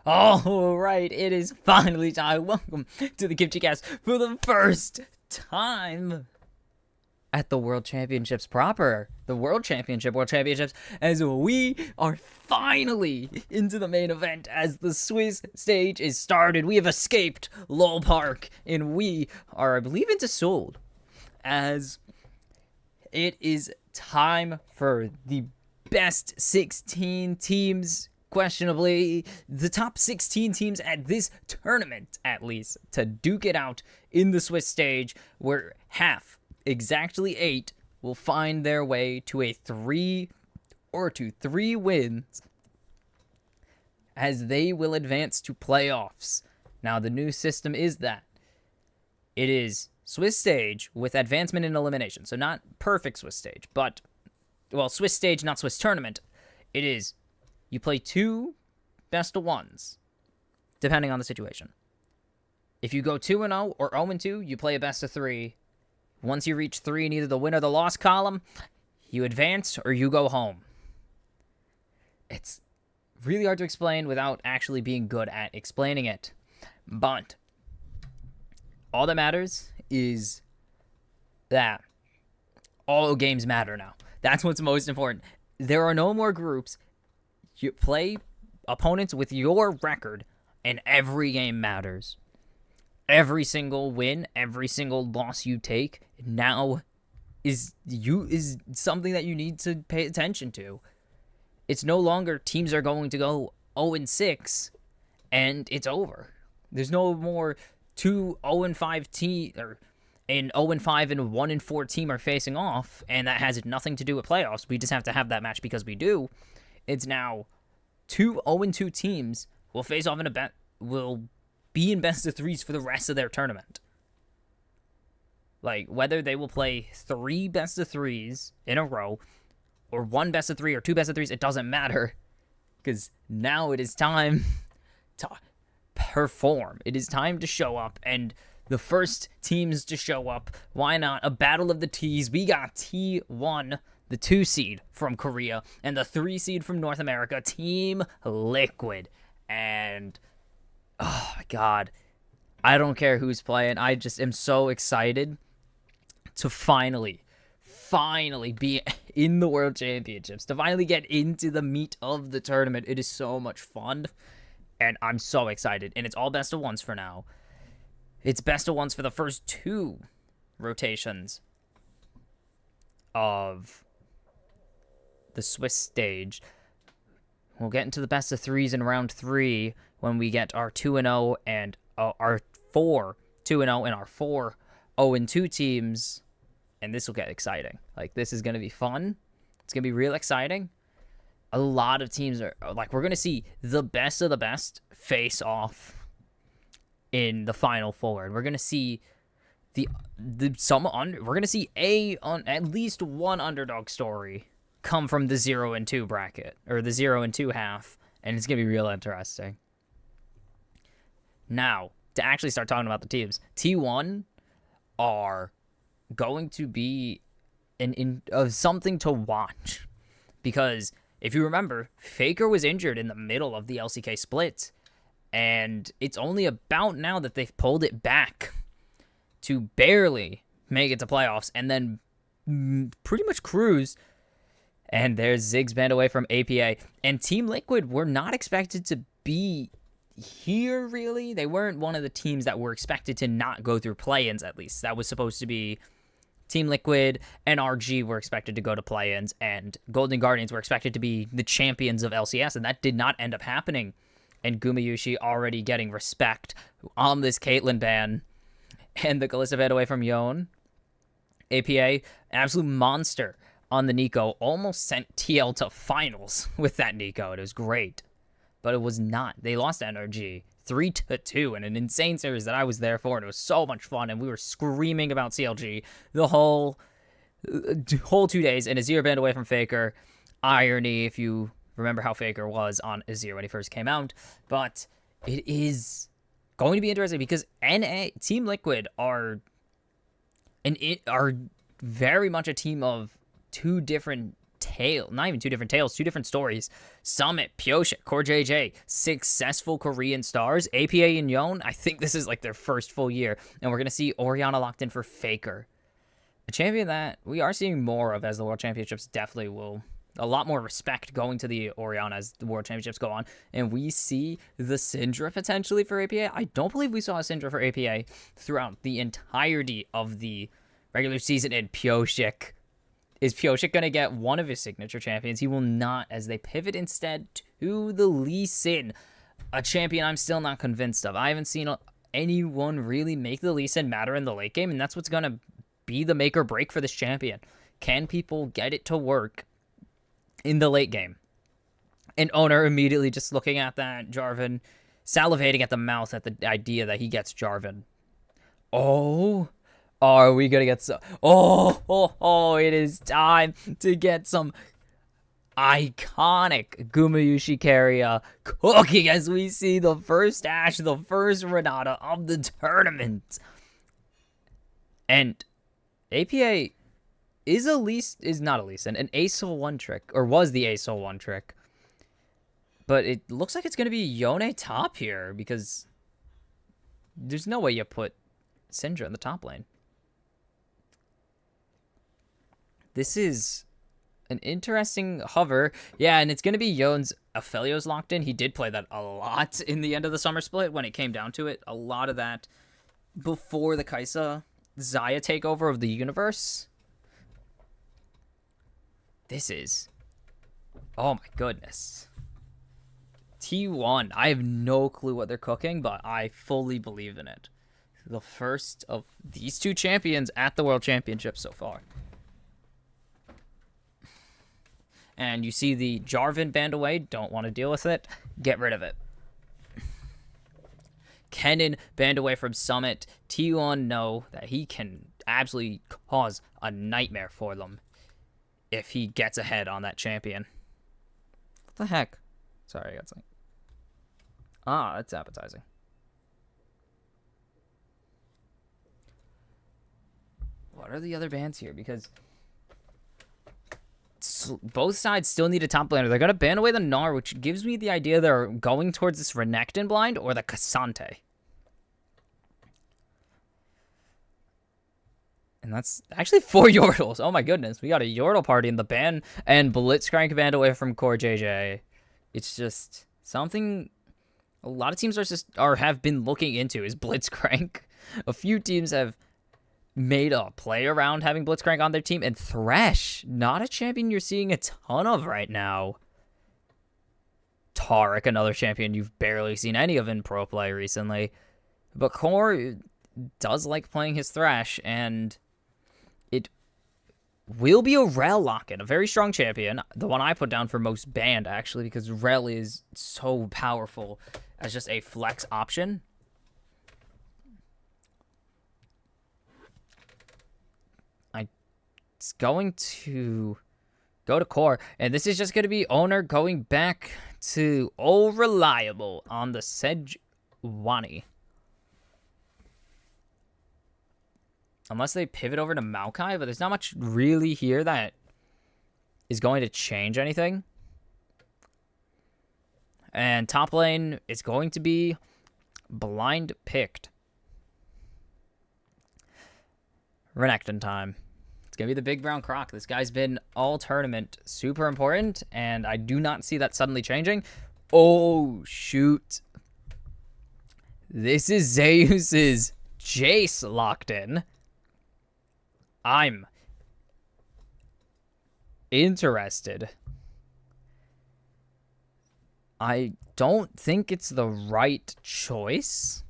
All right, it is finally time. Welcome to the kimchicast for the first time at the World Championships proper. The World Championships, as we are finally into the main event as the Swiss stage is started. We have escaped Lowell Park, and we are, I believe, into Seoul, as it is time for the best 16 teams, questionably the top 16 teams at this tournament, at least, to duke it out in the Swiss stage, where half, exactly 8, will find their way to a 3 wins, as they will advance to playoffs. Now, the new system is that it is Swiss stage with advancement in elimination. So not perfect Swiss stage, but, well, Swiss stage, not Swiss tournament. It is, you play 2 best of 1s, depending on the situation. If you go 2-0 or 0-2, you play a best of 3. Once you reach 3 in either the win or the loss column, you advance or you go home. It's really hard to explain without actually being good at explaining it. But all that matters is that all games matter now. That's what's most important. There are no more groups. You play opponents with your record, and every game matters. Every single win, every single loss you take now is something that you need to pay attention to. It's no longer teams are going to go 0-6 and it's over. There's no more 2 0-5 team or an 0-5 and 1-4 team are facing off, and that has nothing to do with playoffs. We just have to have that match because we do. It's now 2 0-2 teams will face off in will be in best of 3s for the rest of their tournament. Like, whether they will play 3 best of 3s in a row, or 1 best of 3 or 2 best of 3s, it doesn't matter, because now it is time to perform. It is time to show up, and the first teams to show up, why not? A battle of the T's. We got T1, the 2 seed from Korea, and the 3 seed from North America, Team Liquid. And, oh my god, I don't care who's playing. I just am so excited to finally be in the World Championships, to finally get into the meat of the tournament. It is so much fun, and I'm so excited. And it's all best of 1s for now. It's best of 1s for the first 2 rotations of the Swiss stage. We'll get into the best of 3s in round 3 when we get our 2-0 and our 4 2-0 and our 4 0-2 teams, and this will get exciting. Like, this is going to be fun. It's going to be real exciting. A lot of teams are, like, we're going to see the best of the best face off in the Final Four. We're going to see we're going to see at least one underdog story come from the 0-2 bracket, or the 0-2 half, and it's going to be real interesting. Now, to actually start talking about the teams, T1 are going to be something to watch, because if you remember, Faker was injured in the middle of the LCK split, and it's only about now that they've pulled it back to barely make it to playoffs and then pretty much cruise. And there's Ziggs banned away from APA. And Team Liquid were not expected to be here, really. They weren't one of the teams that were expected to not go through play-ins, at least. That was supposed to be Team Liquid and RG were expected to go to play-ins, and Golden Guardians were expected to be the champions of LCS, and that did not end up happening. And Gumayushi already getting respect on this Caitlyn ban. And the Kalista ban away from Yon. APA, absolute monster on the Nico, almost sent TL to finals with that Nico. It was great, but it was not. They lost NRG 3-2 in an insane series that I was there for, and it was so much fun, and we were screaming about CLG the whole 2 days, and Azir banned away from Faker. Irony, if you remember how Faker was on Azir when he first came out, but it is going to be interesting because Team Liquid are very much a team of 2 different tale, not even two different tales, two different stories. Summit, Pyoshik, Core JJ, successful Korean stars. APA and Yon, I think this is like their first full year. And we're going to see Orianna locked in for Faker. A champion that we are seeing more of as the World Championships definitely will. A lot more respect going to the Orianna as the World Championships go on. And we see the Syndra potentially for APA. I don't believe we saw a Syndra for APA throughout the entirety of the regular season in Pyoshik. Is Pyoshik going to get one of his signature champions? He will not, as they pivot instead to the Lee Sin, a champion I'm still not convinced of. I haven't seen anyone really make the Lee Sin matter in the late game, and that's what's going to be the make or break for this champion. Can people get it to work in the late game? And Owner immediately just looking at that Jarvan, salivating at the mouth at the idea that he gets Jarvan. Oh, are we gonna get some? Oh, it is time to get some iconic Gumayushi Carrier cooking as we see the first Ashe, the first Renata of the tournament. And APA is not an ASOL 1 trick, or was the ASOL 1 trick. But it looks like it's going to be Yone top here, because there's no way you put Syndra in the top lane. This is an interesting hover. Yeah, and it's going to be Yone's Aphelios locked in. He did play that a lot in the end of the summer split when it came down to it. A lot of that before the Kai'Sa Xayah takeover of the universe. This is... oh my goodness. T1. I have no clue what they're cooking, but I fully believe in it. The first of these two champions at the World Championship so far. And you see the Jarvan banned away. Don't want to deal with it. Get rid of it. Kennen banned away from Summit. T1 know that he can absolutely cause a nightmare for them if he gets ahead on that champion. What the heck? Sorry, I got something. Ah, that's appetizing. What are the other bans here? Because both sides still need a top laner. They're going to ban away the Gnar, which gives me the idea they're going towards this Renekton blind or the Cassante. And that's actually 4 Yordles. Oh my goodness. We got a Yordle party in the ban, and Blitzcrank banned away from Core JJ. It's just something a lot of teams have been looking into is Blitzcrank. A few teams have made a play around having Blitzcrank on their team, and Thresh, not a champion you're seeing a ton of right now. Taric, another champion you've barely seen any of in pro play recently. But Core does like playing his Thresh, and it will be a Rel lock-in, a very strong champion. The one I put down for most banned, actually, because Rel is so powerful as just a flex option. It's going to go to Core, and this is just going to be Owner going back to old reliable on the Sejuani. Unless they pivot over to Maokai, but there's not much really here that is going to change anything. And top lane is going to be blind picked. Renekton time. It's going to be the big brown croc. This guy's been all tournament super important, and I do not see that suddenly changing. Oh, shoot. This is Zeus's Jace locked in. I'm interested. I don't think it's the right choice.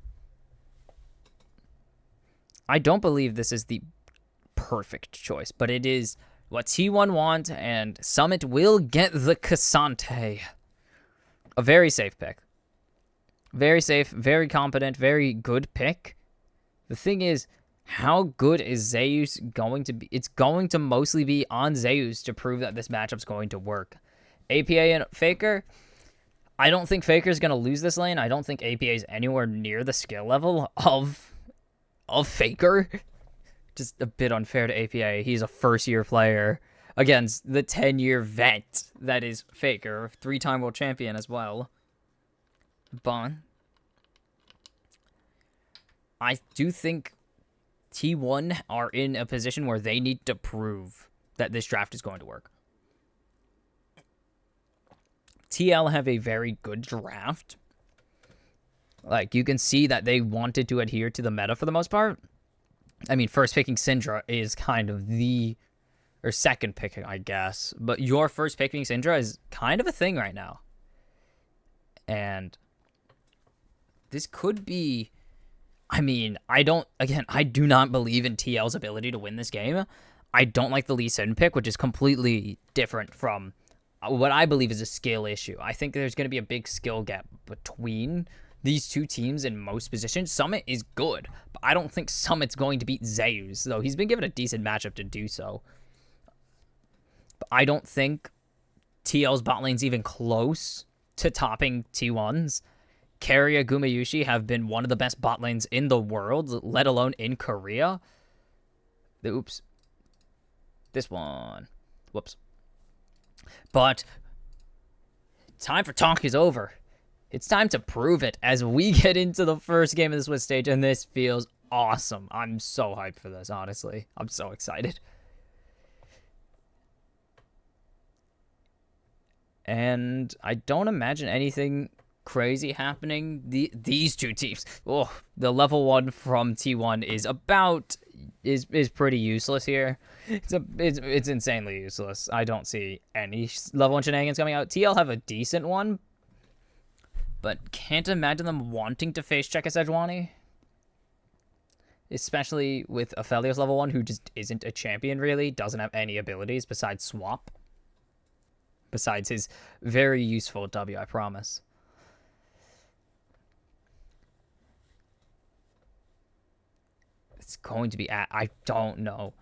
I don't believe this is the perfect choice, but it is what T1 want, and Summit will get the Cassante. A very safe pick. Very safe, very competent, very good pick. The thing is, how good is Zeus going to be? It's going to mostly be on Zeus to prove that this matchup's going to work. APA and Faker, I don't think Faker's going to lose this lane. I don't think APA is anywhere near the skill level of Faker. Just a bit unfair to APA. He's a first-year player, against the 10-year vet that is Faker, 3-time world champion as well. But I do think T1 are in a position where they need to prove that this draft is going to work. TL have a very good draft. Like, you can see that they wanted to adhere to the meta for the most part. I mean, first picking Syndra is kind of or second picking, I guess. But your first picking Syndra is kind of a thing right now. And this could be... I mean, I do not believe in TL's ability to win this game. I don't like the Lee Sin pick, which is completely different from what I believe is a skill issue. I think there's going to be a big skill gap between these two teams in most positions. Summit is good, but I don't think Summit's going to beat Zeus, though he's been given a decent matchup to do so. But I don't think TL's bot lane's even close to topping T1's. Keria, Gumayushi have been one of the best bot lanes in the world, let alone in Korea. Oops. This one. Whoops. But time for Tonk is over. It's time to prove it as we get into the first game of the Swiss stage, and this feels awesome. I'm so hyped for this, honestly. I'm so excited. And I don't imagine anything crazy happening. These two teams, the level 1 from T1 is pretty useless here. It's insanely useless. I don't see any level 1 shenanigans coming out. TL have a decent one, but can't imagine them wanting to face check a Sejuani, especially with Aphelios level 1, who just isn't a champion really, doesn't have any abilities besides swap, besides his very useful W, I promise. It's going to be I don't know.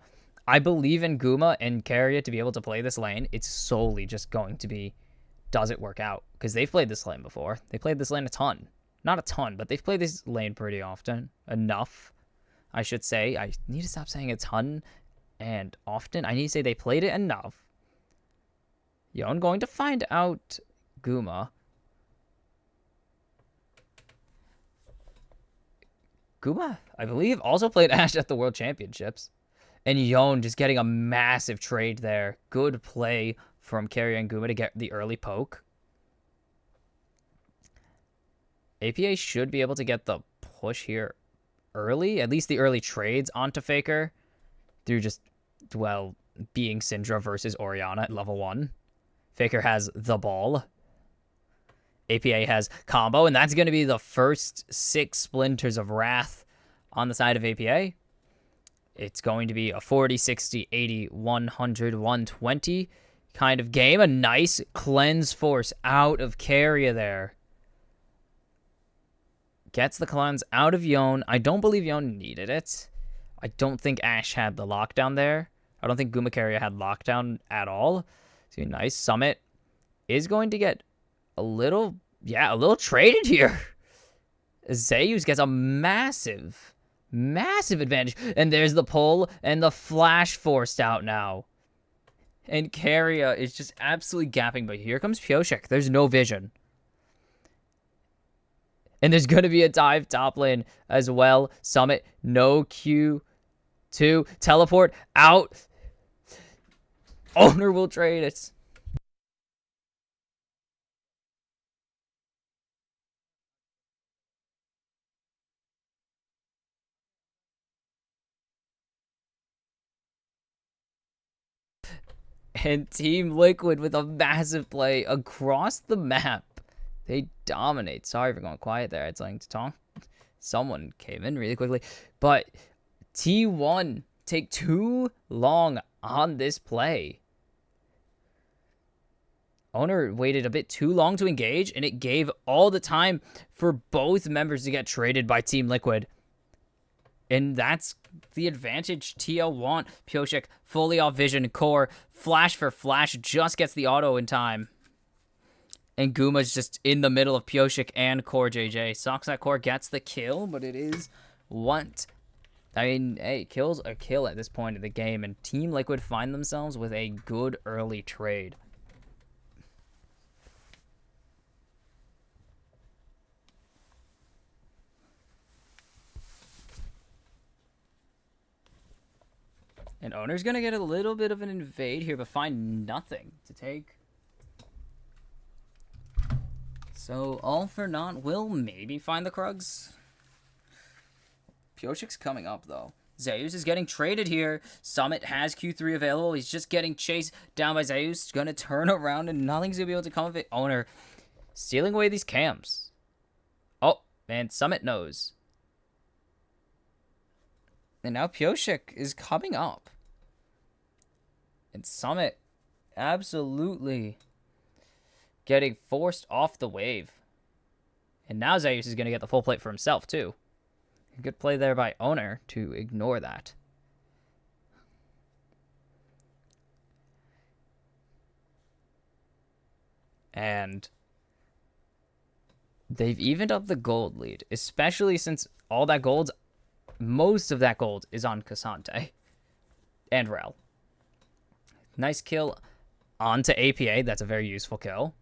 I believe in Guma and Keria to be able to play this lane. It's solely just going to be, does it work out? Because they've played this lane before. They played this lane a ton. Not a ton, but they've played this lane pretty often. Enough, I should say. I need to stop saying a ton and often. I need to say they played it enough. Yon going to find out Guma. Guma, I believe, also played Ashe at the World Championships. And Yon just getting a massive trade there. Good play from Keria and Guma to get the early poke. APA should be able to get the push here early. At least the early trades onto Faker. Through just, well, being Syndra versus Orianna at level 1. Faker has the ball. APA has combo, and that's going to be the first 6 Splinters of Wrath on the side of APA. It's going to be a 40, 60, 80, 100, 120 kind of game. A nice cleanse force out of Keria there. Gets the cleanse out of Yon. I don't believe Yon needed it. I don't think Ashe had the lockdown there. I don't think Guma Keria had lockdown at all. So nice. Summit is going to get a little traded here. Zeus gets a massive advantage. And there's the pull and the flash forced out now. And Keria is just absolutely gapping. But here comes Pioshek. There's no vision. And there's going to be a dive top lane as well. Summit, no Q2. Teleport out. Owner will trade it. And Team Liquid with a massive play across the map. They dominate. Sorry for going quiet there. It's like to talk. Someone came in really quickly. But T1 take too long on this play. Owner waited a bit too long to engage, and it gave all the time for both members to get traded by Team Liquid. And that's the advantage TL want. Pioshek fully off vision. Core, flash for flash, just gets the auto in time. And Guma's just in the middle of Pioshek and Core JJ. Socksat Core gets the kill, but it is what I mean, hey, kill's a kill at this point of the game, and Team Liquid find themselves with a good early trade. And Owner's going to get a little bit of an invade here, but find nothing to take. So, all for naught will maybe find the Krugs. Piochik's coming up, though. Zeus is getting traded here. Summit has Q3 available. He's just getting chased down by Zeus. Going to turn around, and nothing's going to be able to come of it. Owner stealing away these camps. Oh, and Summit knows. And now Piochik is coming up. And Summit absolutely getting forced off the wave. And now Zeus is going to get the full plate for himself, too. Good play there by Owner to ignore that. And they've evened up the gold lead, especially since most of that gold is on Cassante and Rel. Nice kill onto APA. That's a very useful kill.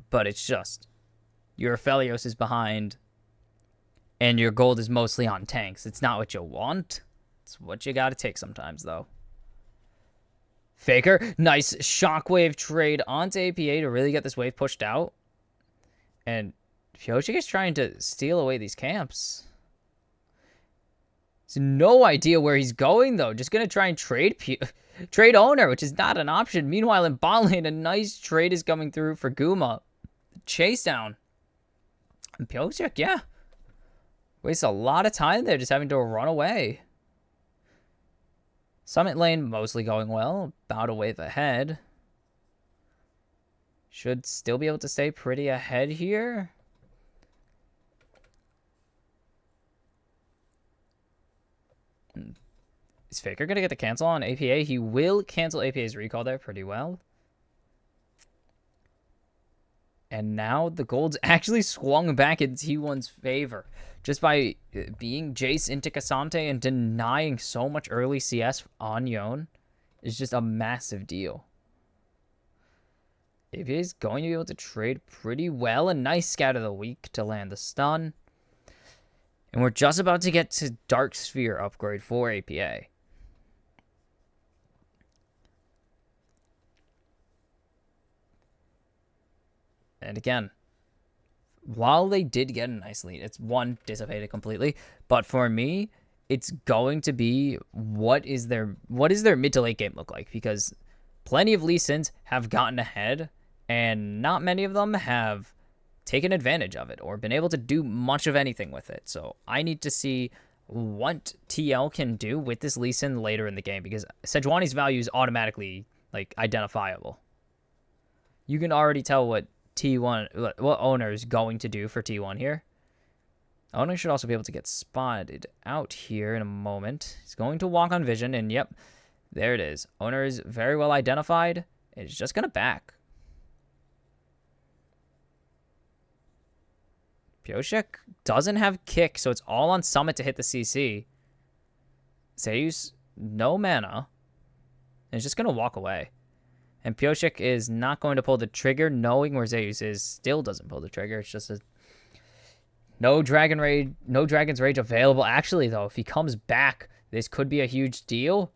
But it's just, your Aphelios is behind, and your gold is mostly on tanks. It's not what you want. It's what you gotta take sometimes, though. Faker, nice shockwave trade onto APA to really get this wave pushed out. And Piochik is trying to steal away these camps. He's no idea where he's going, though. Just going to try and trade Owner, which is not an option. Meanwhile, in bot lane, a nice trade is coming through for Guma. Chase down. And Piochik, yeah. Wastes a lot of time there just having to run away. Summit lane mostly going well. About a wave ahead. Should still be able to stay pretty ahead here. Is Faker going to get the cancel on APA? He will cancel APA's recall there pretty well. And now the gold's actually swung back in T1's favor. Just by being Jace into Cassante and denying so much early CS on Yone is just a massive deal. APA is going to be able to trade pretty well. A nice scout of the week to land the stun. And we're just about to get to Dark Sphere upgrade for APA. And again, while they did get a nice lead, it's dissipated completely. But for me, it's going to be what is their mid to late game look like? Because plenty of Lee Sins have gotten ahead, and not many of them have taken advantage of it or been able to do much of anything with it. So I need to see what TL can do with this Lee Sin later in the game, because Sejuani's value is automatically identifiable. You can already tell what Owner is going to do for T1 here. Owner should also be able to get spotted out here in a moment. He's going to walk on vision, and yep, there it is. Owner is very well identified. It's just going to back. Piochik doesn't have kick, so it's all on Summit to hit the CC. Zeus, no mana. And he's just going to walk away. And Piochik is not going to pull the trigger, knowing where Zeus is. Still doesn't pull the trigger. It's just no Dragon's Rage available. Actually, though, if he comes back, this could be a huge deal.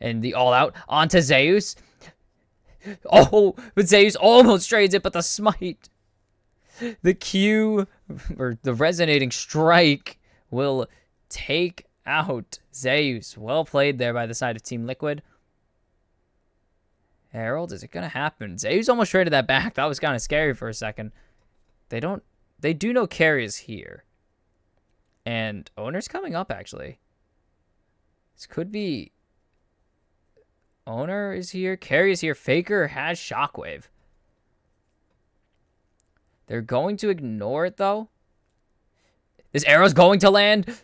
And the all-out onto Zeus. Oh, but Zeus almost trades it, but the smite. The Q, or the resonating strike, will take out Zeus. Well played there by the side of Team Liquid. Herald, is it going to happen? Zeus almost traded that back. That was kind of scary for a second. They do know Carry is here. And Owner's coming up, actually. This could be... Owner is here. Carry is here. Faker has Shockwave. They're going to ignore it, though. This arrow's going to land.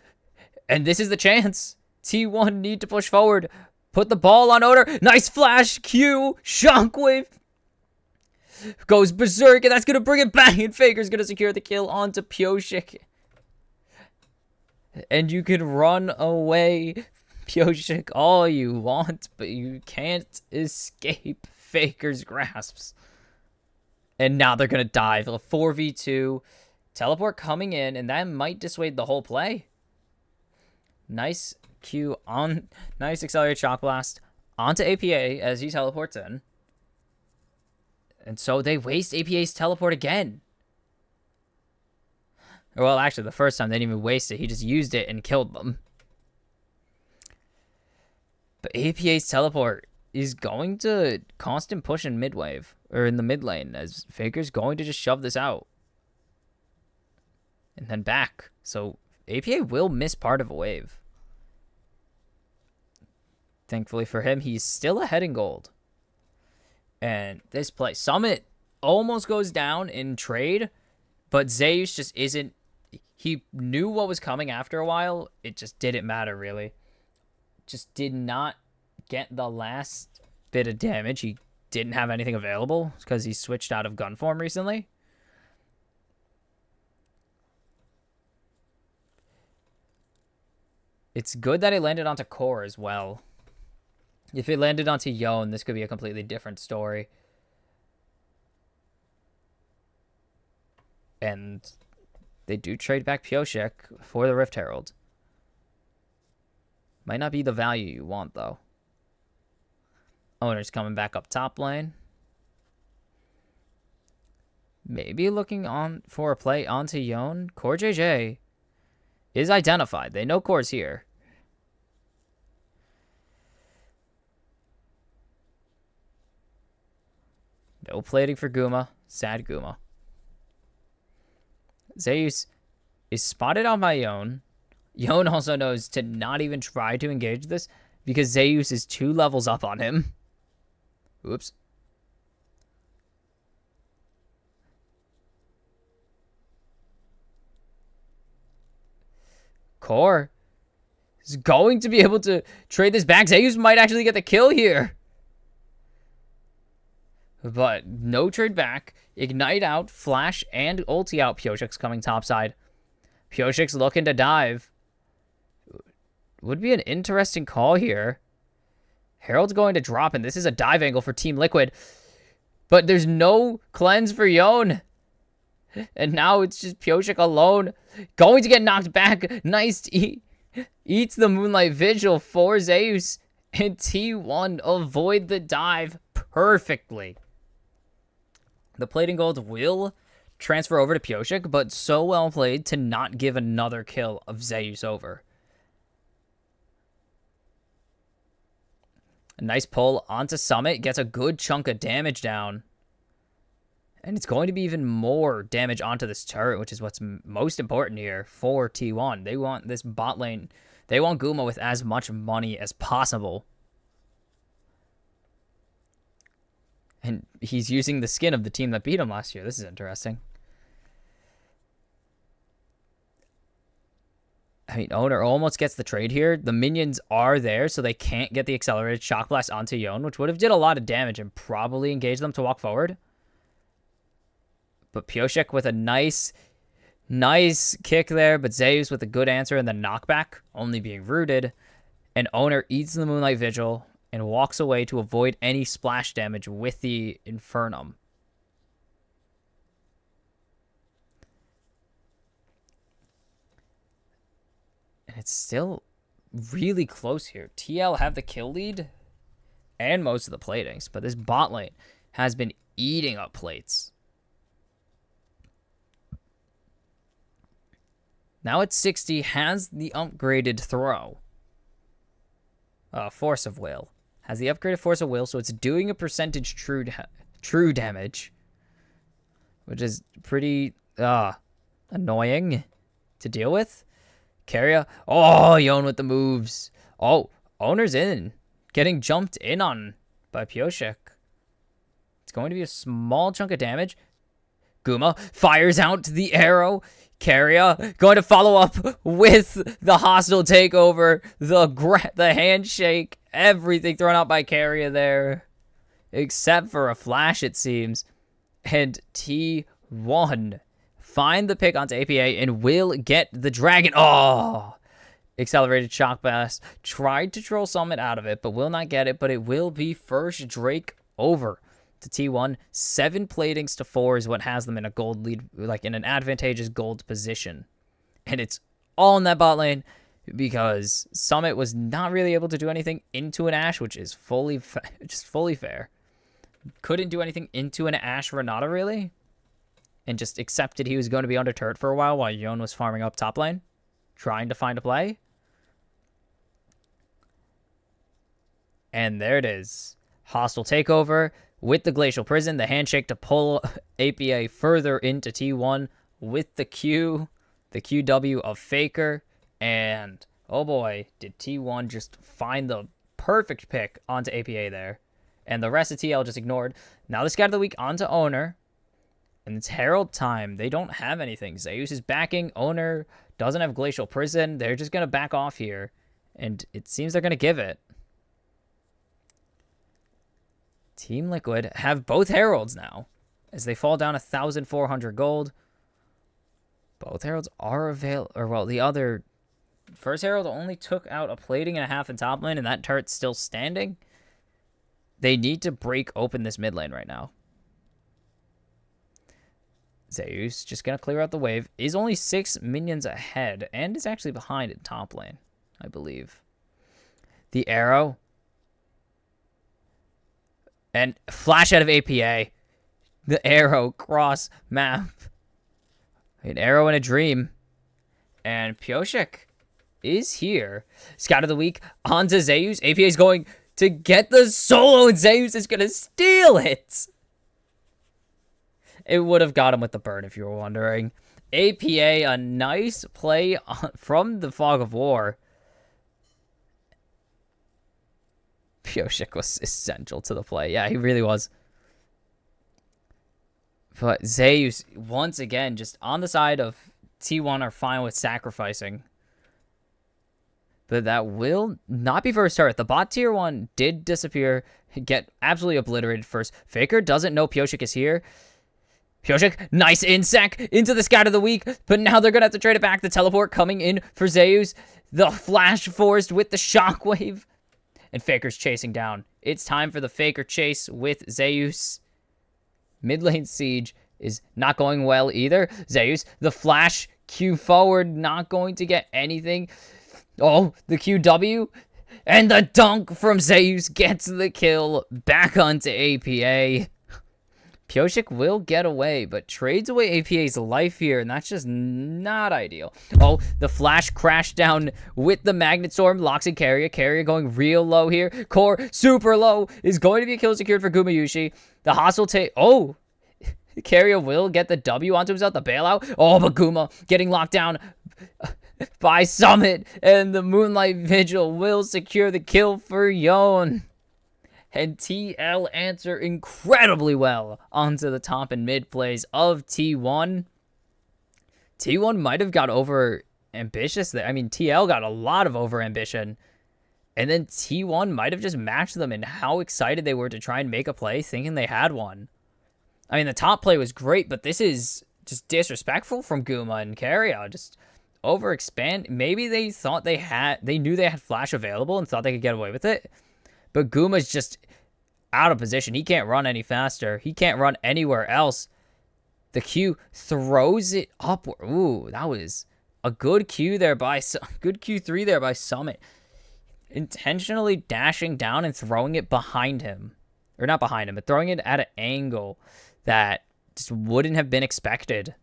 And this is the chance. T1 need to push forward. Put the ball on Owner. Nice flash. Q. Shockwave. Goes berserk, and that's going to bring it back, and Faker's going to secure the kill onto Pyosik. And you can run away, Pyosik, all you want, but you can't escape Faker's grasps. And now they're going to dive. A 4v2. Teleport coming in, and that might dissuade the whole play. Nice Q on. Nice accelerated shock blast onto APA as he teleports in. And so they waste APA's teleport again. Well, actually, the first time they didn't even waste it. He just used it and killed them. But APA's teleport is going to constant push in mid-wave. Or in the mid lane. As Faker's going to just shove this out. And then back. So APA will miss part of a wave. Thankfully for him, he's still ahead in gold. And this play, Summit almost goes down in trade, but Zeus just isn't. He knew what was coming after a while. It just didn't matter, really. Just did not get the last bit of damage. He didn't have anything available because he switched out of gun form recently. It's good that it landed onto Core as well. If it landed onto Yone, this could be a completely different story. And they do trade back Pyosik for the Rift Herald. Might not be the value you want, though. Owner's coming back up top lane. Maybe looking on for a play onto Yone. Core JJ is identified. They know Core's here. No plating for Guma. Sad Guma. Zeus is spotted on by Yone. Yone also knows to not even try to engage this because Zeus is 2 levels up on him. Oops. Core is going to be able to trade this back. Zeus might actually get the kill here. But no trade back. Ignite out, flash, and ulti out. Pyosik's coming topside. Pyosik's looking to dive. Would be an interesting call here. Herald's going to drop, and this is a dive angle for Team Liquid. But there's no cleanse for Yone. And now it's just Pyosik alone. Going to get knocked back. Nice. Eats the Moonlight Vigil for Zeus. And T1 avoid the dive perfectly. The plating gold will transfer over to Pyosik, but so well played to not give another kill of Zeus over. A nice pull onto Summit. Gets a good chunk of damage down. And it's going to be even more damage onto this turret, which is what's most important here for T1. They want this bot lane. They want Guma with as much money as possible. And he's using the skin of the team that beat him last year. This is interesting. I mean, Owner almost gets the trade here. The minions are there, so they can't get the accelerated shock blast onto Yone, which would have did a lot of damage and probably engaged them to walk forward. But Pyosik with a nice kick there, but Zeus with a good answer and the knockback, only being rooted. And Owner eats the Moonlight Vigil and walks away to avoid any splash damage with the Infernum. And it's still really close here. TL have the kill lead and most of the platings, but this bot lane has been eating up plates. Now at 60, has the upgraded throw. Force of Will. Has the upgraded Force of Will, so it's doing a percentage true damage. Which is pretty annoying to deal with. Carrier. Oh, Yone with the moves. Oh, Owner's in. Getting jumped in on by Pyosik. It's going to be a small chunk of damage. Guma fires out the arrow. Carrier going to follow up with the hostile takeover, the handshake, everything thrown out by Carrier there, except for a flash, it seems. And T1 find the pick onto APA and will get the dragon. Oh, accelerated shock blast. Tried to troll Summit out of it, but will not get it. But it will be first Drake over to T1. 7 platings to 4 is what has them in a gold lead, like in an advantageous gold position. And it's all in that bot lane because Summit was not really able to do anything into an Ashe, which is fully fair. Couldn't do anything into an Ashe Renata, really. And just accepted he was going to be under turret for a while Yon was farming up top lane. Trying to find a play. And there it is. Hostile takeover with the Glacial Prison. The handshake to pull APA further into T1 with the QW of Faker. And, oh boy, did T1 just find the perfect pick onto APA there. And the rest of TL just ignored. Now the Scout of the Week onto Owner. And it's Herald time. They don't have anything. Zeus is backing. Owner doesn't have Glacial Prison. They're just going to back off here. And it seems they're going to give it. Team Liquid have both Heralds now. As they fall down 1,400 gold. Both Heralds are available. Or, well, the other... First Herald only took out a plating and a half in top lane. And that turret's still standing. They need to break open this mid lane right now. Zeus just going to clear out the wave. Is only 6 minions ahead. And is actually behind in top lane, I believe. The arrow. And flash out of APA. The arrow cross map. An arrow in a dream. And Pioshik is here. Scout of the Week onto Zeus. APA is going to get the solo, and Zeus is going to steal it. It would have got him with the burn, if you were wondering. APA, a nice play from the Fog of War. Pioshik was essential to the play. Yeah, he really was. But Zeus, once again, just on the side of T1 are fine with sacrificing. But that will not be first turret. The bot tier 1 did disappear. Get absolutely obliterated first. Faker doesn't know Pioshik is here. Pioshik, nice insec into the Scout of the Week. But now they're going to have to trade it back. The teleport coming in for Zeus. The flash forced with the shockwave. And Faker's chasing down. It's time for the Faker chase with Zeus. Mid lane siege is not going well either. Zeus, the flash, Q forward, not going to get anything. Oh, the QW. And the dunk from Zeus gets the kill back onto APA. Pioshik will get away, but trades away APA's life here, and that's just not ideal. Oh, the flash crashed down with the Magnet Storm, locks in Carrier. Carrier going real low here. Core, super low, is going to be a kill secured for Gumayushi. The hostile take... Oh, Carrier will get the W onto himself, the bailout. Oh, but Guma getting locked down by Summit, and the Moonlight Vigil will secure the kill for Yon. And TL answer incredibly well onto the top and mid plays of T1. T1 might have got over ambitious there. I mean, TL got a lot of over ambition. And then T1 might have just matched them in how excited they were to try and make a play, thinking they had one. I mean, the top play was great, but this is just disrespectful from Guma and Carrier. Just overexpand. Maybe they thought they knew they had flash available and thought they could get away with it. But Guma's just out of position. He can't run any faster. He can't run anywhere else. The Q throws it upward. Ooh, that was a good Q there by... Good Q3 there by Summit. Intentionally dashing down and throwing it behind him. Or not behind him, but throwing it at an angle that just wouldn't have been expected.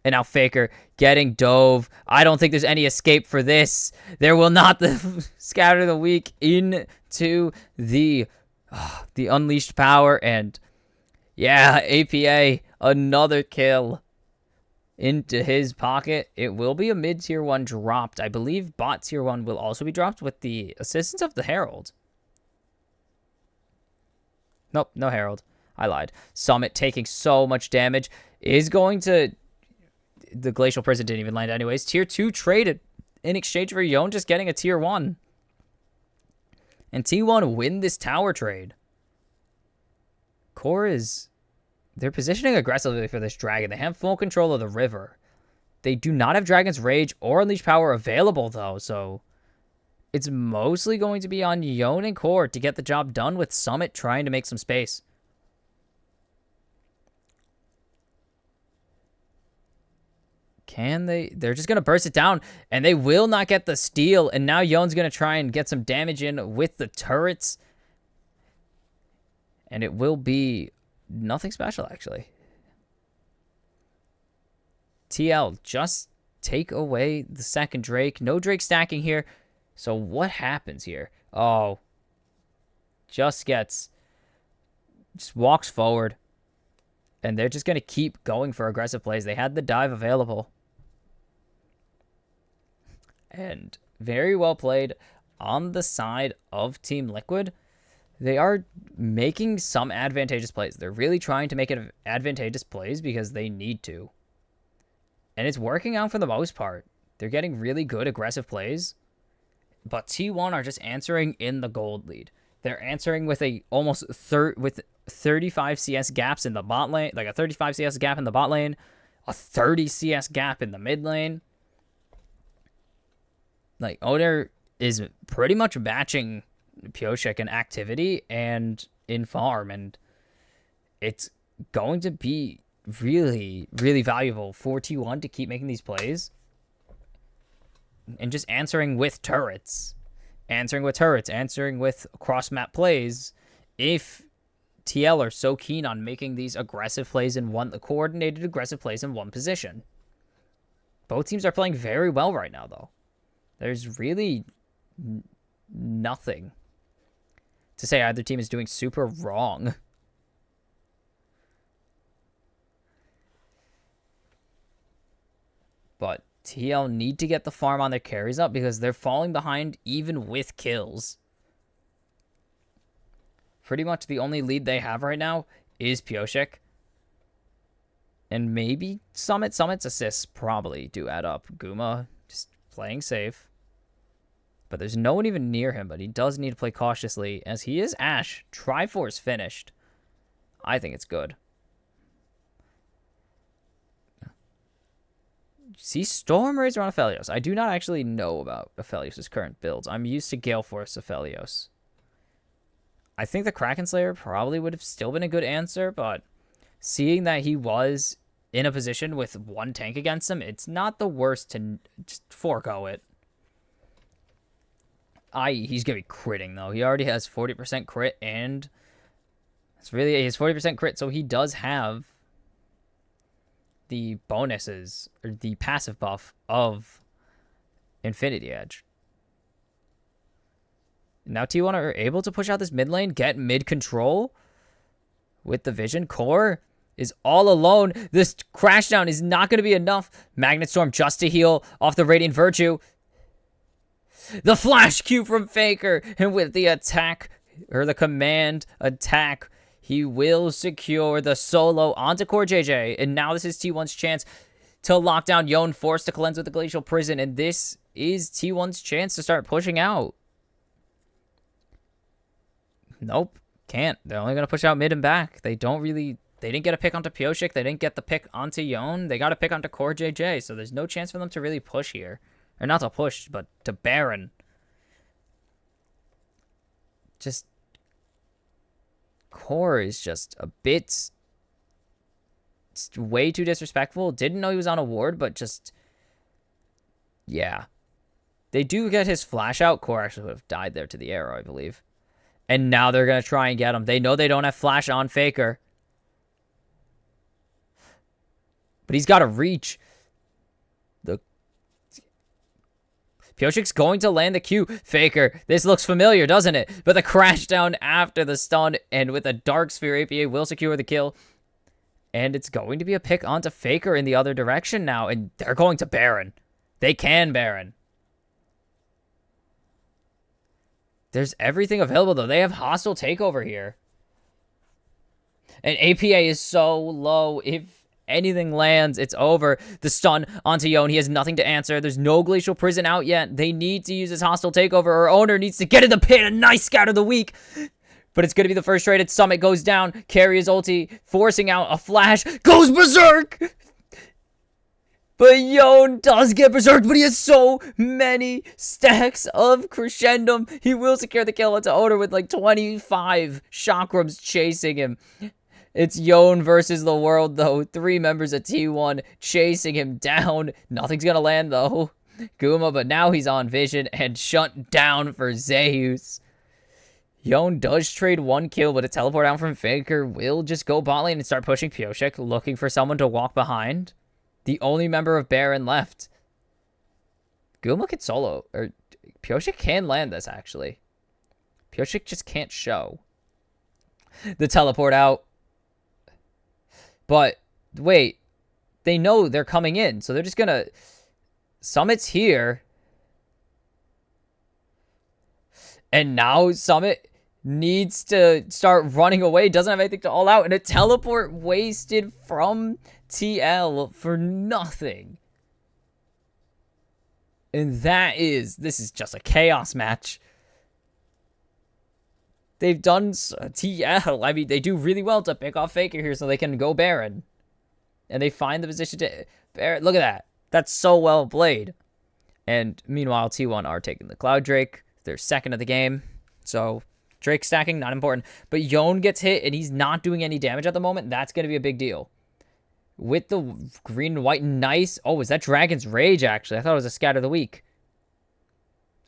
And now Faker getting dove. I don't think there's any escape for this. There will not. The Scatter of the Week into the unleashed power. And yeah, APA, another kill into his pocket. It will be a mid tier 1 dropped. I believe bot tier 1 will also be dropped with the assistance of the Herald. Nope, no Herald. I lied. Summit taking so much damage is going to... The Glacial Prison didn't even land anyways. Tier 2 traded in exchange for Yon just getting a tier 1. And T1 win this tower trade. Core is They're positioning aggressively for this dragon. They have full control of the river. They do not have Dragon's Rage or Unleash Power available, though, so it's mostly going to be on Yone and Core to get the job done, with Summit trying to make some space. Can they? They're just going to burst it down, and they will not get the steal, and now Yone's going to try and get some damage in with the turrets, and it will be nothing special, actually. TL, just take away the second Drake. No Drake stacking here. So what happens here? Oh. Just walks forward. And they're just going to keep going for aggressive plays. They had the dive available. And very well played on the side of Team Liquid. They are making some advantageous plays. They're really trying to make it advantageous plays because they need to. And it's working out for the most part. They're getting really good aggressive plays. But T1 are just answering in the gold lead. They're answering with a almost 35 CS gaps in the bot lane, like a 35 CS gap in the bot lane, a 30 CS gap in the mid lane. Like, Oder is pretty much matching Pioshek in activity and in farm, and it's going to be really, really valuable for T1 to keep making these plays and just answering with turrets, answering with cross-map plays. If TL are so keen on making these aggressive plays in coordinated aggressive plays in one position. Both teams are playing very well right now, though. There's really nothing to say either team is doing super wrong. But TL need to get the farm on their carries up because they're falling behind even with kills. Pretty much the only lead they have right now is Pioshek. And maybe Summit. Summit's assists probably do add up. Guma just playing safe. But there's no one even near him, but he does need to play cautiously as he is Ashe. Triforce finished. I think it's good. See Storm Razor on Aphelios. I do not actually know about Aphelios' current builds. I'm used to Gale Force Aphelios. I think the Kraken Slayer probably would have still been a good answer, but seeing that he was in a position with one tank against him, it's not the worst to just forego it. He's going to be critting, though. He already has 40% crit, and it's really his 40% crit, so he does have the bonuses, or the passive buff of Infinity Edge. Now T1 are able to push out this mid lane, get mid control with the vision. Core is all alone. This crashdown is not going to be enough. Magnet Storm just to heal off the Radiant Virtue. The flash Q from Faker, and with the attack, or the command attack, he will secure the solo onto Core JJ. And now this is T1's chance to lock down Yone, forced to cleanse with the Glacial Prison. And this is T1's chance to start pushing out. Nope, can't. They're only going to push out mid and back. They didn't get a pick onto Pioshek. They didn't get the pick onto Yone. They got a pick onto Core JJ. So there's no chance for them to really push here. Or not to push, but to Baron. Just Core is just a bit way too disrespectful. Didn't know he was on a ward, but just, yeah. They do get his flash out. Core actually would have died there to the arrow, I believe. And now they're going to try and get him. They know they don't have flash on Faker. But he's got to reach. The Pioshek's going to land the Q. Faker, this looks familiar, doesn't it? But the crash down after the stun, and with a Dark Sphere APA will secure the kill. And it's going to be a pick onto Faker in the other direction now. And they're going to Baron. They can Baron. There's everything available, though. They have hostile takeover here. And APA is so low. If anything lands, it's over. The stun onto Yone. He has nothing to answer. There's no Glacial Prison out yet. They need to use his hostile takeover, or Owner needs to get in the pit. A nice scout of the week. But it's going to be the first traded. Summit goes down. Carry his ulti, forcing out a flash. Goes berserk! But Yon does get berserked, but he has so many stacks of crescendum. He will secure the kill into Oda with like 25 chakrams chasing him. It's Yon versus the world, though. 3 members of T1 chasing him down. Nothing's going to land, though. Guma, but now he's on vision and shut down for Zeus. Yon does trade 1 kill, but a teleport out from Faker will just go bot lane and start pushing Pyosik, looking for someone to walk behind. The only member of Baron left. Guma can solo. Or Pyosik can land this, actually. Pyosik just can't show. The teleport out. But, wait. They know they're coming in, so they're just gonna... Summit's here. And now Summit needs to start running away. Doesn't have anything to all out. And a teleport wasted from TL for nothing. And this is just a chaos match. They've done TL. I mean, they do really well to pick off Faker here so they can go Baron. And they find the position to Baron. Look at that. That's so well played. And meanwhile, T1 are taking the Cloud Drake. They're second of the game. So Drake stacking, not important. But Yon gets hit and he's not doing any damage at the moment. That's going to be a big deal. With the green and white, nice. Oh, is that Dragon's Rage, actually? I thought it was a Scatter of the Week.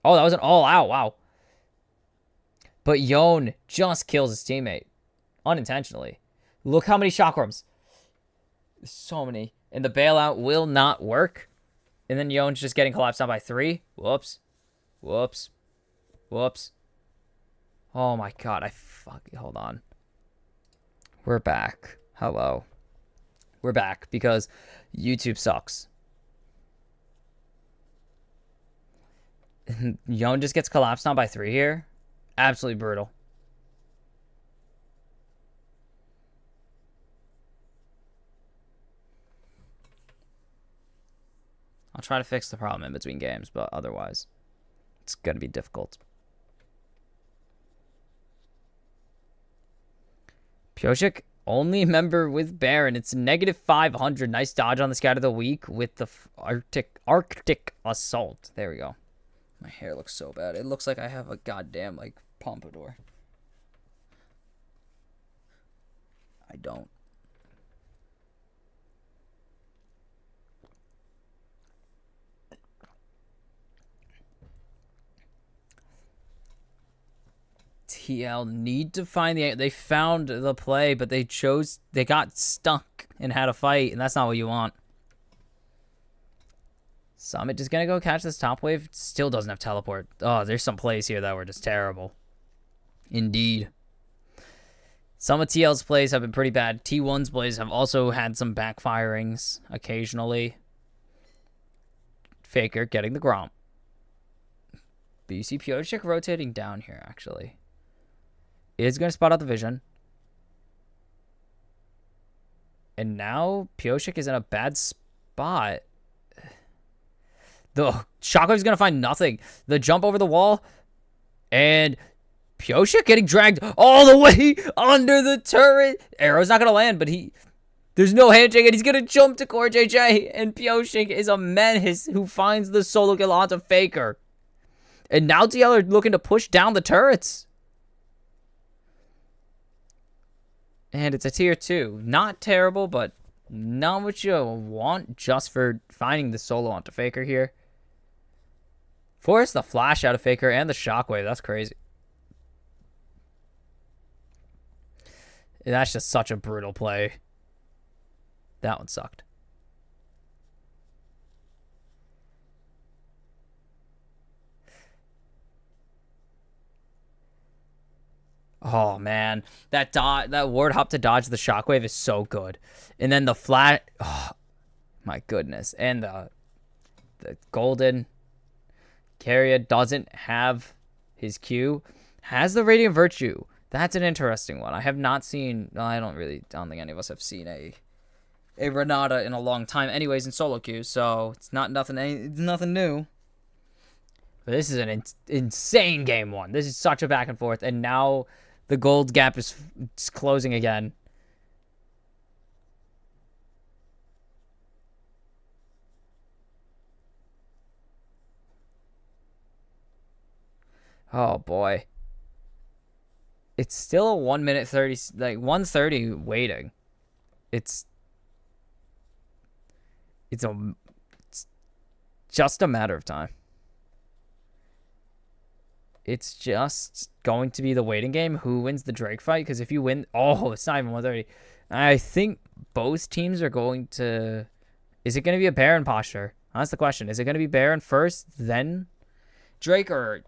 Oh, that was an all-out. Wow. But Yon just kills his teammate. Unintentionally. Look how many chakrams. So many. And the bailout will not work. And then Yon's just getting collapsed down by 3. Whoops. Whoops. Whoops. Oh my god. Hold on. We're back. Hello. We're back because YouTube sucks. Yon just gets collapsed down by 3 here. Absolutely brutal. I'll try to fix the problem in between games, but otherwise, it's going to be difficult. Pyosik, only member with Baron. It's negative 500. Nice dodge on the Scout of the Week with the Arctic Assault. There we go. My hair looks so bad. It looks like I have a goddamn, like, pompadour. I don't. TL need to find they found the play, but they got stuck and had a fight, and that's not what you want. Summit just gonna go catch this top wave. Still doesn't have teleport. Oh, there's some plays here that were just terrible. Indeed. Some of TL's plays have been pretty bad. T1's plays have also had some backfirings occasionally. Faker getting the Gromp. But you see Pyosik rotating down here, actually. Is going to spot out the vision. And now Pyosik is in a bad spot. The Shockwave's going to find nothing. The jump over the wall. And Pyosik getting dragged all the way under the turret. Arrow's not going to land, but there's no handshake, and he's going to jump to Core JJ. And Pyosik is a menace who finds the solo kill onto Faker. And now TL are looking to push down the turrets. And it's a tier 2. Not terrible, but not what you want just for finding the solo onto Faker here. Force the flash out of Faker and the shockwave. That's crazy. That's just such a brutal play. That one sucked. Oh, man. That ward hop to dodge the shockwave is so good. And then the flat... Oh, my goodness. And the golden carrier doesn't have his Q. Has the Radiant Virtue. That's an interesting one. I have not seen... I don't think any of us have seen a Renata in a long time. Anyways, in solo queue. So it's nothing new. But this is an insane game one. This is such a back and forth. And now... The gold gap is closing again. Oh, boy. It's still a 1 minute 30, like 1:30 waiting. It's it's just a matter of time. It's just going to be the waiting game. Who wins the Drake fight? Because if you win, oh, it's not even 1:30. I think both teams are going to. Is it going to be a Baron posture? That's the question. Is it going to be Baron first, then Drake, or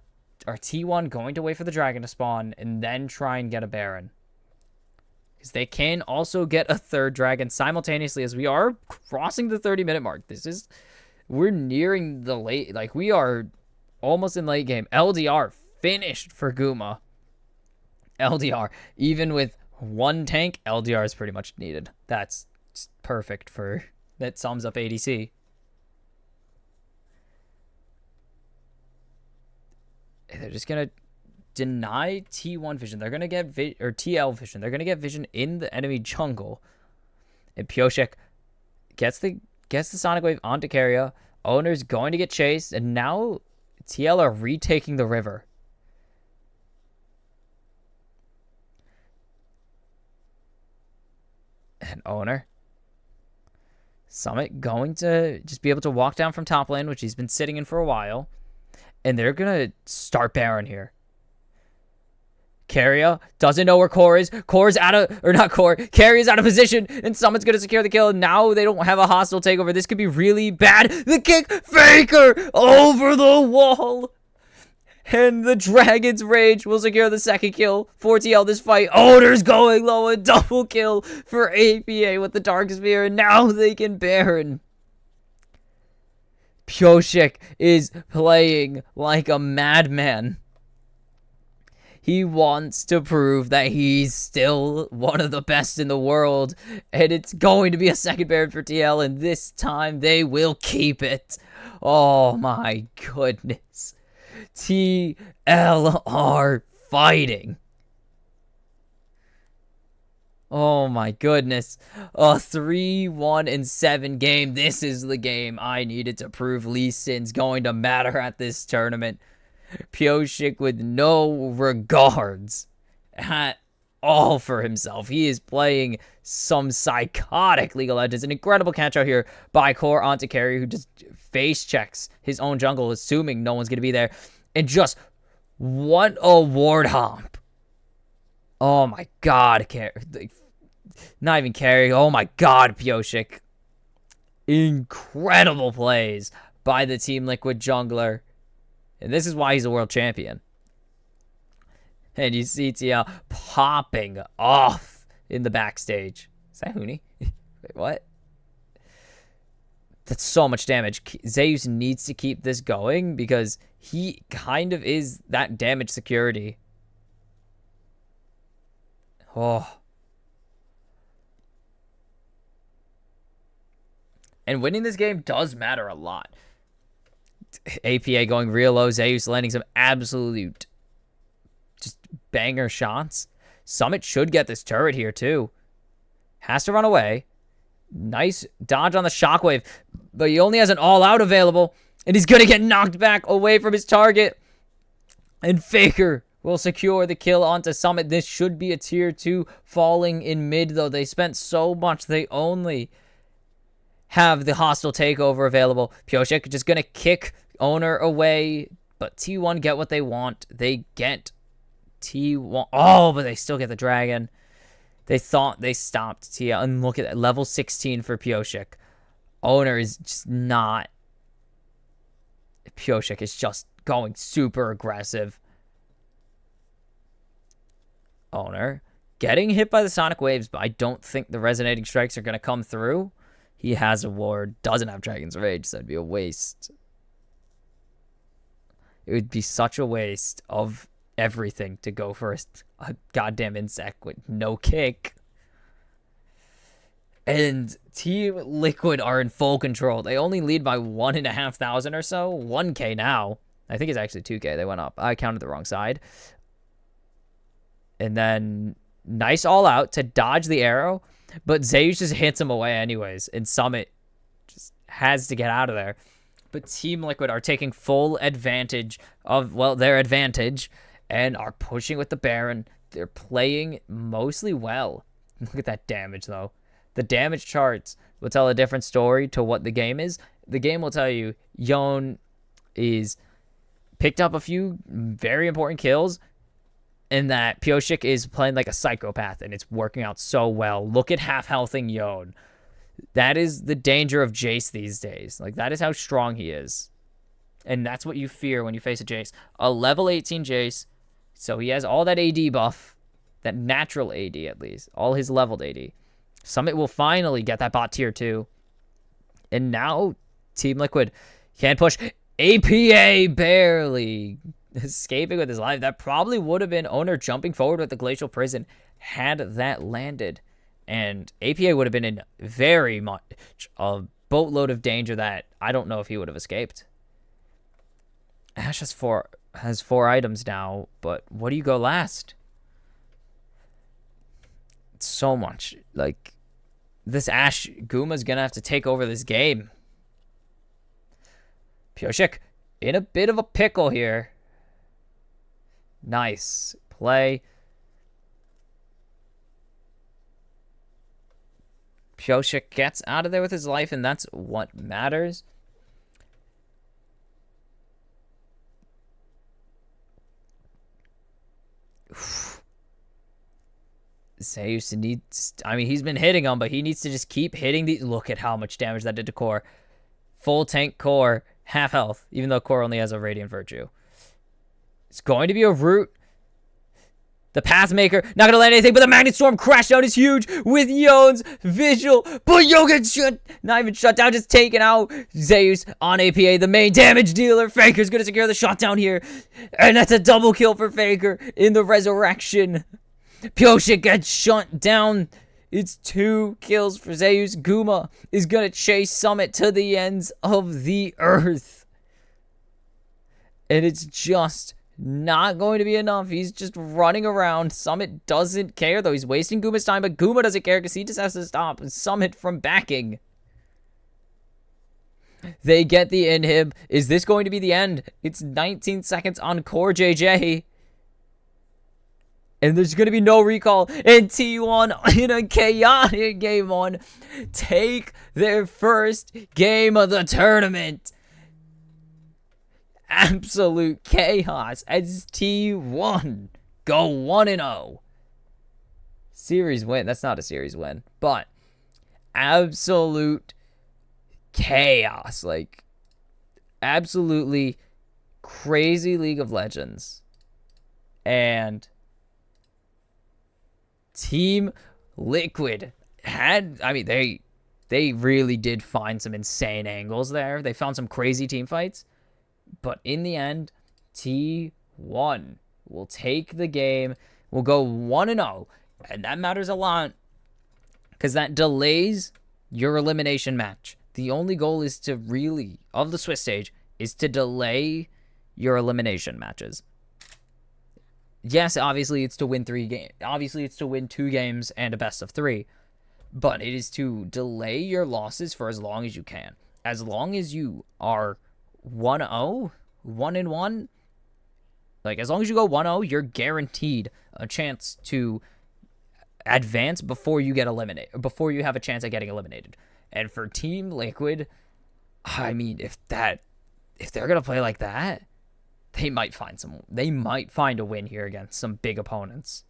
are T1 going to wait for the dragon to spawn and then try and get a Baron? Because they can also get a third dragon simultaneously, as we are crossing the 30-minute mark. We're nearing the late, like we are almost in late game. LDR finished for Guma. LDR, even with one tank, LDR is pretty much needed. That's perfect for, that sums up ADC. They're just going to deny T1 vision. They're going to get or TL vision. They're going to get vision in the enemy jungle. And Pioshek gets the Sonic Wave onto Keria. Owner's going to get chased. And now TL are retaking the river. And Owner. Summit going to just be able to walk down from top lane, which he's been sitting in for a while. And they're going to start Baron here. Keria doesn't know where Core is. Core's out of, or not Core, Keria's out of position, and someone's going to secure the kill. Now they don't have a hostile takeover. This could be really bad. The kick, Faker over the wall. And the Dragon's Rage will secure the second kill for TL this fight. Owner's going low, a double kill for APA with the Dark Sphere, and now they can Baron. Pioshek is playing like a madman. He wants to prove that he's still one of the best in the world, and it's going to be a second Baron for TL, and this time they will keep it. Oh my goodness. TL are fighting. Oh my goodness. A 3-1-7 game. This is the game I needed to prove Lee Sin's going to matter at this tournament. Pioshek with no regards at all for himself. He is playing some psychotic League of Legends. An incredible catch out here by Core onto Keria, who just face checks his own jungle, assuming no one's going to be there. And just what a ward hop. Oh my god, not even Keria. Oh my god, Pioshek. Incredible plays by the Team Liquid jungler. And this is why he's a world champion. And you see TL popping off in the backstage. Is that Huni? Wait, what? That's so much damage. Zeus needs to keep this going because he kind of is that damage security. Oh. And winning this game does matter a lot. APA going real low. Zeus landing some absolute just banger shots. Summit should get this turret here too. Has to run away. Nice dodge on the shockwave. But he only has an all-out available. And he's going to get knocked back away from his target. And Faker will secure the kill onto Summit. This should be a tier 2 falling in mid, though. They spent so much. They only have the hostile takeover available. Pioshek just going to kick Owner away. But T1 get what they want. They get T1. Oh, but they still get the dragon. They thought they stopped TL. And look at that. Level 16 for Pioshek. Owner is just not. Pioshek is just going super aggressive. Owner getting hit by the Sonic Waves, but I don't think the resonating strikes are going to come through. He has a ward, doesn't have Dragon's Rage, so it'd be a waste. It would be such a waste of everything to go for a goddamn insect with no kick. And Team Liquid are in full control. They only lead by 1,500 or so. 1K now. I think it's actually 2K. They went up. I counted the wrong side. And then nice all out to dodge the arrow, but Zeus just hits him away anyways, and Summit just has to get out of there. But Team Liquid are taking full advantage of, well, their advantage and are pushing with the Baron. They're playing mostly well. Look at that damage, though. The damage charts will tell a different story to what the game is. The game will tell you Yone is picked up a few very important kills, and that Pioshik is playing like a psychopath, and it's working out so well. Look at half-healthing Yone. That is the danger of Jace these days. Like, that is how strong he is. And that's what you fear when you face a Jace. A level 18 Jace, so he has all that AD buff, that natural AD at least, all his leveled AD. Summit will finally get that bot tier 2. And now Team Liquid can push. APA barely escaping with his life. That probably would have been Owner jumping forward with the Glacial Prison had that landed. And APA would have been in very much a boatload of danger that I don't know if he would have escaped. Ash has four items now, but what do you go last? So much. Like, this Ash, Guma's gonna have to take over this game. Pioshik in a bit of a pickle here. Nice play. Pioshik gets out of there with his life, and that's what matters. Zeus needs... I mean, he's been hitting him, but he needs to just keep hitting these. Look at how much damage that did to Core. Full tank Core, half health, even though Core only has a Radiant Virtue. It's going to be a root. The Pathmaker, not going to land anything, but the Magnet Storm crash down is huge with Yone's Vigil. But Yone gets shut, not even shut down, just taken out. Zeus on APA, the main damage dealer. Faker's going to secure the shot down here. And that's a double kill for Faker in the Resurrection. Pioshik gets shut down. It's 2 kills for Zeus. Guma is going to chase Summit to the ends of the earth. And it's just not going to be enough. He's just running around. Summit doesn't care, though. He's wasting Guma's time, but Guma doesn't care because he just has to stop Summit from backing. They get the inhib. Is this going to be the end? It's 19 seconds on Core JJ. And there's going to be no recall. And T1 in a chaotic game 1 take their first game of the tournament. Absolute chaos as T1 go 1-0. Series win. That's not a series win, but absolute chaos. Like, absolutely crazy League of Legends. And Team Liquid had, I mean, they really did find some insane angles there. They found some crazy team fights. But in the end, T1 will take the game. We'll go 1-0. And that matters a lot because that delays your elimination match. The only goal is to really, of the Swiss stage, is to delay your elimination matches. Yes, obviously it's to win 3 games. Obviously it's to win 2 games and a best of 3. But it is to delay your losses for as long as you can. As long as you are 1-0, 1-1, like, as long as you go 1-0, you're guaranteed a chance to advance before you get eliminated, before you have a chance at getting eliminated. And for Team Liquid, I mean, if they're gonna play like that, they might find a win here against some big opponents.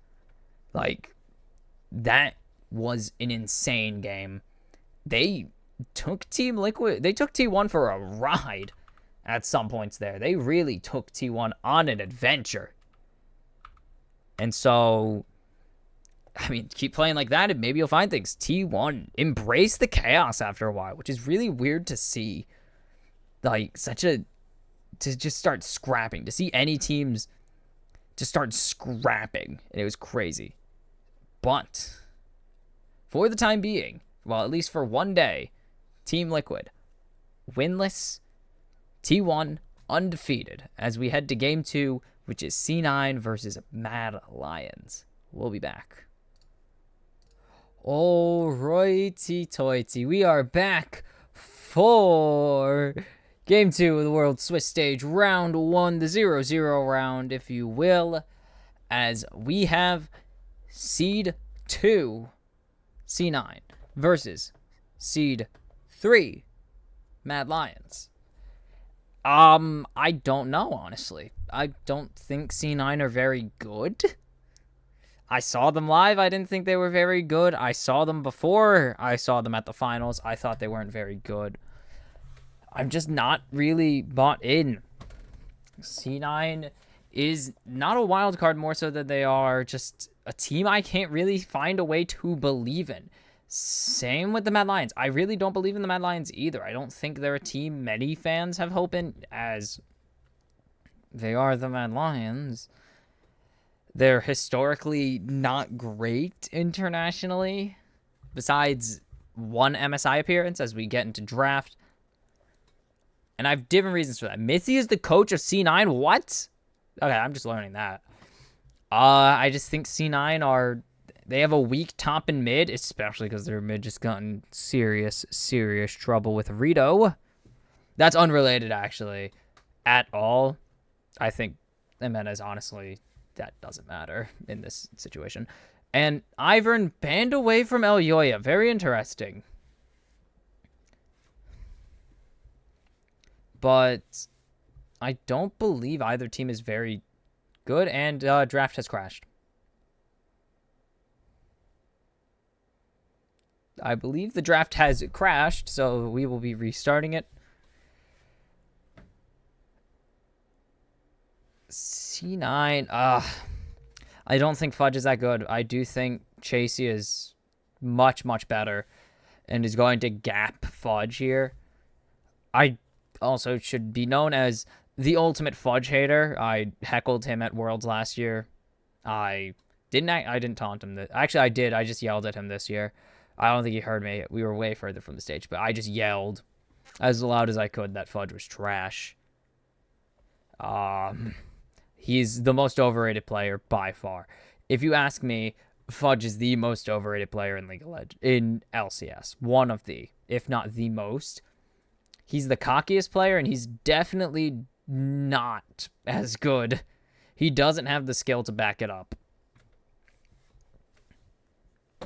Like, that was an insane game. They took Team Liquid, they took T1 for a ride at some points there. They really took T1 on an adventure. And so, I mean, keep playing like that and maybe you'll find things. T1 embrace the chaos after a while, which is really weird to see. Like, to just start scrapping. To see any teams just start scrapping. And it was crazy. But, for the time being, well, at least for one day, Team Liquid, winless, T1 undefeated as we head to game 2, which is C9 versus Mad Lions. we'll be back. Alrighty toity, we are back for Game 2 of the World Swiss Stage, Round 1, the 0-0 round, if you will, as we have Seed 2, C9, versus Seed 3, Mad Lions. I don't know, honestly. I don't think C9 are very good. I saw them live. I didn't think they were very good. I saw them before. I saw them at the finals. I thought they weren't very good. I'm just not really bought in. C9 is not a wild card, more so than they are just a team I can't really find a way to believe in. Same with the Mad Lions. I really don't believe in the Mad Lions either. I don't think they're a team many fans have hope in, as they are the Mad Lions. They're historically not great internationally, besides one MSI appearance as we get into draft. And I have different reasons for that. Mithy is the coach of C9? What? Okay, I'm just learning that. I just think C9 they have a weak top and mid, especially because their mid just got in serious trouble with Rito. That's unrelated, actually, at all. I think Jimenez, honestly, that doesn't matter in this situation. And Ivern banned away from El Yoya. Very interesting. But I don't believe either team is very good, and draft has crashed. I believe the draft has crashed, so we will be restarting it. C9, I don't think Fudge is that good. I do think Chasey is much better and is going to gap Fudge here. I also should be known as the ultimate Fudge hater. I heckled him at Worlds last year. I didn't taunt him. Actually, I did. I just yelled at him this year. I don't think he heard me. We were way further from the stage, but I just yelled as loud as I could that Fudge was trash. He's the most overrated player by far. If you ask me, Fudge is the most overrated player in League of Legends, in LCS. One of the, if not the most. He's the cockiest player, and he's definitely not as good. He doesn't have the skill to back it up.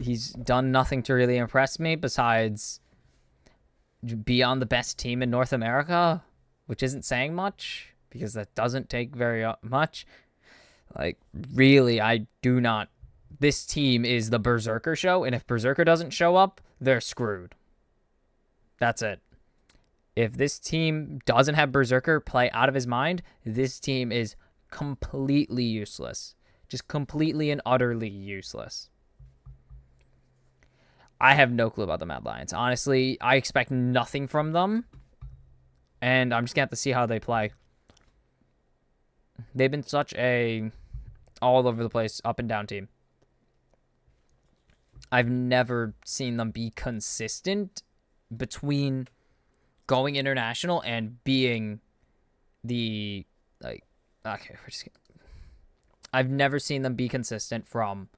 He's done nothing to really impress me besides be on the best team in North America, which isn't saying much because that doesn't take very much. Like, really, I do not. This team is the Berserker show, and if Berserker doesn't show up, they're screwed. That's it. If this team doesn't have Berserker play out of his mind, this team is completely useless. Just completely and utterly useless. I have no clue about the Mad Lions. Honestly, I expect nothing from them. And I'm just going to have to see how they play. They've been such a all over the place, up and down team. I've never seen them be consistent between going international and being the, like, okay, I've never seen them be consistent from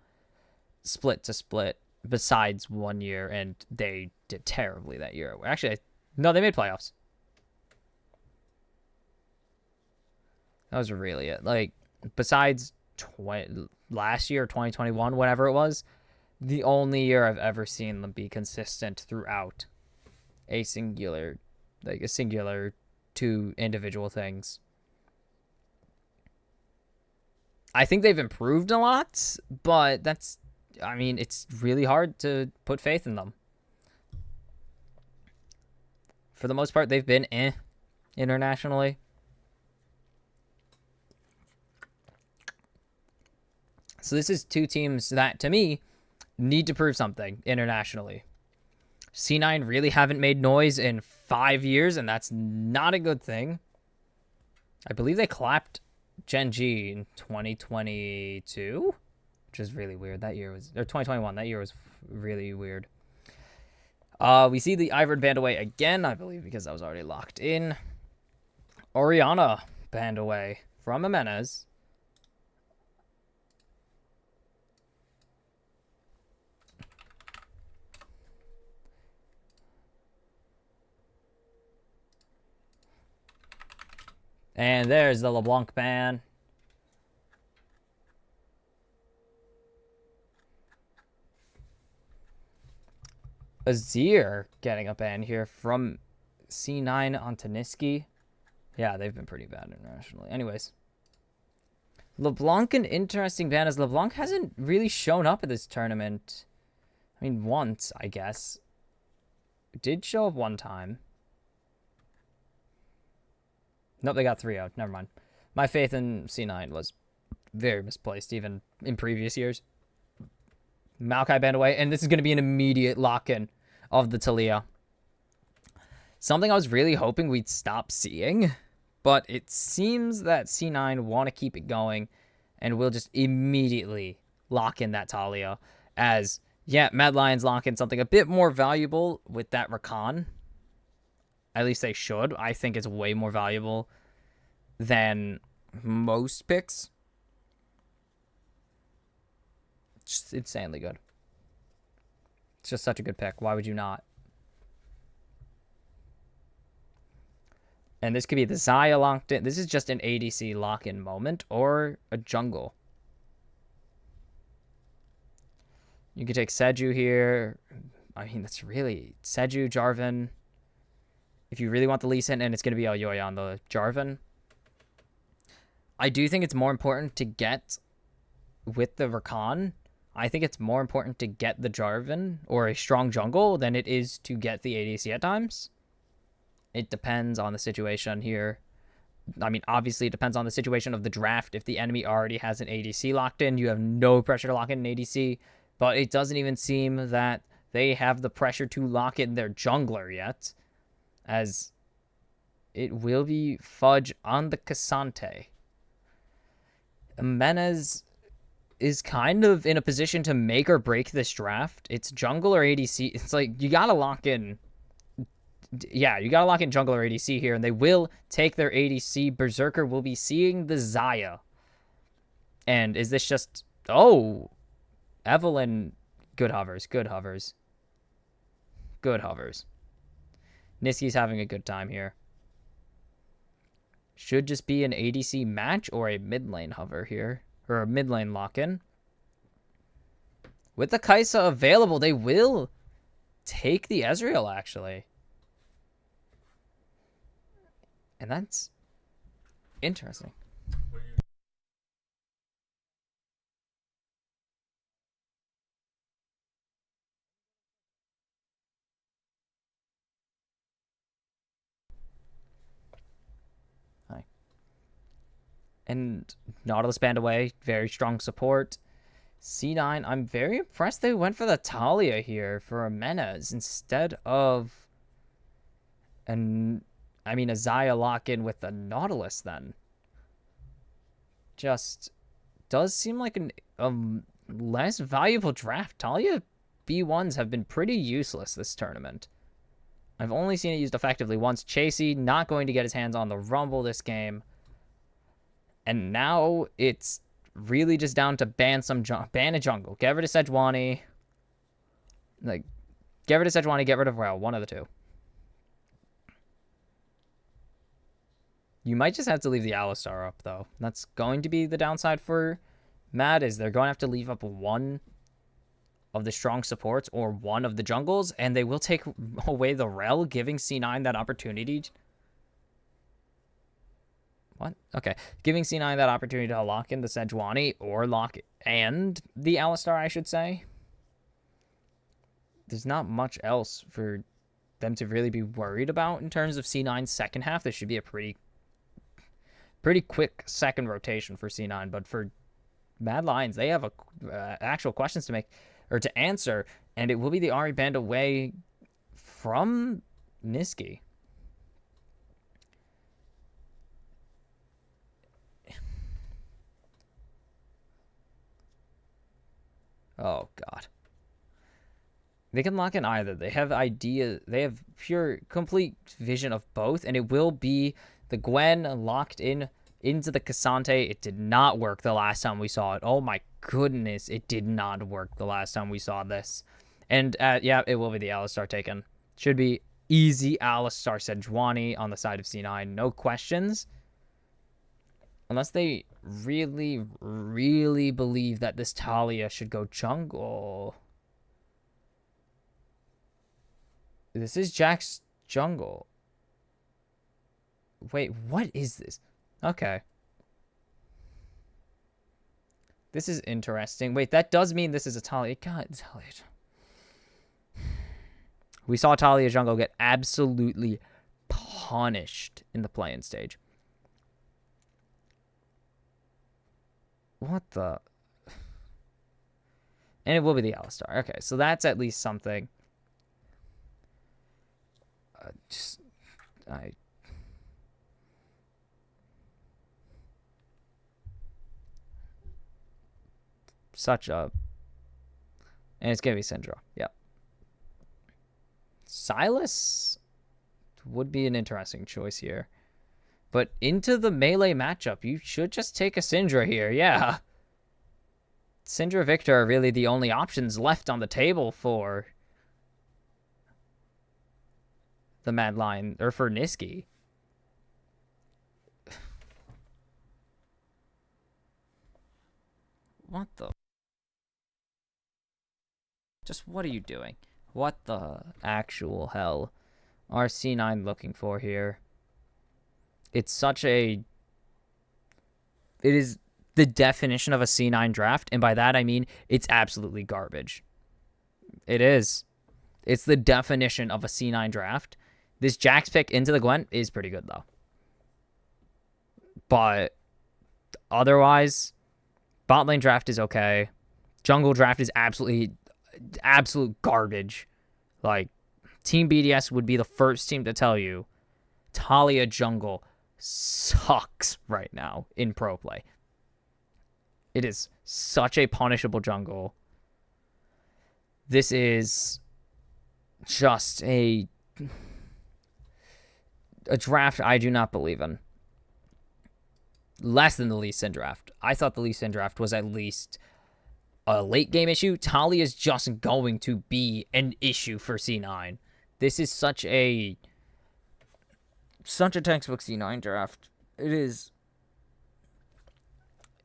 split to split besides 1 year, and they did terribly that year. Actually, no, they made playoffs. That was really it. Like, besides last year, 2021, whatever it was, the only year I've ever seen them be consistent throughout a singular two individual things. I think they've improved a lot, but it's really hard to put faith in them. For the most part, they've been internationally. So this is two teams that, to me, need to prove something internationally. C9 really haven't made noise in 5 years, and that's not a good thing. I believe they clapped Gen G in 2022, which is really weird. Or 2021. That year was really weird. We see the Ivern banned away again, I believe, because that was already locked in. Oriana banned away from Jimenez. And there's the LeBlanc ban. Azir getting a ban here from C9 onto Niski. Yeah, they've been pretty bad internationally. Anyways. LeBlanc, an interesting ban, as LeBlanc hasn't really shown up at this tournament. I mean, once, I guess. It did show up one time. Nope, they got 3-0. Never mind. My faith in C9 was very misplaced, even in previous years. Maokai banned away, and this is going to be an immediate lock-in of the Talia. Something I was really hoping we'd stop seeing, but it seems that C9 want to keep it going, and we'll just immediately lock in that Talia. As, yeah, Mad Lions lock in something a bit more valuable with that Rakan. At least they should. I think it's way more valuable than most picks. It's insanely good. It's just such a good pick. Why would you not? And this could be the Xayah locked in. This is just an ADC lock-in moment or a jungle. You could take Seju here. I mean, that's really Seju, Jarvan. If you really want the Lee Sin, and it's going to be Aoyoi on the Jarvan. I do think it's more important to get with the Rakan. I think it's more important to get the Jarvan or a strong jungle than it is to get the ADC at times. It depends on the situation here. I mean, obviously, it depends on the situation of the draft. If the enemy already has an ADC locked in, you have no pressure to lock in an ADC. But it doesn't even seem that they have the pressure to lock in their jungler yet, as it will be Fudge on the Cassante. Menez is kind of in a position to make or break this draft. It's jungle or ADC. It's like, you got to lock in. Yeah, you got to lock in jungle or ADC here, and they will take their ADC. Berserker will be seeing the Xayah. And is this just... Oh, Evelyn. Good hovers, good hovers. Good hovers. Niski's having a good time here. Should just be an ADC match or a mid lane hover here. Or a mid lane lock-in. With the Kai'Sa available, they will take the Ezreal, actually. And that's interesting. Hi. And Nautilus banned away. Very strong support. C9, I'm very impressed they went for the Talia here for a Menez instead of a Xayah lock-in with the Nautilus then. Just does seem like a less valuable draft. Talia B1s have been pretty useless this tournament. I've only seen it used effectively once. Chasey not going to get his hands on the Rumble this game. And now it's really just down to ban a jungle. Get rid of Sejuani. Like, get rid of Sejuani, get rid of Rell. One of the two. You might just have to leave the Alistar up, though. That's going to be the downside for Mad, is they're going to have to leave up one of the strong supports or one of the jungles, and they will take away the Rell, giving C9 that opportunity. What? Okay. Giving C9 that opportunity to lock in the Sejuani or and the Alistar, I should say. There's not much else for them to really be worried about in terms of C9's second half. This should be a pretty quick second rotation for C9, but for Mad Lions, they have actual questions to make or to answer, and it will be the Ahri band away from Niski. Oh god. They can lock in either. They have they have pure complete vision of both, and it will be the Gwen locked in into the Cassante. It did not work the last time we saw it. Oh my goodness, it did not work the last time we saw this. And yeah, it will be the Alistar taken. Should be easy Alistar Sejuani on the side of C9. No questions. Unless they really, really believe that this Talia should go jungle. This is Jack's jungle. Wait, what is this? Okay. This is interesting. Wait, that does mean this is a Talia. God, Talia. We saw Talia jungle get absolutely punished in the play-in stage. What the? And it will be the Alistar. Okay, so that's at least something. Such a... And it's going to be Syndra. Yep. Silas would be an interesting choice here. But into the melee matchup, you should just take a Syndra here. Yeah. Syndra Victor are really the only options left on the table for the Mad Lion, or for Niski. What the? Just what are you doing? What the actual hell are C9 looking for here? It's such a... It is the definition of a C9 draft, and by that I mean it's absolutely garbage. It is. It's the definition of a C9 draft. This Jax pick into the Gwen is pretty good, though. But otherwise, bot lane draft is okay. Jungle draft is absolute garbage. Like, Team BDS would be the first team to tell you Talia jungle sucks right now in pro play. It is such a punishable jungle. This is just a draft I do not believe in. Less than the Lee Sin draft. I thought the Lee Sin draft was at least a late game issue. Talia is just going to be an issue for C9. This is such a textbook C9 draft. It is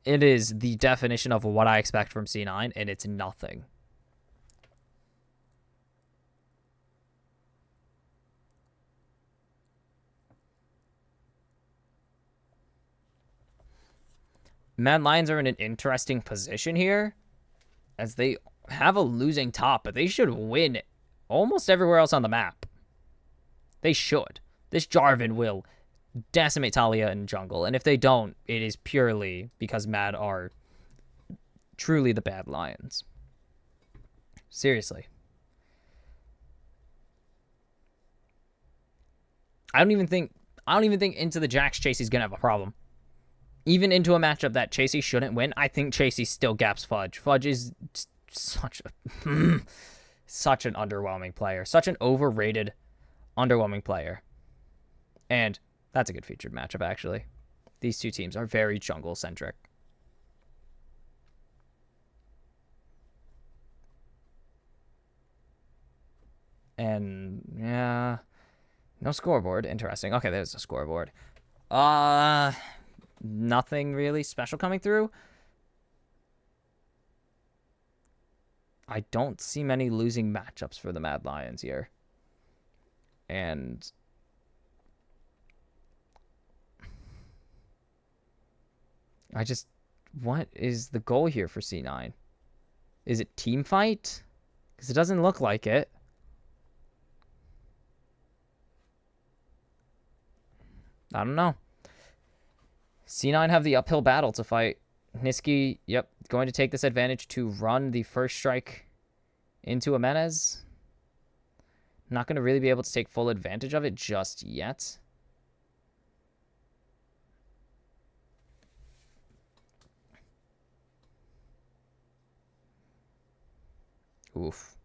the definition of what I expect from C9, and it's nothing. Mad Lions are in an interesting position here, as they have a losing top, but they should win almost everywhere else on the map. They should. This Jarvan will decimate Talia in jungle, and if they don't, it is purely because Mad are truly the bad Lions. Seriously. I don't even think into the Jax Chasey's gonna have a problem. Even into a matchup that Chasey shouldn't win, I think Chasey still gaps Fudge. Fudge is such an underwhelming player. Such an overrated, underwhelming player. And that's a good featured matchup, actually. These two teams are very jungle-centric. And, yeah... No scoreboard. Interesting. Okay, there's a scoreboard. Nothing really special coming through. I don't see many losing matchups for the Mad Lions here. And what is the goal here for C9? Is it team fight? Because it doesn't look like it. I don't know. C9 have the uphill battle to fight. Niski, yep, going to take this advantage to run the first strike into Jimenez. Not going to really be able to take full advantage of it just yet. Oof.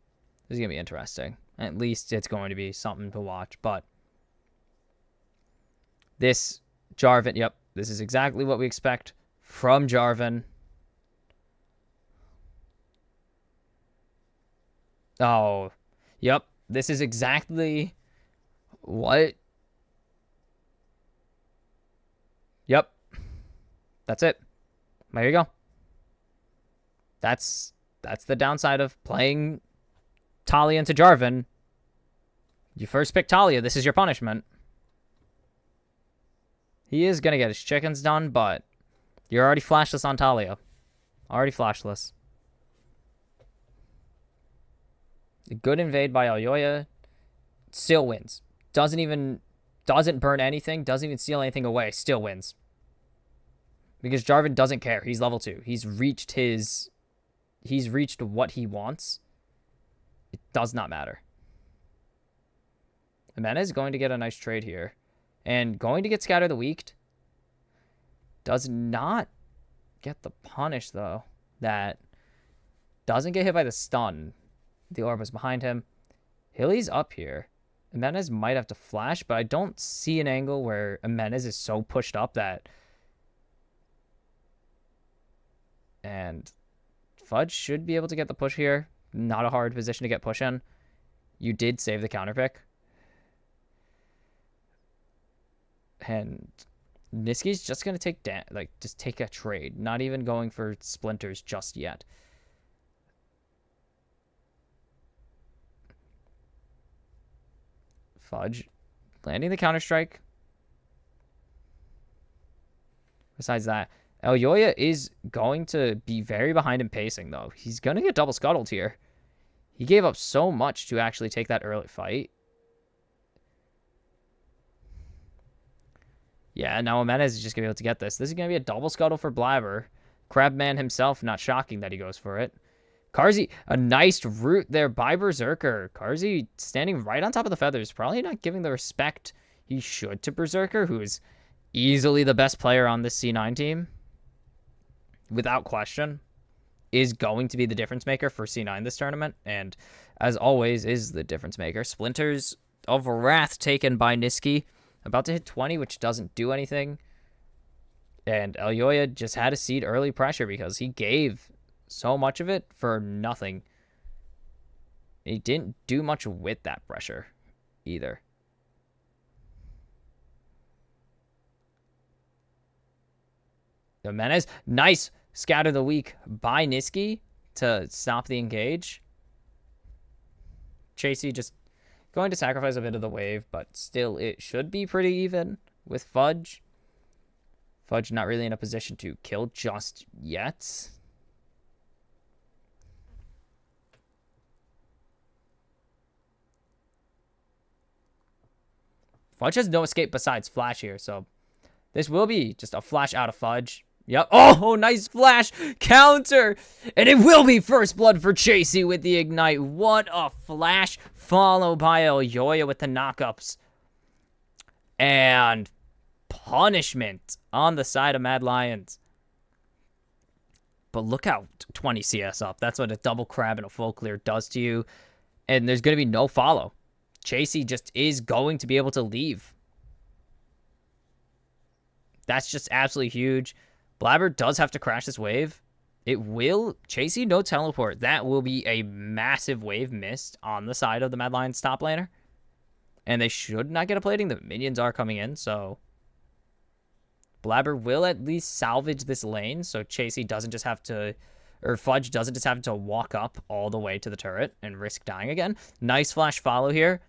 This is going to be interesting. At least it's going to be something to watch, but this Jarvan, yep, this is exactly what we expect from Jarvan. Oh, yep, this is exactly what... Yep. That's it. There you go. That's the downside of playing Talia into Jarvan. You first pick Talia. This is your punishment. He is going to get his chickens done, but you're already flashless on Talia. Already flashless. A good invade by Elyoya. Still wins. Doesn't burn anything. Doesn't even steal anything away. Still wins. Because Jarvan doesn't care. He's level 2. He's reached what he wants. It does not matter. Amena is going to get a nice trade here. And going to get Scatter the Weak. Does not get the punish, though. That doesn't get hit by the stun. The orb was behind him. Hilly's up here. Jimenez might have to flash, but I don't see an angle where Jimenez is so pushed up that... And Fudge should be able to get the push here. Not a hard position to get push in. You did save the counter pick. And Niski's just going to take just take a trade. Not even going for splinters just yet. Fudge landing the counter strike. Besides that, Elyoya is going to be very behind in pacing, though. He's going to get double scuttled here. He gave up so much to actually take that early fight. Yeah, now Jimenez is just going to be able to get this. This is going to be a double scuttle for Blabber. Crabman himself, not shocking that he goes for it. Karzi, a nice root there by Berserker. Karzi standing right on top of the feathers. Probably not giving the respect he should to Berserker, who is easily the best player on this C9 team. Without question. Is going to be the difference maker for C9 this tournament. And as always, is the difference maker. Splinters of Wrath taken by Niski. About to hit 20, which doesn't do anything. And Elyoya just had a seed early pressure because he gave so much of it for nothing. He didn't do much with that pressure either. Jimenez, nice scatter the weak by Niski to stop the engage. Chasey just going to sacrifice a bit of the wave, but still it should be pretty even with Fudge. Fudge not really in a position to kill just yet. Fudge has no escape besides flash here, so this will be just a flash out of Fudge. Yep. Oh, nice flash counter. And it will be first blood for Chasey with the ignite. What a flash, followed by Elyoya with the knockups. And punishment on the side of Mad Lions. But look how 20 CS up. That's what a double crab and a full clear does to you. And there's going to be no follow. Chasey just is going to be able to leave. That's just absolutely huge. Blabber does have to crash this wave. It will. Chasey, no teleport. That will be a massive wave missed on the side of the Mad Lions top laner. And they should not get a plating. The minions are coming in, so Blabber will at least salvage this lane, so Chasey doesn't just have to, or Fudge doesn't just have to walk up all the way to the turret and risk dying again. Nice flash follow here.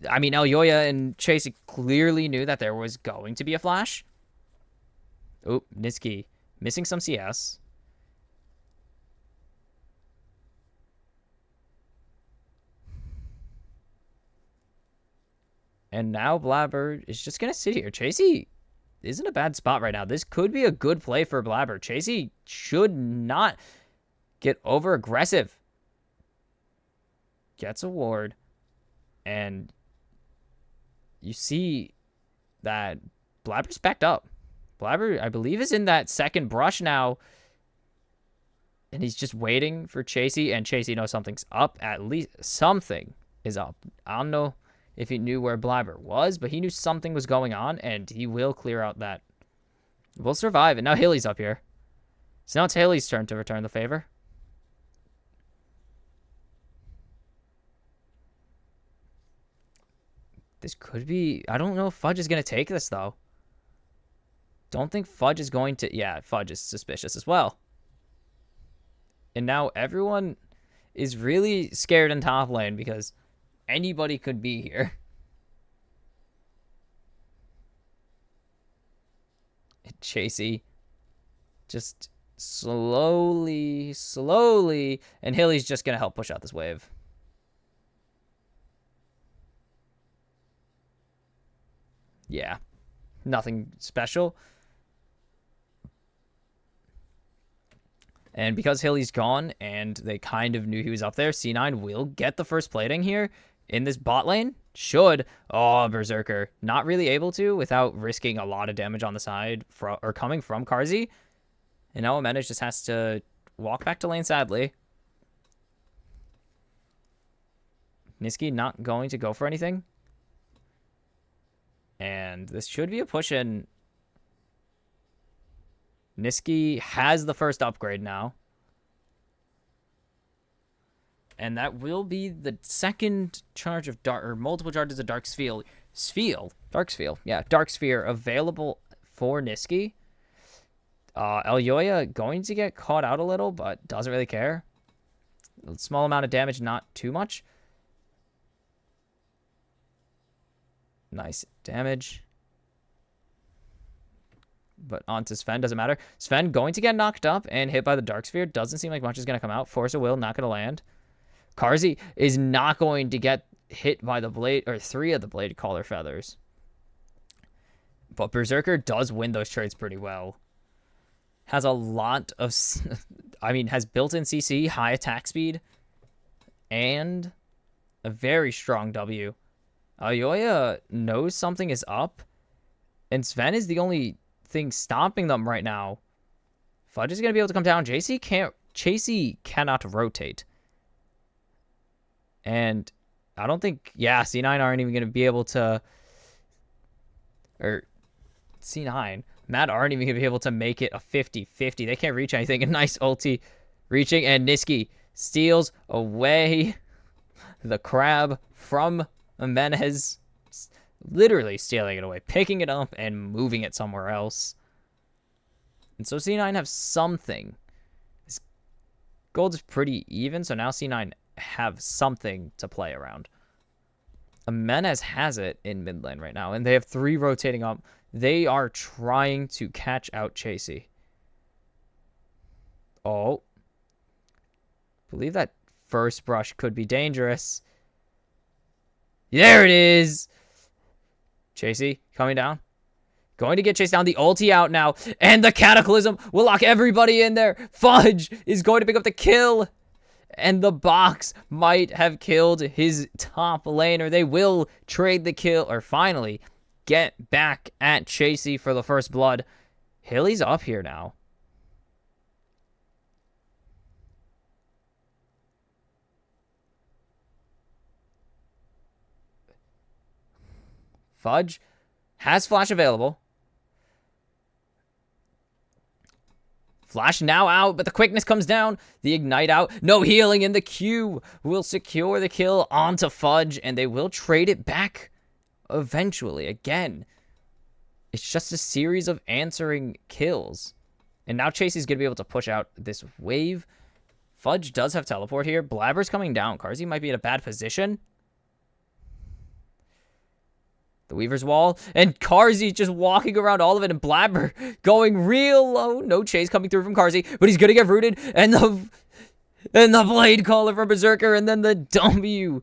I mean, Elyoya and Chasey clearly knew that there was going to be a flash. Oh, Niski missing some CS. And now Blabber is just going to sit here. Chasey isn't a bad spot right now. This could be a good play for Blabber. Chasey should not get over aggressive. Gets a ward. And you see that Blabber's backed up. Blabber, I believe, is in that second brush now. And he's just waiting for Chasey. And Chasey knows something's up. At least something is up. I don't know if he knew where Blabber was, but he knew something was going on. And he will clear out that. We'll survive. And now Hilly's up here. So now it's Hilly's turn to return the favor. This could be... I don't know if Fudge is going to take this, though. Don't think Fudge is going to... Yeah, Fudge is suspicious as well. And now everyone is really scared in top lane because anybody could be here. Chasey just slowly, and Hilly's just going to help push out this wave. Yeah, nothing special. And because Hilly's gone and they kind of knew he was up there, C9 will get the first plating here in this bot lane. Should. Oh, Berserker. Not really able to without risking a lot of damage on the side or coming from Karzi. And now Amenez just has to walk back to lane, sadly. Niski not going to go for anything. And this should be a push in. Niski has the first upgrade now. And that will be the second charge of Dark, or multiple charges of Dark Sphere. Dark Sphere. Yeah, Dark Sphere available for Niski. Elyoya going to get caught out a little, but doesn't really care. A small amount of damage, not too much. Nice damage. But onto Sven, doesn't matter. Sven going to get knocked up and hit by the Dark Sphere. Doesn't seem like much is going to come out. Force of Will, not going to land. Karzi is not going to get hit by the blade, or 3 of the Blade Caller Feathers. But Berserker does win those trades pretty well. Has a lot of, I mean, has built-in CC, high attack speed, and a very strong W. Elyoya knows something is up, and Sven is the only thing stopping them right now. Fudge is going to be able to come down. Chasey cannot rotate. And I don't think, yeah, C9 aren't even going to be able to, or C9, Matt aren't even going to be able to make it a 50-50. They can't reach anything. A nice ulti reaching, and Niski steals away the crab from Amenez. Literally stealing it away, picking it up and moving it somewhere else. And so C9 have something. This gold is pretty even, so now C9 have something to play around. Amenez has it in mid lane right now, and they have 3 rotating up. They are trying to catch out Chasey. Oh. Believe that first brush could be dangerous. There it is! Chasey coming down. Going to get chased down. The ulti out now. And the Cataclysm will lock everybody in there. Fudge is going to pick up the kill. And the box might have killed his top laner. They will trade the kill, or finally get back at Chasey for the first blood. Hilly's up here now. Fudge has flash available. Flash now out, but the quickness comes down. The ignite out. No healing, in the Q will secure the kill onto Fudge, and they will trade it back eventually. Again, it's just a series of answering kills. And now Chasey's going to be able to push out this wave. Fudge does have teleport here. Blabber's coming down. Karzi might be in a bad position. The Weaver's Wall, and Karzi just walking around all of it, and Blabber going real low. No chase coming through from Karzi, but he's gonna get rooted, and the Blade Caller from Berserker, and then the W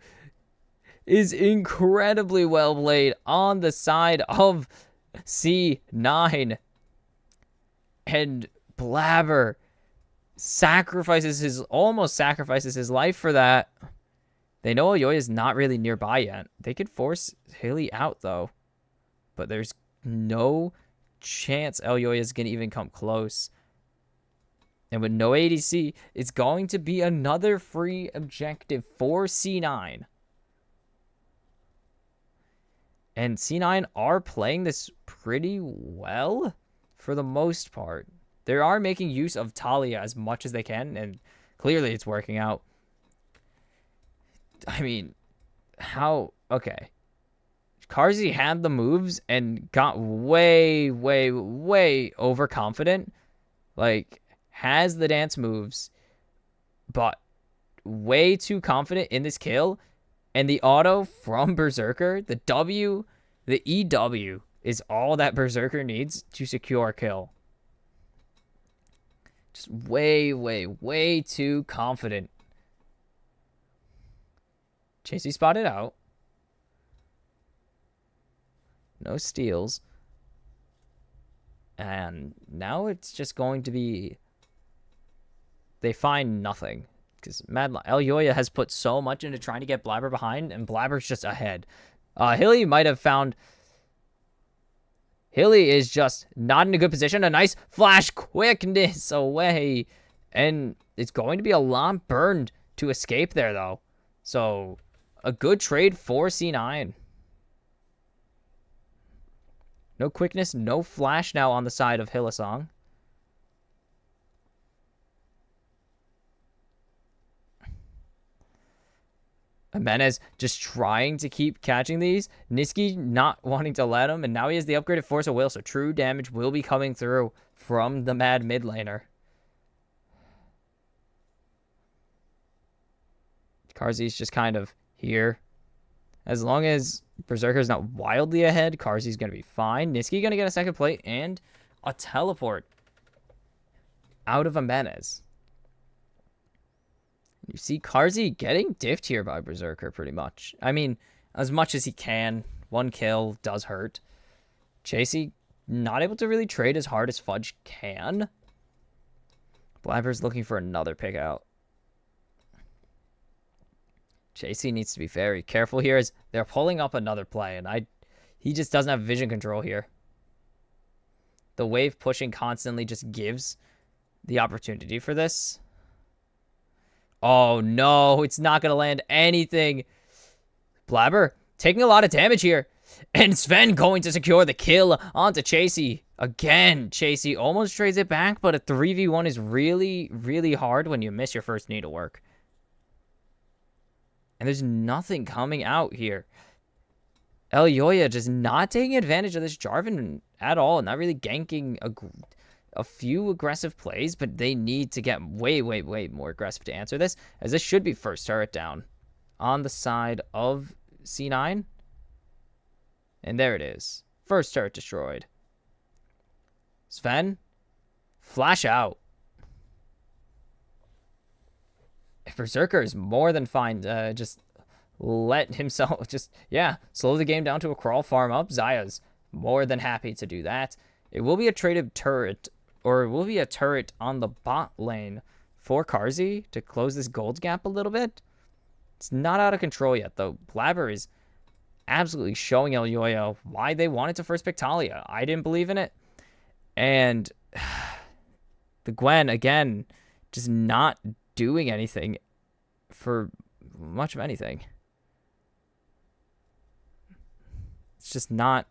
is incredibly well played on the side of C9. And Blabber almost sacrifices his life for that. They know Elyoya is not really nearby yet. They could force Hilly out, though. But there's no chance Elyoya is going to even come close. And with no ADC, it's going to be another free objective for C9. And C9 are playing this pretty well for the most part. They are making use of Talia as much as they can, and clearly it's working out. I mean, how... Okay. Carzzy had the moves and got way, way, way overconfident. Like, has the dance moves, but way too confident in this kill. And the auto from Berserker, the W, the EW, is all that Berserker needs to secure a kill. Just way, way, way too confident. Chasey spotted out. No steals. And now it's just going to be... They find nothing. Because Elyoya has put so much into trying to get Blabber behind, and Blabber's just ahead. Hilly might have found... Hilly is just not in a good position. A nice flash quickness away. And it's going to be a lot burned to escape there, though. So, a good trade for C9. No quickness, no flash now on the side of Hylissang. Jimenez just trying to keep catching these. Niski not wanting to let him, and now he has the upgraded Force of Will, so true damage will be coming through from the mad mid laner. Carzzy's just kind of here. As long as Berserker's not wildly ahead, Carzzy's going to be fine. Niski going to get a second plate and a teleport out of Jimenez. You see Carzzy getting diffed here by Berserker pretty much. I mean, as much as he can. One kill does hurt. Chasey not able to really trade as hard as Fudge can. Blabber's looking for another pick out. Chasey needs to be very careful here as they're pulling up another play, and he just doesn't have vision control here. The wave pushing constantly just gives the opportunity for this. Oh, no. It's not going to land anything. Blabber taking a lot of damage here. And Sven going to secure the kill onto Chasey. Again, Chasey almost trades it back, but a 3v1 is really, really hard when you miss your first needlework. And there's nothing coming out here. Elyoya just not taking advantage of this Jarvan at all. Not really ganking a few aggressive plays, but they need to get way, way, way more aggressive to answer this, as this should be first turret down on the side of C9. And there it is. First turret destroyed. Sven, flash out. If Berserker is more than fine, just let himself, slow the game down to a crawl, farm up. Zaya's more than happy to do that. It will be a traded turret, or it will be a turret on the bot lane for Carzzy to close this gold gap a little bit. It's not out of control yet, though. Blabber is absolutely showing Elyoya why they wanted to first pick Talia. I didn't believe in it. And the Gwen, again, just not doing anything for much of anything. It's just not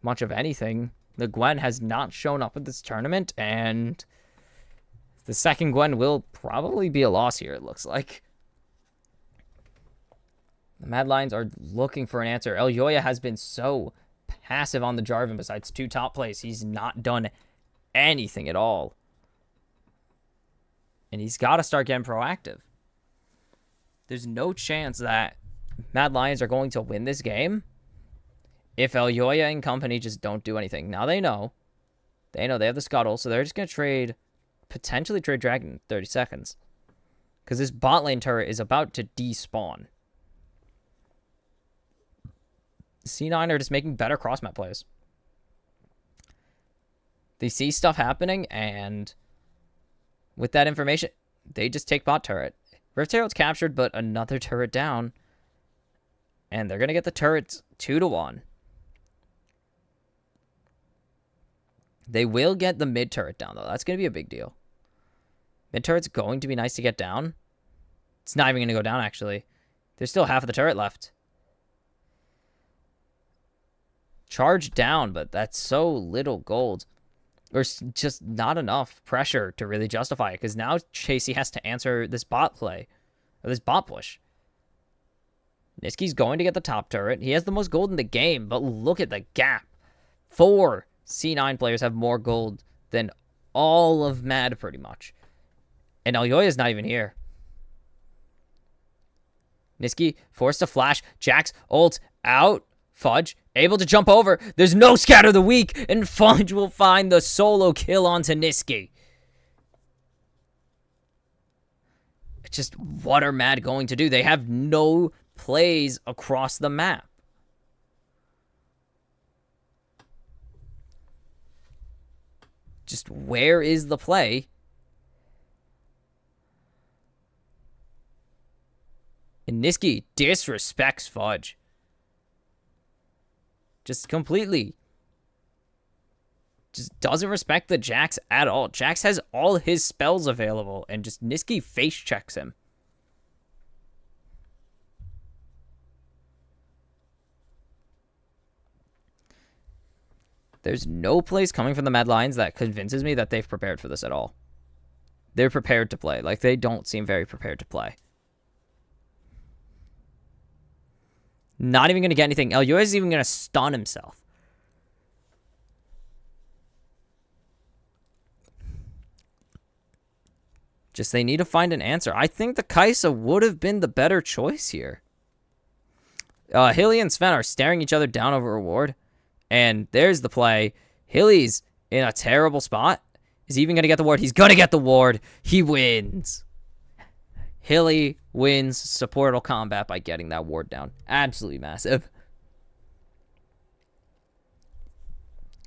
much of anything. The Gwen has not shown up at this tournament, and the second Gwen will probably be a loss here, it looks like. The Mad Lions are looking for an answer. Elyoya has been so passive on the Jarvan besides 2 top plays. He's not done anything at all. And he's got to start getting proactive. There's no chance that Mad Lions are going to win this game if Elyoya and company just don't do anything. Now they know. They know they have the Scuttle, so they're just going to potentially trade Dragon in 30 seconds. Because this bot lane turret is about to despawn. C9 are just making better cross-map plays. They see stuff happening, and with that information, they just take bot turret. Rift Herald's captured, but another turret down. And they're going to get the turrets 2-1. They will get the mid turret down, though. That's going to be a big deal. Mid turret's going to be nice to get down. It's not even going to go down, actually. There's still half of the turret left. Charge down, but that's so little gold. Or just not enough pressure to really justify it. Because now Chasey has to answer this bot play. Or this bot push. Niski's going to get the top turret. He has the most gold in the game, but look at the gap. 4 C9 players have more gold than all of Mad, pretty much. And Elyoya's not even here. Niski forced to flash. Jax ult out. Fudge able to jump over. There's no scatter the weak, and Fudge will find the solo kill onto Niski. Just what are Mad going to do? They have no plays across the map. Just where is the play? And Niski disrespects Fudge. Just completely. Just doesn't respect the Jax at all. Jax has all his spells available, and just Niski face checks him. There's no place coming from the Mad Lions that convinces me that they've prepared for this at all. They're prepared to play. Like, they don't seem very prepared to play. Not even going to get anything. Elyoya is even going to stun himself. Just they need to find an answer. I think the Kai'Sa would have been the better choice here. Hilly and Sven are staring each other down over a ward. And there's the play. Hilly's in a terrible spot. Is he even going to get the ward? He's going to get the ward. He wins. Hilly wins supportal combat by getting that ward down. Absolutely massive.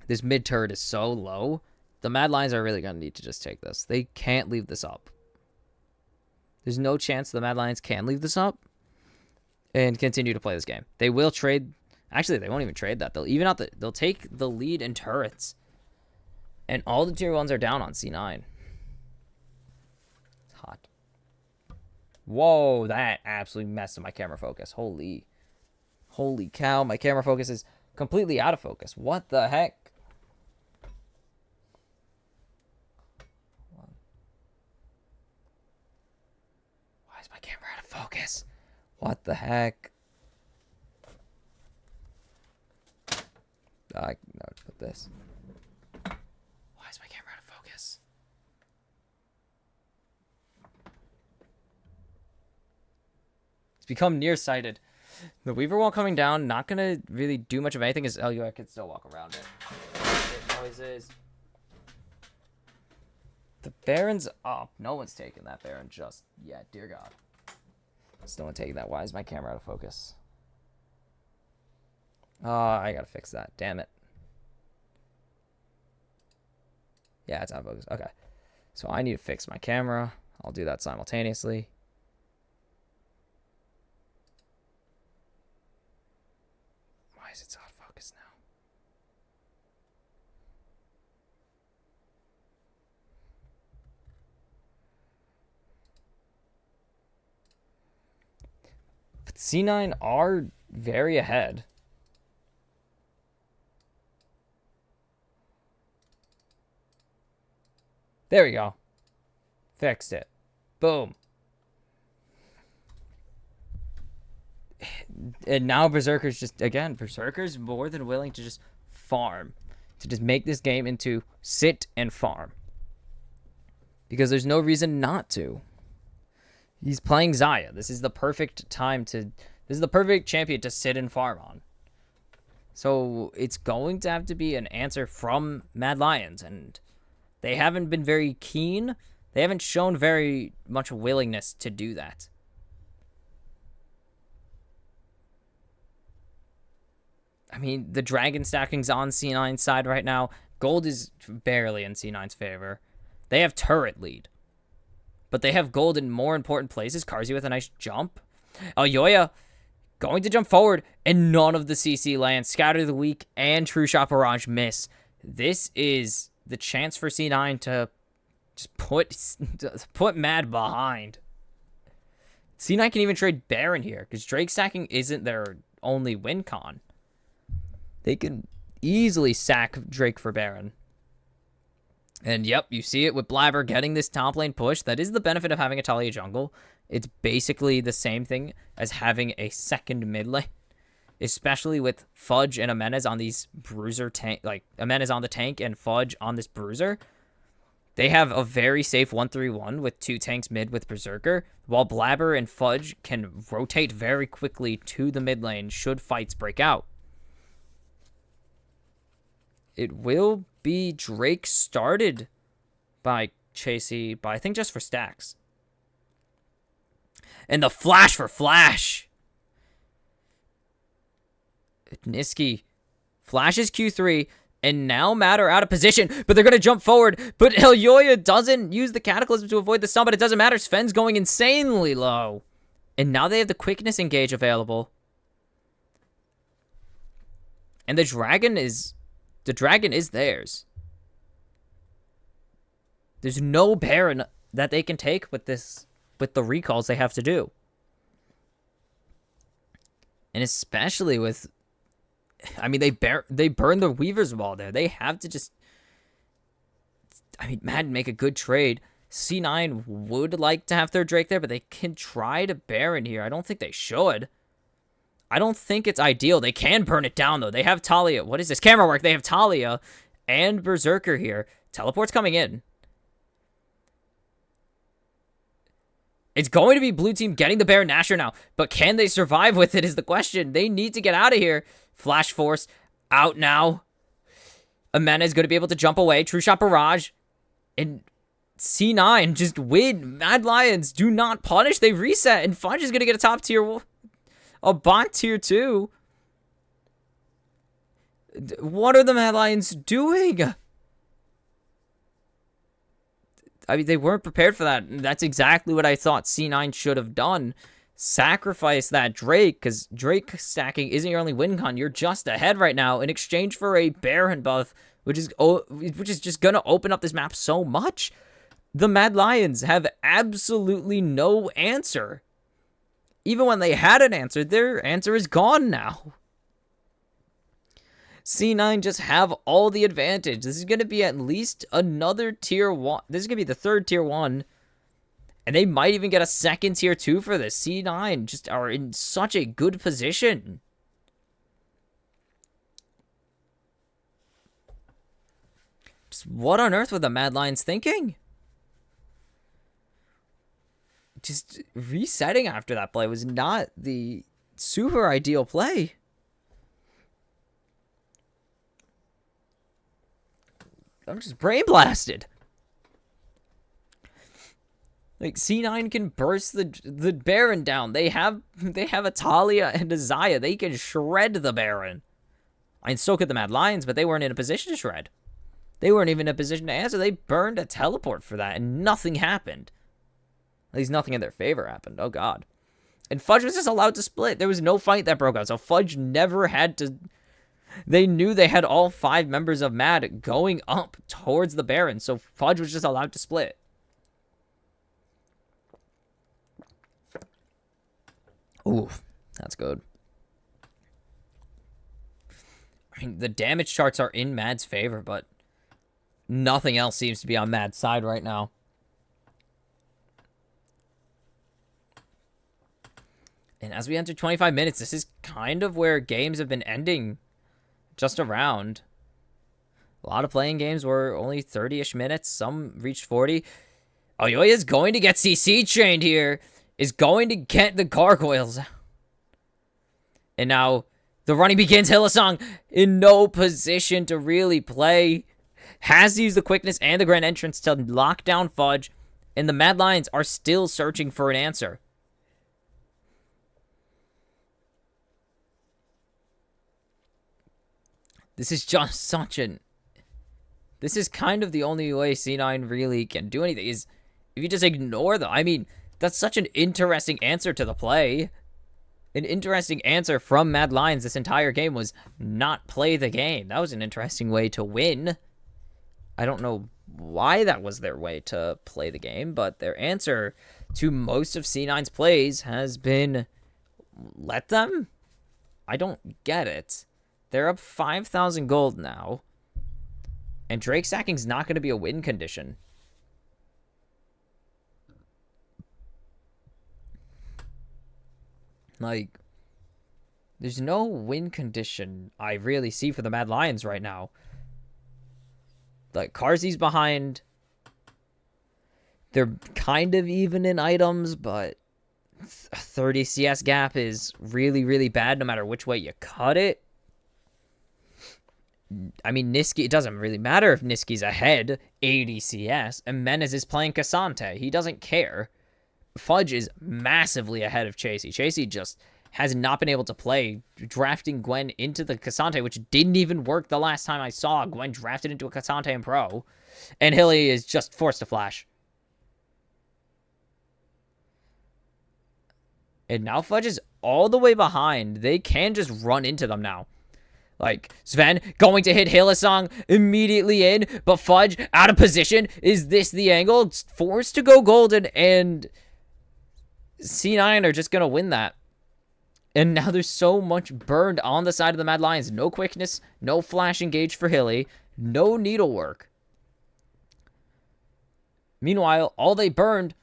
This mid turret is so low. The Mad Lions are really going to need to just take this. They can't leave this up. There's no chance the Mad Lions can leave this up and continue to play this game. They will trade. Actually, they won't even trade that. They'll even out the. They'll take the lead in turrets, and all the tier 1s are down on C9. It's hot. Whoa, that absolutely messed up my camera focus. Holy cow! My camera focus is completely out of focus. What the heck? Why is my camera out of focus? What the heck? I put this. Why is my camera out of focus? It's become nearsighted. The Weaver wall coming down, not going to really do much of anything. As Elyoya can still walk around it. Noises. The Baron's up. No one's taking that Baron just yet. Dear God. There's no one taking that. Why is my camera out of focus? Oh, I gotta fix that. Damn it. Yeah, it's out of focus. Okay. So I need to fix my camera. I'll do that simultaneously. Why is it out of focus now? But C9 are very ahead. There we go. Fixed it. Boom. And now Berserker's just, again, Berserker's more than willing to just farm. To just make this game into sit and farm. Because there's no reason not to. He's playing Xayah. This is the perfect time to, this is the perfect champion to sit and farm on. So it's going to have to be an answer from Mad Lions, and they haven't been very keen. They haven't shown very much willingness to do that. I mean, the dragon stacking's on C9's side right now. Gold is barely in C9's favor. They have turret lead. But they have gold in more important places. Karzi with a nice jump. Elyoya going to jump forward, and none of the CC lands. Scatter the Weak and True Shot Barrage miss. This is the chance for C9 to just put Mad behind. C9 can even trade Baron here, because Drake stacking isn't their only win con. They can easily sack Drake for Baron. And yep, you see it with Blabber getting this top lane push. That is the benefit of having a Talia jungle. It's basically the same thing as having a second mid lane, especially with Fudge and Amenez on these bruiser tank. Like, Amenez on the tank and Fudge on this bruiser. They have a very safe 1-3-1 with 2 tanks mid with Berserker, while Blabber and Fudge can rotate very quickly to the mid lane should fights break out. It will be Drake started by Chasey, but I think just for stacks. And the flash for Flash. Niski flashes Q3, and now Mad are out of position, but they're going to jump forward. But Elyoya doesn't use the Cataclysm to avoid the stun, but it doesn't matter. Sven's going insanely low. And now they have the Quickness Engage available. And the dragon is theirs. There's no Baron that they can take with the recalls they have to do. And especially with, I mean, they burn the Weaver's Wall there. They have to just, I mean, Mad make a good trade. C9 would like to have their Drake there, but they can try to Baron here. I don't think they should. I don't think it's ideal. They can burn it down, though. They have Talia. What is this? Camera work. They have Talia and Berserker here. Teleport's coming in. It's going to be blue team getting the Baron Nashor now, but can they survive with it is the question. They need to get out of here. Flash Force out now. Amena is going to be able to jump away. True Shot Barrage. And C9 just win. Mad Lions do not punish. They reset. And Fudge is going to get a top tier. A bot tier 2. What are the Mad Lions doing? I mean, they weren't prepared for that. That's exactly what I thought C9 should have done. Sacrifice that Drake, because Drake stacking isn't your only win con. You're just ahead right now in exchange for a Baron buff, which is just going to open up this map so much. The Mad Lions have absolutely no answer. Even when they had an answer, their answer is gone now. C9 just have all the advantage. This is going to be at least another tier 1. This is going to be the third tier 1. And they might even get a second tier 2 for this. C9 just are in such a good position. Just what on earth were the Mad Lions thinking? Just resetting after that play was not the super ideal play. I'm just brain blasted. Like, C9 can burst the Baron down. They have a Talia and a Xayah. They can shred the Baron. I mean, so could the Mad Lions, but they weren't in a position to shred. They weren't even in a position to answer. They burned a teleport for that, and nothing happened. At least nothing in their favor happened. Oh, God. And Fudge was just allowed to split. There was no fight that broke out, so Fudge never had to... They knew they had all 5 members of Mad going up towards the Baron, so Fudge was just allowed to split. Ooh, that's good. I mean, the damage charts are in Mad's favor, but nothing else seems to be on Mad's side right now. And as we enter 25 minutes, this is kind of where games have been ending. Just around. A lot of playing games were only 30-ish minutes. Some reached 40. Elyoya is going to get CC chained here. Is going to get the gargoyles. And now the running begins. Hillsong in no position to really play. Has to use the quickness and the grand entrance to lock down Fudge. And the Mad Lions are still searching for an answer. This is just such an... This is kind of the only way C9 really can do anything, is if you just ignore them. I mean, that's such an interesting answer to the play. An interesting answer from Mad Lions this entire game was not play the game. That was an interesting way to win. I don't know why that was their way to play the game, but their answer to most of C9's plays has been let them? I don't get it. They're up 5,000 gold now. And Drake stacking's not going to be a win condition. Like, there's no win condition I really see for the Mad Lions right now. Like, Karzi's behind. They're kind of even in items, but a 30 CS gap is really, really bad no matter which way you cut it. I mean, Niski, it doesn't really matter if Niski's ahead 80 CS, and Menace is playing Cassante. He doesn't care. Fudge is massively ahead of Chasey. Chasey just has not been able to play, drafting Gwen into the Cassante, which didn't even work the last time I saw Gwen drafted into a Cassante in Pro. And Hilly is just forced to flash. And now Fudge is all the way behind. They can just run into them now. Like, Sven going to hit Hillesong immediately in, but Fudge out of position. Is this the angle? It's forced to go golden, and C9 are just going to win that. And now there's so much burned on the side of the Mad Lions. No quickness, no flash engage for Hilly, no needlework. Meanwhile, all they burned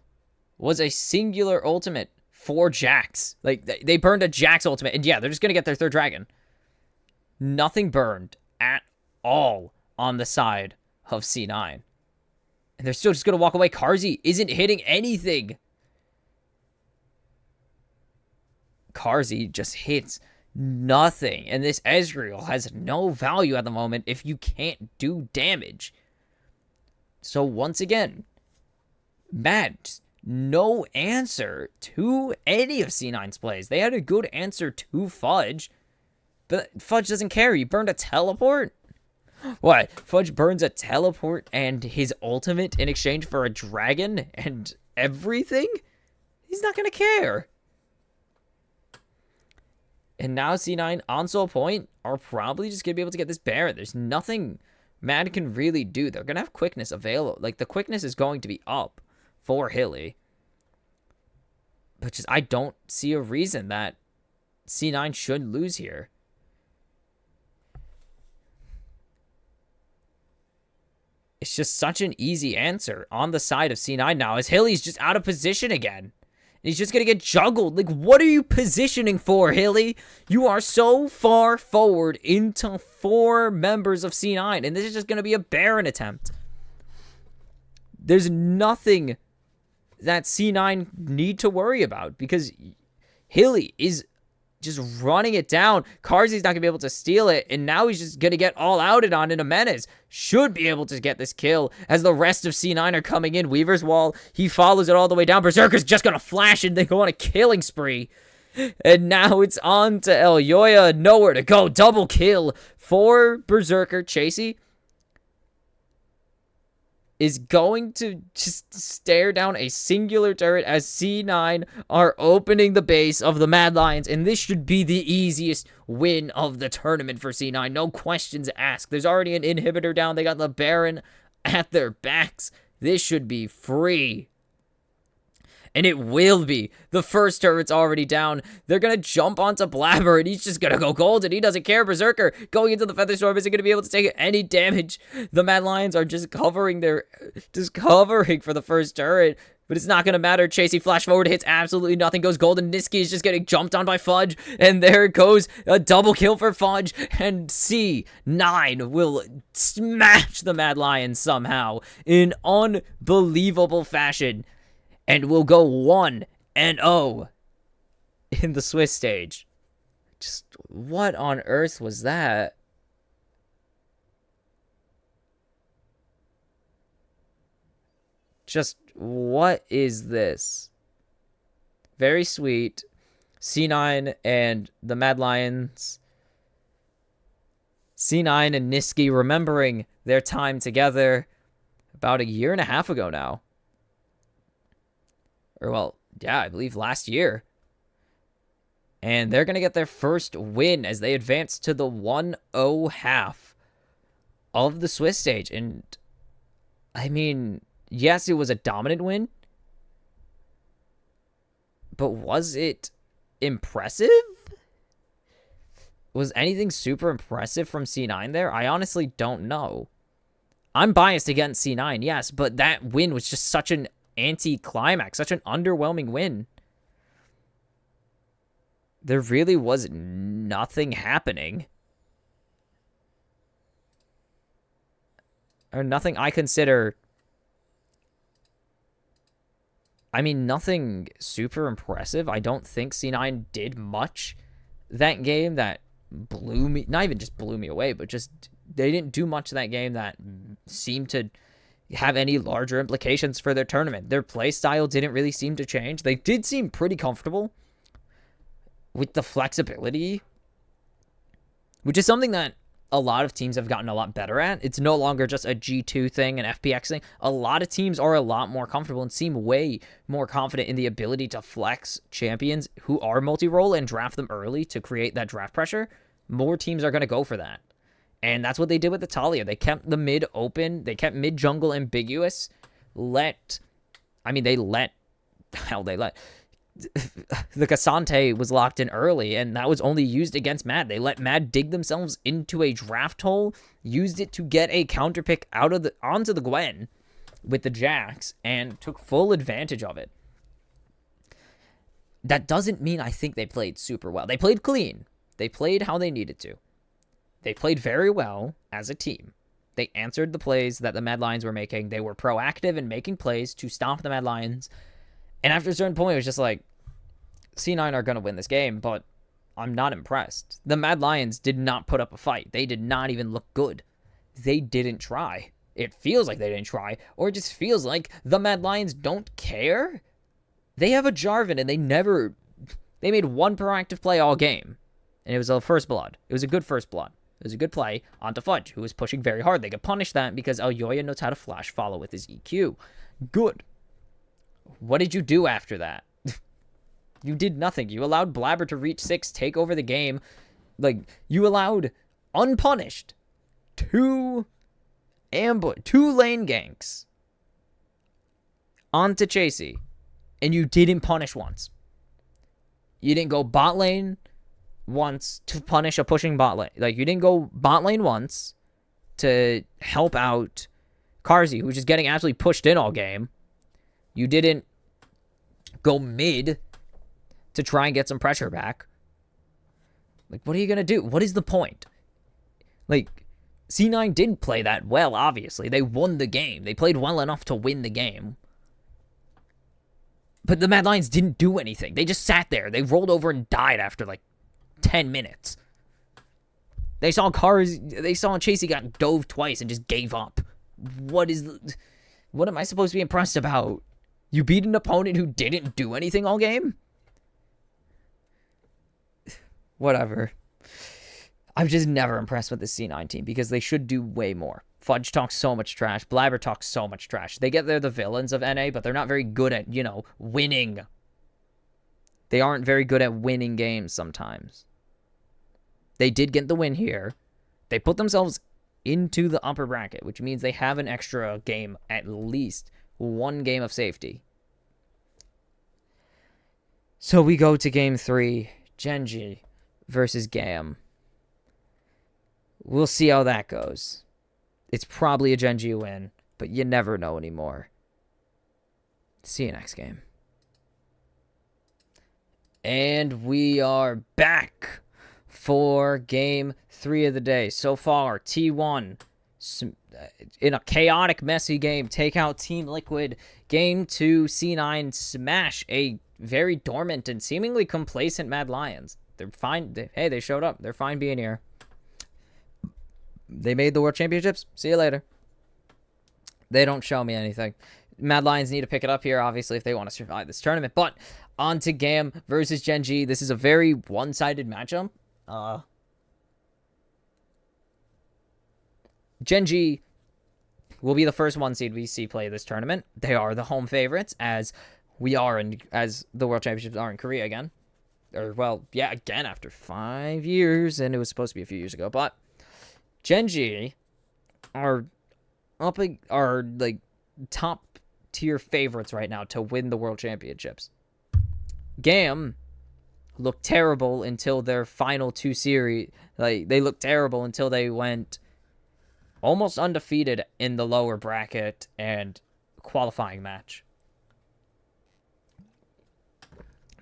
was a singular ultimate for Jax. Like, they burned a Jax ultimate, and yeah, they're just going to get their third dragon. Nothing burned at all on the side of C9. And they're still just going to walk away. Karzi isn't hitting anything. Karzi just hits nothing. And this Ezreal has no value at the moment if you can't do damage. So once again, Mad, just no answer to any of C9's plays. They had a good answer to Fudge, but Fudge doesn't care. He burned a teleport? What? Fudge burns a teleport and his ultimate in exchange for a dragon and everything? He's not going to care. And now C9 on Soul Point are probably just going to be able to get this Baron. There's nothing Mad can really do. They're going to have quickness available. Like, the quickness is going to be up for Hilly. But just, I don't see a reason that C9 should lose here. It's just such an easy answer on the side of C9 now, as Hilly's just out of position again. He's just going to get juggled. Like, what are you positioning for, Hilly? You are so far forward into 4 members of C9, and this is just going to be a Baron attempt. There's nothing that C9 need to worry about, because Hilly is just running it down. Karzi's not going to be able to steal it, and now he's just going to get all outed on into Menace. Should be able to get this kill as the rest of C9 are coming in. Weaver's Wall, he follows it all the way down. Berserker's just going to flash and they go on a killing spree. And now it's on to Elyoya. Nowhere to go. Double kill for Berserker. Chasey is going to just stare down a singular turret as C9 are opening the base of the Mad Lions, and this should be the easiest win of the tournament for C9. No questions asked. There's already an inhibitor down. They got the Baron at their backs. This should be free. And it will be. The first turret's already down. They're going to jump onto Blabber, and he's just going to go golden. He doesn't care. Berserker going into the Featherstorm isn't going to be able to take any damage. The Mad Lions are just covering for the first turret, but it's not going to matter. Chasey flash forward, hits absolutely nothing, goes golden. Niski is just getting jumped on by Fudge, and there goes a double kill for Fudge, and C9 will smash the Mad Lions somehow in unbelievable fashion. And we'll go 1-0 in the Swiss stage. Just what on earth was that? Just what is this? Very sweet. C9 and the Mad Lions. C9 and Niski remembering their time together about a year and a half ago now. Or, well, yeah, I believe last year. And they're going to get their first win as they advance to the 1-0 half of the Swiss stage. And, I mean, yes, it was a dominant win. But was it impressive? Was anything super impressive from C9 there? I honestly don't know. I'm biased against C9, yes, but that win was just such an anti-climax, such an underwhelming win. there really was nothing happening. Or nothing I consider... I mean, nothing super impressive. I don't think C9 did much that game that blew me... Not even just blew me away, but just... They didn't do much that game that seemed to have any larger implications for their tournament. Their play style didn't really seem to change. They did seem pretty comfortable with the flexibility, which is something that a lot of teams have gotten a lot better at. It's no longer just a G2 thing, an FPX thing. A lot of teams are a lot more comfortable and seem way more confident in the ability to flex champions who are multi-role and draft them early to create that draft pressure. More teams are going to go for that. And that's what they did with the Talia. They kept the mid open. They kept mid jungle ambiguous. They let the Cassante was locked in early, and that was only used against Mad. They let Mad dig themselves into a draft hole, used it to get a counter pick onto the Gwen with the Jax, and took full advantage of it. That doesn't mean I think they played super well. They played clean. They played how they needed to. They played very well as a team. They answered the plays that the Mad Lions were making. They were proactive in making plays to stop the Mad Lions. And after a certain point, it was just like, C9 are going to win this game, but I'm not impressed. The Mad Lions did not put up a fight. They did not even look good. They didn't try. It feels like they didn't try, or it just feels like the Mad Lions don't care. They have a Jarvan, and they made one proactive play all game, and it was a first blood. It was a good first blood. It was a good play onto Fudge, who was pushing very hard. They could punish that because Elyoya knows how to flash follow with his EQ. Good. What did you do after that? You did nothing. You allowed Blabber to reach 6, take over the game. You allowed, unpunished, 2 lane ganks onto Chasey, and you didn't punish once. You didn't go bot lane once to punish a pushing bot lane. You didn't go bot lane once to help out Carzzy, who was just getting absolutely pushed in all game. You didn't go mid to try and get some pressure back. What are you going to do? What is the point? C9 didn't play that well, obviously. They won the game. They played well enough to win the game. But the Mad Lions didn't do anything. They just sat there. They rolled over and died after 10 minutes. They saw Chasey got dove twice and just gave up. What am I supposed to be impressed about? You beat an opponent who didn't do anything all game? Whatever. I'm just never impressed with the C9 team because they should do way more. Fudge talks so much trash. Blabber talks so much trash. They're the villains of NA, but they're not very good at, winning. They aren't very good at winning games sometimes. They did get the win here. They put themselves into the upper bracket, which means they have an extra game, at least one game of safety. So we go to game 3, Genji versus Gam. We'll see how that goes. It's probably a Genji win, but you never know anymore. See you next game. And we are back for game 3 of the day. So far, T1, in a chaotic, messy game, take out Team Liquid. Game 2, C9 smash a very dormant and seemingly complacent Mad Lions. They're fine. They showed up. They're fine being here. They made the World Championships. See you later. They don't show me anything. Mad Lions need to pick it up here, obviously, if they want to survive this tournament. But on to Gam versus Genji. This is a very one-sided matchup. Genji will be the first 1 seed we see play this tournament. They are the home favorites, as the World Championships are in Korea again. Again after 5 years, and it was supposed to be a few years ago. But Genji are top tier favorites right now to win the World Championships. Gam looked terrible until their final 2 series. They looked terrible until they went almost undefeated in the lower bracket and qualifying match.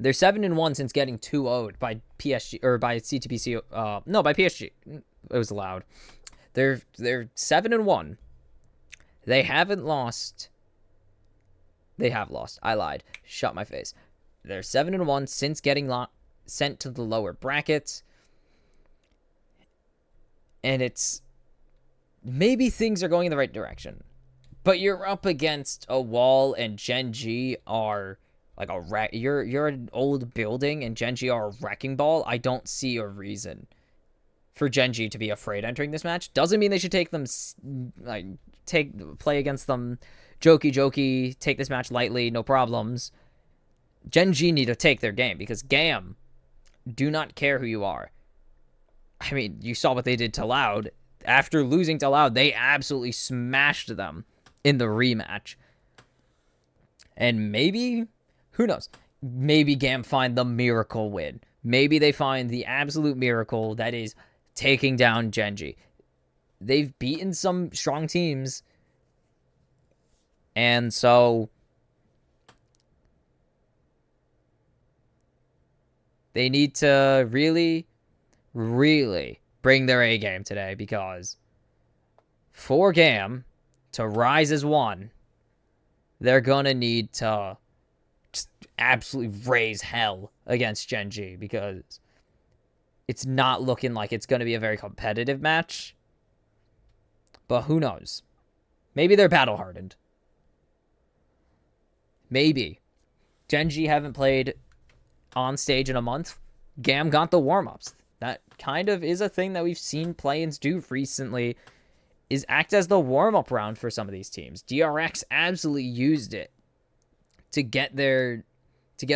They're 7-1 since getting 2-0'd by PSG or by CTPC. No, by PSG. It was loud. They're 7-1. They haven't lost. They have lost. I lied. Shut my face. They're 7-1 since getting sent to the lower brackets. And it's maybe things are going in the right direction. But you're up against a wall, and Gen G are like you're an old building, and Gen G are a wrecking ball. I don't see a reason for Gen G to be afraid entering this match. Doesn't mean they should take them play against them jokey, take this match lightly, no problems. Gen G need to take their game because GAM do not care who you are. I mean, you saw what they did to Loud. After losing to Loud, they absolutely smashed them in the rematch. And maybe, who knows, maybe GAM find the miracle win. Maybe they find the absolute miracle that is taking down Gen G. They've beaten some strong teams. And so they need to really bring their A game today, because for GAM to rise as one, they're going to need to just absolutely raise hell against Gen G, because it's not looking like it's going to be a very competitive match. But who knows? Maybe they're battle-hardened. Maybe. Gen G haven't played on stage in a month. GAM got the warm-ups. That kind of is a thing that we've seen play-ins do recently, is act as the warm-up round for some of these teams. DRX absolutely used it to get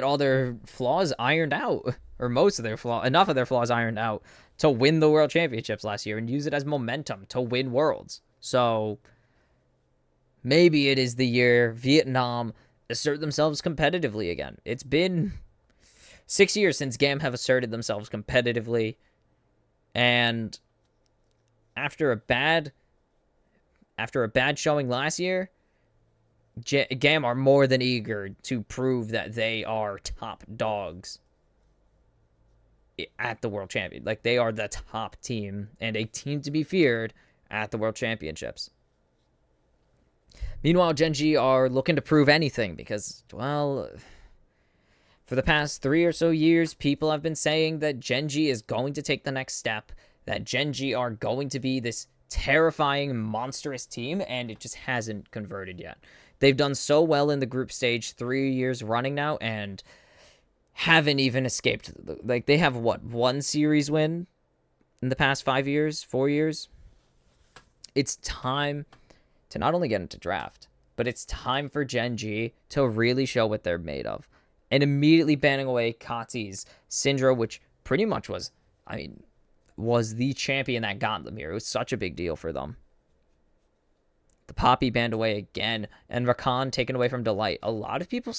all their flaws ironed out, or enough of their flaws ironed out to win the World Championships last year and use it as momentum to win Worlds. So maybe it is the year Vietnam assert themselves competitively again. It's been 6 years since GAM have asserted themselves competitively, and after a bad showing last year, GAM are more than eager to prove that they are top dogs at the World Champion. Like, they are the top team and a team to be feared at the World Championships. Meanwhile, Gen G are looking to prove anything because, well, for the past 3 or so years, people have been saying that Gen G is going to take the next step, that Gen G are going to be this terrifying, monstrous team, and it just hasn't converted yet. They've done so well in the group stage 3 years running now, and haven't even escaped. Like, they have, one series win in the past 4 years? It's time to not only get into draft, but it's time for Gen G to really show what they're made of. And immediately banning away Kati's Syndra, which pretty much was the champion that got them here. It was such a big deal for them. The Poppy banned away again, and Rakan taken away from Delight. A lot of people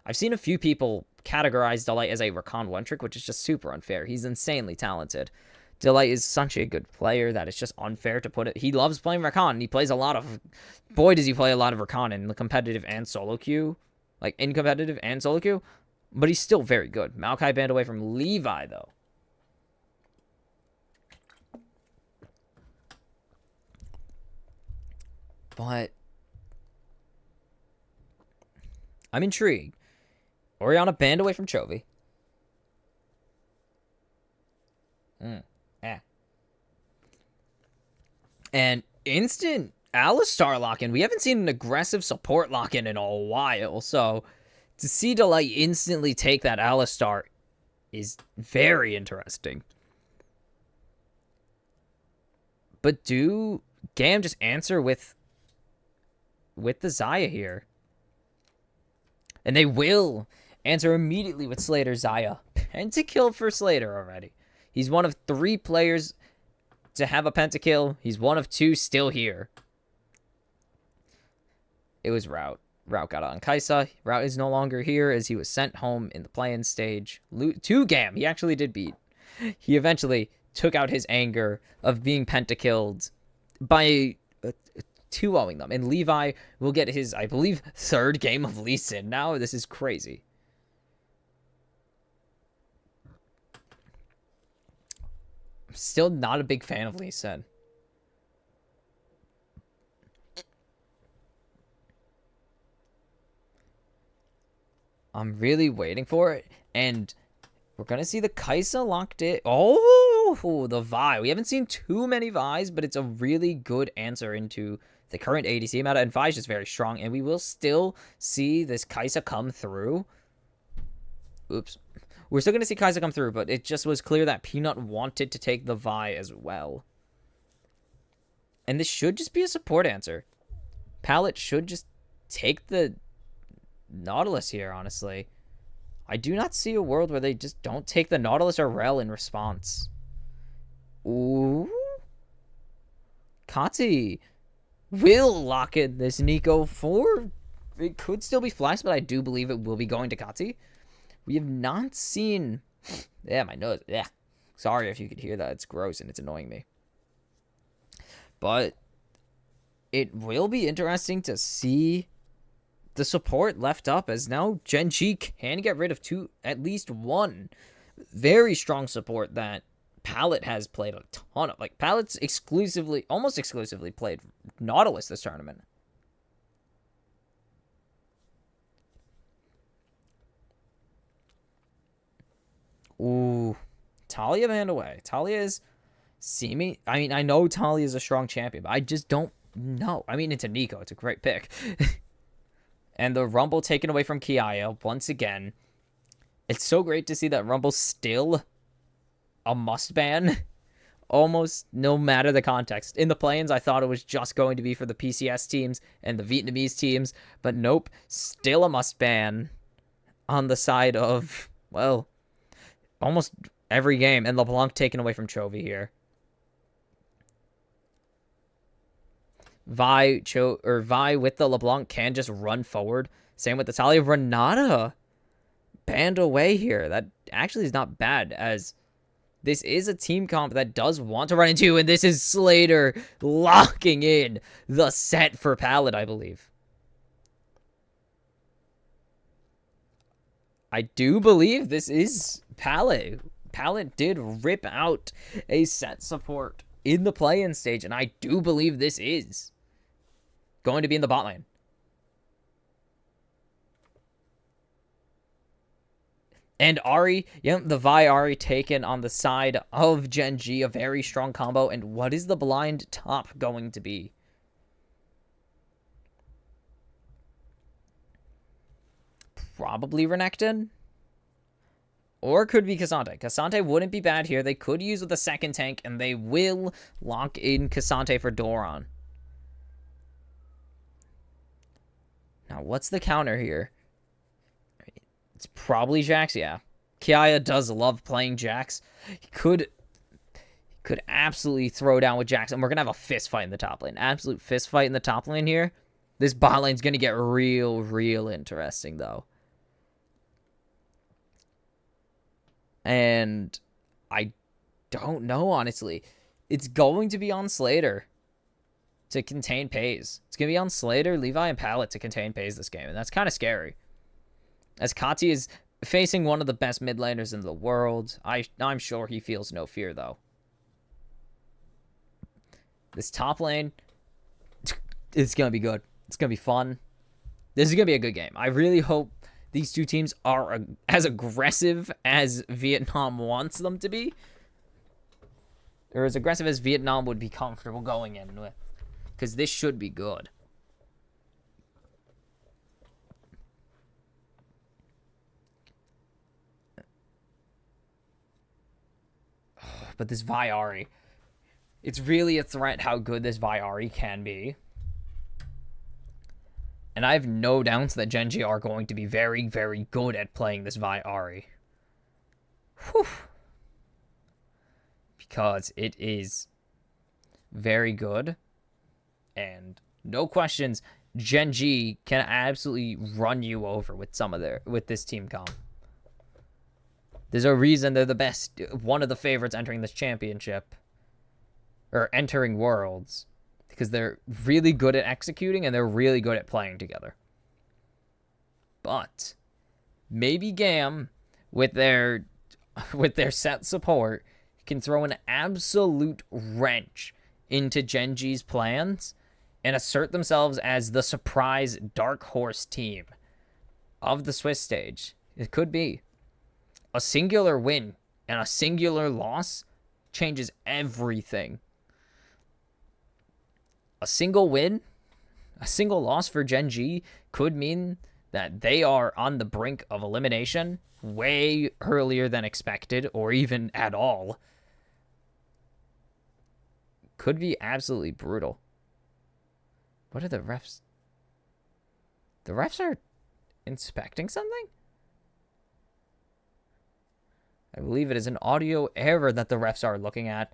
I've seen a few people categorize Delight as a Rakan one-trick, which is just super unfair. He's insanely talented. Delight is such a good player that it's just unfair to put it. He loves playing Rakan, and he plays boy, does he play a lot of Rakan in the competitive and solo queue. Like, in competitive and solo queue. But he's still very good. Maokai banned away from Levi, though. But I'm intrigued. Orianna banned away from Chovy. And instant Alistar lock-in. We haven't seen an aggressive support lock-in in a while, so to see Delight instantly take that Alistar is very interesting. But do GAM just answer with the Xayah here? And they will answer immediately with Slater Xayah. Pentakill for Slater already. He's one of 3 players to have a pentakill. He's one of 2 still here. It was Route. Route got on Kaisa. Route is no longer here as he was sent home in the play-in stage. To GAM, he actually did beat. He eventually took out his anger of being pentakilled by 2-0ing them. And Levi will get his, I believe, 3rd game of Lee Sin now. This is crazy. Still not a big fan of Lee Sin. I'm really waiting for it, and we're gonna see the Kaisa locked in. Oh, the Vi. We haven't seen too many Vi's, but it's a really good answer into the current ADC meta, and Vi is just very strong, and we will still see this Kaisa come through. Oops. We're still gonna see Kaisa come through, but it just was clear that Peanut wanted to take the Vi as well. And this should just be a support answer. Palette should just take the Nautilus here, honestly. I do not see a world where they just don't take the Nautilus or Rel in response. Ooh. Kati will lock in this Nico 4. It could still be Flash, but I do believe it will be going to Kati. We have not seen... Yeah, my nose. Yeah. Sorry if you could hear that. It's gross and it's annoying me. But it will be interesting to see the support left up, as now Gen G can get rid of at least one very strong support that Palette has played a ton of. Like, Palette's almost exclusively played Nautilus this tournament. Ooh, Talia banned away. Talia is seeming... I mean, I know Talia is a strong champion, but I just don't know. I mean, it's a Nico. It's a great pick. And the Rumble taken away from Kiaya once again. It's so great to see that Rumble's still a must ban. Almost no matter the context. In the play-ins, I thought it was just going to be for the PCS teams and the Vietnamese teams. But nope, still a must ban on the side of, well, almost every game. And LeBlanc taken away from Chovy here. Vi with the LeBlanc can just run forward. Same with the Talia. Renata banned away here. That actually is not bad, as this is a team comp that does want to run into, and this is Slater locking in the set for Palette, I believe. I do believe this is Palette. Palette did rip out a set support in the play-in stage, and I do believe this is going to be in the bot lane. And Ahri, yep, the Vi Ahri taken on the side of Gen G, a very strong combo. And what is the blind top going to be? Probably Renekton. Or could be Cassante. Cassante wouldn't be bad here. They could use with a second tank, and they will lock in Cassante for Doran. Now, what's the counter here? It's probably Jax, yeah. Kiaya does love playing Jax. He could absolutely throw down with Jax, and we're going to have a fist fight in the top lane. Absolute fist fight in the top lane here. This bot lane's going to get real interesting, though. And I don't know, honestly. It's going to be on Slater to contain Pays. It's going to be on Slater, Levi, and Palette to contain Pays this game. And that's kind of scary, as Kati is facing one of the best mid laners in the world. I'm sure he feels no fear, though. This top lane, it's going to be good. It's going to be fun. This is going to be a good game. I really hope these two teams are as aggressive as Vietnam wants them to be. Or as aggressive as Vietnam would be comfortable going in with. Because this should be good. But this Vi Ahri, it's really a threat how good this Vi Ahri can be. And I have no doubts that Gen G are going to be very good at playing this Vi Ahri. Whew. Because it is very good. And no questions, Gen G can absolutely run you over with this team comp. There's a reason they're the best, one of the favorites entering this championship, or entering Worlds, because they're really good at executing and they're really good at playing together. But maybe Gam, with their set support, can throw an absolute wrench into Gen G's plans and assert themselves as the surprise dark horse team of the Swiss stage. It could be. A singular win and a singular loss changes everything. A single win, a single loss for Gen G could mean that they are on the brink of elimination way earlier than expected, or even at all. Could be absolutely brutal. What are the refs? The refs are inspecting something? I believe it is an audio error that the refs are looking at.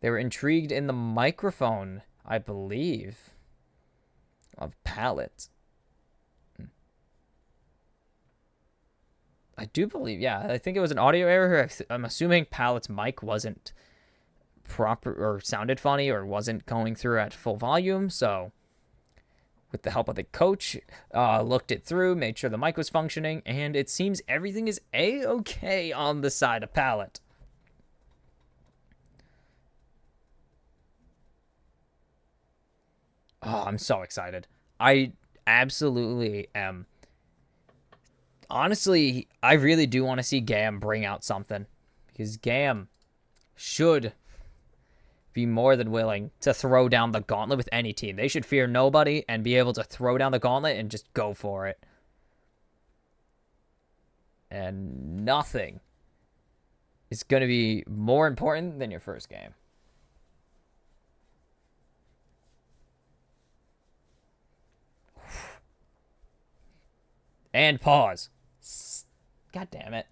They were intrigued in the microphone, I believe, of Pallet. I do believe, yeah, I think it was an audio error. I'm assuming Pallet's mic wasn't proper or sounded funny or wasn't going through at full volume. So with the help of the coach, looked it through, made sure the mic was functioning, and it seems everything is A-okay on the side of Pallet. Oh, I'm so excited. I absolutely am. Honestly, I really do want to see Gam bring out something, because Gam should be more than willing to throw down the gauntlet with any team. They should fear nobody and be able to throw down the gauntlet and just go for it. And nothing is going to be more important than your first game. And pause. God damn it.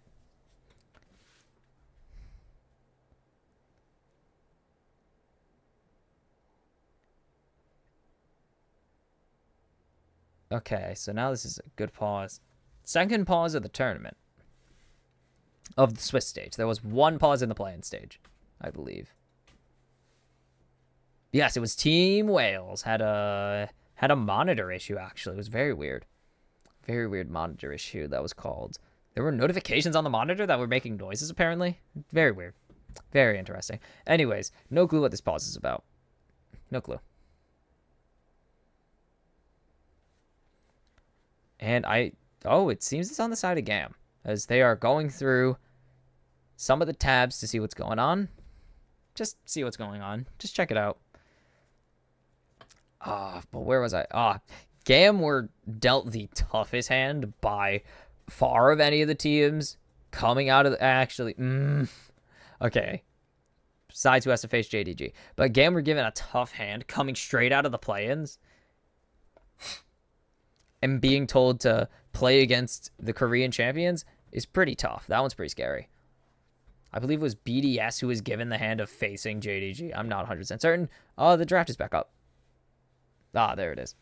Okay, so now this is a good pause. Second pause of the tournament. Of the Swiss stage. There was one pause in the play-in stage, I believe. Yes, it was Team Wales. Had a monitor issue, actually. It was very weird. Very weird monitor issue that was called. There were notifications on the monitor that were making noises, apparently. Very weird. Very interesting. Anyways, no clue what this pause is about. No clue. And it seems it's on the side of Gam, as they are going through some of the tabs to see what's going on. Just see what's going on. Just check it out. But where was I? Gam were dealt the toughest hand by far of any of the teams coming out of okay. Besides who has to face JDG. But Gam were given a tough hand coming straight out of the play-ins and being told to play against the Korean champions is pretty tough. That one's pretty scary. I believe it was BDS who was given the hand of facing JDG. I'm not 100% certain. Oh, the draft is back up. There it is.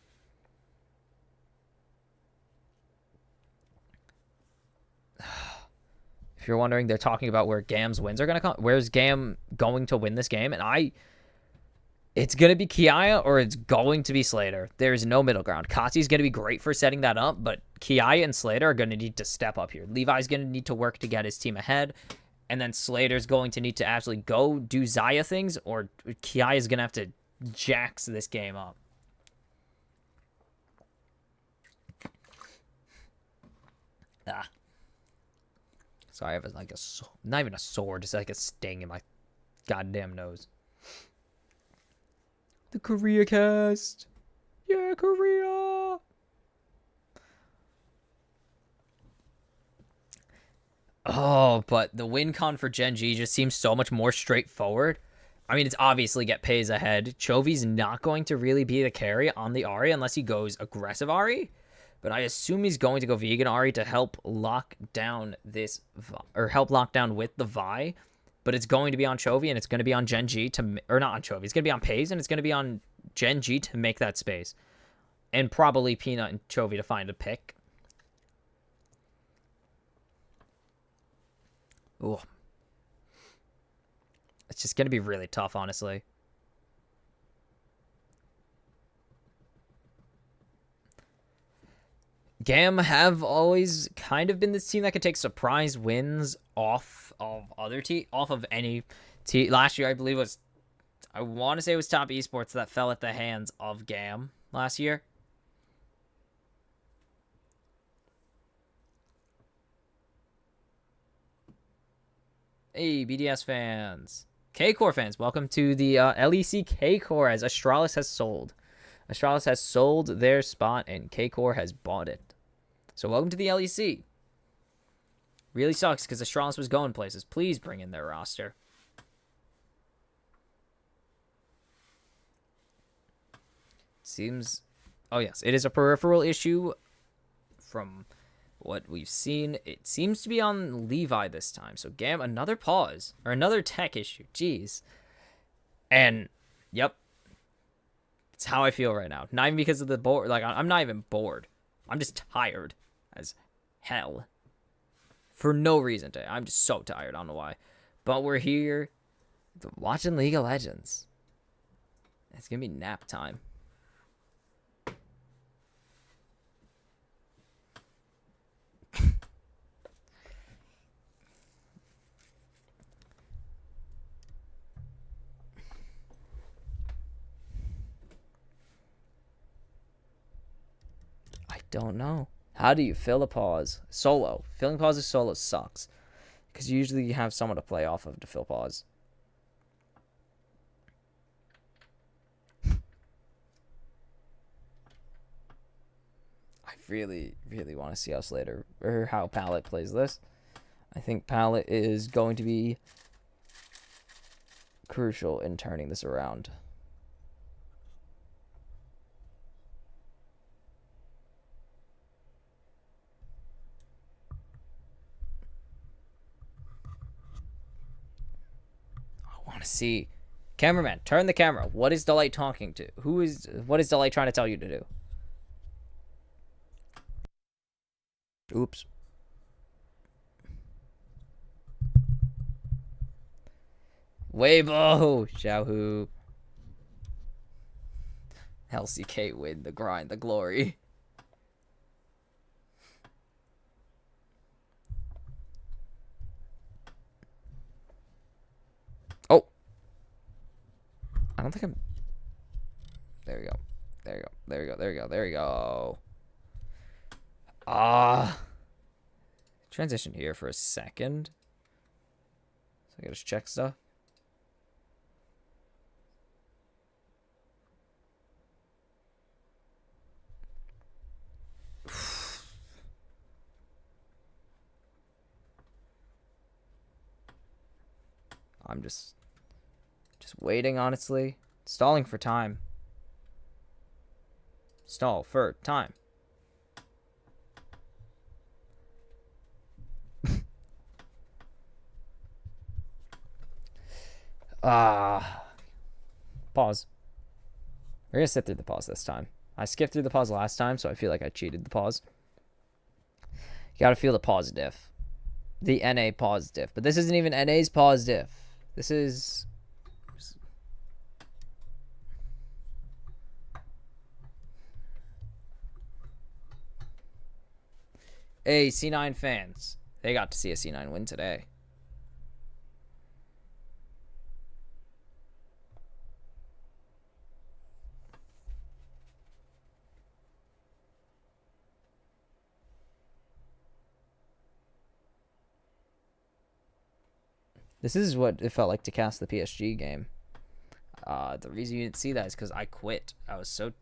If you're wondering, they're talking about where Gam's wins are going to come. Where's Gam going to win this game? And it's going to be Kia or it's going to be Slater. There's no middle ground. Kati's going to be great for setting that up, but Kia and Slater are going to need to step up here. Levi's going to need to work to get his team ahead, and then Slater's going to need to actually go do Zaya things, or Kia is going to have to jax this game up. So I have not even a sword, just like a sting in my goddamn nose. The Korea cast. Yeah, Korea. Oh, but the win con for Gen G just seems so much more straightforward. I mean, it's obviously get Pays ahead. Chovi's not going to really be the carry on the Ahri unless he goes aggressive Ahri. But I assume he's going to go vegan Ahri to help lock down help lock down with the Vi. But it's going to be on Chovy and it's going to be on Gen G or not on Chovy. It's going to be on Pays and it's going to be on Gen G to make that space. And probably Peanut and Chovy to find a pick. Ooh. It's just going to be really tough, honestly. Gam have always kind of been this team that could take surprise wins off of off of any team. Last year, I believe was, I want to say it was Top Esports that fell at the hands of GAM last year. Hey, BDS fans. K-Core fans, welcome to the LEC K-Core as Astralis has sold. Astralis has sold their spot and K-Core has bought it. So welcome to the LEC. Really sucks because Astralis was going places. Please bring in their roster. Seems... Oh, yes. It is a peripheral issue from what we've seen. It seems to be on Levi this time. So, GAM, another pause. Or another tech issue. Jeez. And, yep. It's how I feel right now. Not even because of the board. Like, I'm not even bored. I'm just tired as hell. For no reason today. I'm just so tired. I don't know why. But we're here watching League of Legends. It's going to be nap time. I don't know. How do you fill a pause? Solo. Filling pauses solo sucks. Because usually you have someone to play off of to fill pause. I really, really want to see us later. Or how Palette plays this. I think Palette is going to be crucial in turning this around. To see. Cameraman, turn the camera. What is Delight talking to? What is Delight trying to tell you to do? Oops. Weibo! Xiaohu. LCK win, the grind, the glory. Oh! I don't think I'm... There we go. There we go. There we go. There we go. There we go. Transition here for a second. So I gotta just check stuff. I'm just waiting, honestly. Stalling for time. Stall for time. Pause. We're gonna sit through the pause this time. I skipped through the pause last time, so I feel like I cheated the pause. You gotta feel the pause diff. The NA pause diff. But this isn't even NA's pause diff. This is... Hey, C9 fans. They got to see a C9 win today. This is what it felt like to cast the PSG game. The reason you didn't see that is because I quit. I was so...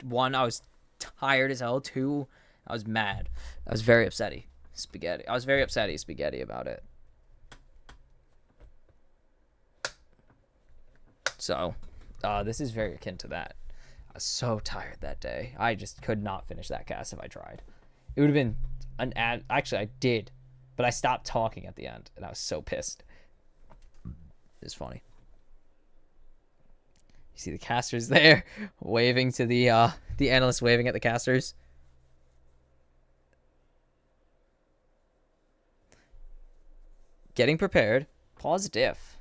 One, I was tired as hell. Two, I was mad. I was very upsetty. Spaghetti. I was very upsetty spaghetti about it. So, this is very akin to that. I was so tired that day. I just could not finish that cast if I tried. It would have been an ad... Actually, I did. But I stopped talking at the end, and I was so pissed. It's funny. You see the casters there waving to the analysts waving at the casters. Getting prepared. Pause diff.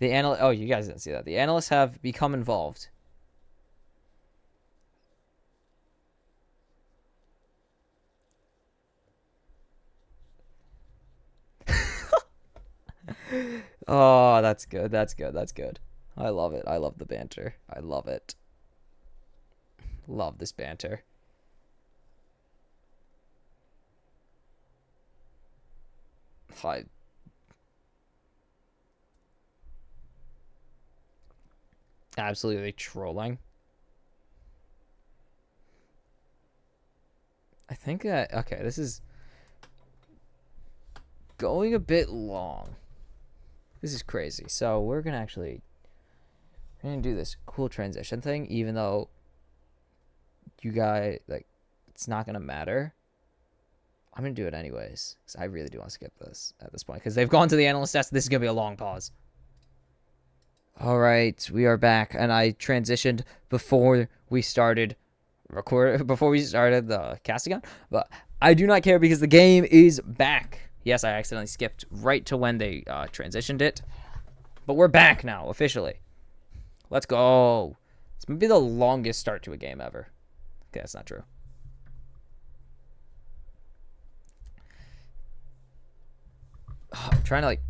Oh, you guys didn't see that. The analysts have become involved. Oh, that's good. That's good. That's good. I love it. I love the banter. I love it. Love this banter. I absolutely trolling. I think that okay, this is going a bit long. This is crazy. So we're gonna do this cool transition thing, even though you guys like it's not gonna matter. I'm gonna do it anyways because I really do want to skip this at this point because they've gone to the analyst test. This is gonna be a long pause. All right, we are back, and I transitioned before we started the casting on, but I do not care because the game is back. Yes, I accidentally skipped right to when they transitioned it, but we're back now officially. Let's go. This might be the longest start to a game ever. Okay, that's not true. I'm trying to like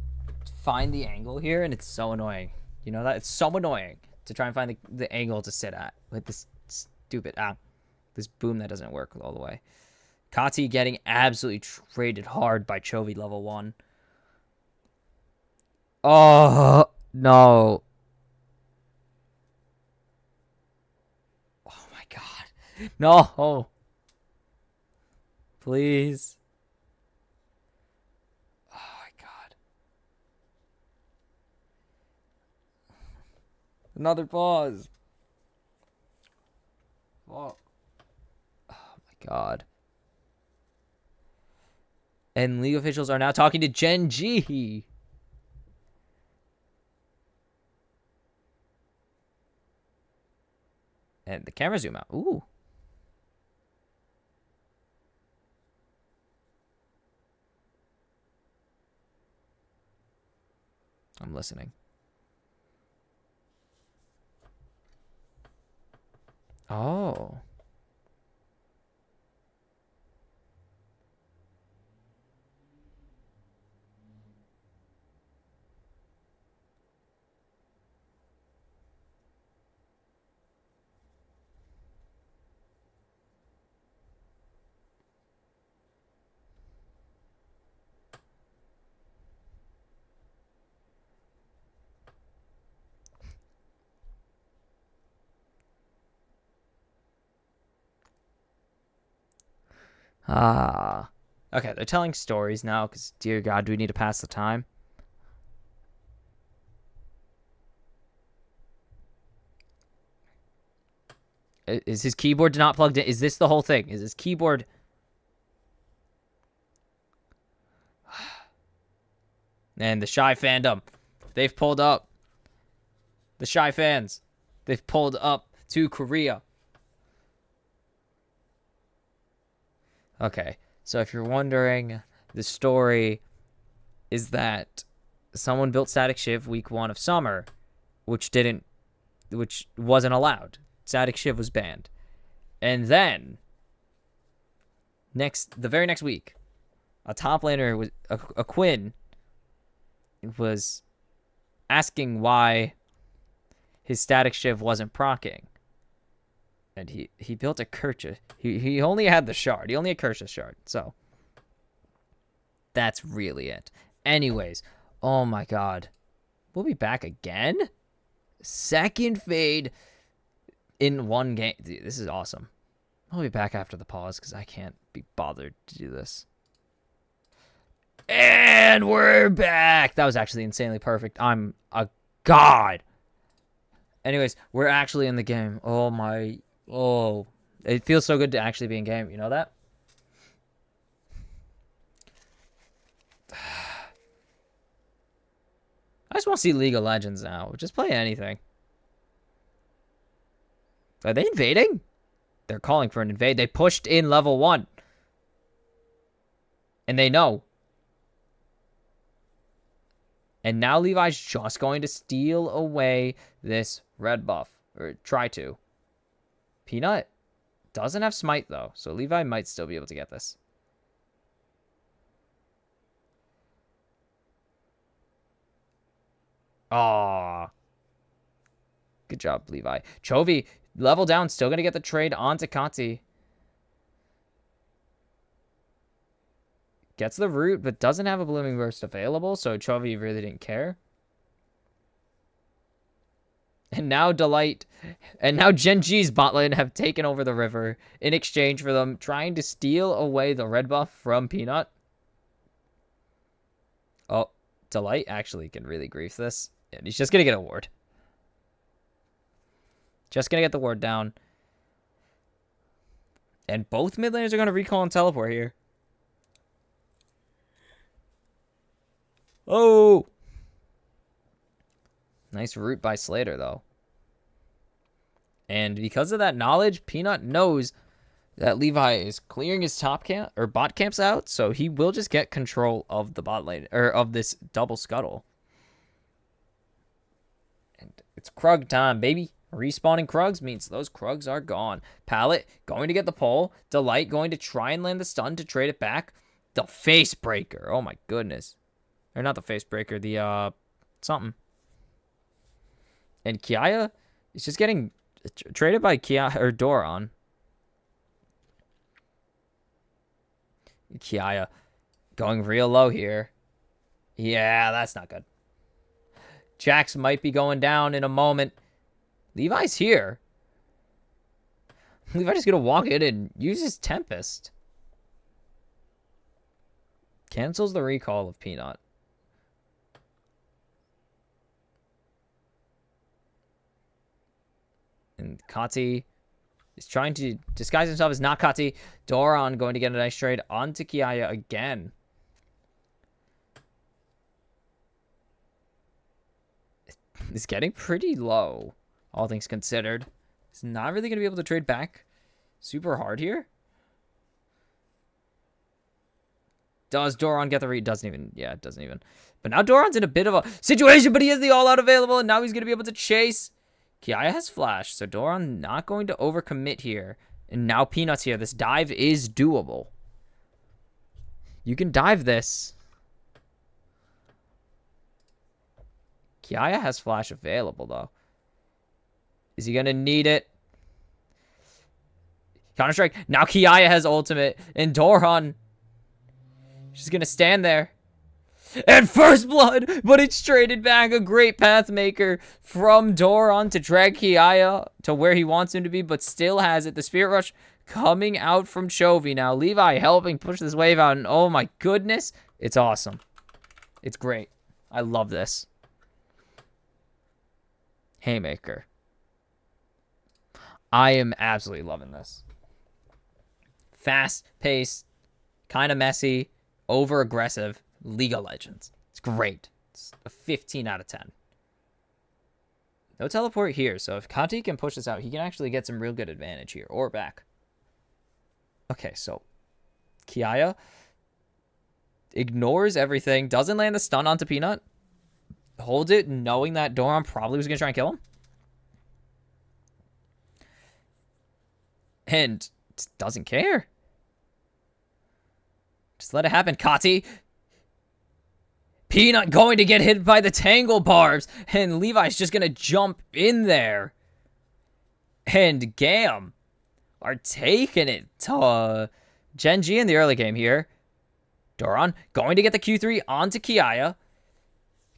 find the angle here, and it's so annoying. You know that? It's so annoying to try and find the angle to sit at with this stupid this boom that doesn't work all the way. Kati getting absolutely traded hard by Chovy level 1. Oh no. Oh my god. No. Please. Oh my god. Another pause. Oh my god. And league officials are now talking to Gen G. And the camera zoom out. Ooh. I'm listening. Oh. Ah. Okay, they're telling stories now because, dear God, do we need to pass the time? Is his keyboard not plugged in? Is this the whole thing? Is his keyboard... And the Shy fandom, they've pulled up. The Shy fans, they've pulled up to Korea. Okay, so if you're wondering, the story is that someone built Static Shiv week 1 of summer, which wasn't allowed. Static Shiv was banned. And then, the very next week, a top laner, was a Quinn, was asking why his Static Shiv wasn't proccing. And he built a Kercha. He only had the shard. He only had Kercha's shard. So that's really it. Anyways, oh my god. We'll be back again? Second fade in one game. Dude, this is awesome. I'll be back after the pause because I can't be bothered to do this. And we're back. That was actually insanely perfect. I'm a god. Anyways, we're actually in the game. Oh my... Oh, it feels so good to actually be in game. You know that? I just want to see League of Legends now. Just play anything. Are they invading? They're calling for an invade. They pushed in level 1. And they know. And now Levi's just going to steal away this red buff. Or try to. Peanut doesn't have smite, though. So Levi might still be able to get this. Aww. Good job, Levi. Chovy, level down. Still going to get the trade onto Kati. Gets the root, but doesn't have a Blooming Burst available, so Chovy really didn't care. And now Delight and now Gen G's bot lane have taken over the river in exchange for them trying to steal away the red buff from Peanut. Oh, Delight actually can really grief this. And he's just going to get a ward. Just going to get the ward down. And both mid laners are going to recall and teleport here. Oh! Nice root by Slater, though. And because of that knowledge, Peanut knows that Levi is clearing his top camp or bot camps out, so he will just get control of the bot lane or of this double scuttle. And it's Krug time, baby. Respawning Krugs means those Krugs are gone. Pallet going to get the pole. Delight going to try and land the stun to trade it back. The face breaker. Oh my goodness. Or not the face breaker, the something. And Kiaya is just getting traded by Kiaya or Doran. Kiaya going real low here. Yeah, that's not good. Jax might be going down in a moment. Levi's here. Levi's just going to walk in and use his Tempest. Cancels the recall of Peanut. And Kati is trying to disguise himself as not Kati. Doran going to get a nice trade onto Kiaya again. It's getting pretty low, all things considered. He's not really going to be able to trade back super hard here. Does Doran get the read? Doesn't even. Yeah, it doesn't even. But now Doran's in a bit of a situation, but he has the all-out available, and now he's going to be able to chase. Kiaya has flash, so Doran not going to overcommit here. And now Peanut's here. This dive is doable. You can dive this. Kiaya has flash available, though. Is he going to need it? Counter-strike. Now Kiaya has ultimate. And Doran, she's going to stand there. And first blood, but it's traded back. A great path maker from Doran to drag Kiaya to where he wants him to be, but still has it. The Spirit Rush coming out from Chovy now. Levi helping push this wave out, and oh my goodness, it's awesome. It's great. I love this. Haymaker. I am absolutely loving this. Fast-paced, kind of messy, over-aggressive. League of Legends. It's great. It's a 15 out of 10. No teleport here, so if Kati can push this out, he can actually get some real good advantage here, or back. Okay, so Kiaya ignores everything, doesn't land the stun onto Peanut, holds it knowing that Doran probably was going to try and kill him, and doesn't care. Just let it happen, Kati. Peanut going to get hit by the tangle barbs, and Levi's just going to jump in there. And Gam are taking it to Gen G in the early game here. Doran going to get the Q3 onto Kiaya.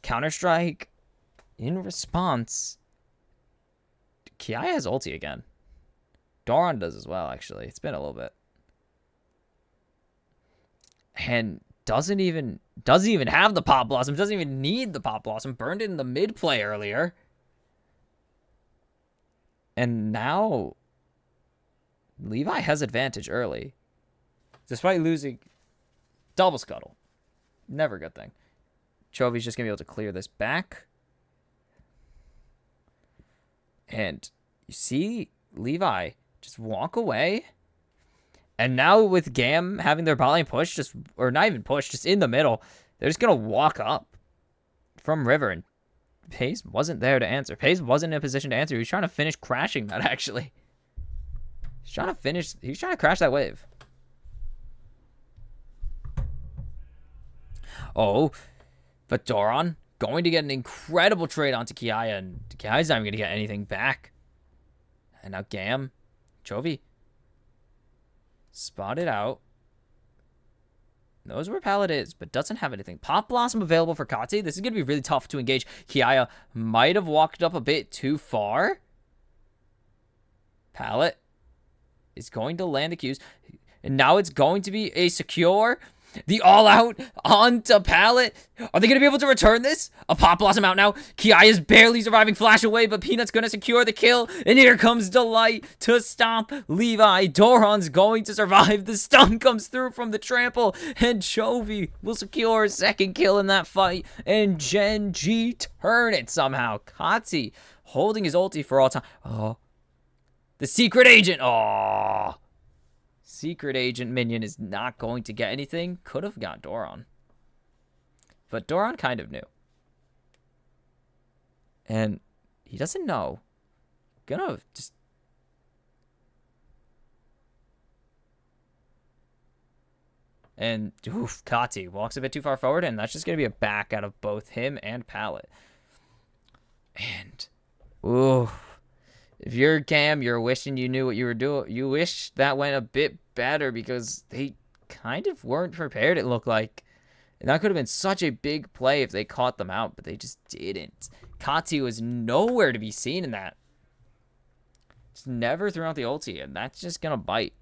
Counter-strike in response. Kiaya has ulti again. Doran does as well, actually. It's been a little bit. And doesn't even have the Pop Blossom. Doesn't even need the Pop Blossom. Burned it in the mid play earlier. And now Levi has advantage early. Despite losing double scuttle. Never a good thing. Chovy's just going to be able to clear this back. And you see Levi just walk away. And now with Gam having their bot lane push, or not even push, just in the middle, they're just going to walk up from River, and Pace wasn't there to answer. Pace wasn't in a position to answer. He was trying to finish crashing that, actually. He's trying to crash that wave. Oh, but Doron going to get an incredible trade onto Kiaya, and Kiaya's not even going to get anything back. And now Gam, Chovy, spotted out. Knows where Pallet is, but doesn't have anything. Pop Blossom available for Kati. This is going to be really tough to engage. Kiaya might have walked up a bit too far. Pallet is going to land a Q's. And now it's going to be a secure. The all-out onto Pallet. Are they going to be able to return this? A Pop Blossom out now. Kiaya's barely surviving flash away, but Peanut's going to secure the kill. And here comes Delight to stop Levi. Doron's going to survive. The stun comes through from the trample. And Chovy will secure a second kill in that fight. And Gen G turn it somehow. Kati holding his ulti for all time. Oh. The secret agent. Oh. Secret agent minion is not going to get anything. Could have got Doron. But Doron kind of knew. And he doesn't know. Gonna just... And, oof, Kati walks a bit too far forward, and that's just going to be a back out of both him and Pallet. And, ooh... If you're Cam, you're wishing you knew what you were doing. You wish that went a bit better because they kind of weren't prepared, it looked like. And that could have been such a big play if they caught them out, but they just didn't. Kati was nowhere to be seen in that. Just never threw out the ulti, and that's just going to bite.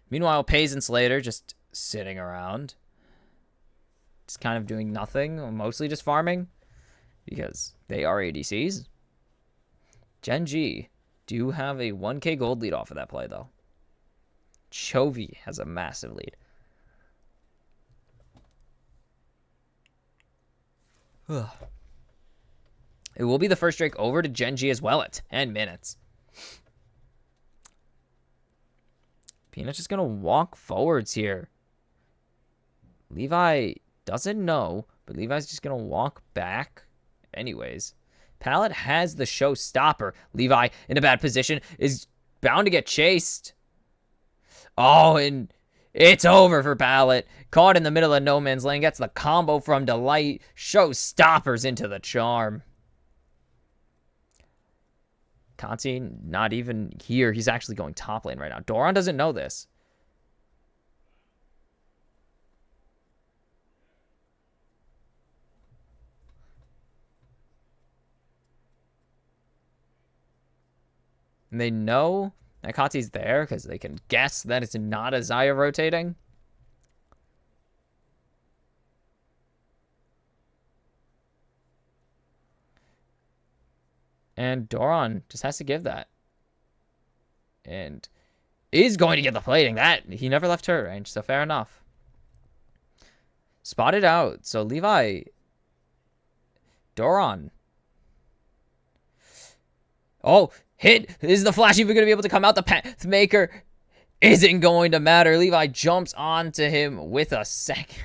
Meanwhile, Paze and Slater just sitting around. Just kind of doing nothing, mostly just farming. Because they are ADCs. Gen G do have a 1k gold lead off of that play, though. Chovy has a massive lead. It will be the first Drake over to Gen G as well at 10 minutes. Peanut's just going to walk forwards here. Levi doesn't know, but Levi's just going to walk back anyways. Pallet has the showstopper. Levi in a bad position is bound to get chased. Oh, and it's over for Pallet. Caught in the middle of no man's lane. Gets the combo from Delight. Showstoppers into the charm. Conti not even here. He's actually going top lane right now. Doron doesn't know this. And they know that Kati's there because they can guess that it's not a Xayah rotating. And Doron just has to give that. And is going to get the plating. That, he never left turret range, so fair enough. Spotted out. So Levi. Doron. Oh, hit. Is the flash even going to be able to come out? The Pathmaker isn't going to matter. Levi jumps onto him with a second.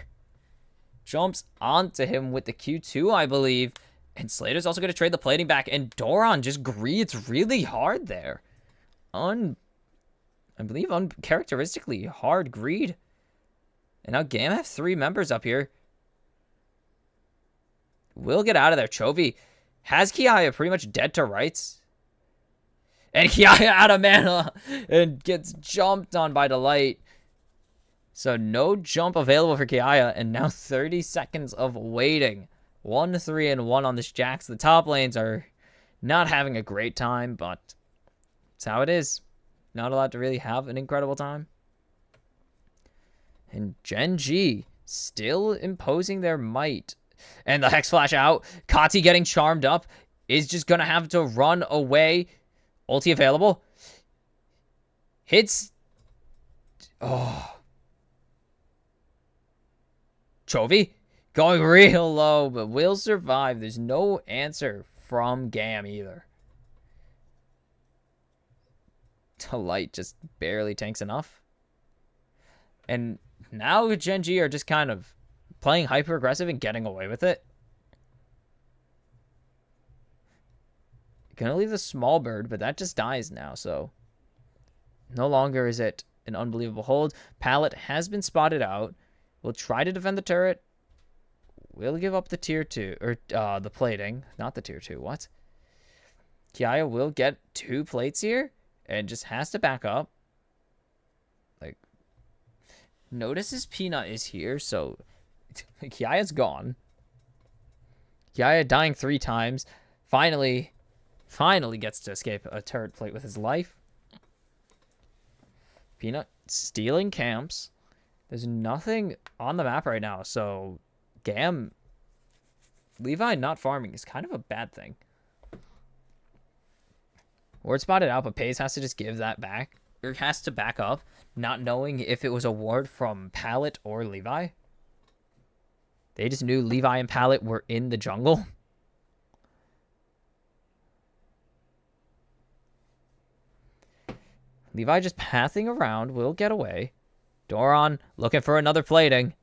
Jumps onto him with the Q2, I believe. And Slater's also going to trade the plating back. And Doron just greeds really hard there. I believe uncharacteristically hard greed. And now Gam have 3 members up here. Will get out of there. Chovy has Kiaya pretty much dead to rights. And Kiaya out of mana and gets jumped on by Delight. So no jump available for Kiaya. And now 30 seconds of waiting. 1-3-1 on this Jax. The top lanes are not having a great time, but it's how it is. Not allowed to really have an incredible time. And Gen G still imposing their might. And the Hex Flash out. Kati getting charmed up. Is just going to have to run away. Ulti available. Hits. Oh. Chovy going real low, but will survive. There's no answer from Gam either. Delight just barely tanks enough. And now Gen G are just kind of playing hyper aggressive and getting away with it. Gonna leave the small bird, but that just dies now, so no longer is it an unbelievable hold. Pallet has been spotted out. We'll try to defend the turret. We'll give up the tier 2, or the plating. Not the tier 2, what? Kiaya will get 2 plates here, and just has to back up. Like, notices Peanut is here, so Kiaya's gone. Kiaya dying 3 times. Finally gets to escape a turret plate with his life. Peanut stealing camps. There's nothing on the map right now, so Gam, Levi not farming is kind of a bad thing. Ward spotted out, but Pace has to just give that back, or has to back up, not knowing if it was a ward from Pallet or Levi. They just knew Levi and Pallet were in the jungle. Levi just pathing around, will get away. Doron looking for another plating,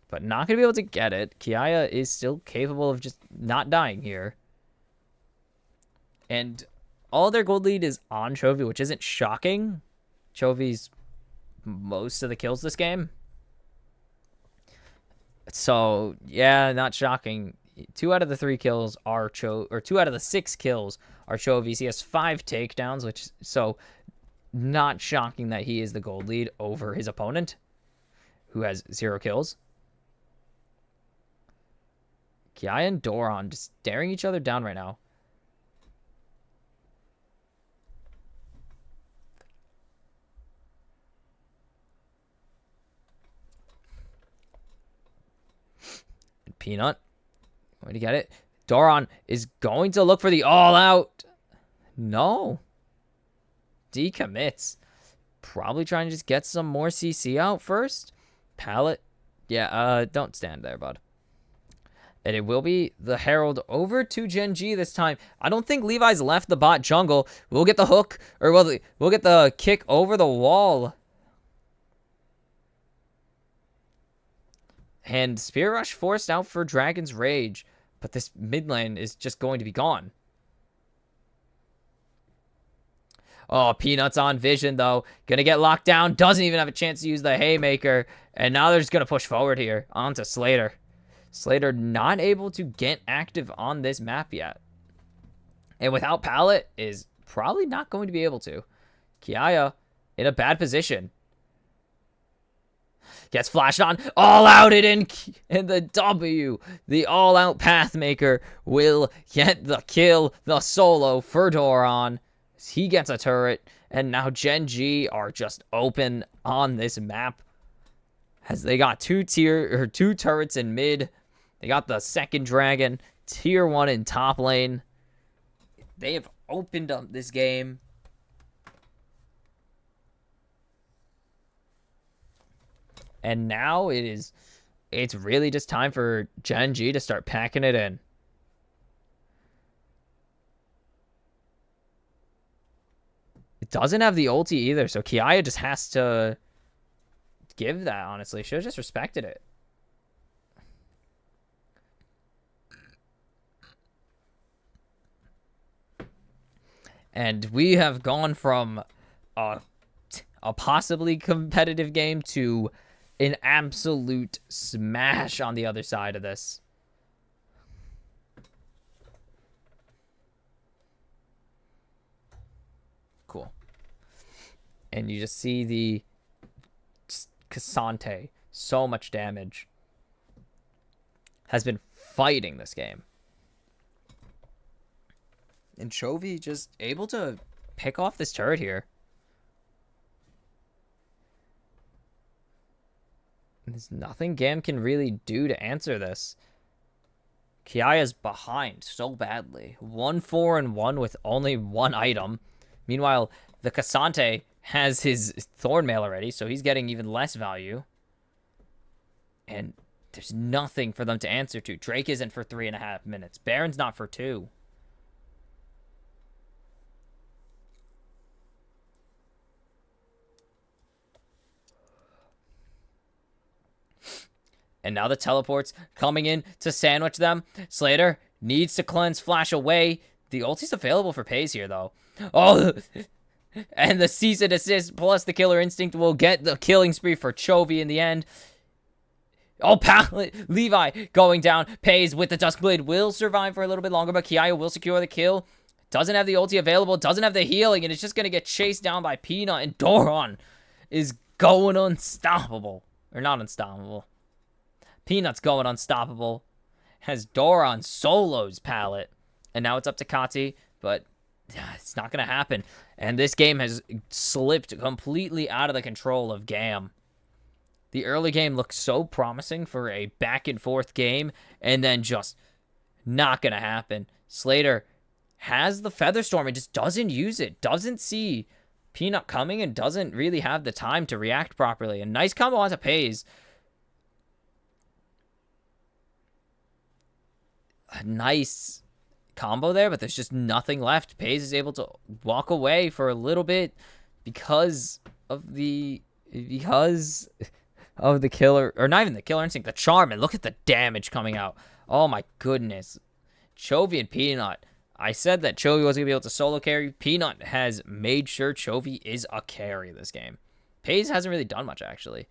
but not going to be able to get it. Kiaya is still capable of just not dying here. And all their gold lead is on Chovy, which isn't shocking. Chovy's most of the kills this game. So, yeah, not shocking. 2 out of the 3 kills are 2 out of the 6 kills are Chovy's. He has 5 takedowns, which is so not shocking that he is the gold lead over his opponent, who has 0 kills. Kiaya and Doron just staring each other down right now. Peanut, going to get it. Doron is going to look for the all-out. No. Decommits. Probably trying to just get some more CC out first. Pallet. Yeah, don't stand there, bud. And it will be the Herald over to Gen G this time. I don't think Levi's left the bot jungle. We'll get the hook, or we'll get the kick over the wall. And Spear Rush forced out for Dragon's Rage. But this mid lane is just going to be gone. Oh, Peanut's on vision, though. Gonna get locked down. Doesn't even have a chance to use the Haymaker. And now they're just gonna push forward here. Onto Slater. Slater not able to get active on this map yet. And without Pallet is probably not going to be able to. Kiaya in a bad position. Gets flashed on. All out it in the W. The all out Pathmaker will get the kill. The solo for Doron. He gets a turret. And now Gen G are just open on this map. As they got 2 turrets in mid. They got the second dragon. Tier 1 in top lane. They have opened up this game. And now it's really just time for Gen G to start packing it in. It doesn't have the ulti either, so Kiaya just has to give that, honestly. Should have just respected it. And we have gone from a possibly competitive game to an absolute smash on the other side of this. Cool. And you just see the Cassante, so much damage, has been fighting this game. And Chovy just able to pick off this turret here. There's nothing Gam can really do to answer this. Kiaya's behind so badly. 1-4-1 with only 1 item. Meanwhile, the Cassante has his Thornmail already, so he's getting even less value. And there's nothing for them to answer to. Drake isn't for 3.5 minutes. Baron's not for 2. And now the teleports coming in to sandwich them. Slater Needs to cleanse Flash away. The ulti's available for Pays here, though. Oh, and the cease and desist plus the killer instinct will get the killing spree for Chovy in the end. Oh, Levi going down. Pays with the Duskblade will survive for a little bit longer, but Kiaya will secure the kill. Doesn't have the ulti available, doesn't have the healing, and it's just going to get chased down by Peanut, and Doran is going unstoppable. Or not unstoppable. Peanut's going unstoppable. Has Doran solos palette. And now it's up to Kati, but it's not going to happen. And this game has slipped completely out of the control of Gam. The early game looked so promising for a back-and-forth game, and then just not going to happen. Slater has the Featherstorm and just doesn't use it. Doesn't see Peanut coming and doesn't really have the time to react properly. A nice combo onto Pays. A nice combo there, but there's just nothing left. Pays is able to walk away for a little bit because of the killer, or not even the killer instinct, the charm, and look at the damage coming out. Oh my goodness. Chovy and Peanut. I said that Chovy wasn't going to be able to solo carry. Peanut has made sure Chovy is a carry this game. Pays hasn't really done much, actually.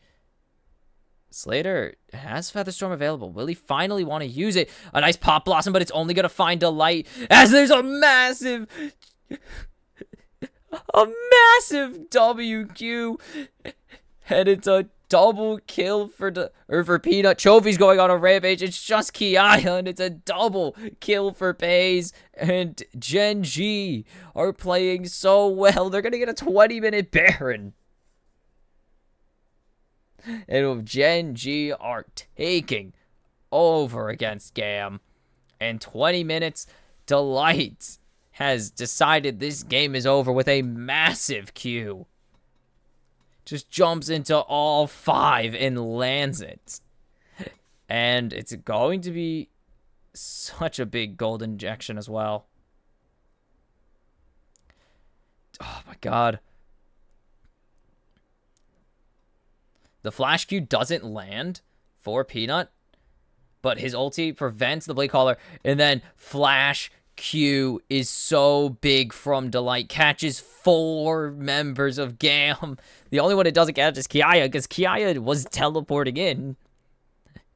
Slater has Featherstorm available. Will he finally want to use it? A nice Pop Blossom, but it's only going to find Delight as there's a massive WQ. And it's a double kill for Peanut. Chovy's going on a rampage. It's just Kiaya, and it's a double kill for Pays. And Gen G are playing so well. They're going to get a 20-minute Baron. And Gen G are taking over against Gam. And 20 minutes, Delight has decided this game is over with a massive Q. Just jumps into all 5 and lands it. And it's going to be such a big gold injection as well. Oh my god. The Flash Q doesn't land for Peanut, but his ulti prevents the Blade Caller, and then Flash Q is so big from Delight. Catches 4 members of Gam. The only one it doesn't catch is Kiaya, because Kiaya was teleporting in.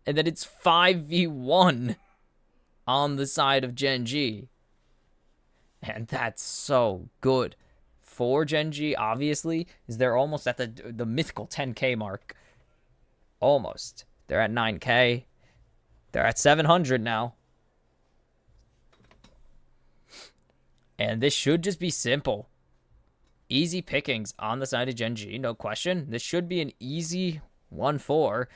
And then it's 5v1 on the side of Gen G. And that's so good. For Gen G, obviously, is they're almost at the mythical 10k mark. Almost. They're at 9k. They're at 700 now. And this should just be simple. Easy pickings on the side of Gen G, no question. This should be an easy 1-4.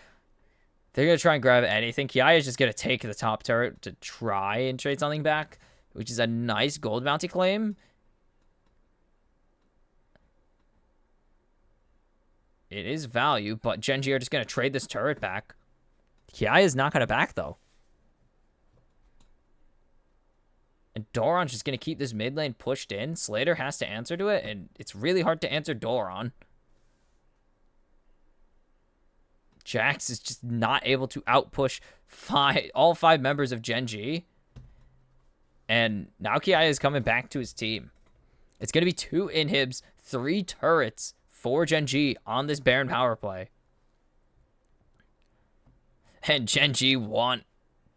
They're going to try and grab anything. Kiaya is just going to take the top turret to try and trade something back, which is a nice gold bounty claim. It is value, but Gen G are just going to trade this turret back. Kiaya is not going to back, though. And Doran's just going to keep this mid lane pushed in. Slater has to answer to it, and it's really hard to answer Doran. Jax is just not able to outpush all 5 members of Gen G. And now Kiaya is coming back to his team. It's going to be 2 inhibs, 3 turrets for Gen G on this Baron power play. And Gen G want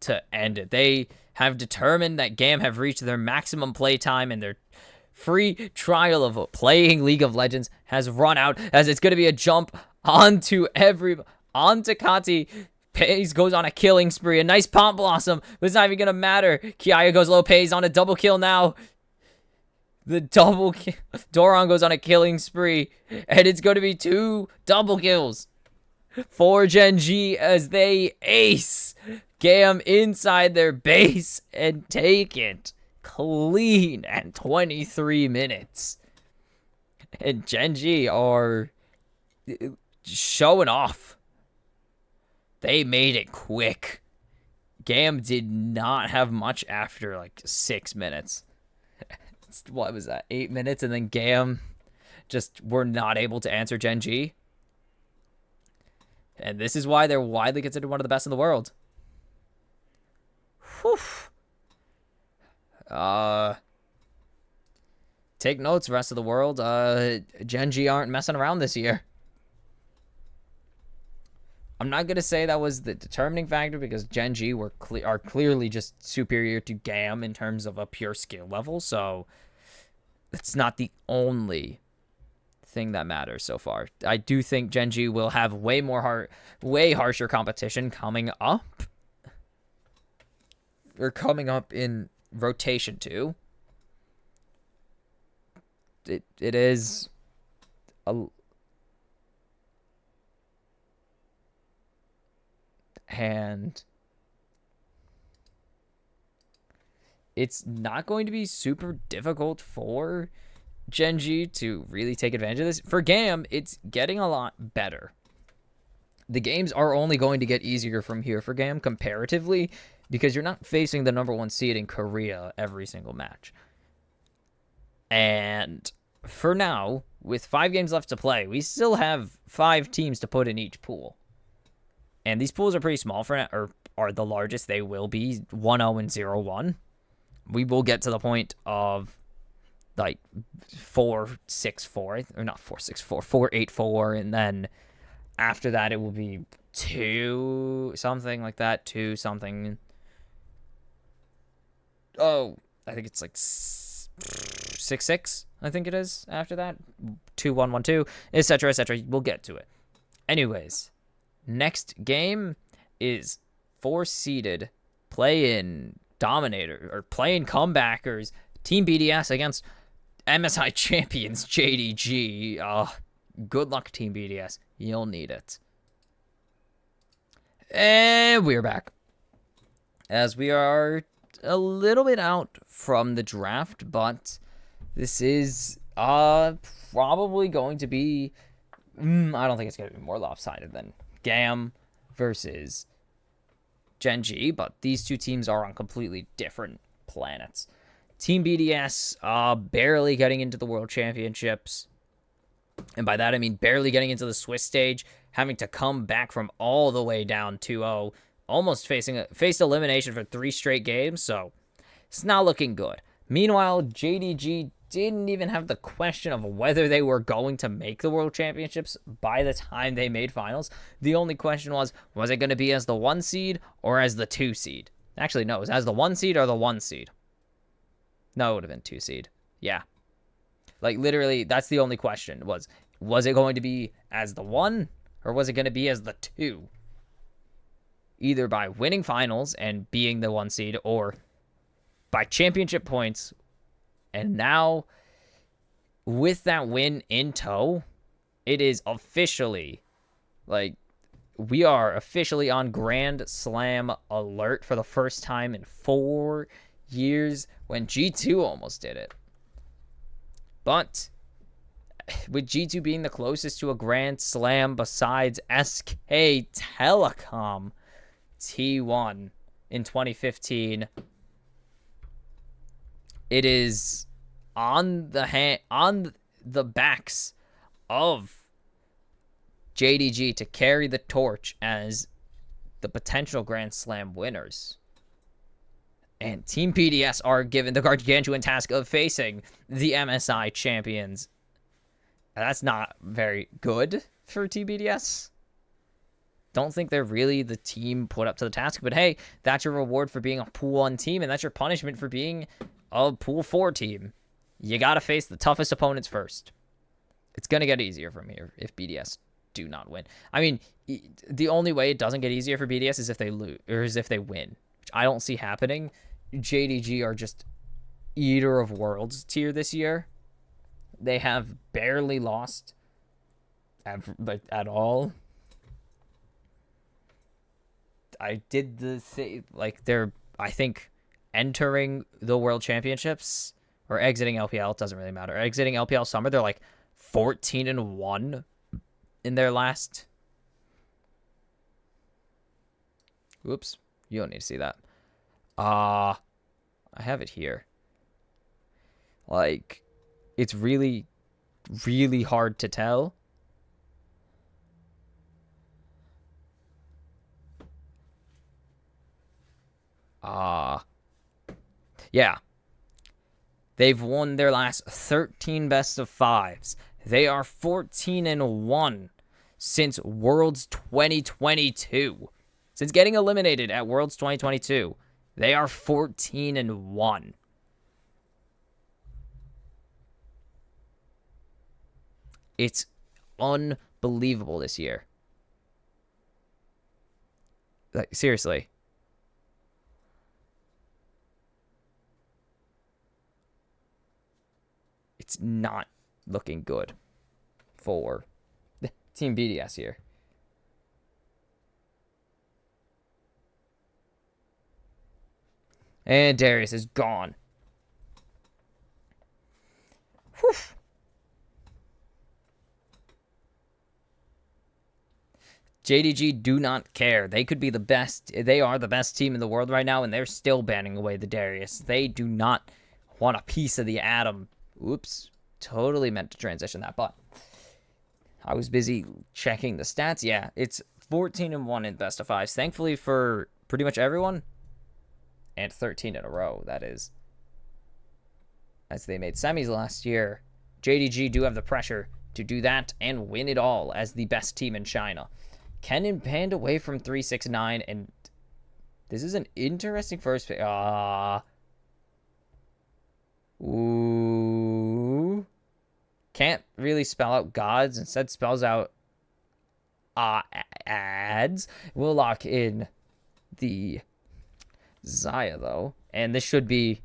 to end it. They have determined that Gam have reached their maximum playtime, and their free trial of playing League of Legends has run out, as it's going to be a jump onto Kati. Pays goes on a killing spree. A nice Pop Blossom, but it's not even going to matter. Kiaya goes low. Pays on a double kill now. The double kill. Doran goes on a killing spree, and it's going to be 2 double kills for Gen G as they ace Gam inside their base and take it clean at 23 minutes. And Gen G are showing off. They made it quick. Gam did not have much after like 6 minutes. What was that? 8 minutes, and then Gam just were not able to answer Gen G. And this is why they're widely considered one of the best in the world. Whew. Uh, take notes, rest of the world. Gen G aren't messing around this year. I'm not gonna say that was the determining factor because Gen G are clearly just superior to GAM in terms of a pure skill level. So it's not the only thing that matters so far. I do think Gen G will have way harsher competition coming up, or coming up in rotation 2. It is a and it's not going to be super difficult for Gen G to really take advantage of this. For GAM, it's getting a lot better. The games are only going to get easier from here for GAM comparatively because you're not facing the number 1 seed in Korea every single match. And for now, with 5 games left to play, we still have 5 teams to put in each pool. And these pools are pretty small for now, or are the largest they will be, 1-0 and 0-1. We will get to the point of like 4-6-4, or not 4-6-4, 4-8-4, and then after that it will be 2 something like that, 2 something. Oh, I think it's like 6-6. I think it is after that, 2-1-1-2, etc., etc. We'll get to it. Anyways, next game is 4-seeded play-in dominator or play-in comebackers Team BDS against MSI champions JDG. Good luck, Team BDS. You'll need it. And we're back. As we are a little bit out from the draft, but this is probably going to be... I don't think it's going to be more lopsided than GAM versus Gen G, but these two teams are on completely different planets. Team BDS barely getting into the World Championships. And by that, I mean barely getting into the Swiss stage, having to come back from all the way down 2-0, almost faced elimination for 3 straight games, so it's not looking good. Meanwhile, JDG didn't even have the question of whether they were going to make the World Championships by the time they made finals. The only question was it going to be as the 1 seed or as the 2 seed? Actually, no, it was as the 1 seed or the 1 seed. No, it would have been 2 seed. Yeah. Like, literally, that's the only question. Was it going to be as the 1 or was it going to be as the 2? Either by winning finals and being the 1 seed or by championship points. And now, with that win in tow, it is officially, like, we are officially on Grand Slam alert for the first time in 4 years when G2 almost did it. But with G2 being the closest to a Grand Slam besides SK Telecom T1 in 2015, it is on the backs of JDG to carry the torch as the potential Grand Slam winners. And Team PDS are given the gargantuan task of facing the MSI champions. That's not very good for Team PDS. Don't think they're really the team put up to the task, but hey, that's your reward for being a Pool 1 team, and that's your punishment for being a Pool 4 team. You gotta face the toughest opponents first. It's gonna get easier from here if BDS do not win. I mean, the only way it doesn't get easier for BDS is if they lose, or is if they win, which I don't see happening. JDG are just Eater of Worlds tier this year. They have barely lost at all. I did the thing, like, they're, I think, entering the World Championships or exiting LPL, it doesn't really matter. Exiting LPL Summer, they're like 14-1 in their last. Whoops, you don't need to see that. I have it here. Like, it's really, really hard to tell. Yeah. They've won their last 13 best of fives. They are 14-1 since Worlds 2022. Since getting eliminated at Worlds 2022, they are 14-1. It's unbelievable this year. Like, seriously. It's not looking good for Team BDS here. And Darius is gone. Whew. JDG do not care. They could be the best. They are the best team in the world right now, and they're still banning away the Darius. They do not want a piece of the atom. Oops. Totally meant to transition that, but I was busy checking the stats. Yeah, it's 14-1 in best of fives. Thankfully for pretty much everyone. And 13 in a row, that is. As they made semis last year, JDG do have the pressure to do that and win it all as the best team in China. Kennen banned away from 369, and this is an interesting first pick. Ooh. Can't really spell out gods, instead spells out ads. We'll lock in the Zaya, though. And this should be...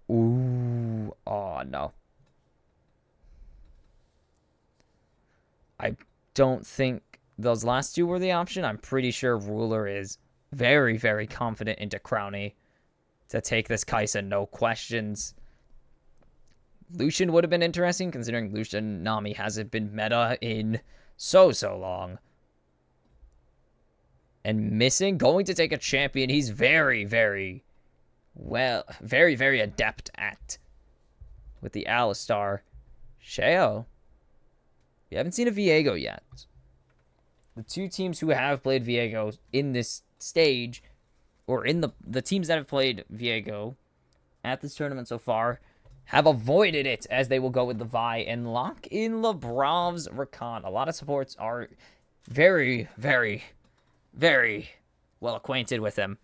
Ooh. Oh, no. I don't think those last two were the option. I'm pretty sure Ruler is very, very confident into Crowny to take this Kaisa, no questions. Lucian would have been interesting, considering Lucian Nami hasn't been meta in so long. And missing, going to take a champion he's very, very adept at. With the Alistar. Sheo. We haven't seen a Viego yet. The two teams who have played Viego in this stage, or in the teams that have played Viego at this tournament so far, have avoided it, as they will go with the Vi and lock in Lebrov's Rakan. A lot of supports are very, very, very well acquainted with him,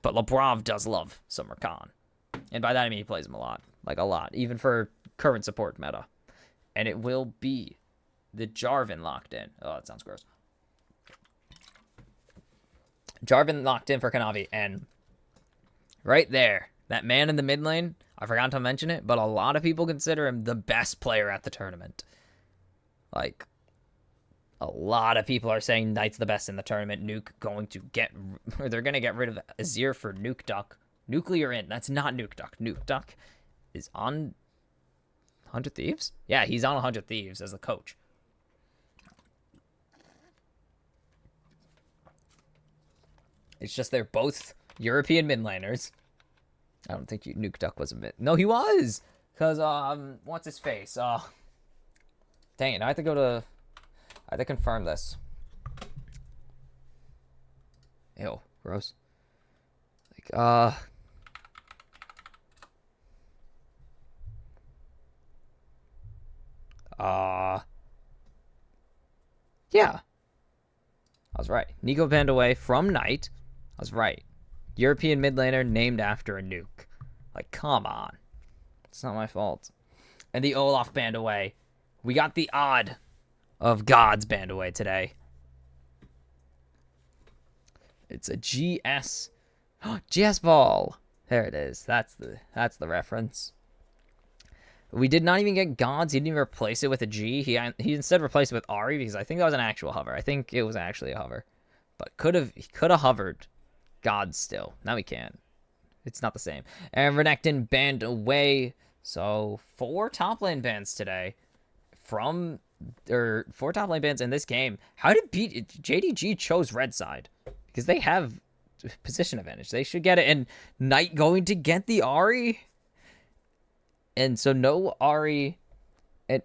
but Lebrov does love some Rakan. And by that I mean he plays him a lot. Like a lot, even for current support meta. And it will be the Jarvan locked in. Oh, that sounds gross. Jarvan locked in for Kanavi, and right there, that man in the mid lane, I forgot to mention it, but a lot of people consider him the best player at the tournament. Like, a lot of people are saying Knight's the best in the tournament. Nuke going to get, or they're going to get rid of Azir for Nuke Duck. Nuclear in. That's not Nuke Duck. Nuke Duck is on 100 Thieves? Yeah, he's on 100 Thieves as the coach. It's just they're both European mid laners. I don't think Nuke Duck was a mid. No, he was! Because, what's his face? Dang it, I have to go to... I have to confirm this. Ew, gross. Like, yeah. I was right. Nico banned away from Knight. I was right. European mid laner named after a nuke. Like, come on. It's not my fault. And the Olaf banned away. We got the odd of gods banned away today. It's a GS. GS ball. There it is. That's the reference. We did not even get gods. He didn't even replace it with a G. He instead replaced it with Ari, because I think that was an actual hover. I think it was actually a hover. But he could have hovered gods still. Now he can't. It's not the same. And Renekton banned away. So 4 top lane bans today. 4 top lane bans in this game. How did JDG chose red side? Because they have position advantage. They should get it. And Knight going to get the Ari? And so no Ari. And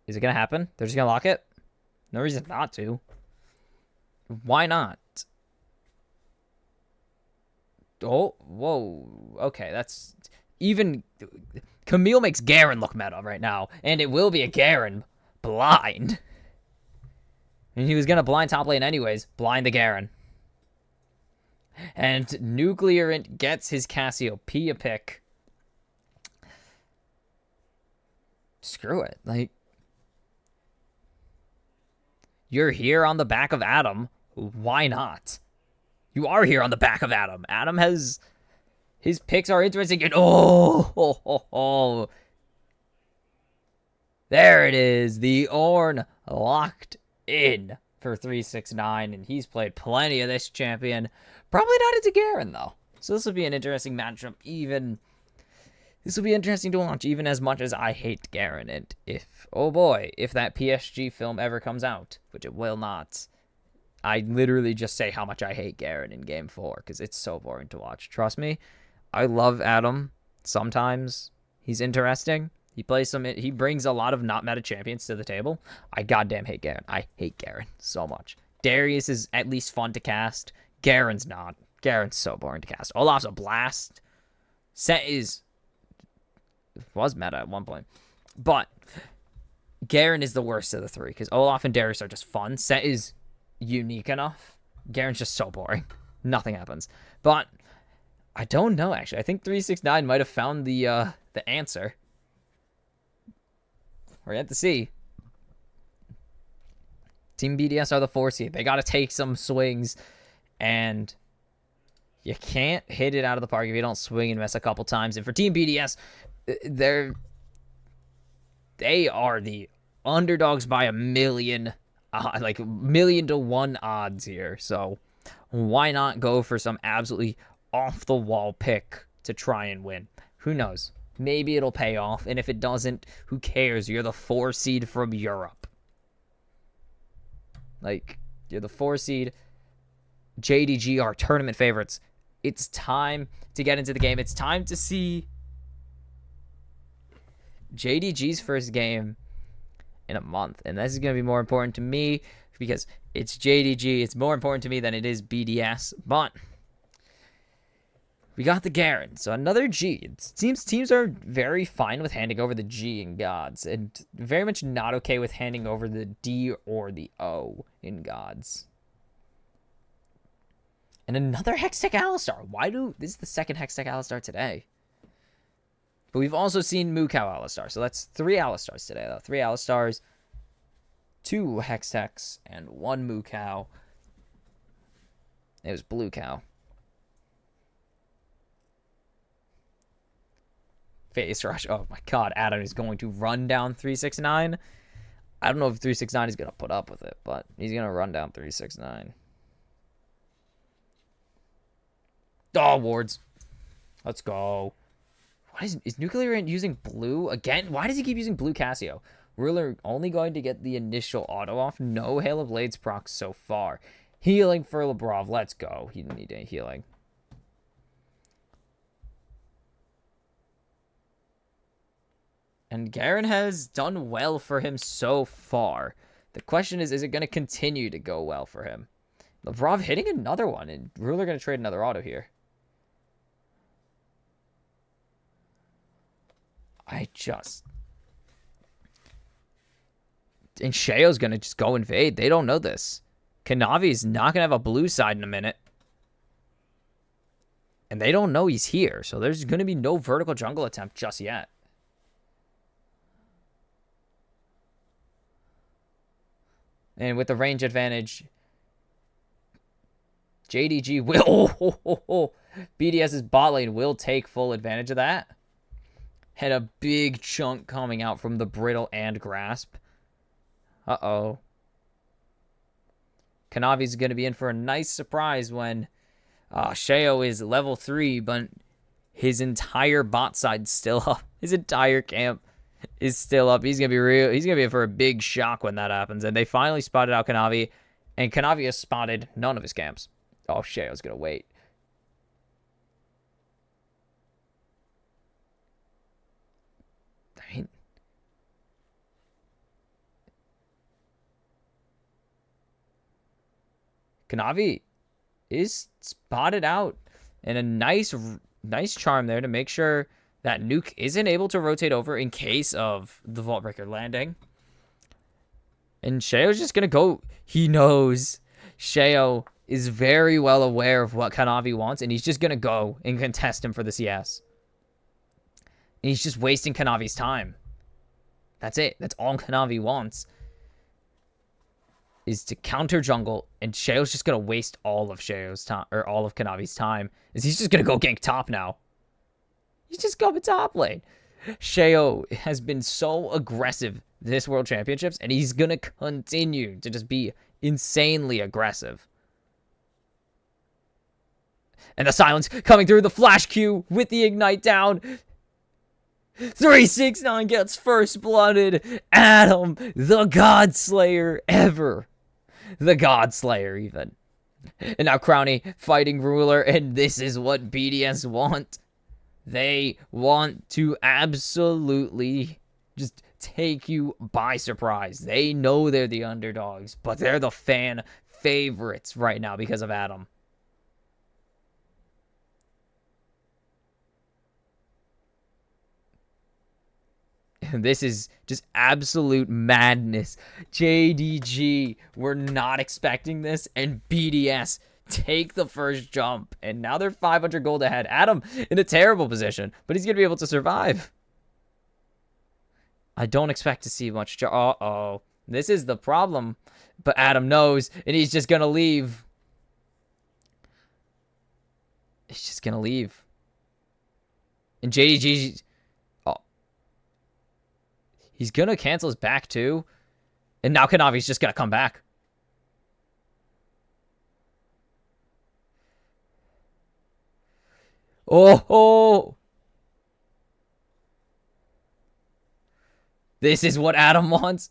is it going to happen? They're just going to lock it? No reason not to. Why not? Oh, whoa. Okay, that's... even Camille makes Garen look meta right now, and it will be a Garen blind. And he was gonna blind top lane anyways, blind the Garen. And Nuclear gets his Cassiopeia pick. Screw it. Like, you're here on the back of Adam. Why not? You are here on the back of Adam. Adam has... His picks are interesting. And oh. There it is. The Ornn locked in for 369. And he's played plenty of this champion. Probably not into Garen, though. So this will be an interesting matchup. This will be interesting to watch, even as much as I hate Garen. And if, oh boy, if that PSG film ever comes out, which it will not, I literally just say how much I hate Garen in Game 4, because it's so boring to watch. Trust me, I love Adam. Sometimes he's interesting. He brings a lot of not meta champions to the table. I goddamn hate Garen. I hate Garen so much. Darius is at least fun to cast. Garen's not. Garen's so boring to cast. Olaf's a blast. Set was meta at one point. But Garen is the worst of the three, because Olaf and Darius are just fun. Set is unique enough. Garen's just so boring. Nothing happens. But I don't know, actually. I think 369 might have found the answer. We're yet to see. Team BDS are the 4 seed. They got to take some swings, and you can't hit it out of the park if you don't swing and miss a couple times. And for Team BDS, they are the underdogs by a million, like 1,000,000 to 1 odds here. So why not go for some absolutely off-the-wall pick to try and win? Who knows? Maybe it'll pay off, and if it doesn't, who cares? You're the 4 seed from Europe. Like, you're the 4 seed. JDG are tournament favorites. It's time to get into the game. It's time to see JDG's first game in a month. And this is going to be more important to me because it's JDG. It's more important to me than it is BDS. But we got the Garen. So another G. It seems teams are very fine with handing over the G in Gods, and very much not okay with handing over the D or the O in Gods. And another Hextech Alistar. This is the second Hextech Alistar today. But we've also seen Moo Cow Alistar. So that's 3 Alistars today, though. 3 Alistars, 2 Hextechs, and 1 Moo Cow. It was Blue Cow. Face Rush. Oh my god, Adam is going to run down 369. I don't know if 369 is going to put up with it, but he's going to run down 369. Oh, wards. Let's go. Why is Nuclear using blue again? Why does he keep using blue Cassio? Ruler only going to get the initial auto off. No Hail of Blades proc so far. Healing for Labrov. Let's go. He didn't need any healing. And Garen has done well for him so far. The question is it going to continue to go well for him? Labrov hitting another one, and Ruler going to trade another auto here. And Sheo's going to just go invade. They don't know this. Kanavi's not going to have a blue side in a minute. And they don't know he's here. So there's going to be no vertical jungle attempt just yet. And with the range advantage, JDG will... BDS's bot lane will take full advantage of that. Had a big chunk coming out from the Brittle and Grasp. Uh-oh. Kanavi's going to be in for a nice surprise when Sheo is level 3, but his entire bot side's still up. His entire camp is still up. He's going to be He's going to be in for a big shock when that happens. And they finally spotted out Kanavi, and Kanavi has spotted none of his camps. Oh, Sheo's going to wait. Kanavi is spotted out, and a nice charm there to make sure That nuke isn't able to rotate over in case of the Vault Breaker landing. And Sheo's just going to go. He knows. Sheo is very well aware of what Kanavi wants, and he's just going to go and contest him for the CS. And he's just wasting Kanavi's time. That's it. That's all Kanavi wants. Is to counter jungle, and Sheo's just going to waste all of Sheo's time, or all of Kanavi's time. Is he's just going to go gank top now. He's just going top lane. Sheo has been so aggressive this World Championships, and he's going to continue to just be insanely aggressive. And the silence coming through the flash Q with the ignite down. 369 gets first blooded. Adam, the God Slayer ever. The God Slayer even. And now Crowny fighting Ruler, and this is what BDS want. They want to absolutely just take you by surprise. They know they're the underdogs, but they're the fan favorites right now because of Adam. This is just absolute madness. JDG, we're not expecting this, and BDS take the first jump, and now they're 500 gold ahead. Adam in a terrible position, but he's gonna be able to survive. I don't expect to see much. Uh-oh, this is the problem, but Adam knows, and he's just gonna leave. He's just gonna leave, and JDG, oh, he's gonna cancel his back too, and now Kanavi's just gonna come back. Oh, this is what Adam wants.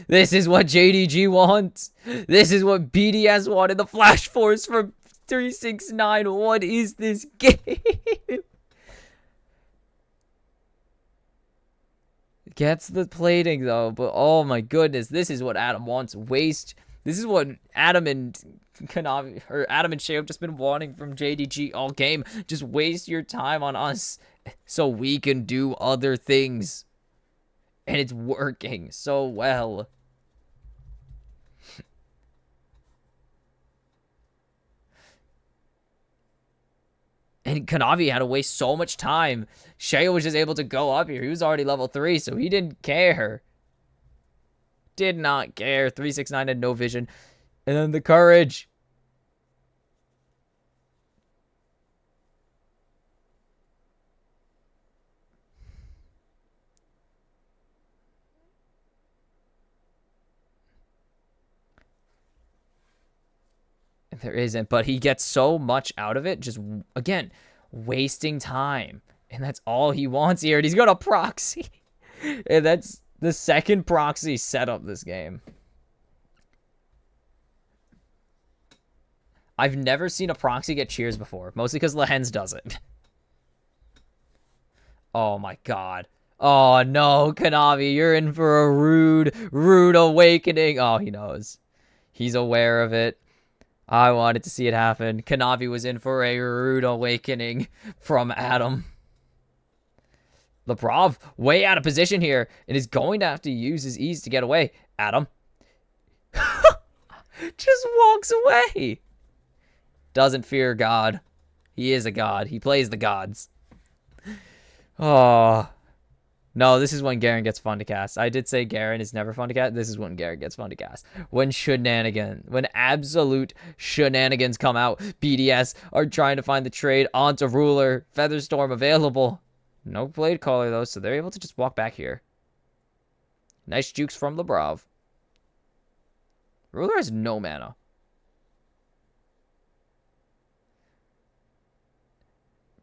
This is what JDG wants. This is what BDS wanted. The Flash Force from 369. What is this game? Gets the plating though, but oh my goodness, this is what Adam wants. Waste. This is what Adam and Kanavi, or Adam and Sheo have just been wanting from JDG all game. Just waste your time on us so we can do other things. And it's working so well. And Kanavi had to waste so much time. Sheo was just able to go up here. He was already level 3, so he didn't care. Did not care. 369 had no vision. And then the courage. There isn't, but he gets so much out of it. Just, again, wasting time. And that's all he wants here. And he's got a proxy. And that's the second proxy set up this game. I've never seen a proxy get cheers before. Mostly because Lehens does it. Oh my god. Oh no, Kanavi, you're in for a rude awakening. Oh, he knows. He's aware of it. I wanted to see it happen. Kanavi was in for a rude awakening from Adam. Lebrov, way out of position here, and is going to have to use his ease to get away. Adam just walks away. Doesn't fear God. He is a god. He plays the gods. Oh. No, this is when Garen gets fun to cast. I did say Garen is never fun to cast. This is when Garen gets fun to cast. When absolute shenanigans come out. BDS are trying to find the trade onto Ruler. Featherstorm available. No Blade Caller, though, so they're able to just walk back here. Nice jukes from Lebrov. Ruler has no mana.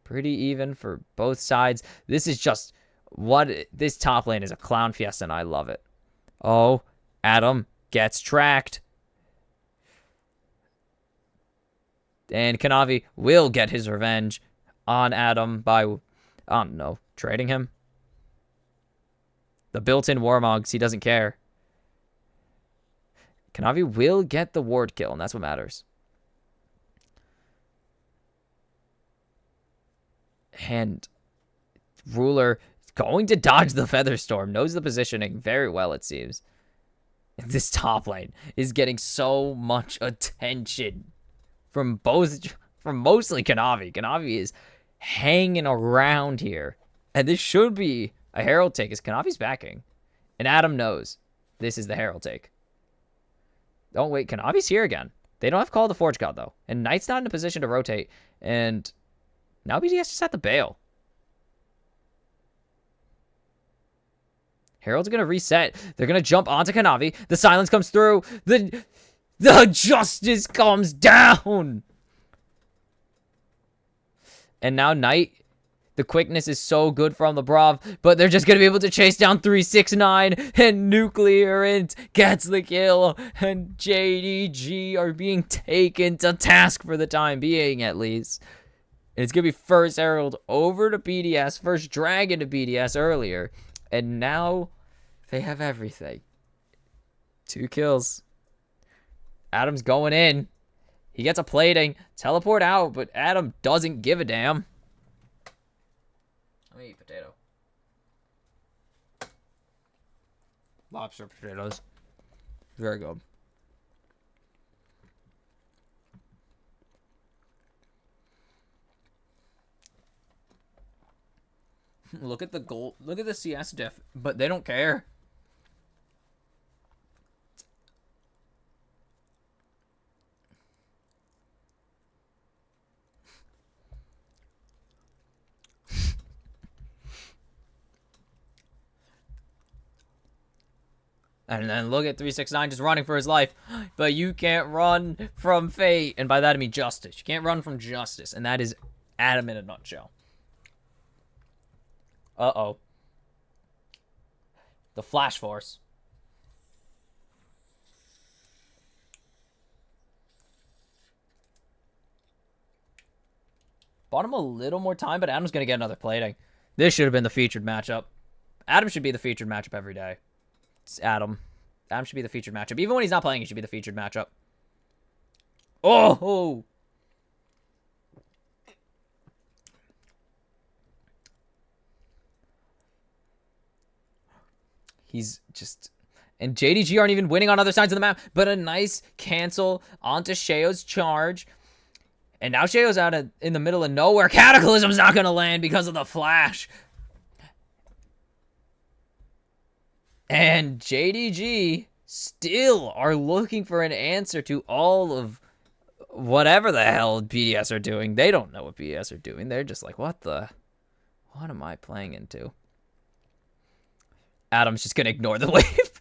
Pretty even for both sides. This is just... this top lane is a clown fiesta, and I love it. Oh, Adam gets tracked. And Kanavi will get his revenge on Adam by, I don't know, trading him. The built-in Warmogs, he doesn't care. Kanavi will get the ward kill, and that's what matters. And Ruler going to dodge the Feather Storm. Knows the positioning very well, it seems. This top lane is getting so much attention from mostly Kanavi. Kanavi is hanging around here. And this should be a Herald take as Kanavi's backing. And Adam knows this is the Herald take. Oh, wait, Kanavi's here again. They don't have Call of the Forge God, though. And Knight's not in a position to rotate. And now BDS just had to bail. Herald's going to reset. They're going to jump onto Kanavi. The silence comes through. The justice comes down. And now Knight, the quickness is so good from the Brav, but they're just going to be able to chase down 369, and Nuclear Int gets the kill, and JDG are being taken to task for the time being, at least. And it's going to be first Herald over to BDS, first Dragon to BDS earlier, and now they have everything. 2 kills. Adam's going in. He gets a plating, teleport out, but Adam doesn't give a damn. Let me eat potato. Lobster potatoes. Very good. Look at the goal. Look at the CS diff, but they don't care. And then look at 369 just running for his life. But you can't run from fate. And by that I mean justice. You can't run from justice. And that is Adam in a nutshell. Uh-oh. The Flash Force. Bought him a little more time, but Adam's going to get another plating. This should have been the featured matchup. Adam should be the featured matchup every day. It's Adam. Adam should be the featured matchup. Even when he's not playing, he should be the featured matchup. Oh! He's just... And JDG aren't even winning on other sides of the map, but a nice cancel onto Sheo's charge. And now Sheo's out in the middle of nowhere. Cataclysm's not going to land because of the flash. And JDG still are looking for an answer to all of whatever the hell BDS are doing. They don't know what BDS are doing. They're just like, what am I playing into? Adam's just going to ignore the wave.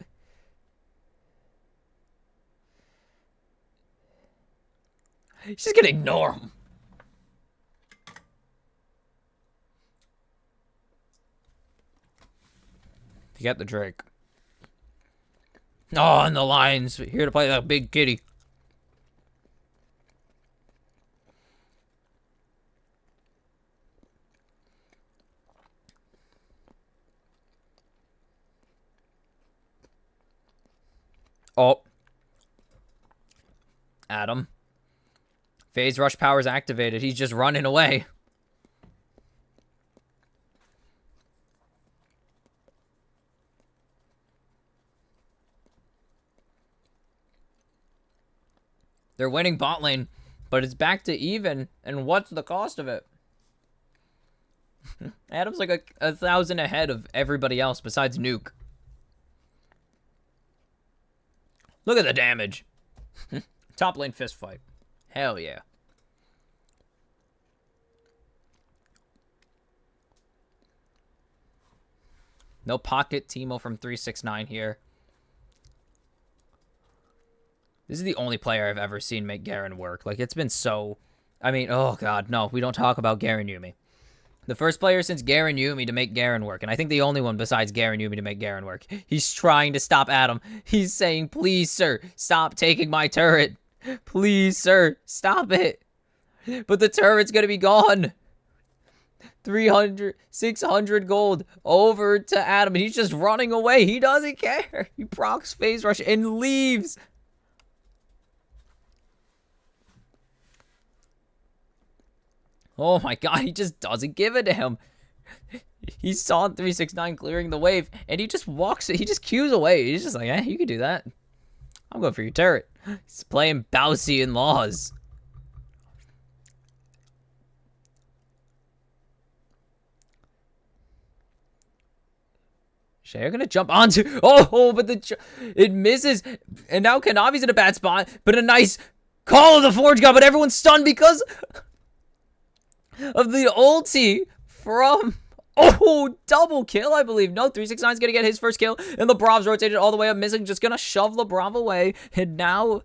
He's just going to ignore him. You got the Drake. Oh, and the Lions here to play that big kitty. Oh. Adam. Phase Rush powers activated. He's just running away. They're winning bot lane, but it's back to even. And what's the cost of it? Adam's like a 1,000 ahead of everybody else besides Nuke. Look at the damage. Top lane fist fight. Hell yeah. No pocket Teemo from 369 here. This is the only player I've ever seen make Garen work. Like, it's been so... I mean, oh god, no. We don't talk about Garen Yuumi. The first player since Garen Yuumi to make Garen work. And I think the only one besides Garen Yuumi to make Garen work. He's trying to stop Adam. He's saying, please, sir, stop taking my turret. Please, sir, stop it. But the turret's gonna be gone. 300, 600 gold over to Adam. And he's just running away. He doesn't care. He procs Phase Rush and leaves. Oh my god, he just doesn't give it to him. He saw 369 clearing the wave, and he just walks. He just cues away. He's just like, eh, you can do that. I'm going for your turret. He's playing Bowsian laws. Shea gonna jump onto. Oh, but it misses, and now Kanavi's in a bad spot. But a nice call of the Forge God, but everyone's stunned because of the ulti from. Oh, double kill, I believe. No, 369's gonna get his first kill, and LeBron's rotated all the way up, missing, just gonna shove LeBron away, and now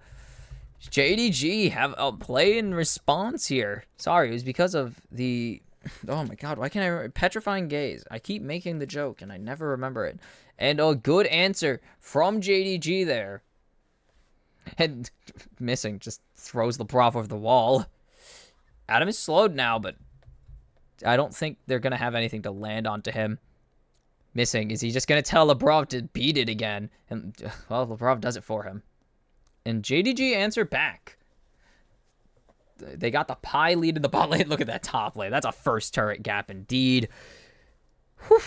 JDG have a play in response here. Sorry, it was because of the... Oh my god, why can't I remember? Petrifying Gaze. I keep making the joke, and I never remember it. And a good answer from JDG there. And missing, just throws LeBron over the wall. Adam is slowed now, but I don't think they're going to have anything to land onto him. Missing. Is he just going to tell LeBron to beat it again? And, well, LeBron does it for him. And JDG answer back. They got the pie lead in the bot lane. Look at that top lane. That's a first turret gap indeed. Whew.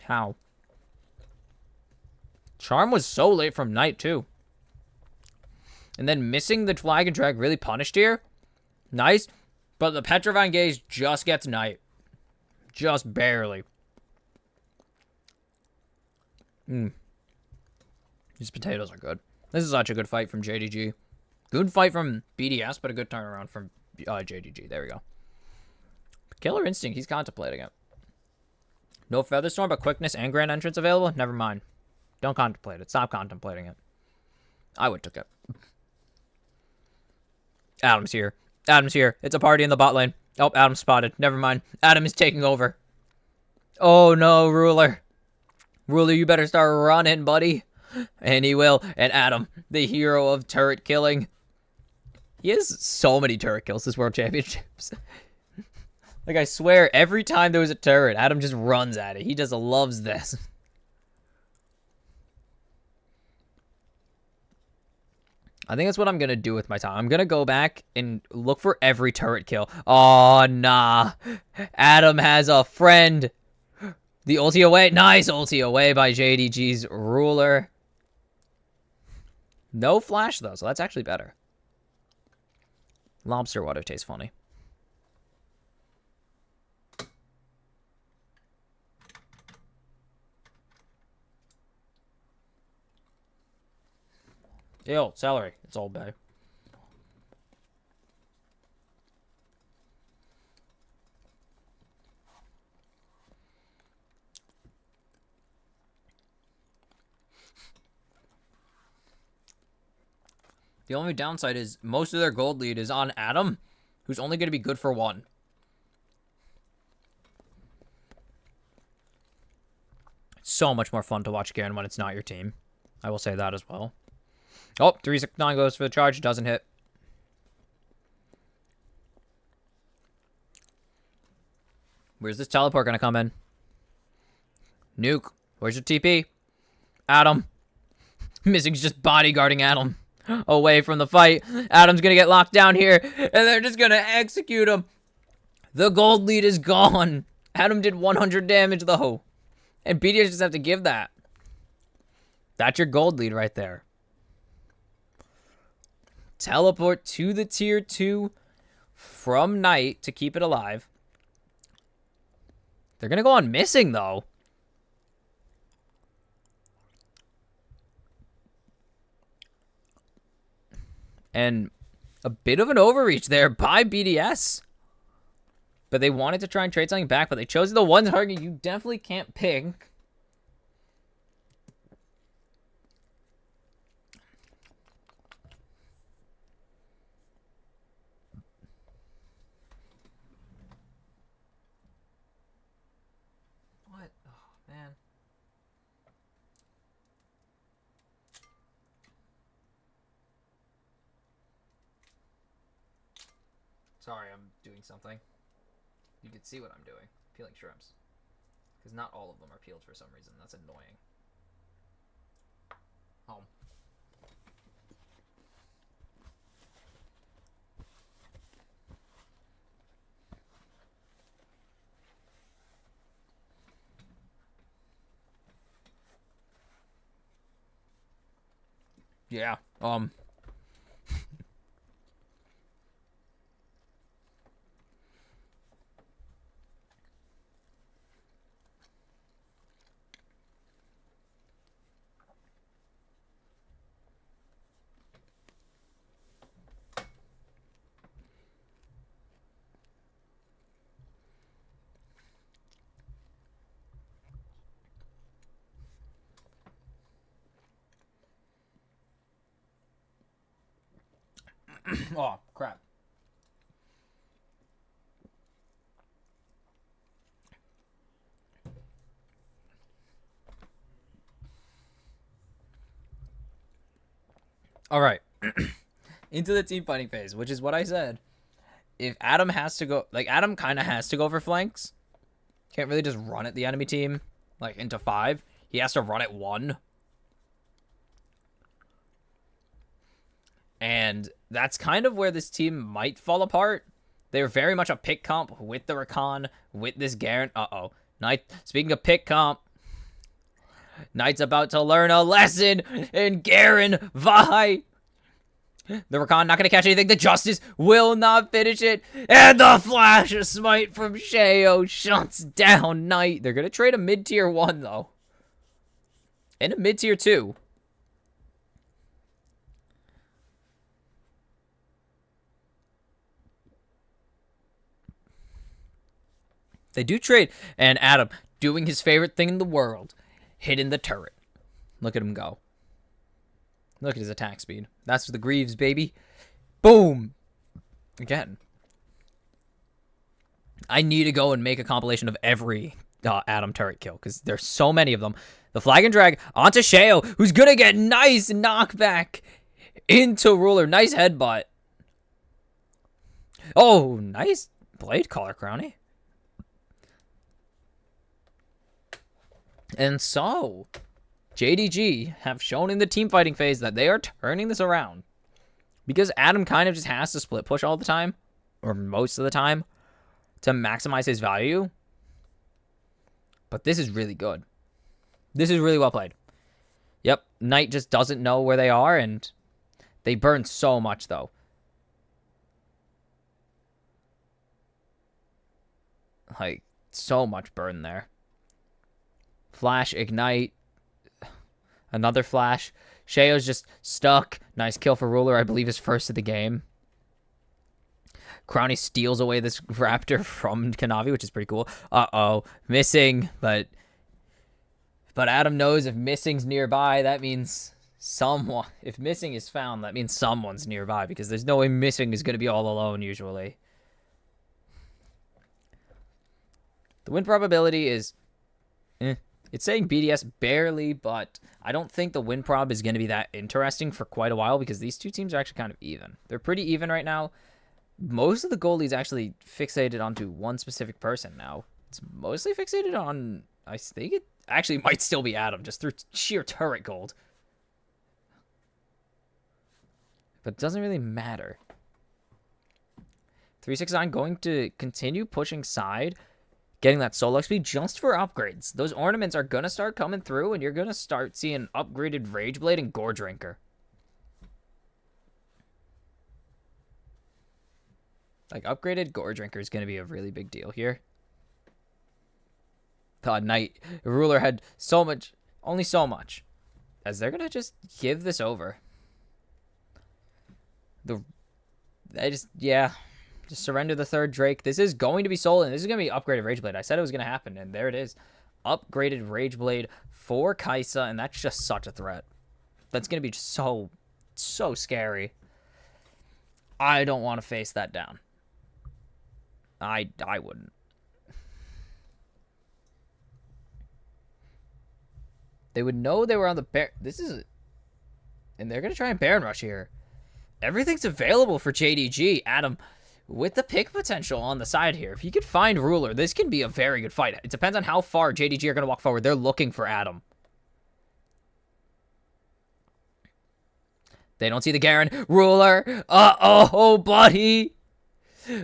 How? Charm was so late from Knight, too. And then missing the flag and drag really punished here. Nice. But the Petrifying Gaze just gets Knight. Just barely. These potatoes are good. This is such a good fight from JDG. Good fight from BDS, but a good turnaround from JDG. There we go. Killer Instinct, he's contemplating it. No Featherstorm, but quickness and grand entrance available? Never mind. Don't contemplate it. Stop contemplating it. I would took it. Adam's here. Adam's here. It's a party in the bot lane. Oh, Adam spotted. Never mind. Adam is taking over. Oh no, Ruler. Ruler, you better start running, buddy. And he will. And Adam, the hero of turret killing. He has so many turret kills this World Championships. Like, I swear, every time there was a turret, Adam just runs at it. He just loves this. I think that's what I'm going to do with my time. I'm going to go back and look for every turret kill. Oh, nah. Adam has a friend. The ulti away. Nice ulti away by JDG's Ruler. No flash, though, so that's actually better. Lobster water tastes funny. Ew, celery. It's all bad. The only downside is most of their gold lead is on Adam, who's only going to be good for one. It's so much more fun to watch again when it's not your team. I will say that as well. Oh, 369 goes for the charge. Doesn't hit. Where's this teleport going to come in? Nuke. Where's your TP? Adam. Missing's just bodyguarding Adam. Away from the fight. Adam's going to get locked down here. And they're just going to execute him. The gold lead is gone. Adam did 100 damage, though. And BDS just have to give that. That's your gold lead right there. Teleport to the tier 2 from Knight to keep it alive. They're going to go on missing, though. And a bit of an overreach there by BDS. But they wanted to try and trade something back, but they chose the one target you definitely can't pick. What? Oh, man. Sorry, I'm doing something. You can see what I'm doing. Peeling shrimps. Because not all of them are peeled for some reason. That's annoying. Home. Yeah. Oh, crap. All right. Into the team fighting phase, which is what I said. If Adam has to go, like, Adam kind of has to go for flanks. Can't really just run at the enemy team, like, into 5. He has to run at 1. And that's kind of where this team might fall apart. They're very much a pick comp with the Rakan, with this Garen. Uh-oh. Knight, speaking of pick comp, Knight's about to learn a lesson in Garen Vi. The Rakan not going to catch anything. The Justice will not finish it. And the Flash Smite from Shayo shuts down Knight. They're going to trade a mid-tier 1, though. And a mid-tier 2. They do trade. And Adam doing his favorite thing in the world. Hitting the turret. Look at him go. Look at his attack speed. That's the Greaves, baby. Boom. Again. I need to go and make a compilation of every Adam turret kill, because there's so many of them. The flag and drag onto Shayo, who's going to get nice knockback into Ruler. Nice headbutt. Oh, nice blade collar, Crowny. And so, JDG have shown in the team fighting phase that they are turning this around. Because Adam kind of just has to split push all the time, or most of the time, to maximize his value. But this is really good. This is really well played. Yep, Knight just doesn't know where they are, and they burn so much, though. Like, so much burn there. Flash, ignite. Another flash. Shayo's just stuck. Nice kill for Ruler. I believe his first of the game. Crowny steals away this Raptor from Kanavi, which is pretty cool. Uh-oh. Missing, but Adam knows if missing's nearby, that means someone. If missing is found, that means someone's nearby, because there's no way missing is going to be all alone, usually. The win probability is... It's saying BDS barely, but I don't think the win prob is going to be that interesting for quite a while, because these two teams are actually kind of even. They're pretty even right now. Most of the goalies actually fixated onto one specific person now. It's mostly fixated on, I think it actually might still be Adam, just through sheer turret gold. But it doesn't really matter. 369 going to continue pushing side, getting that solo XP just for upgrades. Those ornaments are going to start coming through, and you're going to start seeing upgraded Rageblade and Gore Drinker. Like, upgraded Gore Drinker is going to be a really big deal here. The Knight Ruler had so much, only so much, as they're going to just give this over. Just surrender the third Drake. This is going to be sold, and this is going to be upgraded Rageblade. I said it was going to happen, and there it is. Upgraded Rageblade for Kai'Sa, and that's just such a threat. That's going to be just so scary. I don't want to face that down. I wouldn't. They would know they were on the Baron. And they're going to try and Baron Rush here. Everything's available for JDG. Adam, with the pick potential on the side here, if he could find Ruler, this can be a very good fight. It depends on how far JDG are going to walk forward. They're looking for Adam. They don't see the Garen. Ruler. Uh-oh, buddy.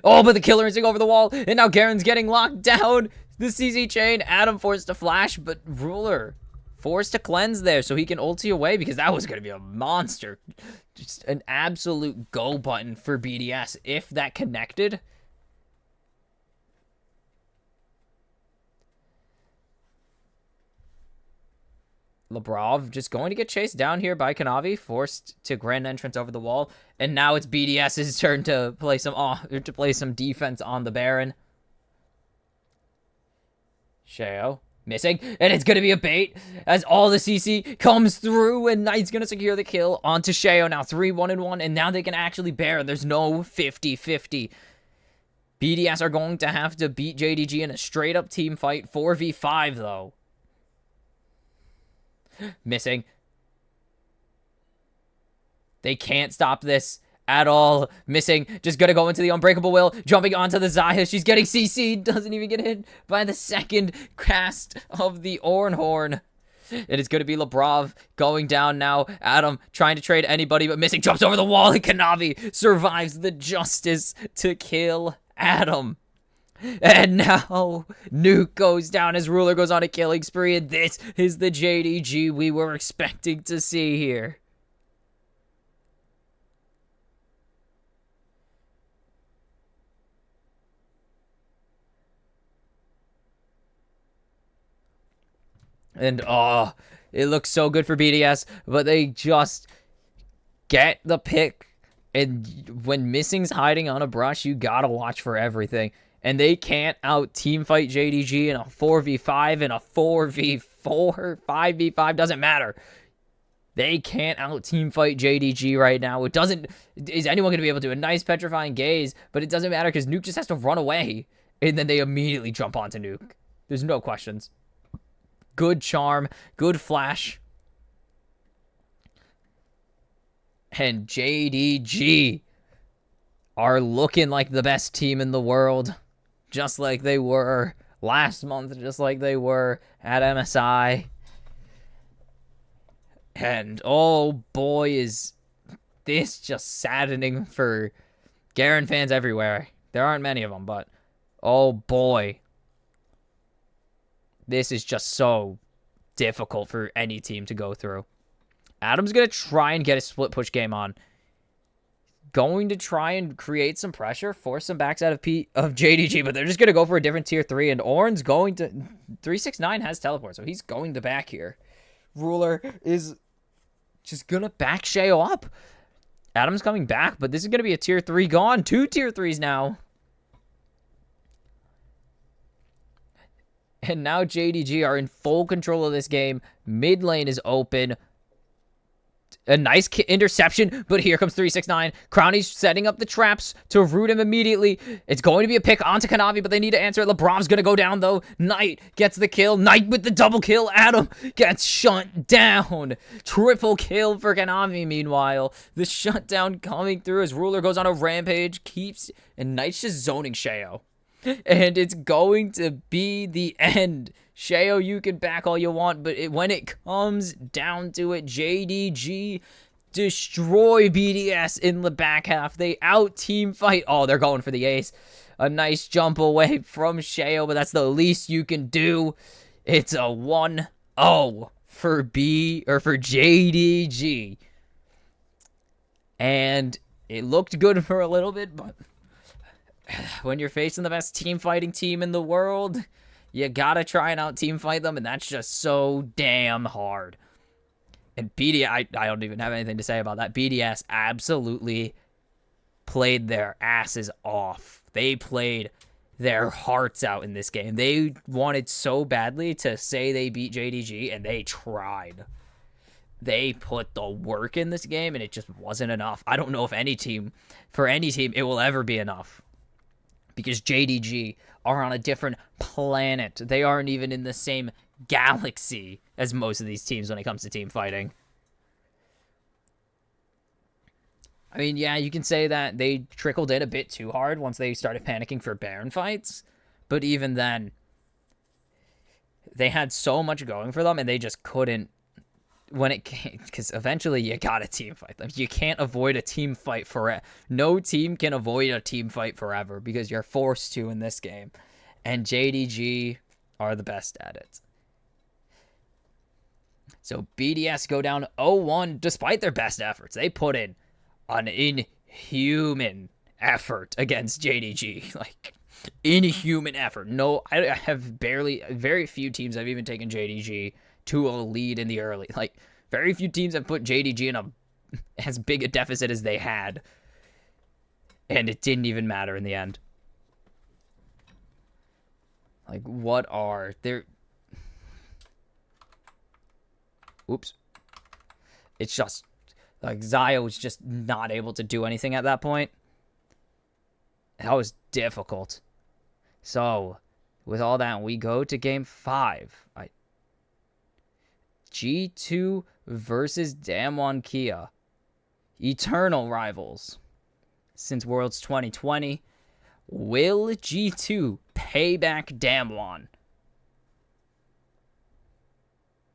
Oh, but the killer instinct over the wall. And now Garen's getting locked down. The CZ chain. Adam forced to flash, but Ruler Forced to cleanse there so he can ulti away because that was going to be a monster. Just an absolute go button for BDS if that connected. Labrov just going to get chased down here by Kanavi, forced to grand entrance over the wall, and now it's BDS's turn to play some defense on the Baron. Sheo missing, and it's gonna be a bait as all the CC comes through, and Knight's gonna secure the kill onto Sheo. Now 3-1-1, and now they can actually Baron. There's no 50-50. BDS are going to have to beat JDG in a straight up team fight, 4v5 though. Missing. They can't stop this at all. Missing. Just gonna go into the Unbreakable Will. Jumping onto the Xayah. She's getting CC'd. Doesn't even get hit by the second cast of the Ornhorn. It is going to be Labrov going down now. Adam trying to trade anybody but missing. Jumps over the wall, and Kanavi survives the justice to kill Adam. And now Nuke goes down as Ruler goes on a killing spree, and this is the JDG we were expecting to see here. And it looks so good for BDS, but they just get the pick. And when Missing's hiding on a brush, you gotta watch for everything. And they can't out teamfight JDG in a 4v5, in a 4v4, 5v5, doesn't matter. They can't out teamfight JDG right now. It doesn't. Is anyone going to be able to do a nice petrifying gaze? But it doesn't matter because Nuke just has to run away. And then they immediately jump onto Nuke. There's no questions. Good charm, good flash. And JDG are looking like the best team in the world. Just like they were last month, just like they were at MSI. And oh boy, is this just saddening for Garen fans everywhere. There aren't many of them, but oh boy. This is just so difficult for any team to go through. Adam's going to try and get a split push game on. Going to try and create some pressure, force some backs out of JDG, but they're just going to go for a different tier 3, and Orn's going to... 369 has teleport, so he's going to back here. Ruler is just going to back Sheo up. Adam's coming back, but this is going to be a tier 3 gone. 2 tier 3s now. And now JDG are in full control of this game. Mid lane is open. A nice interception, but here comes 369. Crownie's setting up the traps to root him immediately. It's going to be a pick onto Kanavi, but they need to answer it. Labrov's going to go down, though. Knight gets the kill. Knight with the double kill. Adam gets shut down. Triple kill for Kanavi, meanwhile. The shutdown coming through as Ruler goes on a rampage. And Knight's just zoning Sheo. And it's going to be the end. Sheo, you can back all you want, but when it comes down to it, JDG destroy BDS in the back half. They out-team fight. Oh, they're going for the ace. A nice jump away from Sheo, but that's the least you can do. It's a 1-0 for JDG. And it looked good for a little bit, but when you're facing the best team fighting team in the world, you gotta try and out team fight them, and that's just so damn hard. And BDS, I don't even have anything to say about that. BDS absolutely played their asses off. They played their hearts out in this game. They wanted so badly to say they beat JDG, and they tried. They put the work in this game, and it just wasn't enough. I don't know if for any team, it will ever be enough. Because JDG are on a different planet. They aren't even in the same galaxy as most of these teams when it comes to team fighting. I mean, yeah, you can say that they trickled in a bit too hard once they started panicking for Baron fights. But even then, they had so much going for them, and they just couldn't when it came, because eventually you gotta team fight them. You can't avoid a team fight forever. No team can avoid a team fight forever because you're forced to in this game. And JDG are the best at it. So BDS go down 0-1 despite their best efforts. They put in an inhuman effort against JDG. Like, inhuman effort. No, I have very few teams have even taken JDG to a lead in the early. Like, very few teams have put JDG in as big a deficit as they had. And it didn't even matter in the end. Like, what are there? Oops. It's just, like, Zaya was just not able to do anything at that point. That was difficult. So, with all that, we go to game 5. G2 versus Damwon Kia. Eternal rivals. Since Worlds 2020, will G2 pay back Damwon?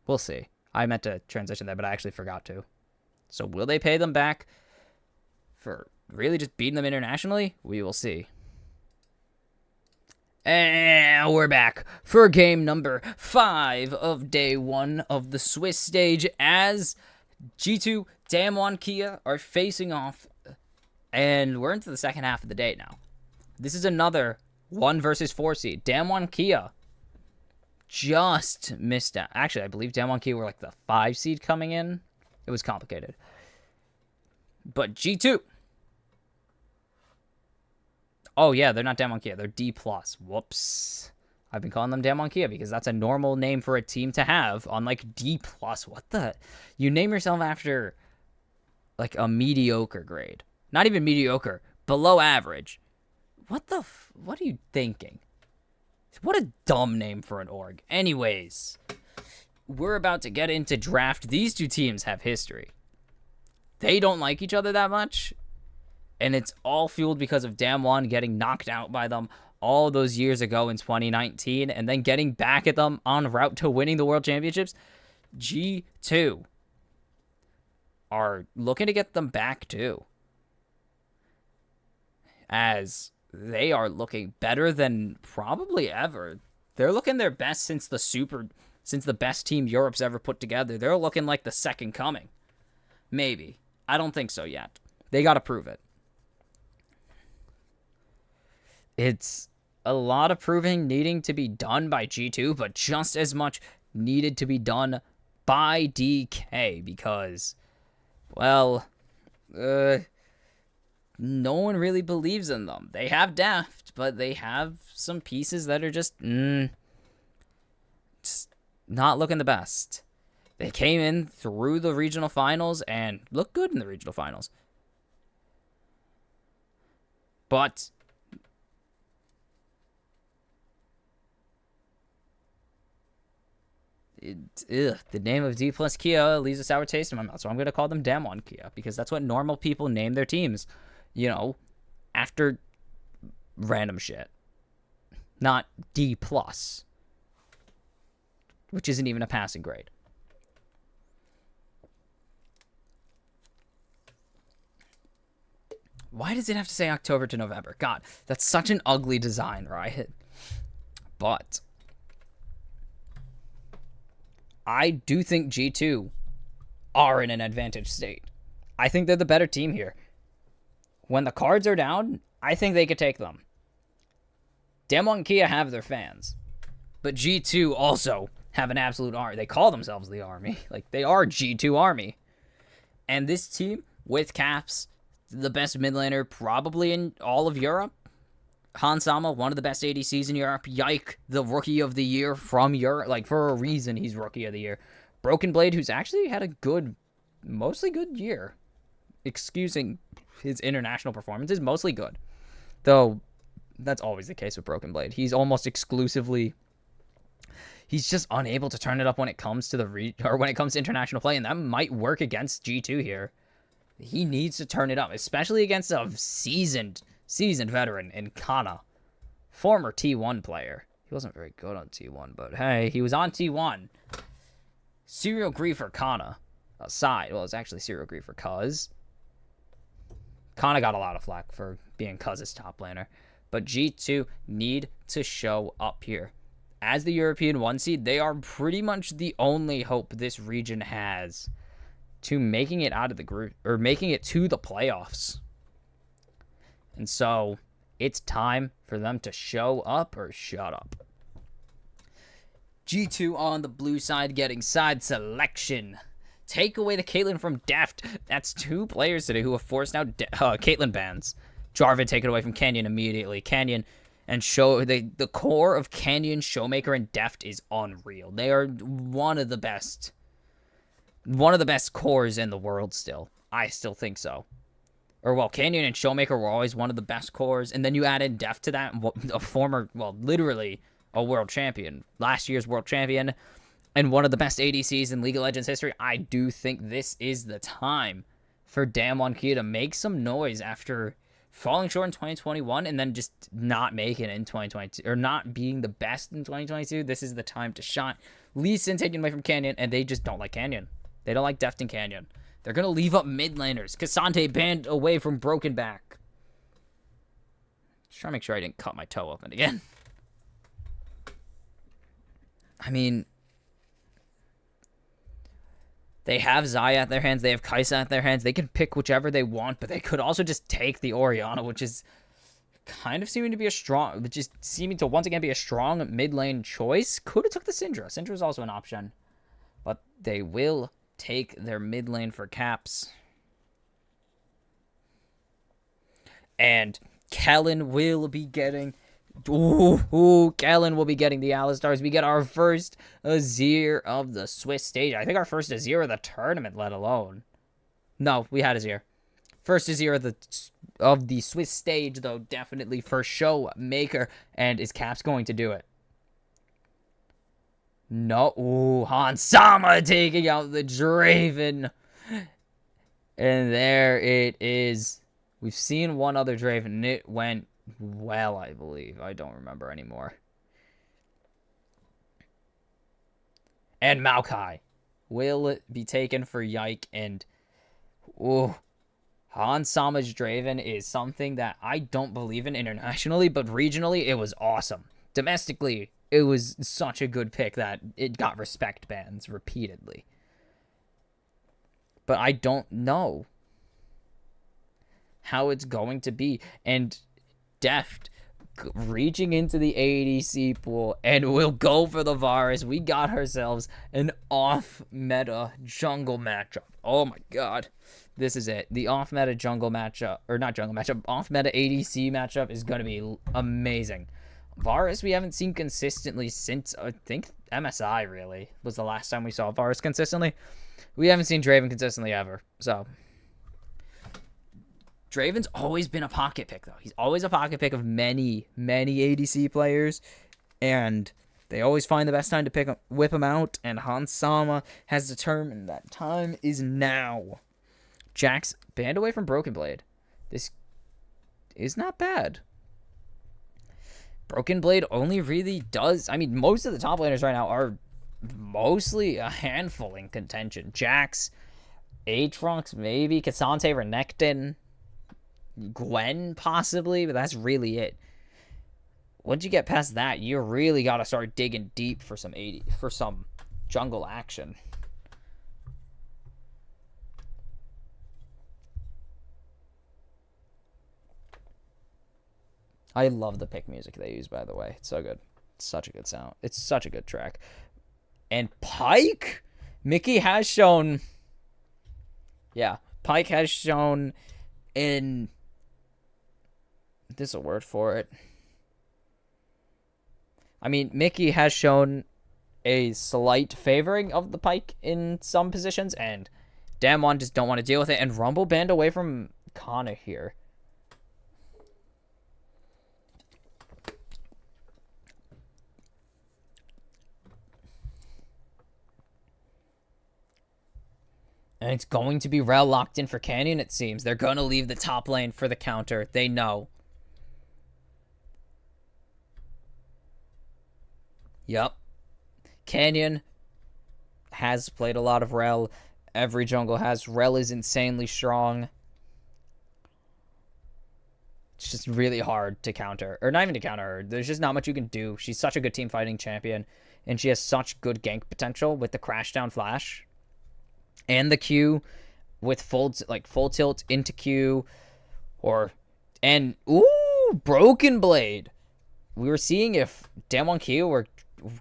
We'll see. I meant to transition there, but I actually forgot to. So will they pay them back for really just beating them internationally? We will see. And we're back for game number 5 of day 1 of the Swiss stage as G2, Damwon Kia are facing off. And we're into the second half of the day now. This is another 1 versus 4 seed. Damwon Kia just missed out. Actually, I believe Damwon Kia were like the 5 seed coming in. It was complicated. But G2. Oh, yeah, they're not Damwon Kia. They're D+. Whoops. I've been calling them Damwon Kia because that's a normal name for a team to have on, like, D+. What the? You name yourself after, like, a mediocre grade. Not even mediocre. Below average. What are you thinking? What a dumb name for an org. Anyways, we're about to get into draft. These two teams have history. They don't like each other that much. And it's all fueled because of Damwon getting knocked out by them all those years ago in 2019. And then getting back at them en route to winning the World Championships. G2 are looking to get them back too. As they are looking better than probably ever. They're looking their best since the best team Europe's ever put together. They're looking like the second coming. Maybe. I don't think so yet. They got to prove it. It's a lot of proving needing to be done by G2, but just as much needed to be done by DK because, well, no one really believes in them. They have depth, but they have some pieces that are just not looking the best. They came in through the regional finals and looked good in the regional finals. But the name of D plus Kia leaves a sour taste in my mouth, so I'm going to call them Damwon Kia because that's what normal people name their teams. You know, after random shit. Not D+, which isn't even a passing grade. Why does it have to say October to November? God, that's such an ugly design, right? But I do think G2 are in an advantage state. I think they're the better team here. When the cards are down, I think they could take them. Damwon Kia have their fans. But G2 also have an absolute army. They call themselves the army. Like, they are G2 army. And this team, with Caps, the best mid laner probably in all of Europe. Hansama, one of the best ADCs in Europe. Yike, the rookie of the year from Europe. Like, for a reason, he's rookie of the year. Broken Blade, who's actually had a mostly good year. Excusing his international performances, mostly good. Though, that's always the case with Broken Blade. He's almost exclusively... He's just unable to turn it up when it comes to when it comes to international play, and that might work against G2 here. He needs to turn it up, especially against a seasoned veteran in Kana. Former T1 player. He wasn't very good on T1, but hey, he was on T1. Serial grief for Kana. Aside, well, it's actually serial grief for Cuz. Kana got a lot of flack for being Cuz's top laner. But G2 need to show up here. as the European 1 seed, they are pretty much the only hope this region has to making it out of the group, or making it to the playoffs. And so it's time for them to show up or shut up. G2 on the blue side getting side selection. Take away the Caitlyn from Deft. That's 2 players today who have forced out Caitlyn bans. Jarvan taken away from Canyon immediately. Canyon and the core of Canyon, Showmaker, and Deft is unreal. They are one of the best cores in the world still. I still think so. Or, well, Canyon and Showmaker were always one of the best cores, and then you add in Deft to that, a former, well, literally a world champion, last year's world champion, and one of the best ADCs in League of Legends history. I do think this is the time for Damwon Kia to make some noise after falling short in 2021 and then just not making it in 2022, or not being the best in 2022. This is the time to shine. Lee Sin taken away from Canyon, and they just don't like Canyon. They don't like Deft and Canyon. They're going to leave up mid laners. Cassante banned away from Broken Back. Just trying to make sure I didn't cut my toe open again. I mean, they have Xayah at their hands. They have Kai'Sa at their hands. They can pick whichever they want, but they could also just take the Orianna, which is kind of seeming to be once again be a strong mid lane choice. Could have took the Syndra. Syndra is also an option, but they will take their mid lane for caps. And Kellen will be getting... Kellen will be getting the Alistars. We get our first Azir of the Swiss stage. I think our first Azir of the tournament, let alone. No, we had Azir. First Azir of the Swiss stage, though, definitely for Showmaker. And is Caps going to do it? No. Ooh, Hans Sama taking out the Draven. And there it is. We've seen one other Draven, and it went well, I believe. I don't remember anymore. And Maokai will be taken for Yike, and Hans Sama's Draven is something that I don't believe in internationally, but regionally it was awesome. Domestically, it was such a good pick that it got respect bans repeatedly. But I don't know how it's going to be. And Deft reaching into the ADC pool, and we'll go for the Varus. We got ourselves an off-meta jungle matchup. Oh my god. This is it. The off-meta jungle matchup, or not jungle matchup, off-meta ADC matchup is going to be amazing. Varus we haven't seen consistently since, I think, MSI really was the last time we saw Varus consistently. We haven't seen Draven consistently ever, so... Draven's always been a pocket pick, though. He's always a pocket pick of many, many ADC players, and they always find the best time to whip him out, and Hans Sama has determined that time is now. Jax banned away from Broken Blade. This is not bad. Broken Blade only really does... I mean, most of the top laners right now are mostly a handful in contention. Jax, Aatrox, maybe, Cassante, Renekton, Gwen, possibly, but that's really it. Once you get past that, you really got to start digging deep for some jungle action. I love the pick music they use, by the way. It's so good. It's such a good sound. It's such a good track. And Pyke? Mickey has shown... Yeah, Pyke has shown in... There's a word for it. I mean, Mickey has shown a slight favoring of the Pyke in some positions, and Damwon just don't want to deal with it, and Rumble banned away from Kana here. And it's going to be Rel locked in for Canyon, it seems. They're going to leave the top lane for the counter. They know. Yep. Canyon has played a lot of Rel. Every jungle has. Rel is insanely strong. It's just really hard to counter. Or not even to counter her. There's just not much you can do. She's such a good team fighting champion. And she has such good gank potential with the crash down flash. And the Q with full tilt into Q. Broken Blade. We were seeing if Damwon Q were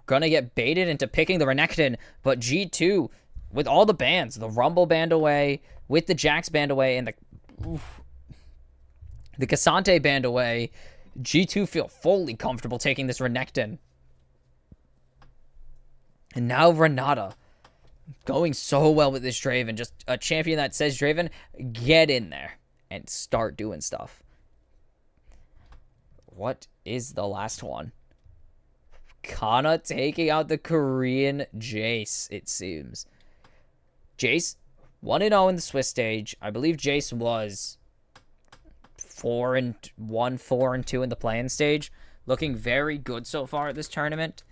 gonna get baited into picking the Renekton, but G2 with all the bans, the Rumble band away, with the Jax band away, and the Cassante band away, G2 feel fully comfortable taking this Renekton. And now Renata going so well with this Draven, just a champion that says, Draven, get in there and start doing stuff. What is the last one? Kana taking out the Korean Jace, it seems. Jace, 1-0 in the Swiss stage. I believe Jace was 4-1, 4-2 in the play-in stage. Looking very good so far at this tournament.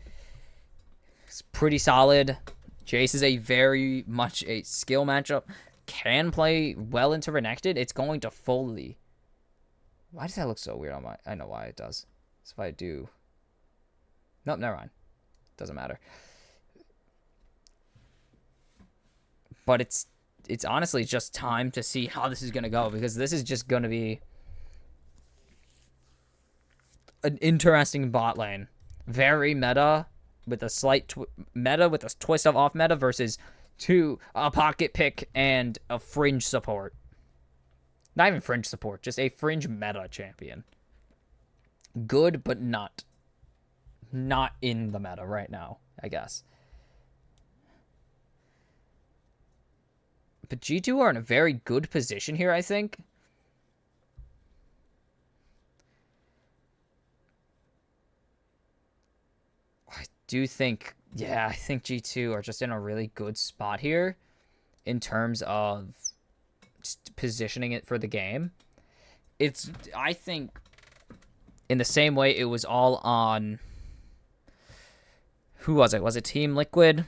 It's pretty solid. Jace is a very much a skill matchup. Can play well into Renekton. It's going to fully... Why does that look so weird on my... I know why it does. So if I do... Nope, never mind. Doesn't matter. But it's honestly just time to see how this is going to go, because this is just going to be an interesting bot lane. Very meta with a slight meta with a twist of off meta versus a pocket pick and a fringe support. Not even fringe support, just a fringe meta champion. Good, but not in the meta right now, I guess. But G2 are in a very good position here, I think. I think G2 are just in a really good spot here in terms of just positioning it for the game. I think, in the same way it was all on... Who was it? Was it Team Liquid?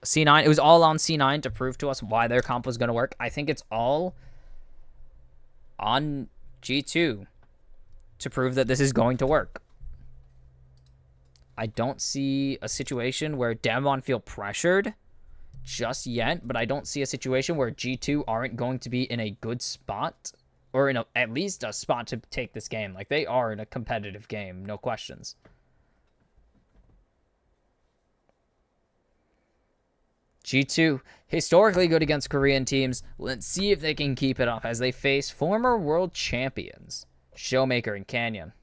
C9. It was all on C9 to prove to us why their comp was going to work. I think it's all on G2 to prove that this is going to work. I don't see a situation where Damwon feel pressured just yet, but I don't see a situation where G2 aren't going to be in a good spot, or in at least a spot to take this game. Like, they are in a competitive game, no questions. G2, historically good against Korean teams. Let's see if they can keep it up as they face former world champions, Showmaker and Canyon.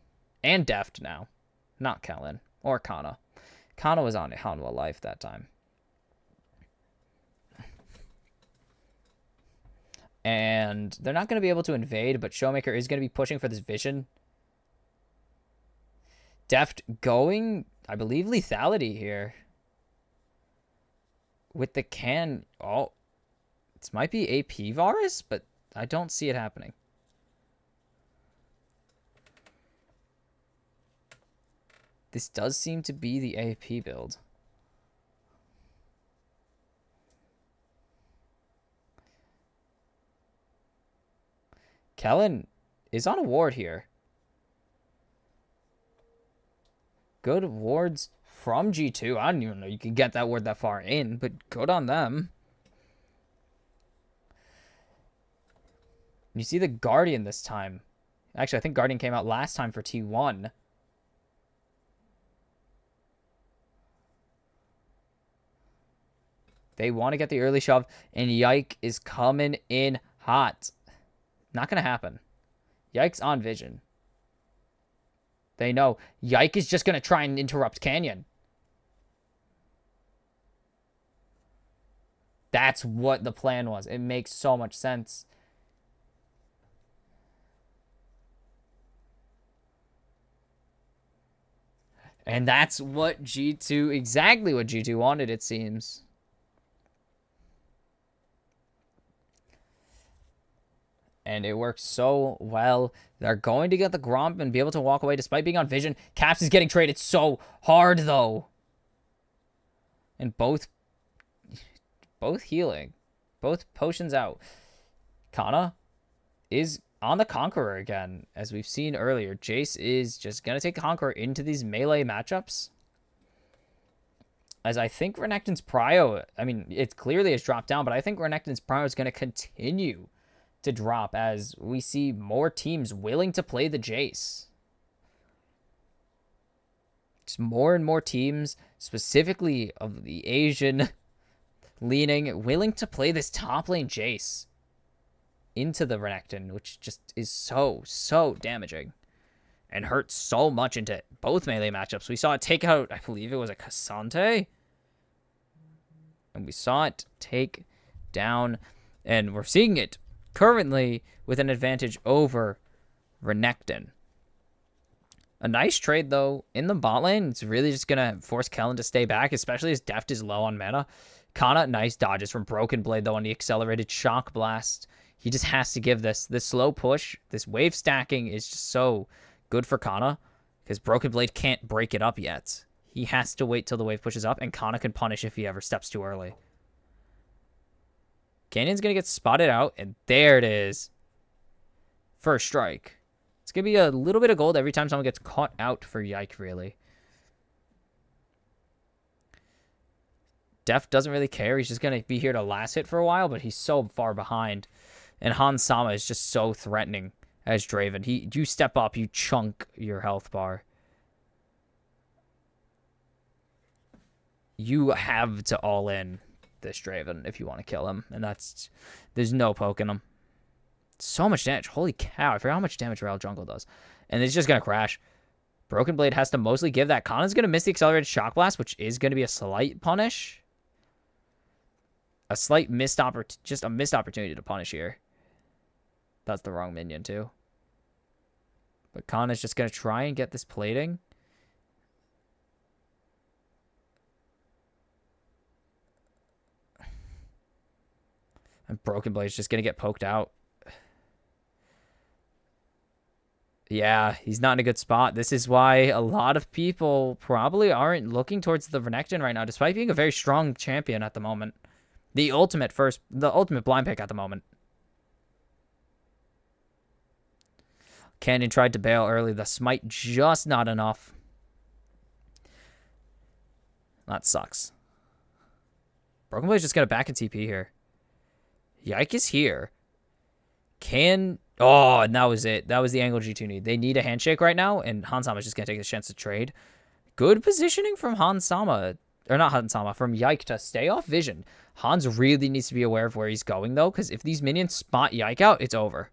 And Deft now. Not Kellen. Or Kana. Kana was on Hanwha Life that time. And they're not going to be able to invade, but Showmaker is going to be pushing for this vision. Deft going, I believe, lethality here. With the can... Oh, this might be AP Varus, but I don't see it happening. This does seem to be the AP build. Kellen is on a ward here. Good wards from G2. I don't even know you can get that ward that far in, but good on them. You see the Guardian this time. Actually, I think Guardian came out last time for T1. They want to get the early shove, and Yike is coming in hot. Not going to happen. Yike's on vision. They know Yike is just going to try and interrupt Canyon. That's what the plan was. It makes so much sense. And that's what G2, exactly what G2 wanted, it seems. And it works so well. They're going to get the Gromp and be able to walk away despite being on vision. Caps is getting traded so hard, though. And both healing. Both potions out. Kana is on the Conqueror again, as we've seen earlier. Jace is just going to take Conqueror into these melee matchups. As I think Renekton's prio, I mean, it clearly has dropped down, but I think Renekton's prio is going to continue to drop as we see more teams willing to play the Jace. Just more and more teams, specifically of the Asian leaning, willing to play this top lane Jace into the Renekton, which just is so damaging and hurts so much into both melee matchups. We saw it take out, I believe it was a Cassante, and we saw it take down, and we're seeing it currently with an advantage over Renekton. A nice trade, though, in the bot lane. It's really just going to force Kellen to stay back, especially as Deft is low on mana. Kana, nice dodges from Broken Blade, though, on the accelerated Shock Blast. He just has to give this slow push. This wave stacking is just so good for Kana because Broken Blade can't break it up yet. He has to wait till the wave pushes up, and Kana can punish if he ever steps too early. Canyon's going to get spotted out, and there it is. First strike. It's going to be a little bit of gold every time someone gets caught out for Yike, really. Def doesn't really care. He's just going to be here to last hit for a while, but he's so far behind. And Han Sama is just so threatening as Draven. You step up, you chunk your health bar. You have to all in this Draven if you want to kill him. And there's no poking him. So much damage. Holy cow. I forgot how much damage Royal Jungle does. And it's just going to crash. Broken Blade has to mostly give that. Kana's going to miss the accelerated Shock Blast, which is going to be a slight punish. A slight missed opportunity to punish here. That's the wrong minion, too. But Kana's just going to try and get this plating. And Broken Blade's just going to get poked out. Yeah, he's not in a good spot. This is why a lot of people probably aren't looking towards the Renekton right now, despite being a very strong champion at the moment. The ultimate blind pick at the moment. Canyon tried to bail early. The smite just not enough. That sucks. Broken Blade's just got to back in TP here. Yike is here. Oh, and that was it. That was the angle G2 need. They need a handshake right now, and Hansama is just going to take the chance to trade. Good positioning from Hansama. Or not Hansama, from Yike to stay off vision. Hans really needs to be aware of where he's going, though, because if these minions spot Yike out, it's over.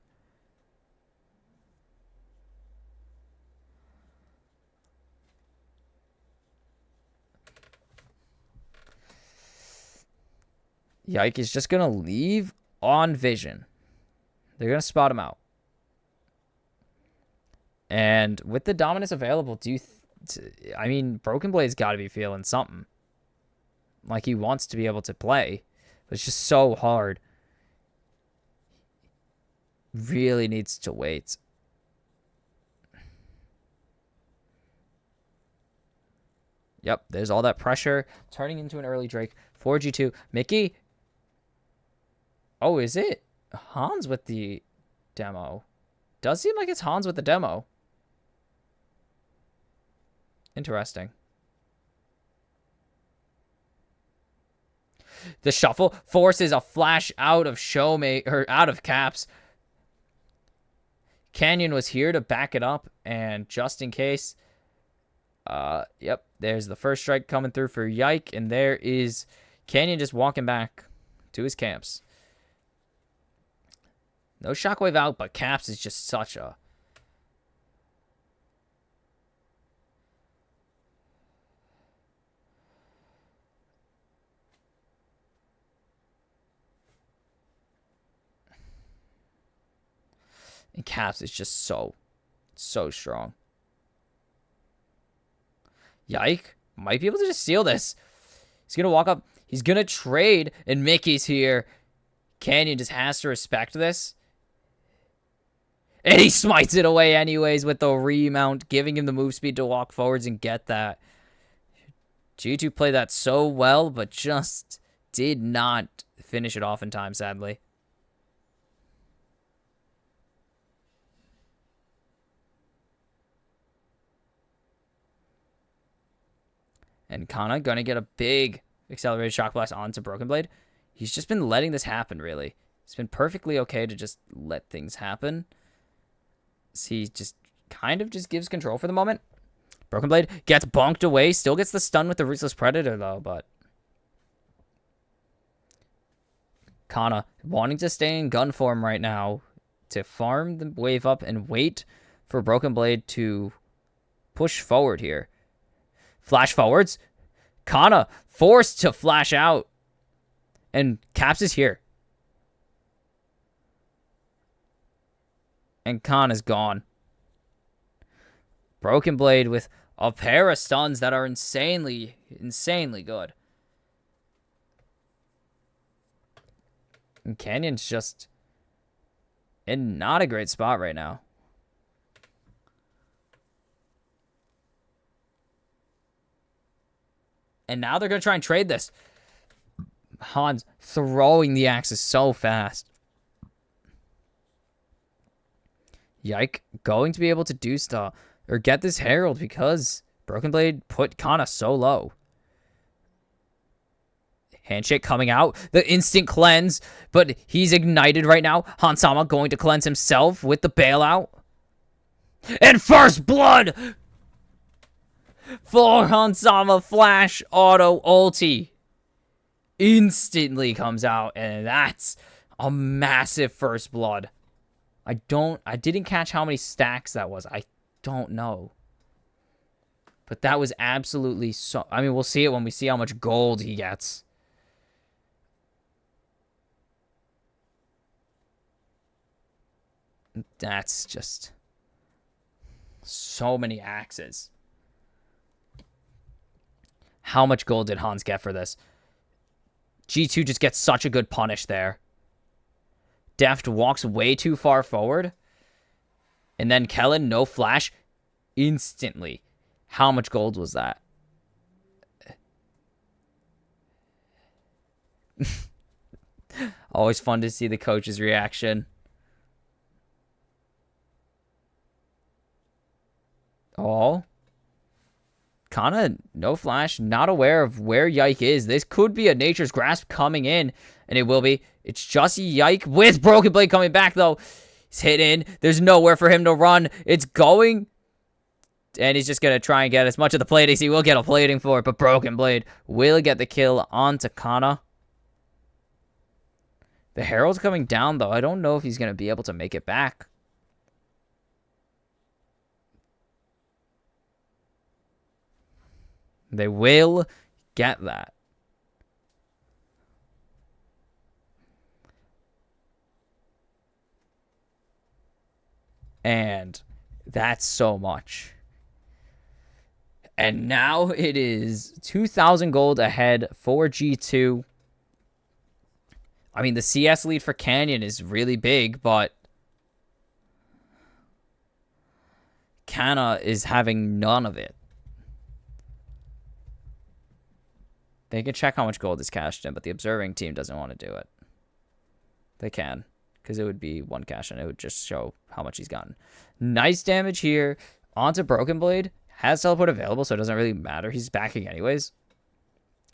Yike is just going to leave on vision. They're going to spot him out. And with the dominance available, I mean, Broken Blade's got to be feeling something. Like he wants to be able to play. But it's just so hard. Really needs to wait. Yep, there's all that pressure. Turning into an early Drake. 4G2. Mickey. Oh, is it Hans with the demo? Does seem like it's Hans with the demo. Interesting. The shuffle forces a flash out of out of Caps. Canyon was here to back it up, and just in case, yep, there's the first strike coming through for Yike, and there is Canyon just walking back to his camps. No shockwave out, but Caps is just such a... And Caps is just so strong. Yike might be able to just steal this. He's going to walk up. He's going to trade, and Mickey's here. Canyon just has to respect this. And he smites it away anyways with the remount, giving him the move speed to walk forwards and get that. G2 played that so well, but just did not finish it off in time, sadly. And Kana gonna get a big accelerated shock blast onto Broken Blade. He's just been letting this happen, really. It's been perfectly okay to just let things happen. So he just kind of just gives control for the moment. Broken Blade gets bonked away. Still gets the stun with the Ruthless Predator, though, but Kana wanting to stay in gun form right now to farm the wave up and wait for Broken Blade to push forward here. Flash forwards. Kana forced to flash out. And Caps is here. And Kana's gone. Broken Blade with a pair of stuns that are insanely good. And Canyon's just in not a great spot right now. And now they're going to try and trade this. Hans throwing the axes so fast. Yike going to be able to do stuff or get this Herald because Broken Blade put Kana so low. Handshake coming out. The instant cleanse, but he's ignited right now. Hansama going to cleanse himself with the bailout. And first blood for Hansama. Flash auto ulti instantly comes out, and that's a massive first blood. I didn't catch how many stacks that was. I don't know. But that was absolutely so... I mean, we'll see it when we see how much gold he gets. That's just... so many axes. How much gold did Hans get for this? G2 just gets such a good punish there. Deft walks way too far forward. And then Kellen, no flash. Instantly. How much gold was that? Always fun to see the coach's reaction. Oh. Kana, no flash, not aware of where Yike is. This could be a Nature's Grasp coming in, and it will be. It's just Yike with Broken Blade coming back, though. He's hit in. There's nowhere for him to run. It's going, and he's just going to try and get as much of the plate as he will get a plating for it, but Broken Blade will get the kill onto Kana. The Herald's coming down, though. I don't know if he's going to be able to make it back. They will get that. And that's so much. And now it is 2,000 gold ahead for G2. I mean, the CS lead for Canyon is really big, but Kana is having none of it. They can check how much gold is cashed in, but the observing team doesn't want to do it. They can, because it would be one cash, and it would just show how much he's gotten. Nice damage here onto Broken Blade. Has teleport available, so it doesn't really matter. He's backing anyways.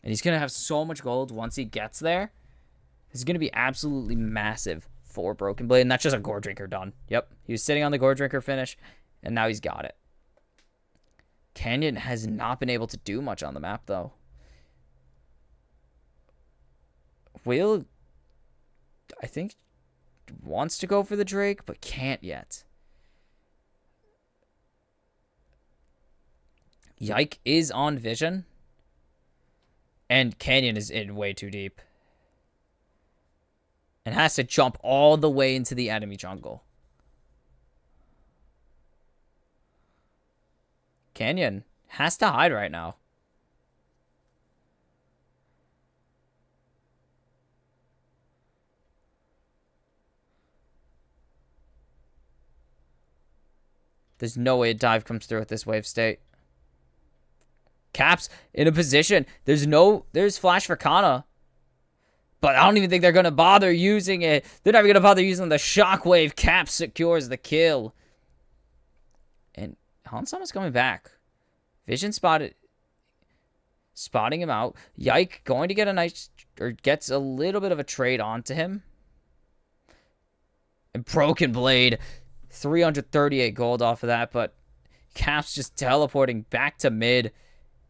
And he's going to have so much gold once he gets there. This is going to be absolutely massive for Broken Blade, and that's just a Gore Drinker done. Yep, he was sitting on the Gore Drinker finish, and now he's got it. Canyon has not been able to do much on the map, though. Will, I think, wants to go for the Drake, but can't yet. Yike is on vision. And Canyon is in way too deep. And has to jump all the way into the enemy jungle. Canyon has to hide right now. There's no way a dive comes through at this wave state. Caps in a position. There's flash for Kana. But I don't even think they're going to bother using it. They're not even going to bother using the shockwave. Cap secures the kill. And Hansama's coming back. Vision spotted. spotting him out. Yike going to get a nice, or gets a little bit of a trade onto him. And Broken Blade, 338 gold off of that, but Caps just teleporting back to mid.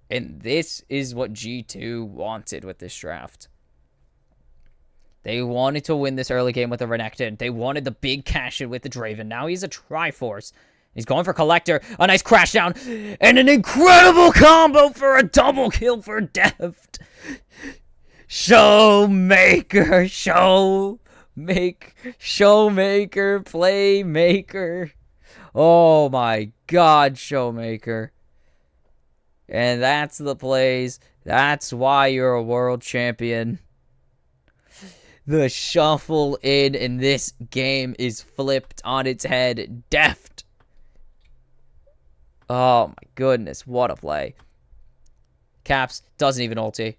And this is what G2 wanted with this draft. They wanted to win this early game with the Renekton. They wanted the big cash in with the Draven. Now he's a Triforce. He's going for Collector. A nice crash down. And an incredible combo for a double kill for Deft. Showmaker. Showmaker. Playmaker. Oh my god, Showmaker. And that's the plays. That's why you're a world champion. The shuffle in this game is flipped on its head. Deft. Oh my goodness, what a play. Caps doesn't even ulti.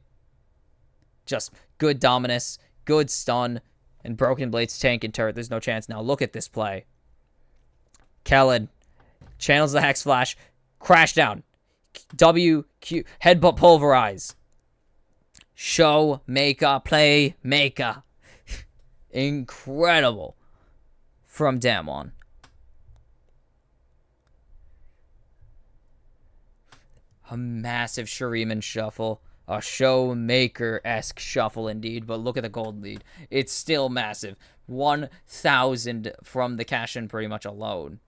Just good Dominus, good stun, and Broken Blade's tank and turret. There's no chance. Now look at this play. Kellen channels the Hex Flash. Crash down. W, Q, headbutt pulverize. Showmaker, playmaker. Incredible from Damwon. A massive Shuriman shuffle. A Showmaker-esque shuffle indeed, but look at the gold lead. It's still massive. 1,000 from the cash-in pretty much alone.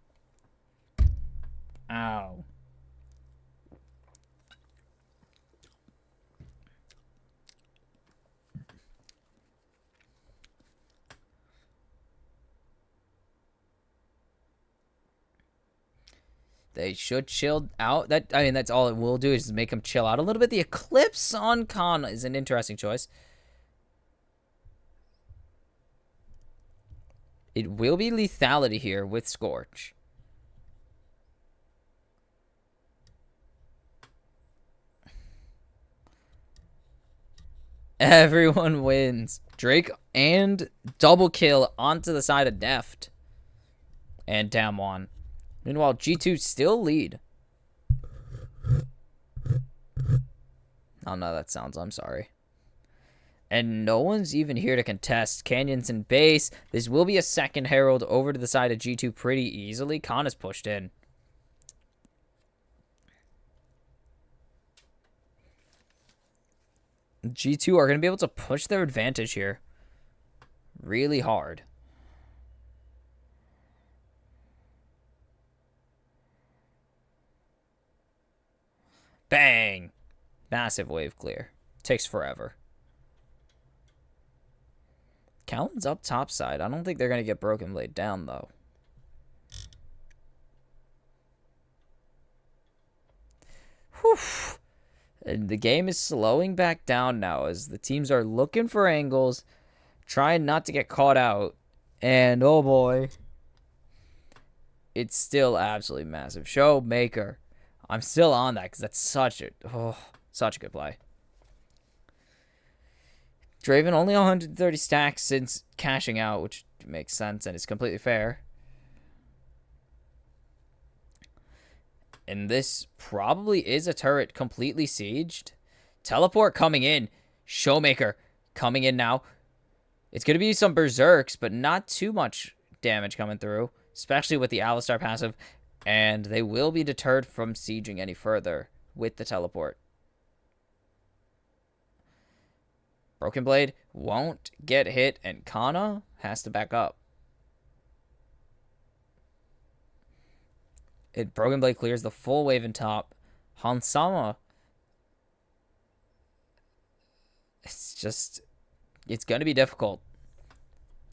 Ow. They should chill out. That's all it will do is make them chill out a little bit. The Eclipse on Khan is an interesting choice. It will be lethality here with Scorch. Everyone wins. Drake and double kill onto the side of Deft. And Damwon. Meanwhile, G2 still lead. Oh no, that sounds, I'm sorry. And no one's even here to contest. Canyons and base. This will be a second Herald over to the side of G2 pretty easily. Khan is pushed in. G2 are going to be able to push their advantage here really hard. Bang! Massive wave clear. Takes forever. Callan's up top side. I don't think they're going to get Broken Blade down, though. Whew. And the game is slowing back down now as the teams are looking for angles, trying not to get caught out. And, oh boy, it's still absolutely massive. Showmaker. I'm still on that because that's such a good play. Draven only 130 stacks since cashing out, which makes sense and is completely fair. And this probably is a turret completely sieged. Teleport coming in. Showmaker coming in now. It's going to be some berserks, but not too much damage coming through, especially with the Alistar passive. And they will be deterred from sieging any further with the teleport. Broken Blade won't get hit, and Kana has to back up. Broken Blade clears the full wave in top. Hansama. It's going to be difficult.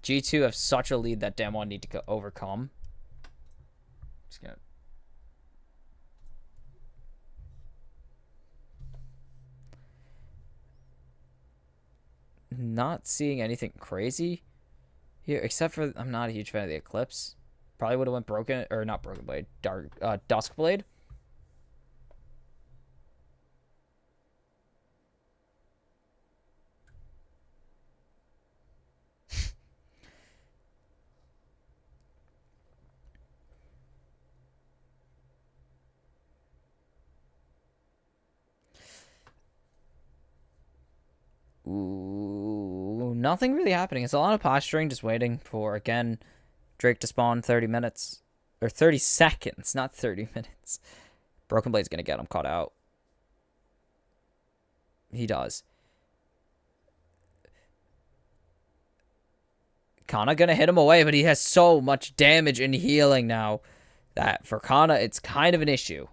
G2 have such a lead that Damwon need to overcome. Just gonna... Not seeing anything crazy here, except for I'm not a huge fan of the Eclipse. Probably would have went Broken, or not Broken Blade, Dusk Blade. Ooh, nothing really happening. It's a lot of posturing, just waiting for, again, Drake to spawn 30 minutes. Or 30 seconds, not 30 minutes. Broken Blade's gonna get him caught out. He does. Kana gonna hit him away, but he has so much damage and healing now that for Kana, it's kind of an issue.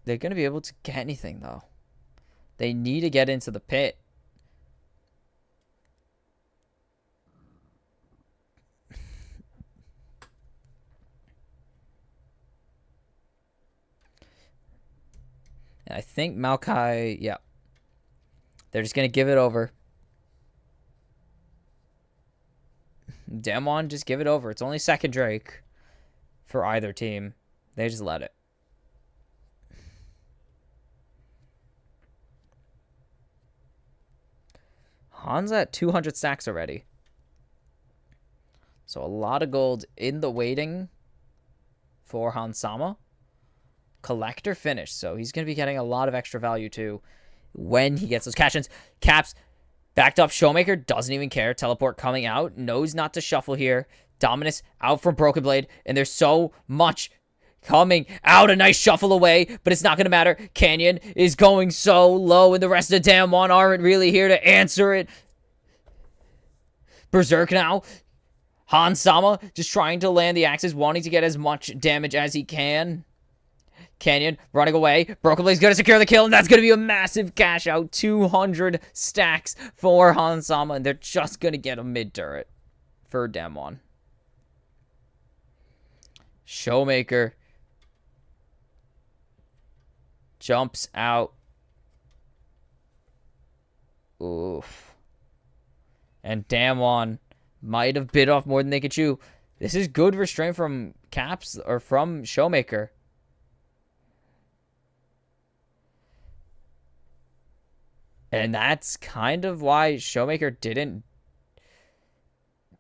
They're going to be able to get anything, though. They need to get into the pit. And I think Maokai, yeah. They're just going to give it over. Damwon, just give it over. It's only second Drake for either team. They just let it. Han's at 200 stacks already. So a lot of gold in the waiting for Hansama. Collector finished, so he's going to be getting a lot of extra value too when he gets those cash-ins. Caps backed up. Showmaker doesn't even care. Teleport coming out. Knows not to shuffle here. Dominus out from Broken Blade, and there's so much coming out. A nice shuffle away, but it's not going to matter. Canyon is going so low, and the rest of the Damwon aren't really here to answer it. Berserk now. Hansama just trying to land the axes, wanting to get as much damage as he can. Canyon running away. Broken Blade's going to secure the kill, and that's going to be a massive cash out. 200 stacks for Hansama, and they're just going to get a mid-turret for Damwon. Showmaker jumps out. Oof. And Damwon might have bit off more than they could chew. This is good restraint from Caps, or from Showmaker. And that's kind of why Showmaker didn't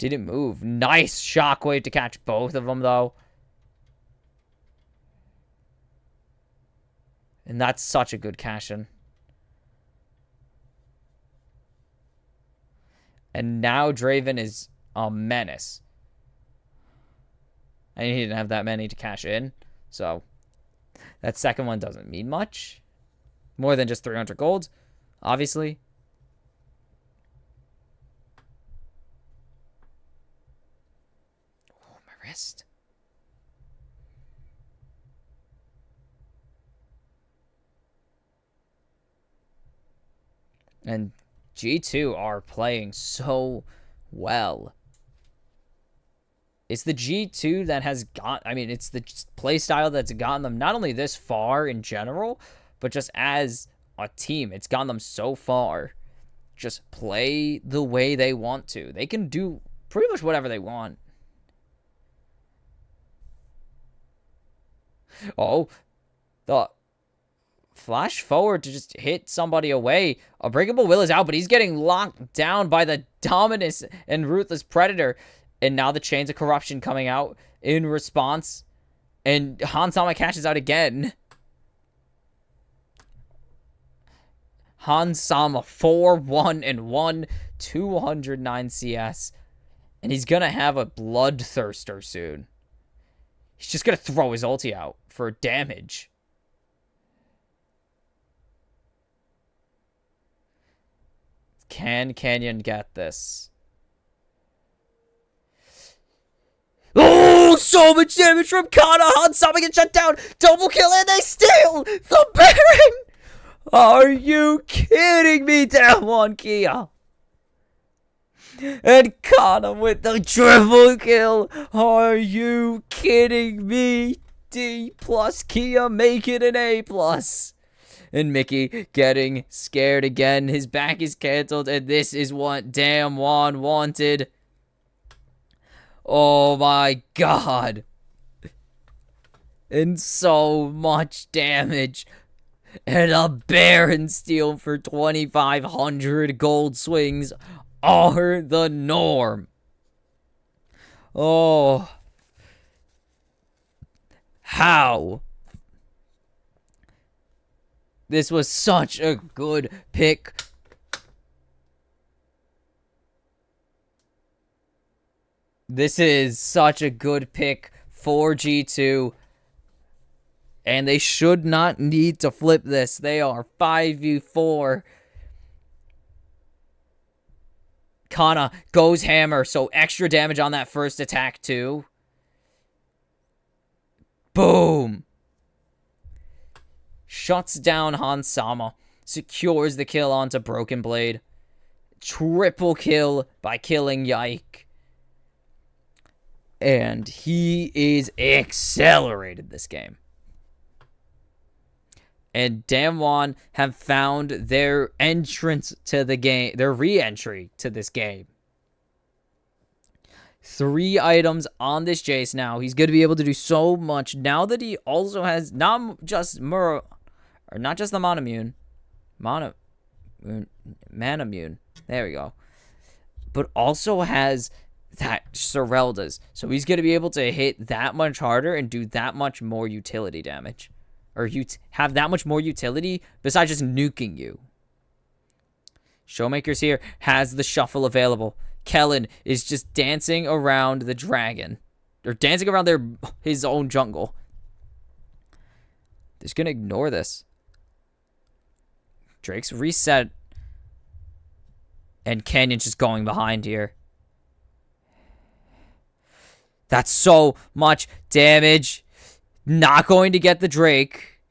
move. Nice shockwave to catch both of them, though. And that's such a good cash-in. And now Draven is a menace. And he didn't have that many to cash in. So that second one doesn't mean much. More than just 300 gold, obviously. Oh, my wrist. And G2 are playing so well. It's the G2 that has got... I mean, it's the play style that's gotten them not only this far in general, but just as a team. It's gotten them so far. Just play the way they want to. They can do pretty much whatever they want. Oh, the flash forward to just hit somebody away. Unbreakable Will is out, but he's getting locked down by the Dominus and Ruthless Predator. And now the Chains of Corruption coming out in response. And Hansama cashes out again. Hansama 4-1-1, 209 CS. And he's going to have a Bloodthirster soon. He's just going to throw his ulti out for damage. Can Canyon get this? Oh, so much damage from Kana. Hansama gets shut down. Double kill, and they steal the Baron. Are you kidding me, Damwon Kia? And Kana with the triple kill. Are you kidding me? D plus Kia make it an A plus. And Mickey getting scared again. His back is cancelled, and this is what Damwon wanted. Oh my god. And so much damage. And a Baron steal for 2,500 gold swings are the norm. Oh. How? This was such a good pick. This is such a good pick for G2. And they should not need to flip this. They are 5v4. Kana goes hammer, so extra damage on that first attack too. Boom. Shuts down Hansama. Secures the kill onto Broken Blade. Triple kill by killing Yike. And he is accelerated this game. And Damwon have found their entrance to the game, their re-entry to this game. 3 items on this Jace now. He's going to be able to do so much now that he also has not just the Manamune. Manamune. There we go. But also has that Serelda's. So he's going to be able to hit that much harder and do that much more utility damage. Or you have that much more utility besides just nuking you. Showmaker's here, has the shuffle available. Kellen is just dancing around the dragon. Or dancing around his own jungle. They're just going to ignore this. Drake's reset. And Canyon's just going behind here. That's so much damage. Not going to get the Drake.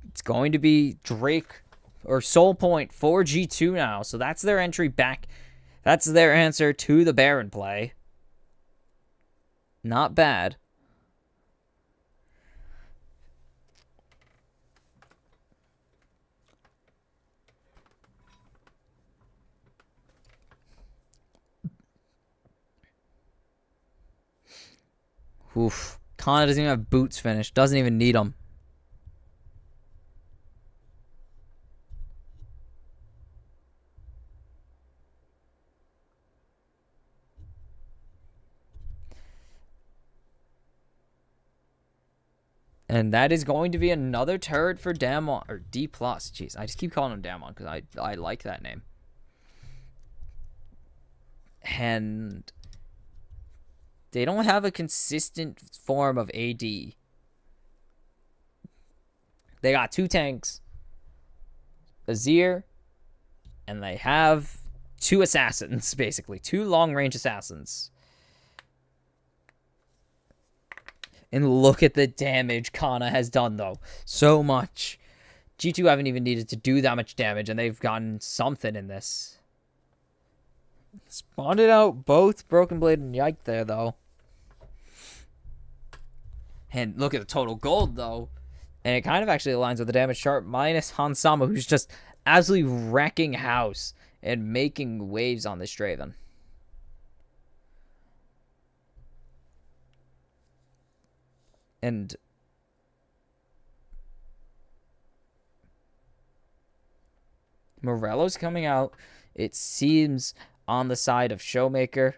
It's going to be Drake or Soul Point for G2 now. So that's their entry back. That's their answer to the Baron play. Not bad. Oof. Kana doesn't even have boots finished. Doesn't even need them. And that is going to be another turret for Damwon. Or D+. Jeez, I just keep calling him Damwon because I like that name. And they don't have a consistent form of AD. They got 2 tanks, Azir, and they have 2 assassins, basically. 2 long-range assassins. And look at the damage Kana has done, though. So much. G2 haven't even needed to do that much damage, and they've gotten something in this. Spawned it out both Broken Blade and Yike there, though. And look at the total gold, though. And it kind of actually aligns with the damage chart, minus Hansama, who's just absolutely wrecking house and making waves on this Draven. And Morello's coming out, it seems, on the side of Showmaker.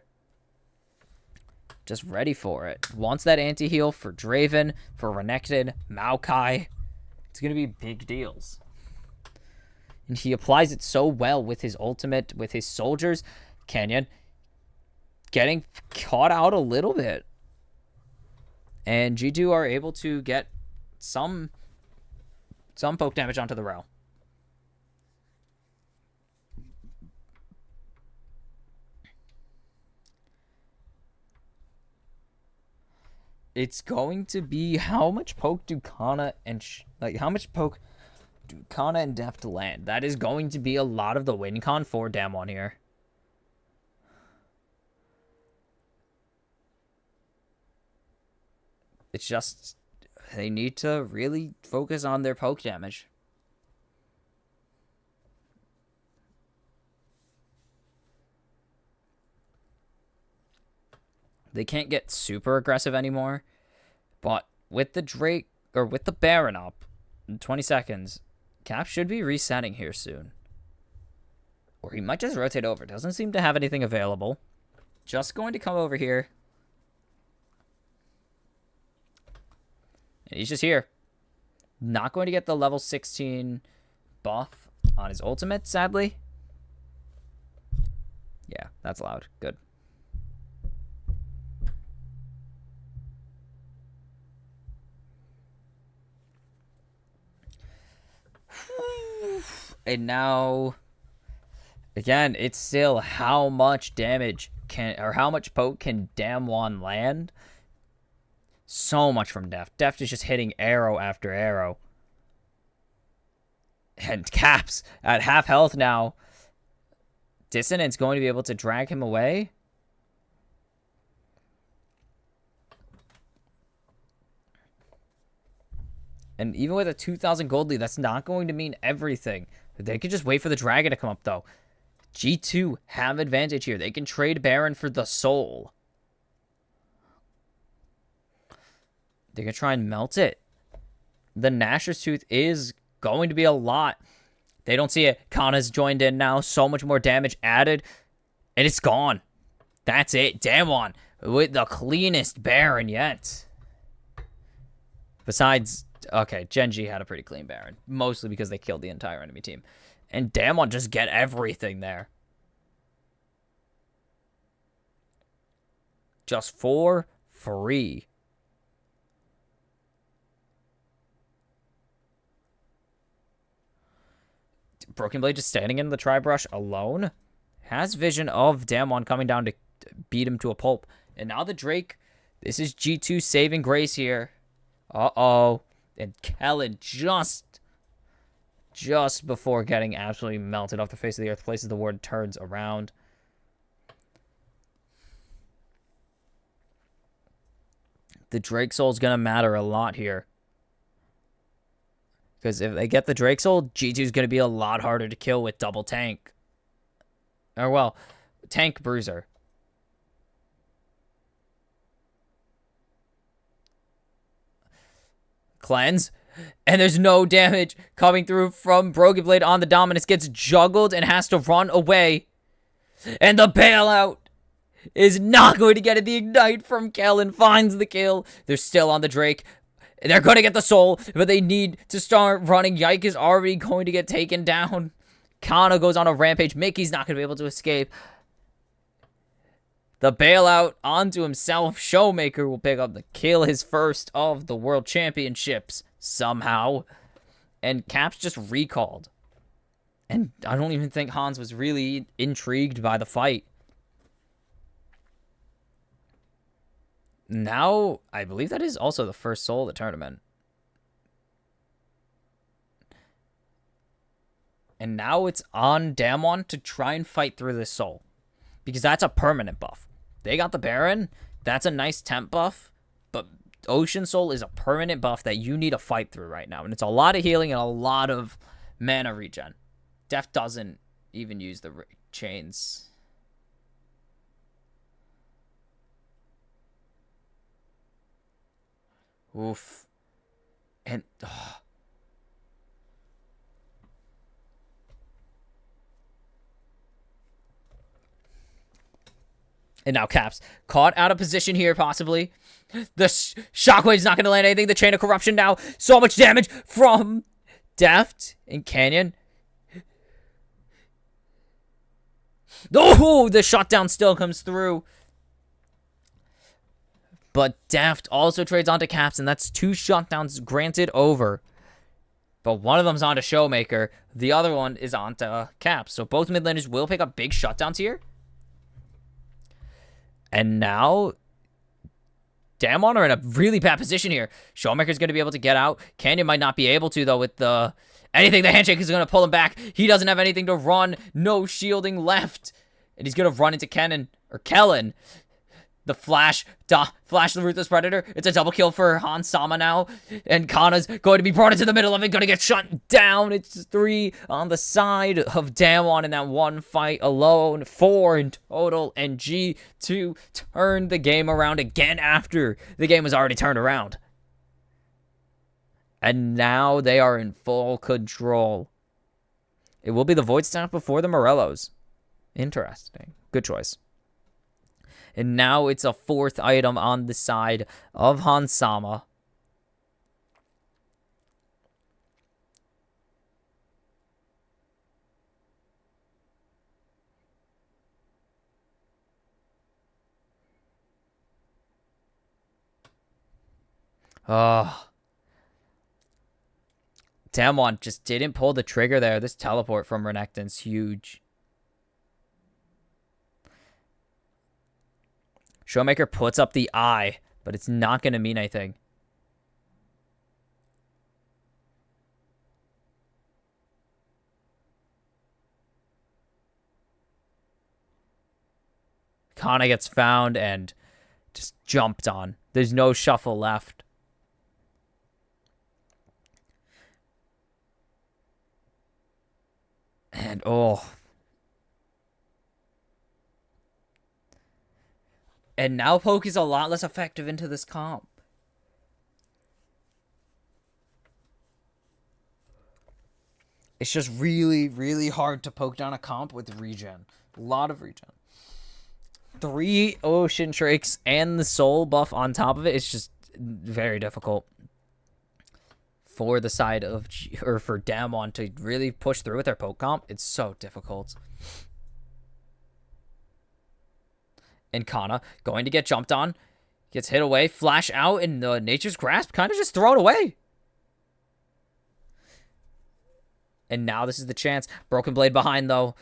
Just ready for it. Wants that anti-heal for Draven, for Renekton, Maokai. It's going to be big deals. And he applies it so well with his ultimate, with his soldiers. Canyon getting caught out a little bit. And G2 are able to get some poke damage onto the Rel. It's going to be how much poke do Kana and how much poke do Kana and Deft land? That is going to be a lot of the win con for Damwon here. It's just they need to really focus on their poke damage. They can't get super aggressive anymore. But with the Drake, or with the Baron up in 20 seconds, Cap should be resetting here soon. Or he might just rotate over. Doesn't seem to have anything available. Just going to come over here. And he's just here. Not going to get the level 16 buff on his ultimate, sadly. Yeah, that's loud. Good. And now, again, it's still how much damage or how much poke can Damwon land. So much from Deft. Deft is just hitting arrow after arrow. And Caps at half health now. Dissonance going to be able to drag him away. And even with a 2,000 gold lead, that's not going to mean everything. They could just wait for the dragon to come up, though. G2 have advantage here. They can trade Baron for the soul. They can try and melt it. The Gnasher's Tooth is going to be a lot. They don't see it. Kana's joined in now. So much more damage added. And it's gone. That's it. Damwon with the cleanest Baron yet. Besides, okay, Genji had a pretty clean Baron. Mostly because they killed the entire enemy team. And Damwon just get everything there. Just for free. Broken Blade just standing in the Tri-Brush alone. Has vision of Damwon coming down to beat him to a pulp. And now the Drake. This is G2 saving grace here. Uh-oh. And Kellen just before getting absolutely melted off the face of the earth, places the ward, turns around. The Drake Soul is going to matter a lot here. Because if they get the Drake Soul, G2 is going to be a lot harder to kill with double tank. Or, well, tank bruiser. Cleanse. And there's no damage coming through from Broken Blade on the Dominus. Gets juggled and has to run away. And the bailout is not going to get it. The ignite from Kellen finds the kill. They're still on the Drake. They're going to get the soul, but they need to start running. Yike is already going to get taken down. Kana goes on a rampage. Mickey's not going to be able to escape. The bailout onto himself. Showmaker will pick up the kill, his first of the World Championships somehow. And Caps just recalled. And I don't even think Hans was really intrigued by the fight. Now, I believe that is also the first soul of the tournament. And now it's on Damwon to try and fight through this soul. Because that's a permanent buff. They got the Baron. That's a nice temp buff. But Ocean Soul is a permanent buff that you need to fight through right now. And it's a lot of healing and a lot of mana regen. Def doesn't even use the chains. Oof. And and now Caps caught out of position here, possibly. The shockwave's not going to land anything. The chain of corruption now. So much damage from Deft and Canyon. Oh, the shutdown still comes through. But Deft also trades onto Caps, and that's 2 shutdowns granted over. But one of them's onto Showmaker. The other one is onto Caps. So both mid laners will pick up big shutdowns here. And now, Damwon are in a really bad position here. Showmaker's going to be able to get out. Canyon might not be able to, though, with the anything. The handshake is going to pull him back. He doesn't have anything to run. No shielding left. And he's going to run into Kellen. The Flash the Ruthless Predator. It's a double kill for Han Sama now. And Kana's going to be brought into the middle of it. Going to get shut down. It's 3 on the side of Damwon in that one fight alone. 4 in total. And G2 turned the game around again after the game was already turned around. And now they are in full control. It will be the Void Staff before the Morellos. Interesting. Good choice. And now it's a 4th item on the side of Hansama. Damwon just didn't pull the trigger there. This teleport from Renekton's huge. Showmaker puts up the eye, but it's not going to mean anything. Kana gets found and just jumped on. There's no shuffle left. And and now Poke is a lot less effective into this comp. It's just really, really hard to poke down a comp with regen. A lot of regen. 3 Ocean Drakes and the soul buff on top of it is just very difficult for the side of for Damwon to really push through with their poke comp. It's so difficult. And Kana going to get jumped on, gets hit away, flash out, and Nature's Grasp kind of just throw it away. And now this is the chance. Broken Blade behind though.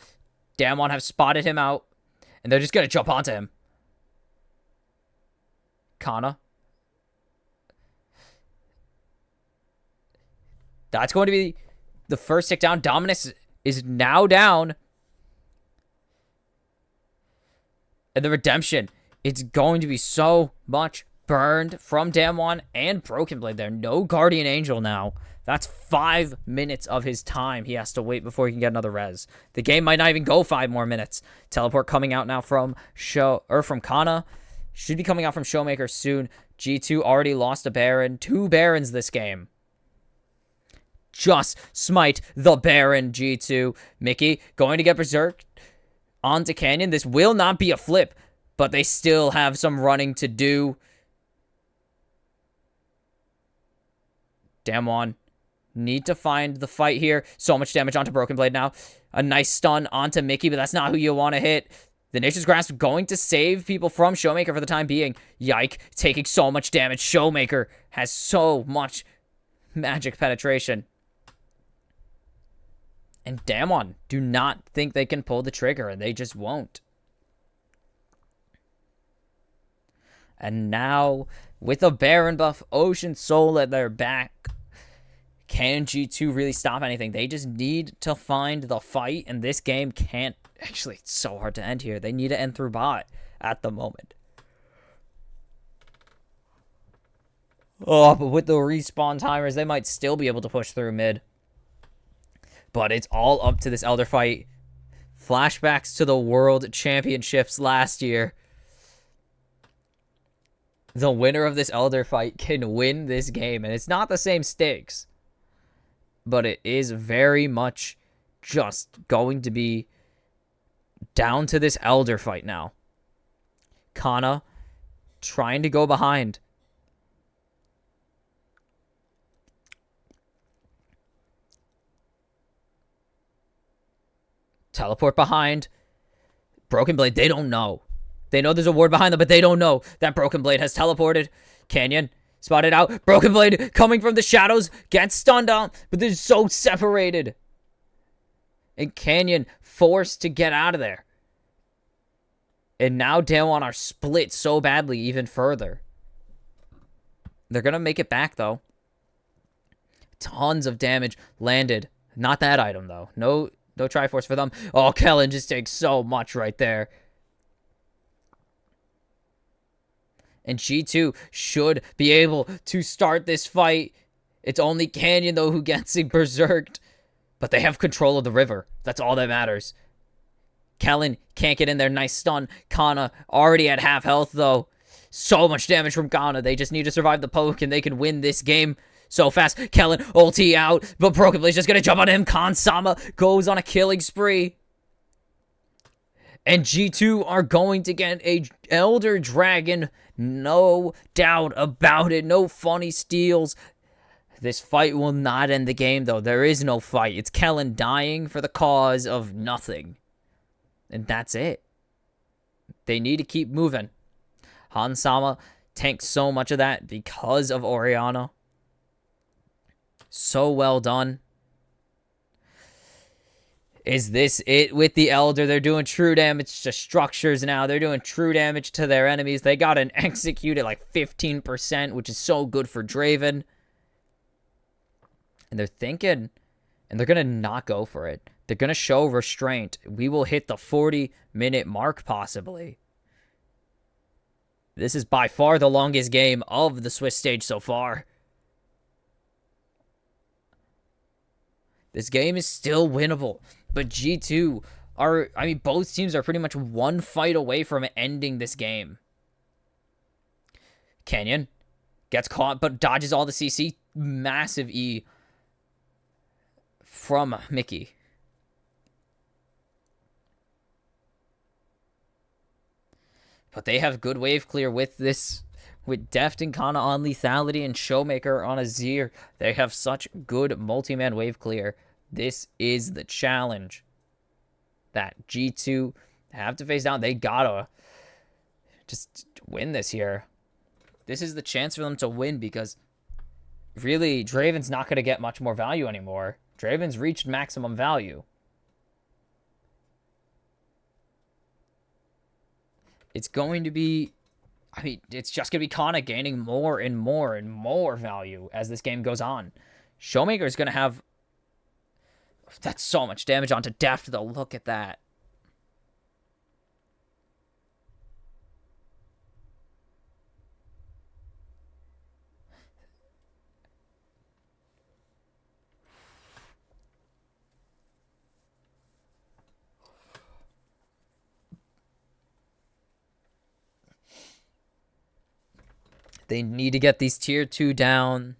Damwon have spotted him out. And they're just going to jump onto him. Kana. That's going to be the first tick down. Dominus is now down. And the redemption. It's going to be so much burned from Damwon and Broken Blade there. No Guardian Angel now. That's 5 minutes of his time he has to wait before he can get another res. The game might not even go 5 more minutes. Teleport coming out now from Kana. Should be coming out from Showmaker soon. G2 already lost a Baron. 2 Barons this game. Just smite the Baron, G2. Mickey going to get Berserk onto Canyon. This will not be a flip, but they still have some running to do. Damwon need to find the fight here. So much damage onto Broken Blade now. A nice stun onto Mickey, but that's not who you want to hit. The Nature's Grasp going to save people from Showmaker for the time being. Yike, taking so much damage. Showmaker has so much magic penetration. And Damwon do not think they can pull the trigger, and they just won't. And now, with a Baron buff, Ocean Soul at their back, can G2 really stop anything? They just need to find the fight, and this game can't... Actually, it's so hard to end here. They need to end through bot at the moment. Oh, but with the respawn timers, they might still be able to push through mid. But it's all up to this Elder fight. Flashbacks to the World Championships last year. The winner of this Elder fight can win this game, and it's not the same stakes. But it is very much just going to be down to this Elder fight now. Kana trying to go behind. Teleport behind. Broken Blade, they don't know. They know there's a ward behind them, but they don't know that Broken Blade has teleported. Canyon spotted out. Broken Blade coming from the shadows. Gets stunned out, but they're so separated. And Canyon forced to get out of there. And now Damwon are split so badly even further. They're going to make it back, though. Tons of damage landed. Not that item, though. No Triforce for them. Oh, Kellen just takes so much right there. And G2 should be able to start this fight. It's only Canyon, though, who gets berserked. But they have control of the river. That's all that matters. Kellen can't get in there. Nice stun. Kana already at half health, though. So much damage from Kana. They just need to survive the poke, and they can win this game. So fast. Kellen, ulti out. But Broken Blade's just going to jump on him. Kansama goes on a killing spree. And G2 are going to get a Elder Dragon. No doubt about it. No funny steals. This fight will not end the game, though. There is no fight. It's Kellen dying for the cause of nothing. And that's it. They need to keep moving. Hansama tanks so much of that because of Orianna. So well done. Is this it with the Elder? They're doing true damage to structures now. They're doing true damage to their enemies. They got an execute at like 15%, which is so good for Draven. And they're thinking, and they're going to not go for it. They're going to show restraint. We will hit the 40-minute mark, possibly. This is by far the longest game of the Swiss stage so far. This game is still winnable. But G2 are, I mean, both teams are pretty much one fight away from ending this game. Canyon gets caught, but dodges all the CC. Massive E from Mickey. But they have good wave clear with this. With Deft and Kana on lethality and Showmaker on Azir. They have such good multi-man wave clear. This is the challenge that G2 have to face down. They gotta just win this here. This is the chance for them to win because really, Draven's not going to get much more value anymore. Draven's reached maximum value. It's going to be, I mean, it's just going to be Kana gaining more and more and more value as this game goes on. Showmaker is going to have, that's so much damage onto Deft, though. Look at that. They need to get these tier 2 down.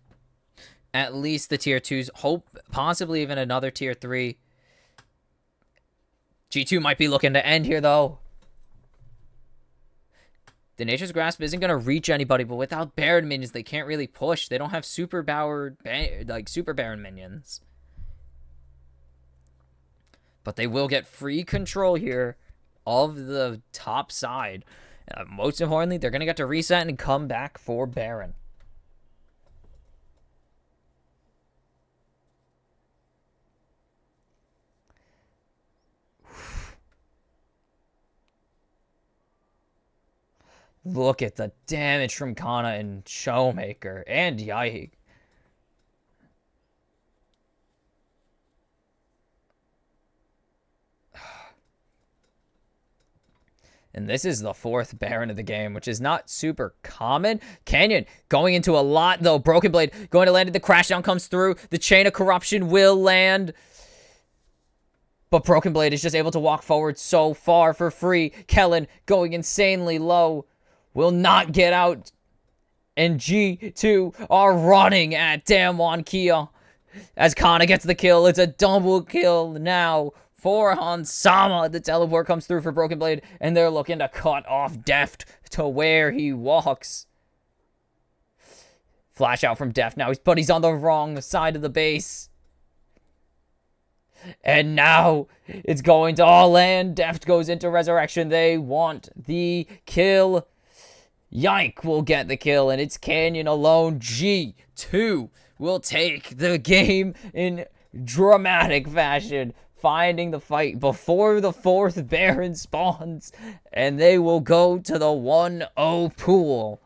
At least the tier 2s. Hope possibly even another tier 3. G2 might be looking to end here, though. The Nature's Grasp isn't going to reach anybody, but without Baron minions, they can't really push. They don't have super powered, like, super Baron minions. But they will get free control here of the top side. Most importantly, they're going to get to reset and come back for Baron. Look at the damage from Kana and Showmaker and Yaig. And this is the 4th Baron of the game, which is not super common. Canyon going into a lot, though. Broken Blade going to land. The Crashdown comes through. The Chain of Corruption will land. But Broken Blade is just able to walk forward so far for free. Kellen going insanely low. Will not get out. And G2 are running at Damwon Kia. As Kana gets the kill. It's a double kill now for Hansama. The teleport comes through for Broken Blade. And they're looking to cut off Deft to where he walks. Flash out from Deft now. But he's on the wrong side of the base. And now it's going to all land. Deft goes into Resurrection. They want the kill. Yike will get the kill, and it's Canyon alone. G2 will take the game in dramatic fashion, finding the fight before the 4th Baron spawns, and they will go to the 1-0 pool.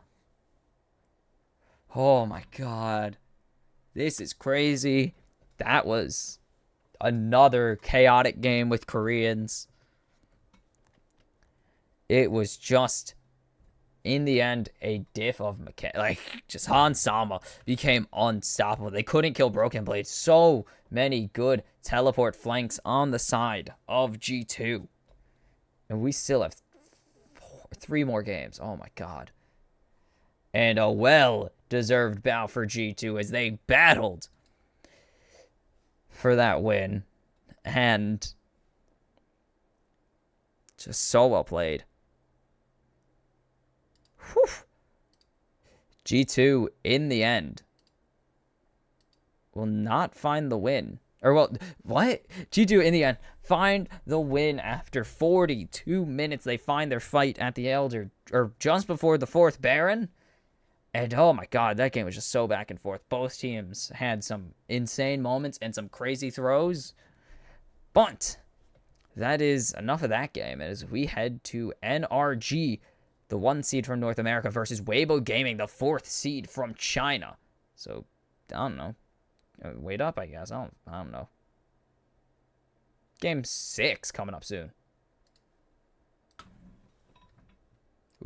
Oh my god. This is crazy. That was another chaotic game with Koreans. It was just, in the end, a diff of just Hansama became unstoppable. They couldn't kill Broken Blade. So many good teleport flanks on the side of G2. And we still have 3 more games. Oh my god. And a well deserved bow for G2 as they battled for that win. And just so well played. Whew. G2, in the end, will not find the win. Or, well, what? G2, in the end, find the win after 42 minutes. They find their fight at the Elder, or just before the 4th Baron. And, oh my god, that game was just so back and forth. Both teams had some insane moments and some crazy throws. But that is enough of that game as we head to NRG, the 1 seed from North America, versus Weibo Gaming, the 4th seed from China. So, I don't know. Wait up, I guess. I don't know. Game 6 coming up soon.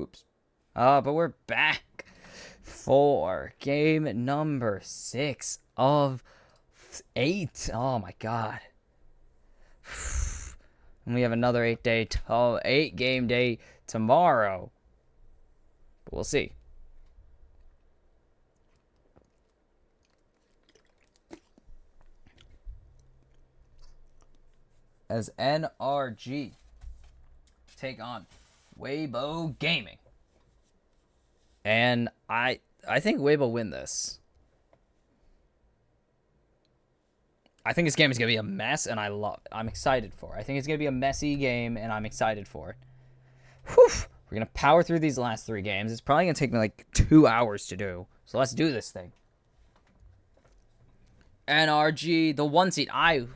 Oops. But we're back for game number 6 of 8. Oh my god. And we have another 8 game day tomorrow. But we'll see. As NRG take on Weibo Gaming. And I think Weibo win this. I think this game is going to be a mess, and I'm excited for it. I think it's going to be a messy game, and I'm excited for it. Whew. We're going to power through these last 3 games. It's probably going to take me like 2 hours to do. So let's do this thing. NRG, the 1 seed. I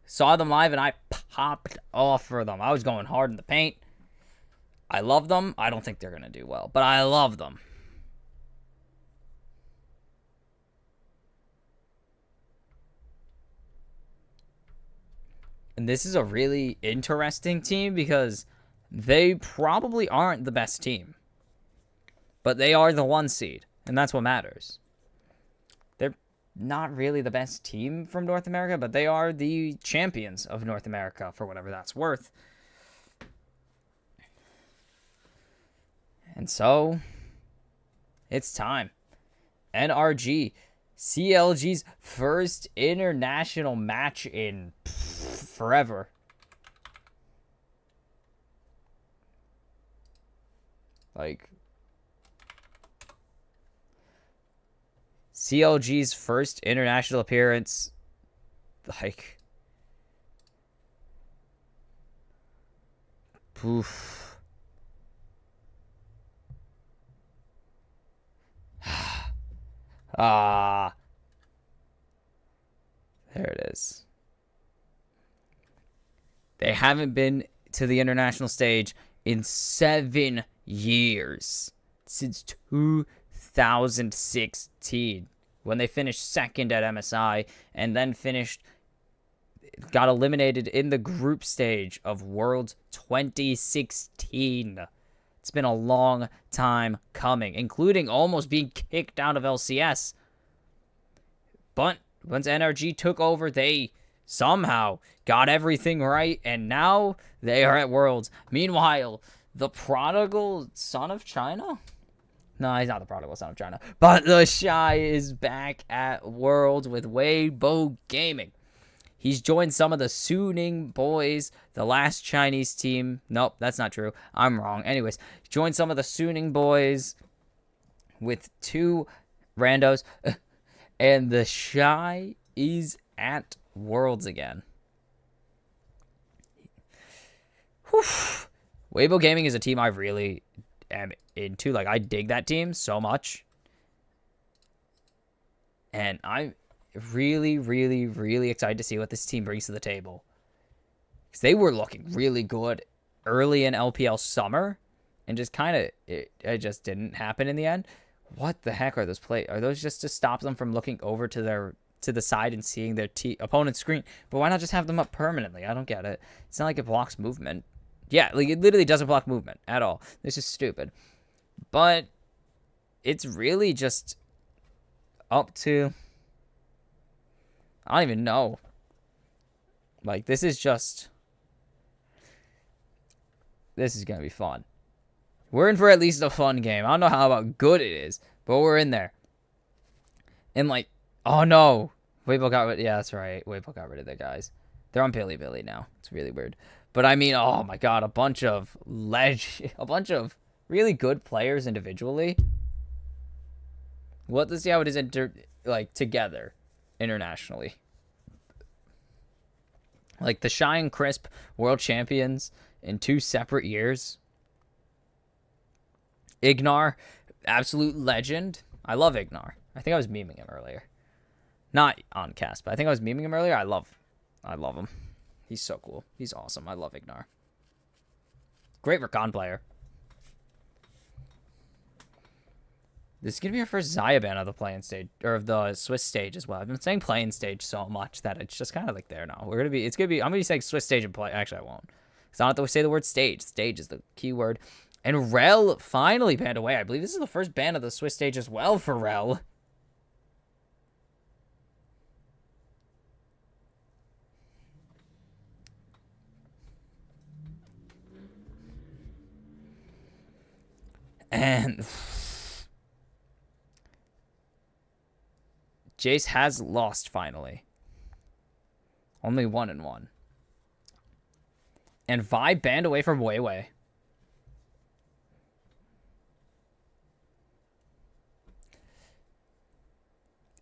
saw them live, and I popped off for them. I was going hard in the paint. I love them. I don't think they're going to do well, but I love them. And this is a really interesting team because they probably aren't the best team. But they are the 1 seed, and that's what matters. They're not really the best team from North America, but they are the champions of North America, for whatever that's worth. And so, it's time. NRG, CLG's first international match in forever. Like, CLG's first international appearance, like, poof. There it is. They haven't been to the international stage in 7 years. Since 2016. When they finished 2nd at MSI and then got eliminated in the group stage of Worlds 2016. It's been a long time coming, including almost being kicked out of LCS. But once NRG took over, they somehow got everything right, and now they are at Worlds. Meanwhile, the prodigal son of China? No, he's not the prodigal son of China. But the Shy is back at Worlds with Weibo Gaming. He's joined some of the Suning boys, the last Chinese team. Nope, that's not true. I'm wrong. Anyways, joined some of the Suning boys with 2 randos. And the Shy is at Worlds again. Whew. Weibo Gaming is a team I really am into. Like, I dig that team so much. And I'm really, really, really excited to see what this team brings to the table. Because they were looking really good early in LPL summer. And just kind of, it just didn't happen in the end. What the heck are those plays? Are those just to stop them from looking over to the side and seeing their opponent's screen? But why not just have them up permanently? I don't get it. It's not like it blocks movement. Yeah, like it literally doesn't block movement at all. This is stupid. But it's really just up to, I don't even know. Like, this is going to be fun. We're in for at least a fun game. I don't know how about good it is, but we're in there. And like, oh no, Weibo got rid. Yeah, that's right. Weibo got rid of their guys. They're on Billy now. It's really weird. But I mean, oh my god, a bunch of a bunch of really good players individually. We'll have to see how it is like together internationally. Like the Shy and Crisp world champions in 2 separate years. Ignar, absolute legend. I love Ignar. I think I was memeing him earlier. Not on cast, but I think I was memeing him earlier. I love him. He's so cool. He's awesome. I love Ignar. Great Rakan player. This is gonna be our first Zayaban of the playing stage, or of the Swiss stage as well. I've been saying playing stage so much that it's just kind of like there now. I'm gonna be saying Swiss stage and play. Actually, I won't, because I don't have to say the word stage. Stage is the key word. And Rel finally banned away. I believe this is the first ban of the Swiss stage as well for Rel. And Jace has lost finally. Only 1-1. And Vi banned away from Weiwei.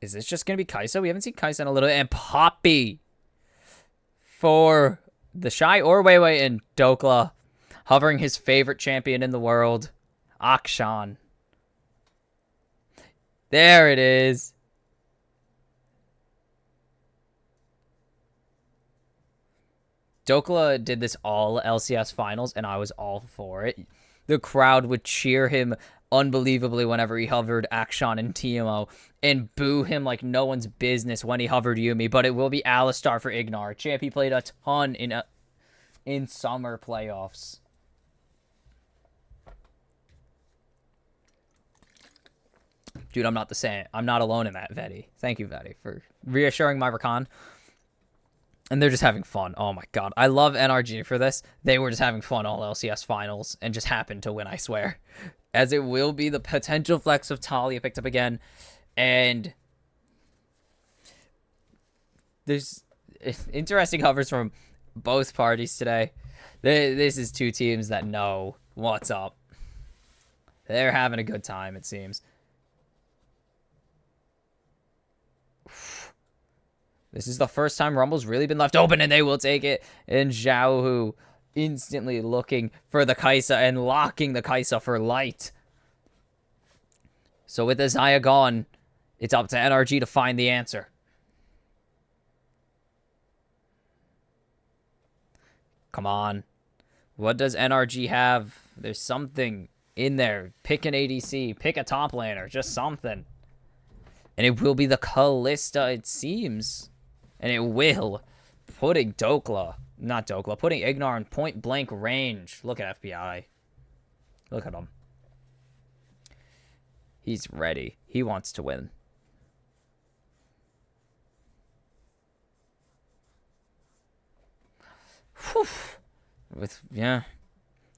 Is this just going to be Kai'Sa? We haven't seen Kai'Sa in a little bit. And Poppy for the Shy or Weiwei and Dokla, hovering his favorite champion in the world, Akshan. There it is. Dokla did this all LCS finals, and I was all for it. The crowd would cheer him unbelievably whenever he hovered Akshan and TMO, and boo him like no one's business when he hovered Yumi. But it will be Alistar for Ignar. Champ, he played a ton in summer playoffs. Dude, I'm not the same. I'm not alone in that, Veti. Thank you, Veti, for reassuring my Rakan. And they're just having fun. Oh my god. I love NRG for this. They were just having fun all LCS finals and just happened to win, I swear. As it will be the potential flex of Talia picked up again. And there's interesting hovers from both parties today. This is two teams that know what's up. They're having a good time, it seems. This is the first time Rumble's really been left open, and they will take it. And Xiaohu instantly looking for the Kai'Sa and locking the Kai'Sa for light. So with the Xayah gone, it's up to NRG to find the answer. Come on. What does NRG have? There's something in there. Pick an ADC. Pick a top laner. Just something. And it will be the Kalista, it seems. And it will. Putting Dokla. Not Dokla. Putting Ignar in point blank range. Look at FBI. Look at him. He's ready. He wants to win. Whew. Yeah.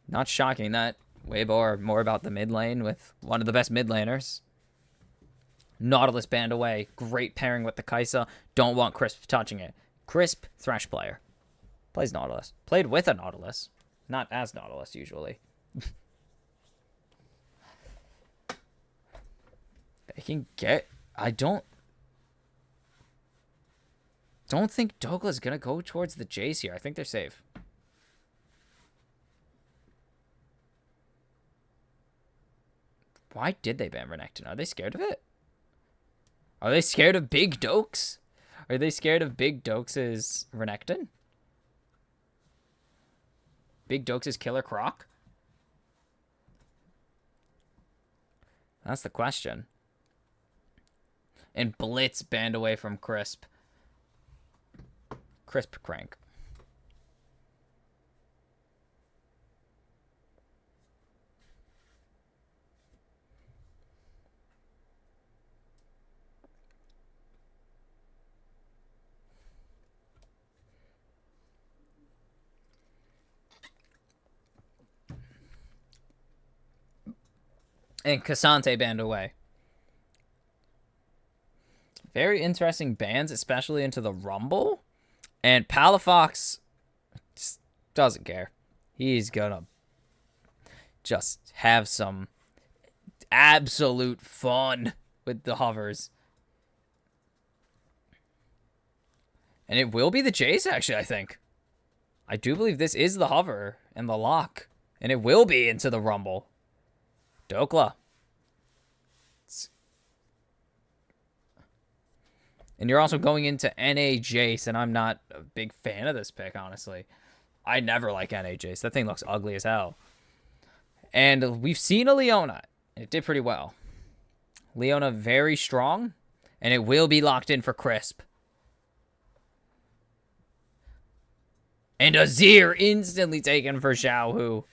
Not shocking that Weibo are more about the mid lane with one of the best mid laners. Nautilus banned away. Great pairing with the Kai'Sa. Don't want Crisp touching it. Crisp, Thresh player. Plays Nautilus. Played with a Nautilus. Not as Nautilus, usually. They can get... I don't think Douglas is going to go towards the Jace here. I think they're safe. Why did they ban Renekton? Are they scared of it? Are they scared of Big Dokes? Are they scared of Big Dokes' Renekton? Big Dokes' Killer Croc? That's the question. And Blitz banned away from Crisp. Crisp crank. And Cassante banned away. Very interesting bans, especially into the Rumble. And Palafox just doesn't care. He's gonna just have some absolute fun with the hovers. And it will be the Jace, actually, I think. I do believe this is the hover and the lock. And it will be into the Rumble. Dokla. And you're also going into NA Jace, and I'm not a big fan of this pick, honestly. I never like NA Jace. That thing looks ugly as hell. And we've seen a Leona. It did pretty well. Leona very strong, and it will be locked in for Crisp. And Azir instantly taken for Xiaohu.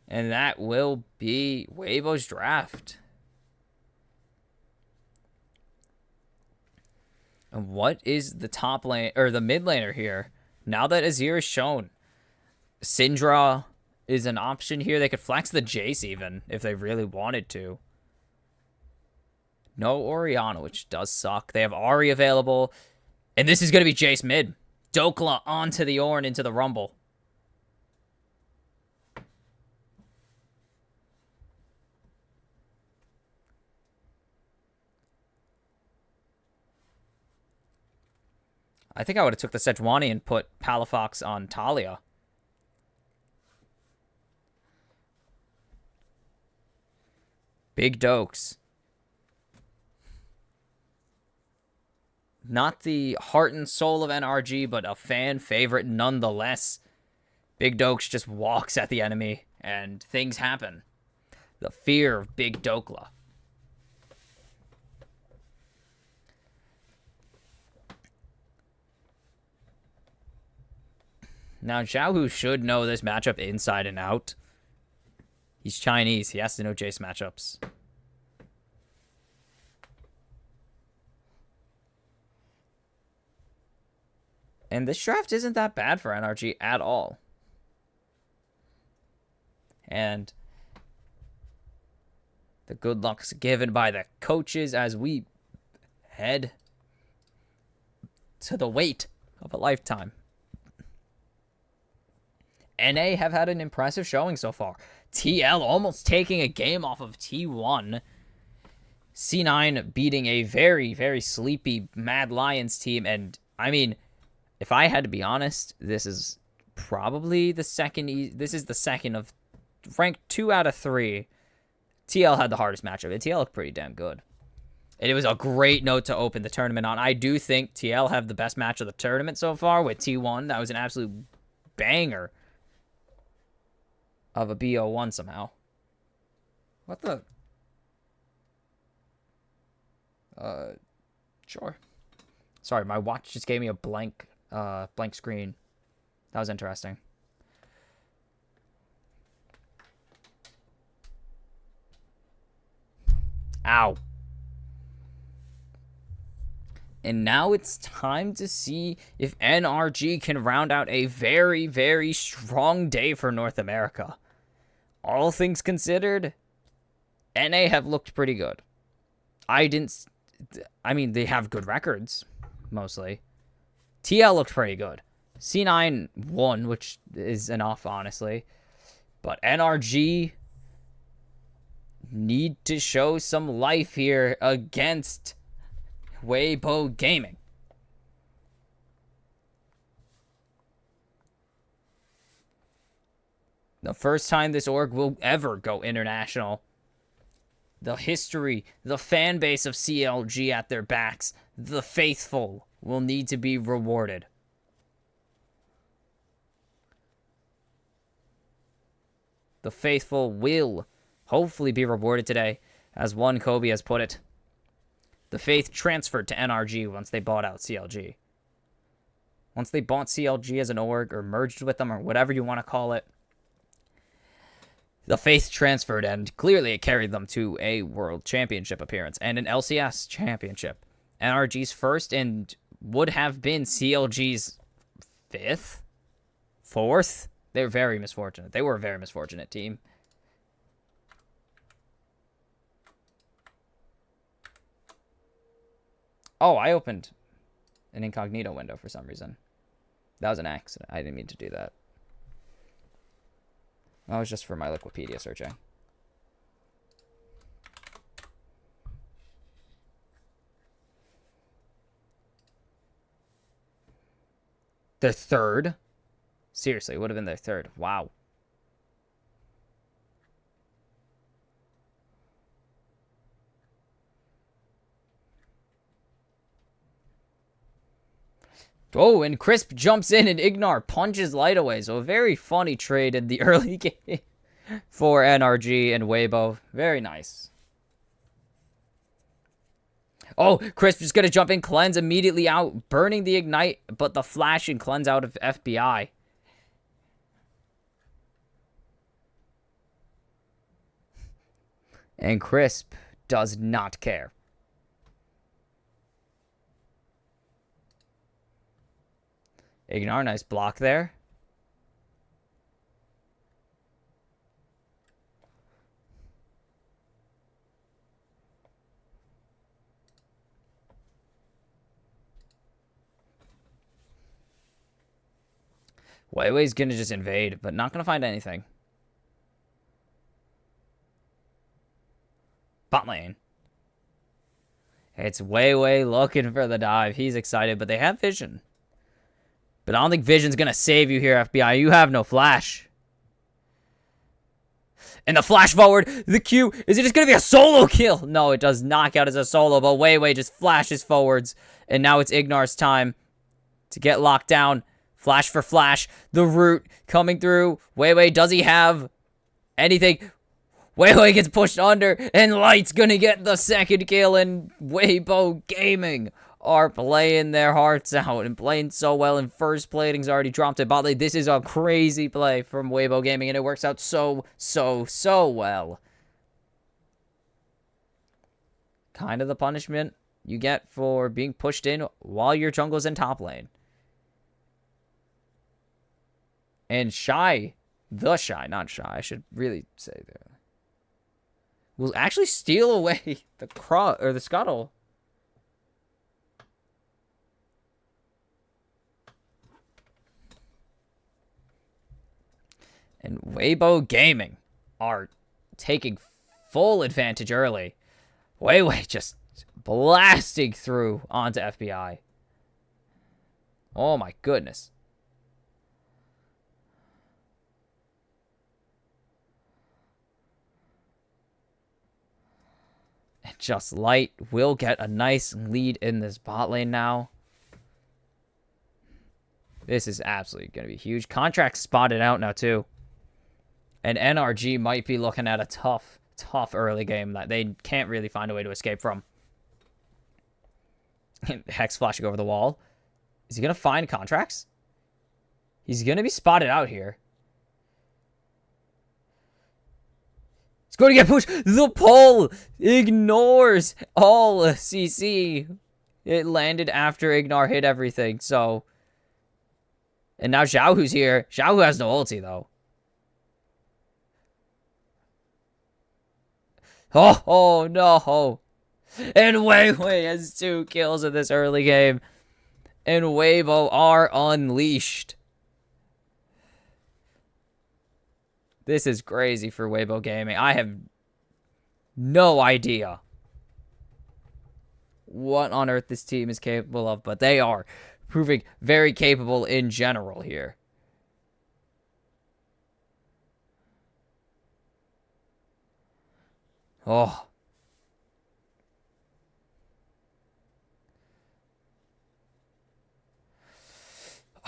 And that will be Weibo's draft. And what is the top lane, or the mid laner here? Now that Azir is shown, Syndra is an option here. They could flex the Jace even, if they really wanted to. No Orianna, which does suck. They have Ahri available. And this is going to be Jace mid. Dokla onto the Ornn into the Rumble. I think I would have took the Sejuani and put Palafox on Talia. Big Dokes. Not the heart and soul of NRG, but a fan favorite nonetheless. Big Dokes just walks at the enemy, and things happen. The fear of Big Dokla. Now, Xiaohu should know this matchup inside and out. He's Chinese. He has to know Jace matchups. And this draft isn't that bad for NRG at all. And the good luck's given by the coaches as we head to the wait of a lifetime. NA have had an impressive showing so far. TL almost taking a game off of T1. C9 beating a very, very sleepy Mad Lions team. And, I mean, if I had to be honest, this is probably the second. This is the second of ranked 2 out of 3. TL had the hardest matchup, and TL looked pretty damn good. And it was a great note to open the tournament on. I do think TL have the best match of the tournament so far with T1. That was an absolute banger of a BO1 somehow. What the? Sure. Sorry, my watch just gave me a blank screen. That was interesting. Ow. And now it's time to see if NRG can round out a very, very strong day for North America. All things considered, NA have looked pretty good. I mean, they have good records, mostly. TL looked pretty good. C9 won, which is enough, honestly. But NRG need to show some life here against Weibo Gaming. The first time this org will ever go international. The history, the fan base of CLG at their backs, the faithful will need to be rewarded. The faithful will hopefully be rewarded today, as one Kobe has put it. The faith transferred to NRG once they bought out CLG. Once they bought CLG as an org, or merged with them, or whatever you want to call it, the faith transferred, and clearly it carried them to a World Championship appearance and an LCS Championship. NRG's first, and would have been CLG's 5th? 4th? They're very misfortunate. They were a very misfortunate team. Oh, I opened an incognito window for some reason. That was an accident. I didn't mean to do that. That was just for my Wikipedia searching. Their third? Seriously, it would have been their third. Wow. Oh, and Crisp jumps in and Ignar punches Light away. So a very funny trade in the early game for NRG and Weibo. Very nice. Oh, Crisp is going to jump in, cleanse immediately out, burning the Ignite, but the flash and cleanse out of FBI. And Crisp does not care. Ignar, nice block there. Weiwei's going to just invade, but not going to find anything. Bot lane. It's Weiwei looking for the dive. He's excited, but they have vision. But I don't think vision's going to save you here, FBI. You have no flash. And the flash forward, the Q. Is it just going to be a solo kill? No, it does not count as a solo, but Weiwei just flashes forwards. And now it's Ignar's time to get locked down. Flash for flash. The root coming through. Weiwei, does he have anything? Weiwei gets pushed under, and Light's gonna get the second kill, and Weibo Gaming are playing their hearts out and playing so well, and first plating's already dropped at bot lane. This is a crazy play from Weibo Gaming, and it works out so well. Kind of the punishment you get for being pushed in while your jungle's in top lane. And Shy, not Shy, I should really say that, will actually steal away the scuttle. And Weibo Gaming are taking full advantage early. Weiwei just blasting through onto FBI. Oh my goodness. Just Light will get a nice lead in this bot lane now. This is absolutely going to be huge. Contract spotted out now, too. And NRG might be looking at a tough early game that they can't really find a way to escape from. Hex flashing over the wall. Is he going to find contracts? He's going to be spotted out here. It's going to get pushed. The pole ignores all CC. It landed after Ignar hit everything, so. And now Xiaohu's here. Xiaohu has no ulti, though. Oh no. And Weiwei has 2 kills in this early game. And Weibo are unleashed. This is crazy for Weibo Gaming. I have no idea what on earth this team is capable of, but they are proving very capable in general here. Oh.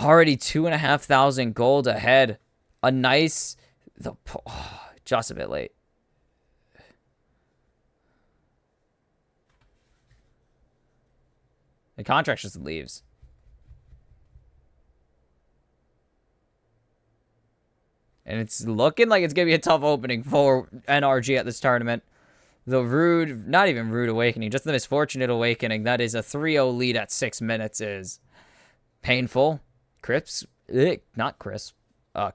Already 2,500 gold ahead. A nice... just a bit late. The contract just leaves. And it's looking like it's going to be a tough opening for NRG at this tournament. The rude, not even rude awakening, just the misfortunate awakening. That is a 3-0 lead at 6 minutes is painful. Crips, not Crisp.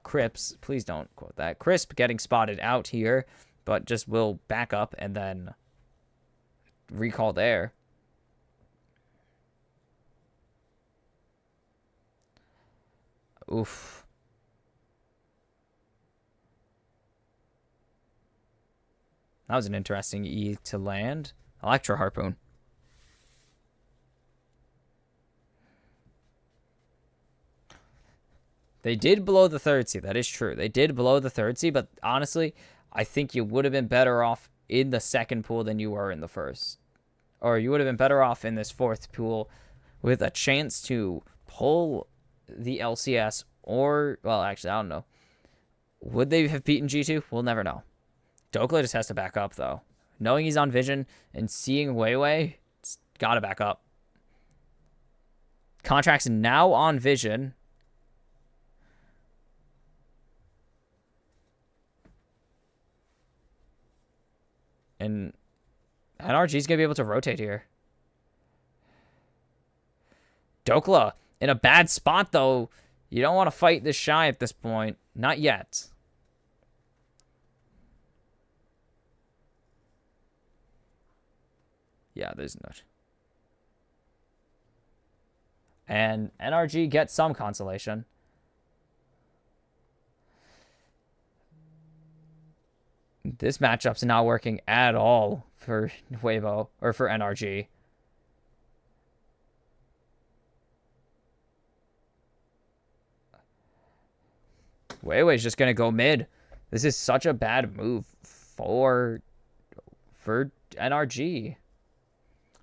Crips, please don't quote that. Crisp getting spotted out here, but just will back up and then recall there. Oof. That was an interesting E to land. Electro Harpoon. They did blow the third sea. That is true. They did blow the third sea, but honestly, I think you would have been better off in the second pool than you were in the first. Or you would have been better off in this fourth pool with a chance to pull the LCS or, well, actually, I don't know. Would they have beaten G2? We'll never know. Dokla just has to back up, though. Knowing he's on Vision and seeing Weiwei, it's got to back up. Contract's now on Vision. And NRG's going to be able to rotate here. Dokla in a bad spot, though. You don't want to fight this Shy at this point. Not yet. Yeah, there's no. And NRG gets some consolation. This matchup's not working at all for Weibo, or for NRG. Weiwei's just going to go mid. This is such a bad move for NRG.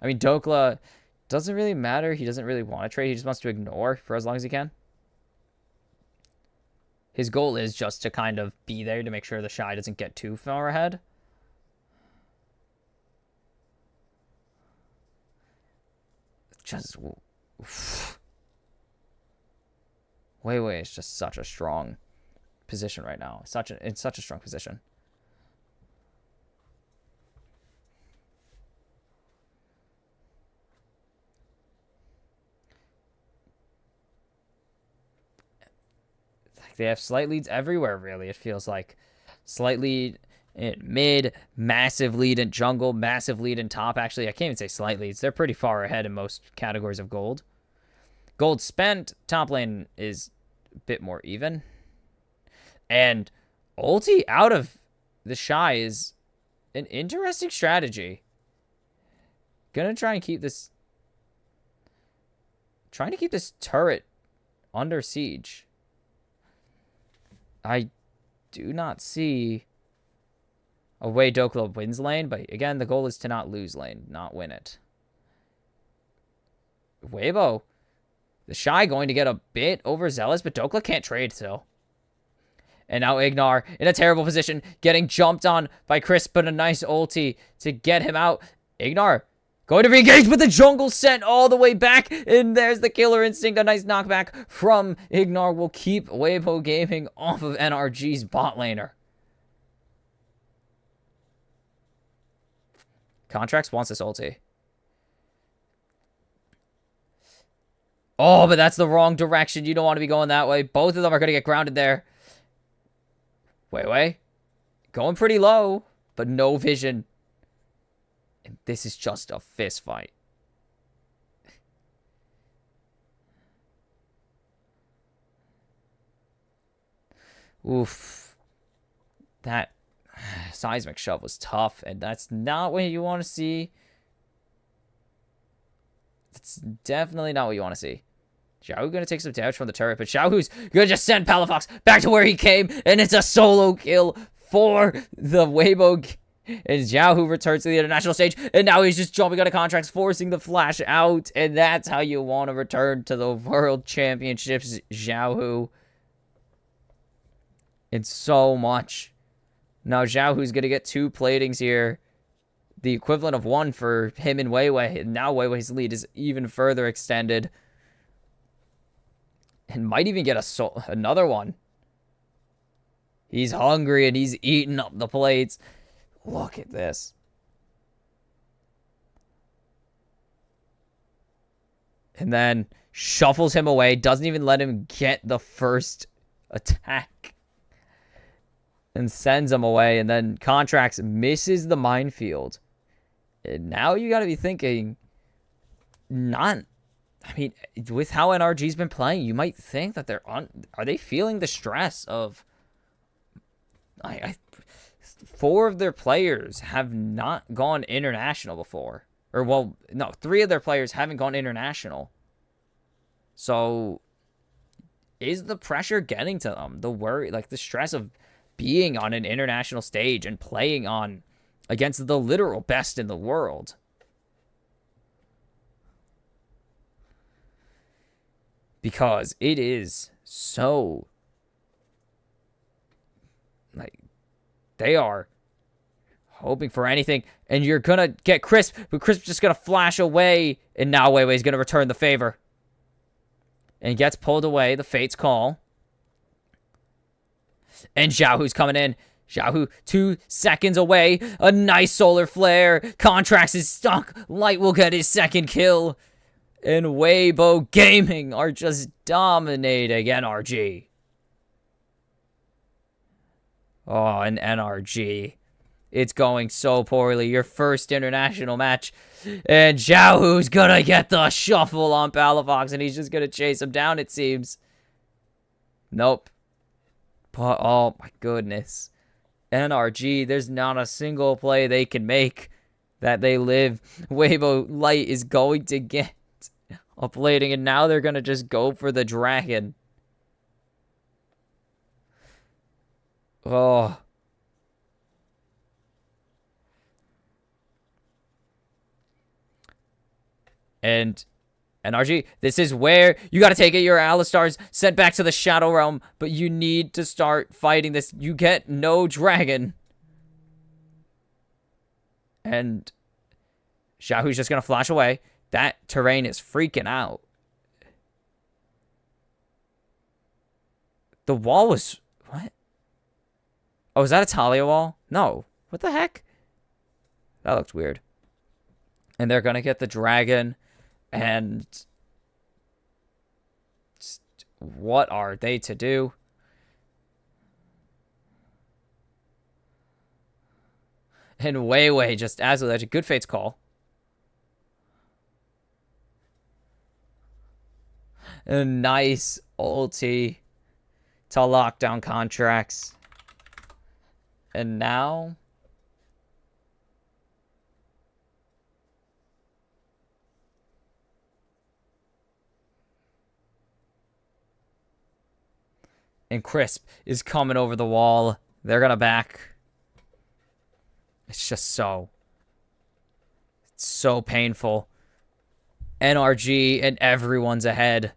I mean, Dokla doesn't really matter. He doesn't really want to trade. He just wants to ignore for as long as he can. His goal is just to kind of be there to make sure the Shy doesn't get too far ahead. Just... Weiwei is just such a strong position right now. It's such a strong position. They have slight leads everywhere, really, it feels like. Slight lead in mid, massive lead in jungle, massive lead in top. Actually, I can't even say slight leads. They're pretty far ahead in most categories of gold. Gold spent, top lane is a bit more even. And ulti out of the Shy is an interesting strategy. Gonna try and keep this... Trying to keep this turret under siege. I do not see a way Dokla wins lane, but again, the goal is to not lose lane, not win it. Weibo, the Shy going to get a bit overzealous, but Dokla can't trade still. And now Ignar in a terrible position, getting jumped on by Chris, but a nice ulti to get him out. Ignar going to re-engage, but the jungle sent all the way back. And there's the Killer Instinct. A nice knockback from Ignar will keep Weibo Gaming off of NRG's bot laner. Contracts wants this ulti. Oh, but that's the wrong direction. You don't want to be going that way. Both of them are going to get grounded there. Weiwei. Going pretty low, but no vision. And this is just a fist fight. Oof. That seismic shove was tough, and that's not what you want to see. That's definitely not what you want to see. Xiaohu gonna take some damage from the turret, but Xiaohu's gonna just send Palafox back to where he came, and it's a solo kill for the Weibo. And Xiaohu returns to the international stage, and now he's just jumping out of contracts, forcing the flash out, and that's how you want to return to the World Championships, Xiaohu. It's so much. Now Xiaohu's going to get 2 platings here, the equivalent of 1 for him and Weiwei, and now Weiwei's lead is even further extended. And might even get another one. He's hungry, and he's eating up the plates. Look at this. And then shuffles him away. Doesn't even let him get the first attack. And sends him away. And then Contracts misses the minefield. And now you got to be thinking, not I mean, with how NRG's been playing, you might think that are they feeling the stress of, I 4 of their players have not gone international before. Or, well, no, 3 of their players haven't gone international. So, is the pressure getting to them? The worry, like the stress of being on an international stage and playing on against the literal best in the world. Because it is so, like, they are hoping for anything, and you're gonna get Crisp, but Crisp's just gonna flash away, and now Weiwei's gonna return the favor. And gets pulled away, the Fate's call. And Xiaohu's coming in. Xiaohu, 2 seconds away. A nice solar flare. Contracts is stuck. Light will get his second kill. And Weibo Gaming are just dominating NRG. Oh, and NRG. It's going so poorly. Your first international match. And Xiaohu's gonna get the shuffle on Palafox, and he's just gonna chase him down, it seems. Nope. But, oh my goodness. NRG, there's not a single play they can make that they live. Weibo Light is going to get a plating, and now they're gonna just go for the dragon. Oh. And NRG, this is where you got to take it. Your Alistar's sent back to the Shadow Realm, but you need to start fighting this. You get no dragon. And Xiaohu's just going to flash away. That terrain is freaking out. The wall was... What? Oh, is that a Talia wall? No. What the heck? That looked weird. And they're going to get the dragon... And what are they to do? And Weiwei just absolutely a good Fate's call. A nice ulti to lock down contracts. And now... And Crisp is coming over the wall. They're going to back. It's just so painful. NRG and everyone's ahead.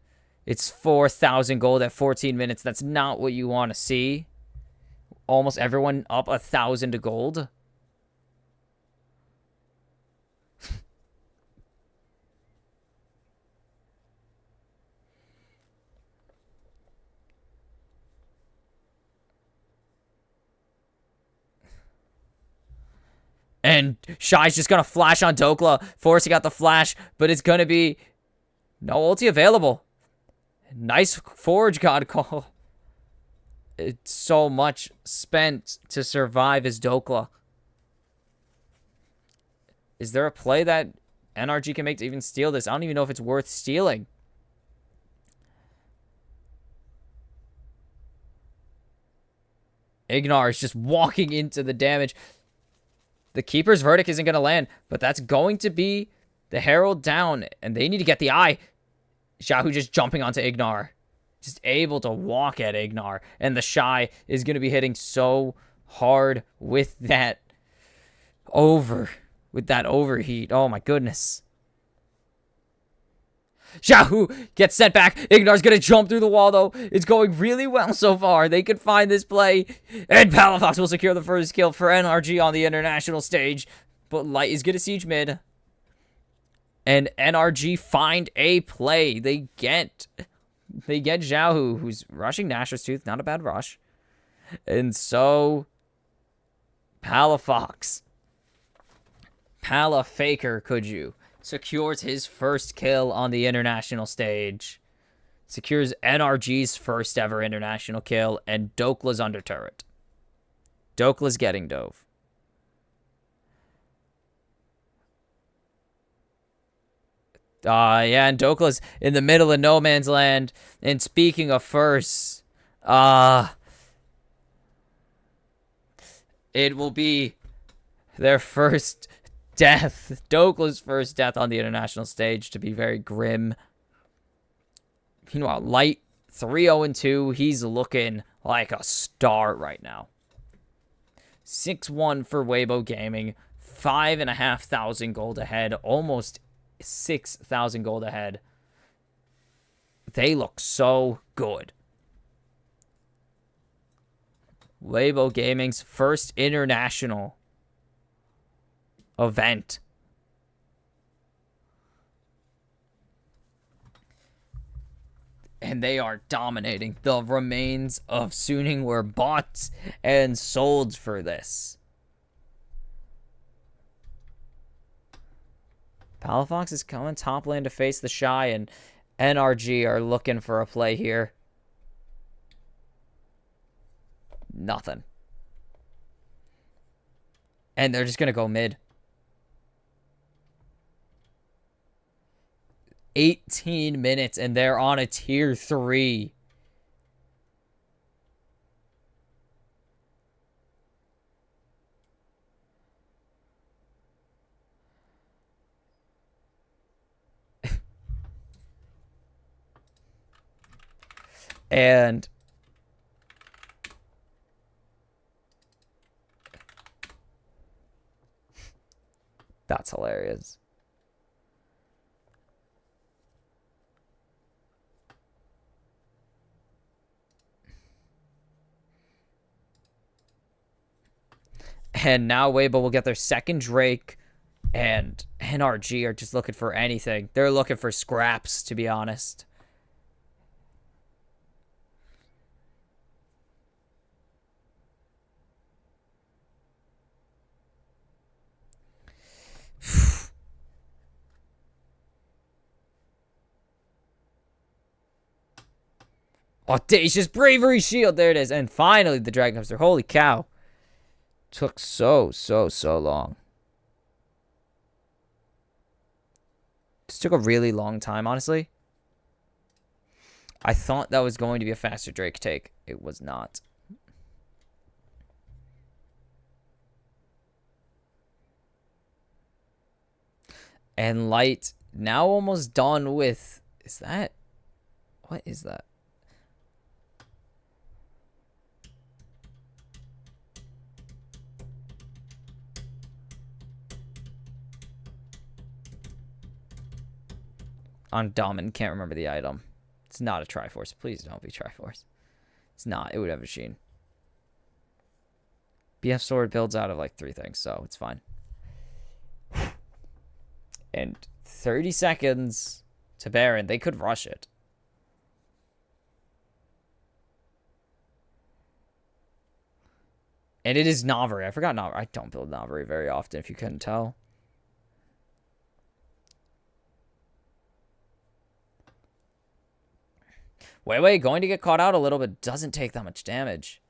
It's 4,000 gold at 14 minutes. That's not what you want to see. Almost everyone up 1,000 gold. And Shai's just going to flash on Dokla, forcing out the flash, but it's going to be no ulti available. Nice Forge God call. It's so much spent to survive as Dokla. Is there a play that NRG can make to even steal this? I don't even know if it's worth stealing. Ignar is just walking into the damage. The Keeper's Verdict isn't going to land, but that's going to be the Herald down, and they need to get the eye. Xiaohu just jumping onto Ignar. Just able to walk at Ignar, and the Shy is going to be hitting so hard with that overheat. Oh my goodness. Xiaohu gets sent back. Ignar's going to jump through the wall, though. It's going really well so far. They could find this play. And Palafox will secure the first kill for NRG on the international stage. But Light is going to siege mid. And NRG find a play. They get Xiaohu, who's rushing Nashor's Tooth. Not a bad rush. And so, Palafox. Palafaker, could you? Secures his first kill on the international stage. Secures NRG's first ever international kill. And Dokla's under turret. Dokla's getting dove. Yeah, and Dokla's in the middle of no man's land. And speaking of firsts, it will be their first death. Dokla's first death on the international stage, to be very grim. Meanwhile, Light 3-0-2. He's looking like a star right now. 6-1 for Weibo Gaming. 5,500 gold ahead. Almost 6,000 gold ahead. They look so good. Weibo Gaming's first international event. And they are dominating. The remains of Suning were bought and sold for this. Palafox is coming top lane to face the Shy, and NRG are looking for a play here. Nothing. And they're just going to go mid. 18 minutes, and they're on a tier 3. And that's hilarious. And now Weibo will get their second Drake, and NRG are just looking for anything. They're looking for scraps, to be honest. Audacious Bravery Shield. There it is. And finally, the dragon comes through. Holy cow. Took so long. This took a really long time, honestly. I thought that was going to be a faster Drake take. It was not. And Light now almost done with... Is that... What is that? I'm dumb and can't remember the item. It's not a Triforce. Please don't be Triforce. It's not. It would have a Sheen. BF Sword builds out of like 3 things, so it's fine. And 30 seconds to Baron. They could rush it. And it is Navari. I forgot Navari. I don't build Navari very often, if you couldn't tell. Wei going to get caught out a little bit. Doesn't take that much damage.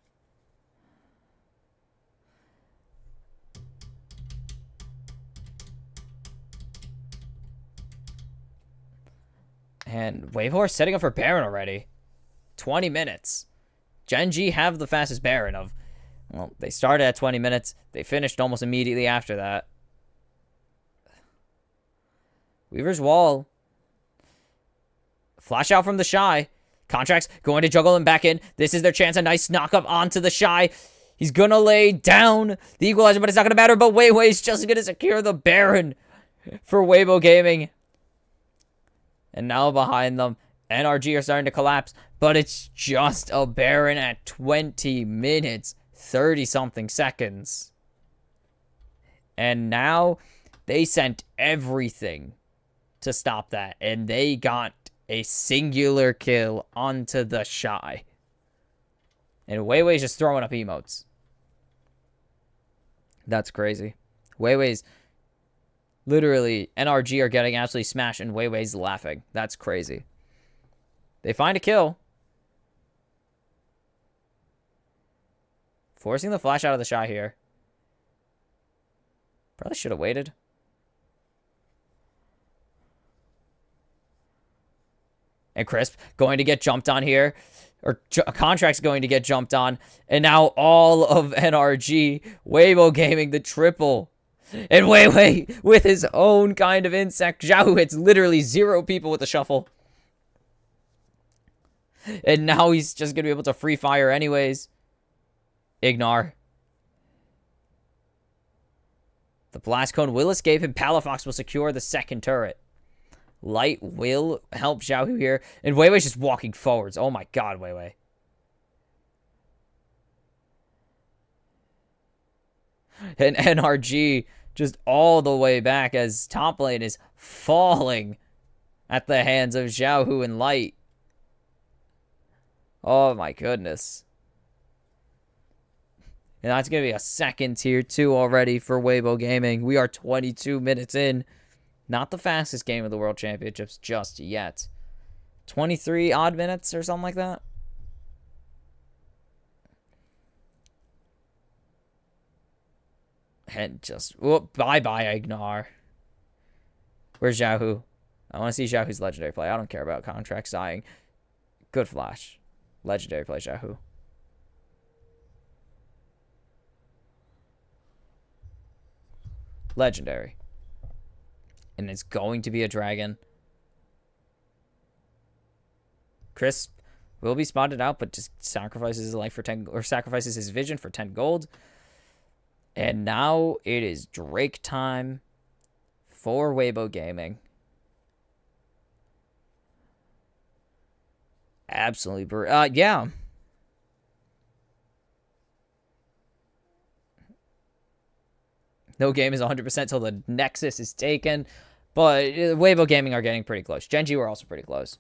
And Wavehorse setting up for Baron already. 20 minutes. Gen G have the fastest Baron of... Well, they started at 20 minutes. They finished almost immediately after that. Weaver's Wall. Flash out from the Shy. Contracts going to juggle him back in. This is their chance. A nice knock up onto the Shy. He's going to lay down the equalizer, but it's not going to matter. But Weiwei's just going to secure the Baron for Weibo Gaming. And now behind them, NRG are starting to collapse. But it's just a Baron at 20 minutes. 30-something seconds. And now they sent everything to stop that. And they got a singular kill onto the Shy. And Weiwei's just throwing up emotes. That's crazy. Weiwei's literally, NRG are getting absolutely smashed and Weiwei's laughing. That's crazy. They find a kill. Forcing the flash out of the Shy here. Probably should have waited. And Crisp going to get jumped on here. Or Contract's going to get jumped on. And now all of NRG. Weibo Gaming the triple. And Weiwei with his own kind of insect. Xiaohu hits literally 0 people with the shuffle. And now he's just going to be able to free fire anyways. Ignore. The blast cone will escape and Palafox will secure the second turret. Light will help Xiaohu here. And Weiwei's just walking forwards. Oh my god, Weiwei. And NRG just all the way back as top lane is falling at the hands of Xiaohu and Light. Oh my goodness. And that's going to be a second tier 2 already for Weibo Gaming. We are 22 minutes in. Not the fastest game of the World Championships just yet. 23 odd minutes or something like that. And just, whoop, bye-bye, Ignore. Where's Xiaohu? I want to see Xiaohu's legendary play. I don't care about contracts dying. Good flash. Legendary play, Xiaohu. Legendary. And it's going to be a dragon. Crisp will be spotted out, but just sacrifices his life for 10, or sacrifices his vision for 10 gold. And now it is Drake time for Weibo Gaming. Absolutely, yeah. No game is 100% till the Nexus is taken. But Weibo Gaming are getting pretty close. Genji were also pretty close.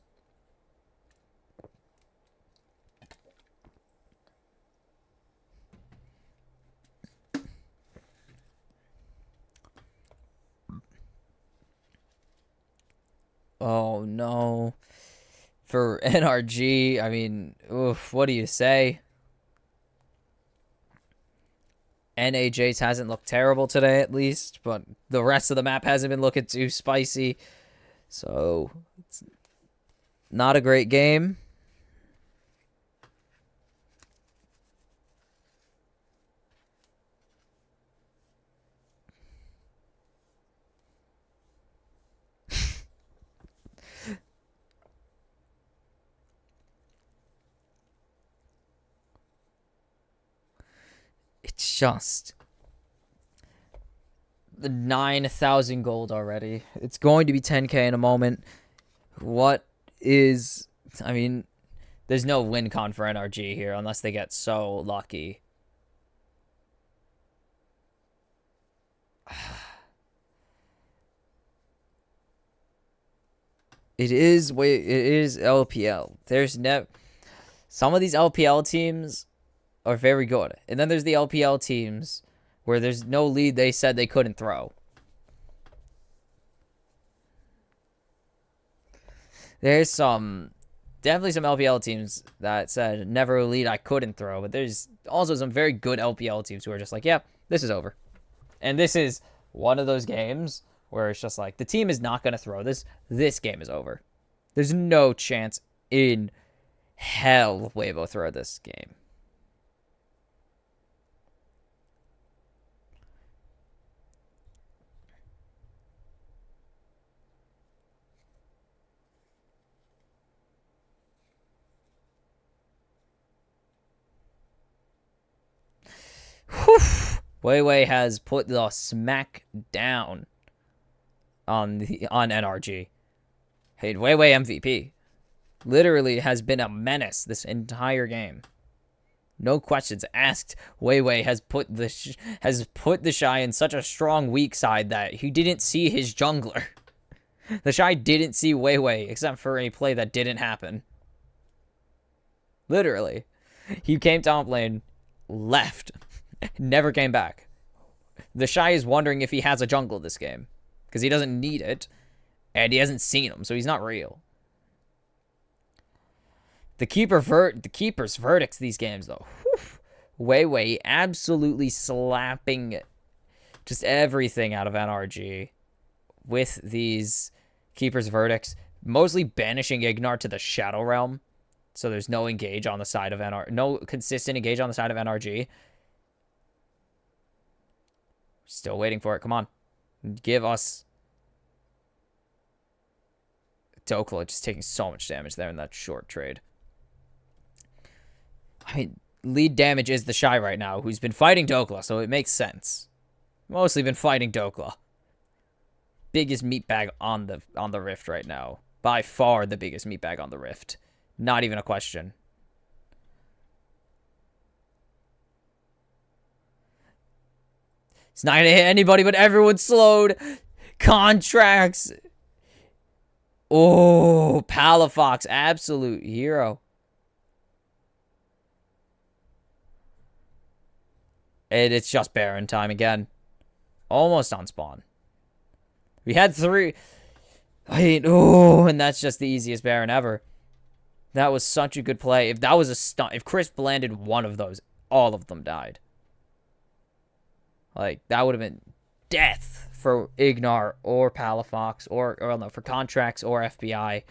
Oh, no. For NRG, I mean, oof, what do you say? NAJ's hasn't looked terrible today, at least, but the rest of the map hasn't been looking too spicy. So, it's not a great game. It's just the 9,000 gold already. It's going to be 10k in a moment. What is... I mean, there's no win con for NRG here unless they get so lucky. It is LPL. There's no... Some of these LPL teams are very good. And then there's the LPL teams where there's no lead they said they couldn't throw. There's definitely some LPL teams that said never a lead I couldn't throw, but there's also some very good LPL teams who are just like, yeah, this is over. And this is one of those games where it's just like, the team is not going to throw this. This game is over. There's no chance in hell Weibo throw this game. Whew. Weiwei has put the smack down on NRG. Hey, Weiwei MVP. Literally has been a menace this entire game. No questions asked. Weiwei has put the Shy in such a strong weak side that he didn't see his jungler. The Shy didn't see Weiwei except for a play that didn't happen. Literally. He came top lane, left, never came back. The Shy is wondering if he has a jungle this game because he doesn't need it, and he hasn't seen him, so he's not real. The keeper's verdicts these games, though. Weiwei absolutely slapping just everything out of NRG with these keeper's verdicts. mostly banishing Ignar to the Shadow Realm. So there's no engage on the side of no consistent engage on the side of NRG. Still waiting for it. Come on. Give us Dokla just taking so much damage there in that short trade. I mean, lead damage is the Shy right now, who's been fighting Dokla, so it makes sense. Mostly been fighting Dokla. Biggest meatbag on the Rift right now. By far the biggest meatbag on the Rift. Not even a question. It's not gonna hit anybody, but everyone's slowed. Contracts. Oh, Palafox, absolute hero. And it's just Baron time again. Almost on spawn. We had 3. I mean, oh, and that's just the easiest Baron ever. That was such a good play. If that was a stunt, if Chris landed one of those, all of them died. Like, that would have been death for Ignar or Palafox or no, for Contracts or FBI.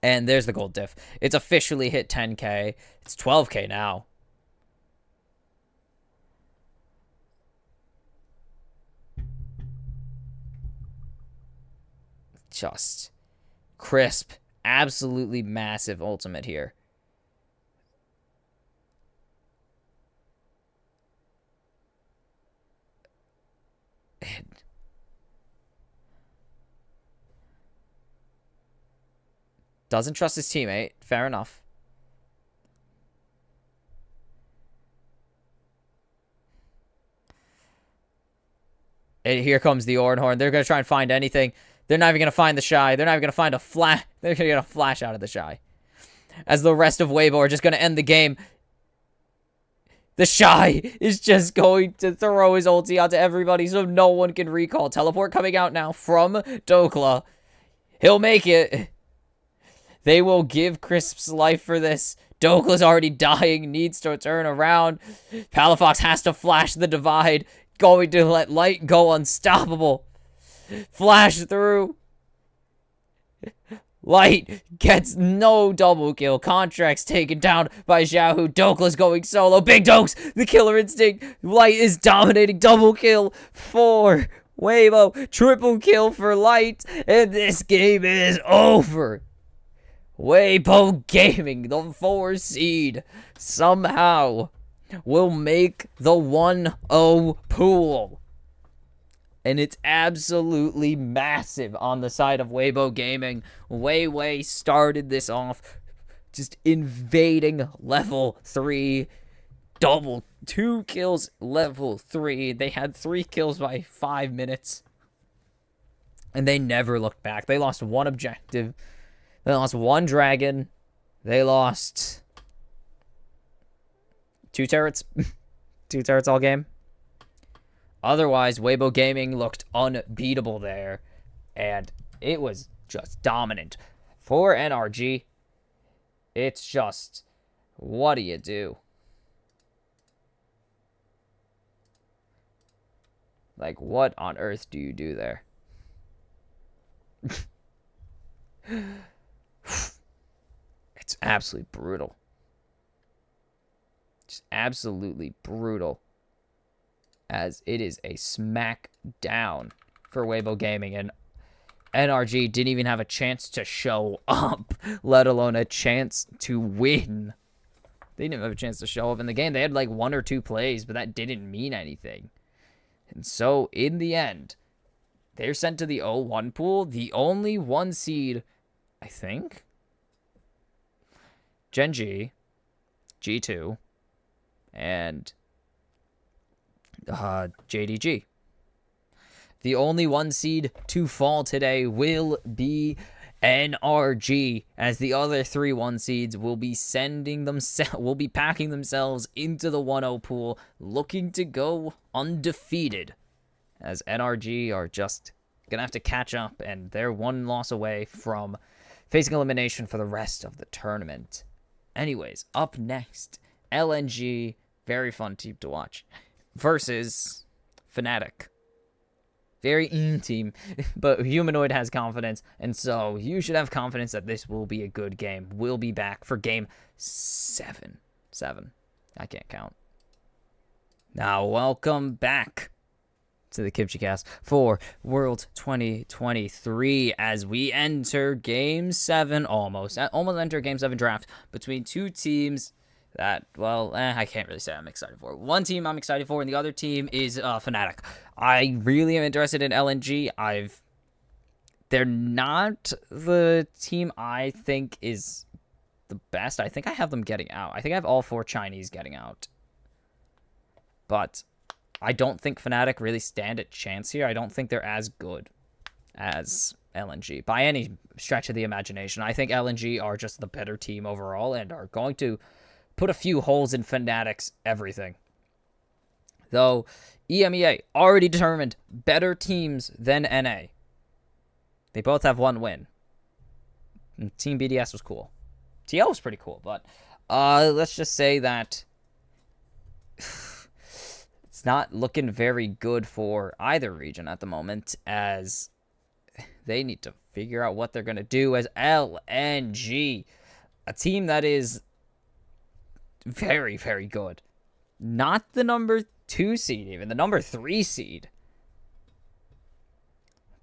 And there's the gold diff. It's officially hit 10k. It's 12k now. Just crisp. Absolutely massive ultimate here. Doesn't trust his teammate. Fair enough. And here comes the Ornhorn. They're going to try and find anything. They're not even going to find the Shy. They're not even going to find a flash. They're going to get a flash out of the Shy. As the rest of Weibo are just going to end the game. The Shy is just going to throw his ulti out to everybody so no one can recall. Teleport coming out now from Dokla. He'll make it. They will give Crisp's life for this. Dokla's already dying, needs to turn around. Palafox has to flash the divide. Going to let Light go unstoppable. Flash through. Light gets no double kill. Contracts taken down by Xiaohu. Dokla's going solo. Big Dokes, the killer instinct. Light is dominating. Double kill for Weibo. Triple kill for Light. And this game is over. Weibo Gaming, the 4 seed, somehow will make the 1-0 pool. And it's absolutely massive on the side of Weibo Gaming. Wei started this off just invading level 3. Double 2 kills level 3. They had 3 kills by 5 minutes. And they never looked back. They lost 1 objective. They lost 1 dragon. They lost 2 turrets. 2 turrets all game. Otherwise, Weibo Gaming looked unbeatable there. And it was just dominant. For NRG, it's just, what do you do? Like, what on earth do you do there? It's absolutely brutal. Just absolutely brutal. As it is a smackdown for Weibo Gaming. And NRG didn't even have a chance to show up, let alone a chance to win. They didn't have a chance to show up in the game. They had like 1 or 2 plays, but that didn't mean anything. And so, in the end, they're sent to the 0-1 pool. The only 1 seed, I think, Gen G, G2, and JDG. The only 1 seed to fall today will be NRG, as the other 3 1 seeds will be packing themselves into the 1-0 pool, looking to go undefeated, as NRG are just gonna have to catch up, and they're 1 loss away from facing elimination for the rest of the tournament. Anyways, up next, LNG, very fun team to watch, versus Fnatic. Very team, but Humanoid has confidence, and so you should have confidence that this will be a good game. We'll be back for game 7. 7. I can't count. Now, welcome back to the kimchicast for World 2023 as we enter game 7, almost enter game 7 draft between two teams that, well, I can't really say I'm excited for. One team I'm excited for, and the other team is Fnatic. I really am interested in LNG. They're not the team I think is the best. I think I have them getting out. I think I have all 4 Chinese getting out. But I don't think Fnatic really stand a chance here. I don't think they're as good as LNG by any stretch of the imagination. I think LNG are just the better team overall and are going to put a few holes in Fnatic's everything. Though EMEA already determined better teams than NA. They both have 1 win. And Team BDS was cool. TL was pretty cool, but let's just say that it's not looking very good for either region at the moment, as they need to figure out what they're going to do as LNG, a team that is very, very good. Not the number 2 seed, even the number 3 seed.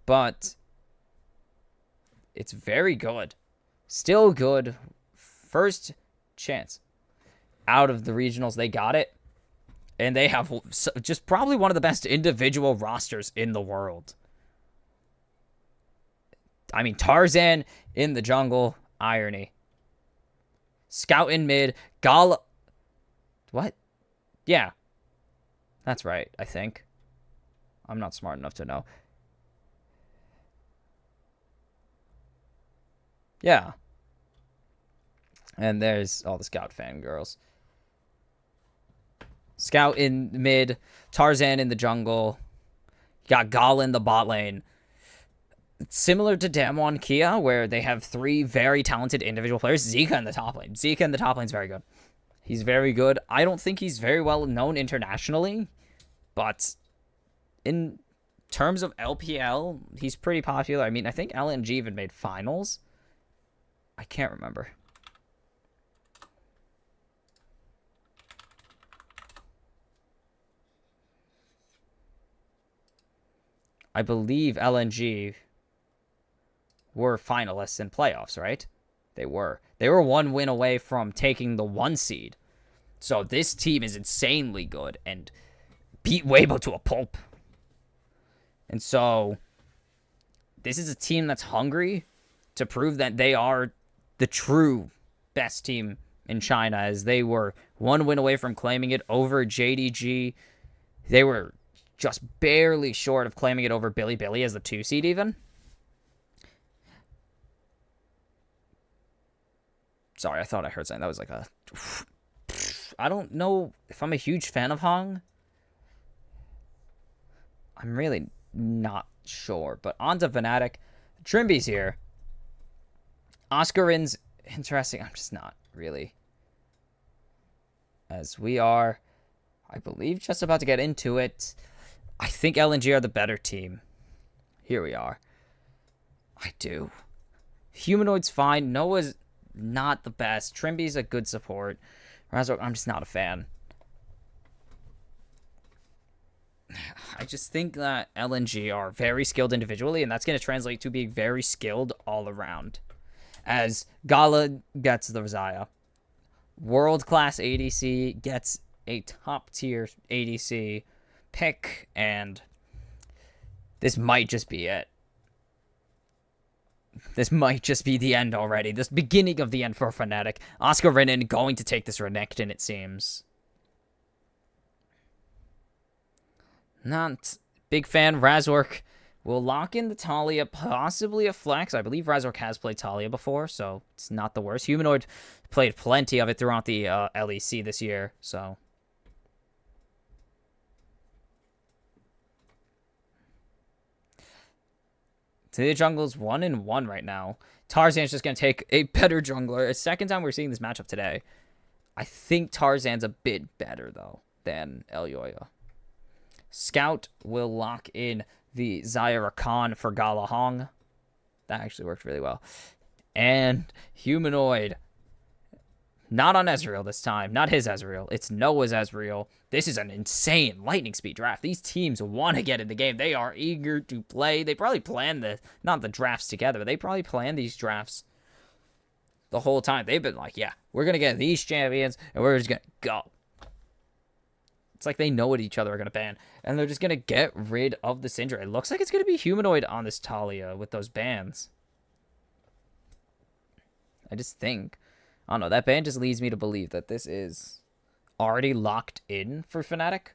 But it's very good. Still good. First chance out of the regionals, they got it. And they have just probably one of the best individual rosters in the world. I mean, Tarzan in the jungle, irony. Scout in mid, Gala. What? Yeah. That's right, I think. I'm not smart enough to know. Yeah. And there's all the Scout fangirls. Scout in mid, Tarzan in the jungle. You got Gala in the bot lane. It's similar to Damwon Kia, where they have 3 very talented individual players. Zika in the top lane. Zika in the top lane is very good. He's very good. I don't think he's very well known internationally, but in terms of LPL, he's pretty popular. I mean, I think LNG even made finals. I can't remember. I believe LNG were finalists in playoffs, right? They were. They were 1 win away from taking the 1 seed. So this team is insanely good and beat Weibo to a pulp. And so this is a team that's hungry to prove that they are the true best team in China, as they were 1 win away from claiming it over JDG. They were just barely short of claiming it over Bilibili as the 2 seed even. Sorry, I thought I heard something. That was like a... I don't know if I'm a huge fan of Hong. I'm really not sure. But on to Fnatic. Trimby's here. Oscarin's interesting. I'm just not really. As we are, I believe, just about to get into it. I think LNG are the better team. Here we are. I do. Humanoid's fine. Noah's not the best. Trimby's a good support. Razor, I'm just not a fan. I just think that LNG are very skilled individually, and that's going to translate to being very skilled all around. As Gala gets the Zaya. World-class ADC gets a top-tier ADC pick, and this might just be it. This might just be the end already. This beginning of the end for Fnatic. Oscar Renan going to take this Renekton, it seems. Not big fan. Razork will lock in the Talia, possibly a flex. I believe Razork has played Talia before, so it's not the worst. Humanoid played plenty of it throughout the LEC this year, so... The jungle's 1-1 right now. Tarzan's just going to take a better jungler. A second time we're seeing this matchup today. I think Tarzan's a bit better, though, than Elyoya. Scout will lock in the Zaira Khan for Galahong. That actually worked really well. And Humanoid. Not on Ezreal this time. Not his Ezreal. It's Noah's Ezreal. This is an insane lightning speed draft. These teams want to get in the game. They are eager to play. They probably planned not the drafts together, but they probably planned these drafts the whole time. They've been like, yeah, we're going to get these champions, and we're just going to go. It's like they know what each other are going to ban, and they're just going to get rid of the Syndra. It looks like it's going to be Humanoid on this Talia with those bans. I just think, I don't know, that ban just leads me to believe that this is already locked in for Fnatic.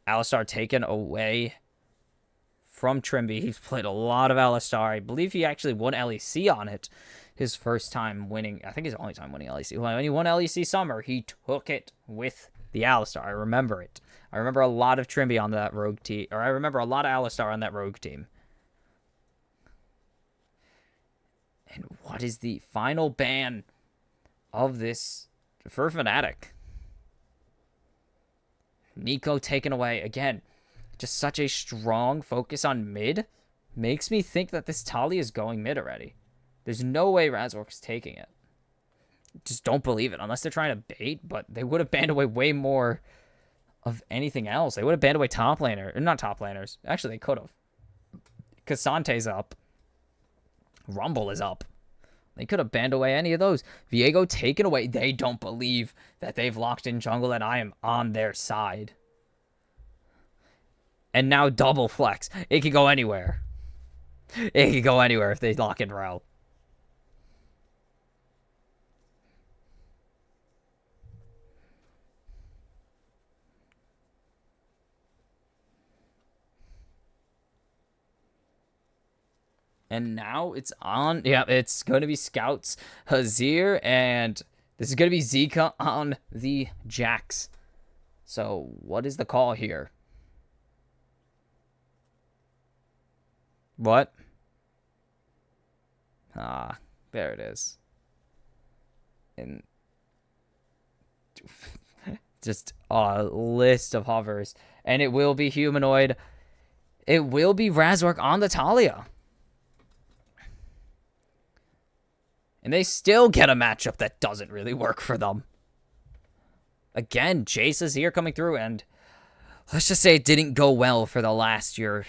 Alistar taken away from Trimby. He's played a lot of Alistar. I believe he actually won LEC on it. His first time winning, I think his only time winning LEC. When he won LEC Summer, he took it with the Alistar. I remember it. I remember a lot of Trimby on that rogue team, or I remember a lot of Alistar on that rogue team. And what is the final ban of this for Fnatic? Nico taken away. Again, just such a strong focus on mid. Makes me think that this Talia is going mid already. There's no way Razork's taking it. Just don't believe it, unless they're trying to bait, but they would have banned away way more of anything else. They would have banned away top laner. Or not top laners. Actually, they could have. Casante's up. Rumble is up. They could have banned away any of those. Viego taken away. They don't believe that they've locked in jungle, and I am on their side. And now double flex. It could go anywhere. It could go anywhere if they lock in Rel. And now it's on. Yeah, it's going to be Scouts, Hazir, and this is going to be Zika on the Jax. So what is the call here? What? Ah, there it is. And just a list of hovers. And it will be Humanoid. It will be Razork on the Talia. And they still get a matchup that doesn't really work for them. Again, Jace is here coming through, and let's just say it didn't go well for the last year.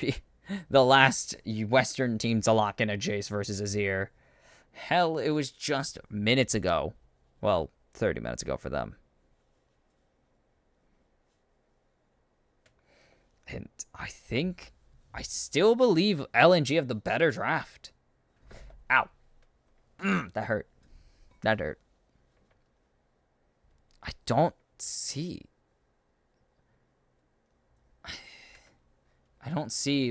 The last Western team to lock in a Jace versus Azir. Hell, it was just minutes ago. Well, 30 minutes ago for them. And I still believe LNG have the better draft. Ow. That hurt. That hurt. I don't see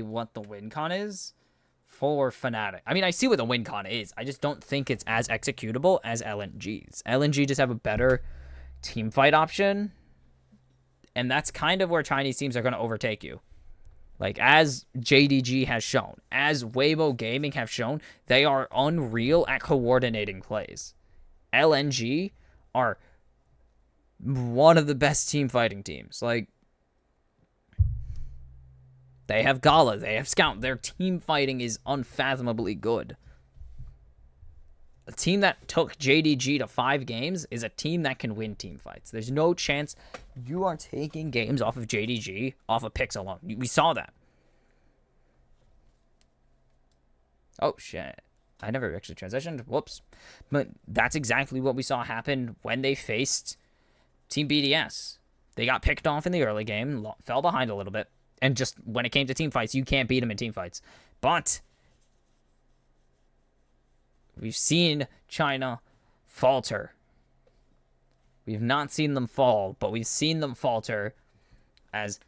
what the win con is for Fnatic. I mean, I see what the win con is. I just don't think it's as executable as LNG's. LNG just have a better team fight option. And that's kind of where Chinese teams are going to overtake you. Like, as JDG has shown, as Weibo Gaming have shown, they are unreal at coordinating plays. LNG are one of the best team fighting teams. Like, they have Gala, they have Scout. Their team fighting is unfathomably good. A team that took JDG to 5 games is a team that can win team fights. There's no chance you are taking games off of JDG, off of picks alone. We saw that. Oh, shit. I never actually transitioned. Whoops. But that's exactly what we saw happen when they faced Team BDS. They got picked off in the early game, fell behind a little bit, and just when it came to team fights, you can't beat them in team fights. But we've seen China falter. We've not seen them fall, but we've seen them falter as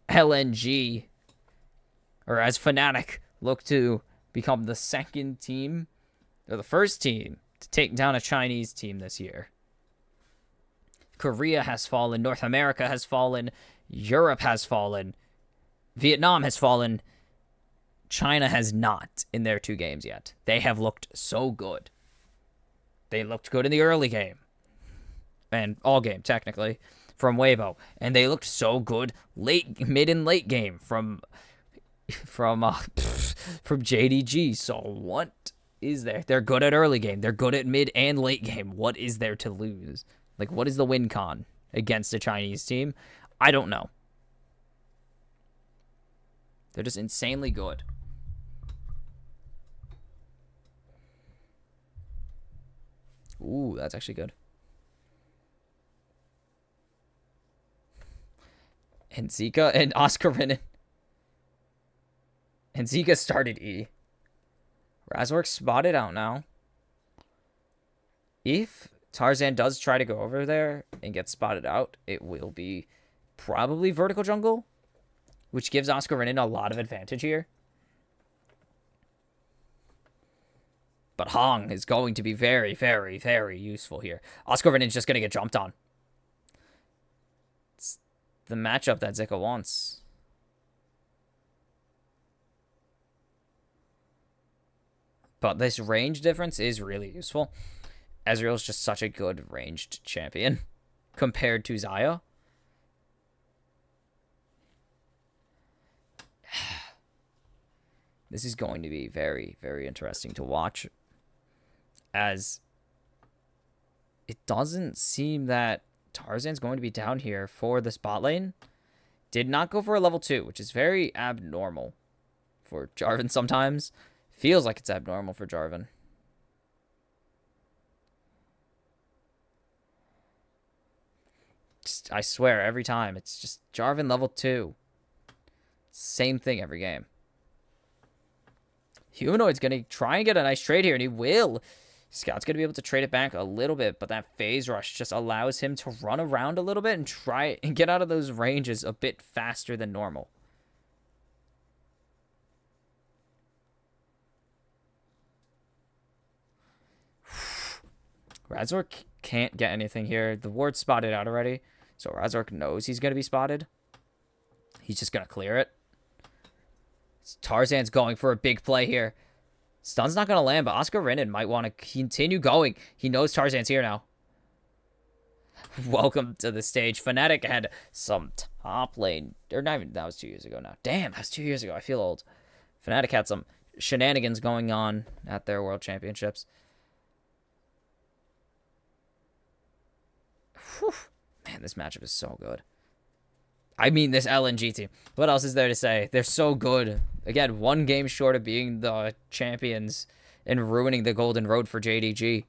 LNG, or as Fnatic, look to become the second team, or the first team, to take down a Chinese team this year. Korea has fallen, North America has fallen, Europe has fallen, Vietnam has fallen, China has not in their 2 games yet. They have looked so good. They looked good in the early game. And all game, technically. from Weibo, and they looked so good mid and late game from from JDG. So what is there? They're good at early game. They're good at mid and late game. What is there to lose? Like, what is the win con against a Chinese team? I don't know. They're just insanely good. Ooh, that's actually good. And Zika and Oscar Renan. And Zika started E. Razork spotted out now. If Tarzan does try to go over there and get spotted out, it will be probably vertical jungle, which gives Oscar Renan a lot of advantage here. But Hong is going to be very, very, very useful here. Oscar Renan's just going to get jumped on. It's the matchup that Zika wants. But this range difference is really useful. Ezreal's just such a good ranged champion compared to Xayah. This is going to be very, very interesting to watch, as it doesn't seem that Tarzan's going to be down here for the spot lane. Did not go for a level 2, which is very abnormal for Jarvan sometimes. Feels like it's abnormal for Jarvan. I swear, every time, it's just Jarvan level 2. Same thing every game. Humanoid's going to try and get a nice trade here, and he will. Scout's going to be able to trade it back a little bit, but that phase rush just allows him to run around a little bit and try and get out of those ranges a bit faster than normal. Razork can't get anything here. The ward's spotted out already, so Razork knows he's going to be spotted. He's just going to clear it. Tarzan's going for a big play here. Stun's not going to land, but Oscar Renan might want to continue going. He knows Tarzan's here now. Welcome to the stage. Fnatic had some top lane. Or not even, that was 2 years ago now. Damn, that was 2 years ago. I feel old. Fnatic had some shenanigans going on at their World Championships. Whew. Man, this matchup is so good. I mean, this LNG team. What else is there to say? They're so good. Again, one game short of being the champions and ruining the golden road for JDG.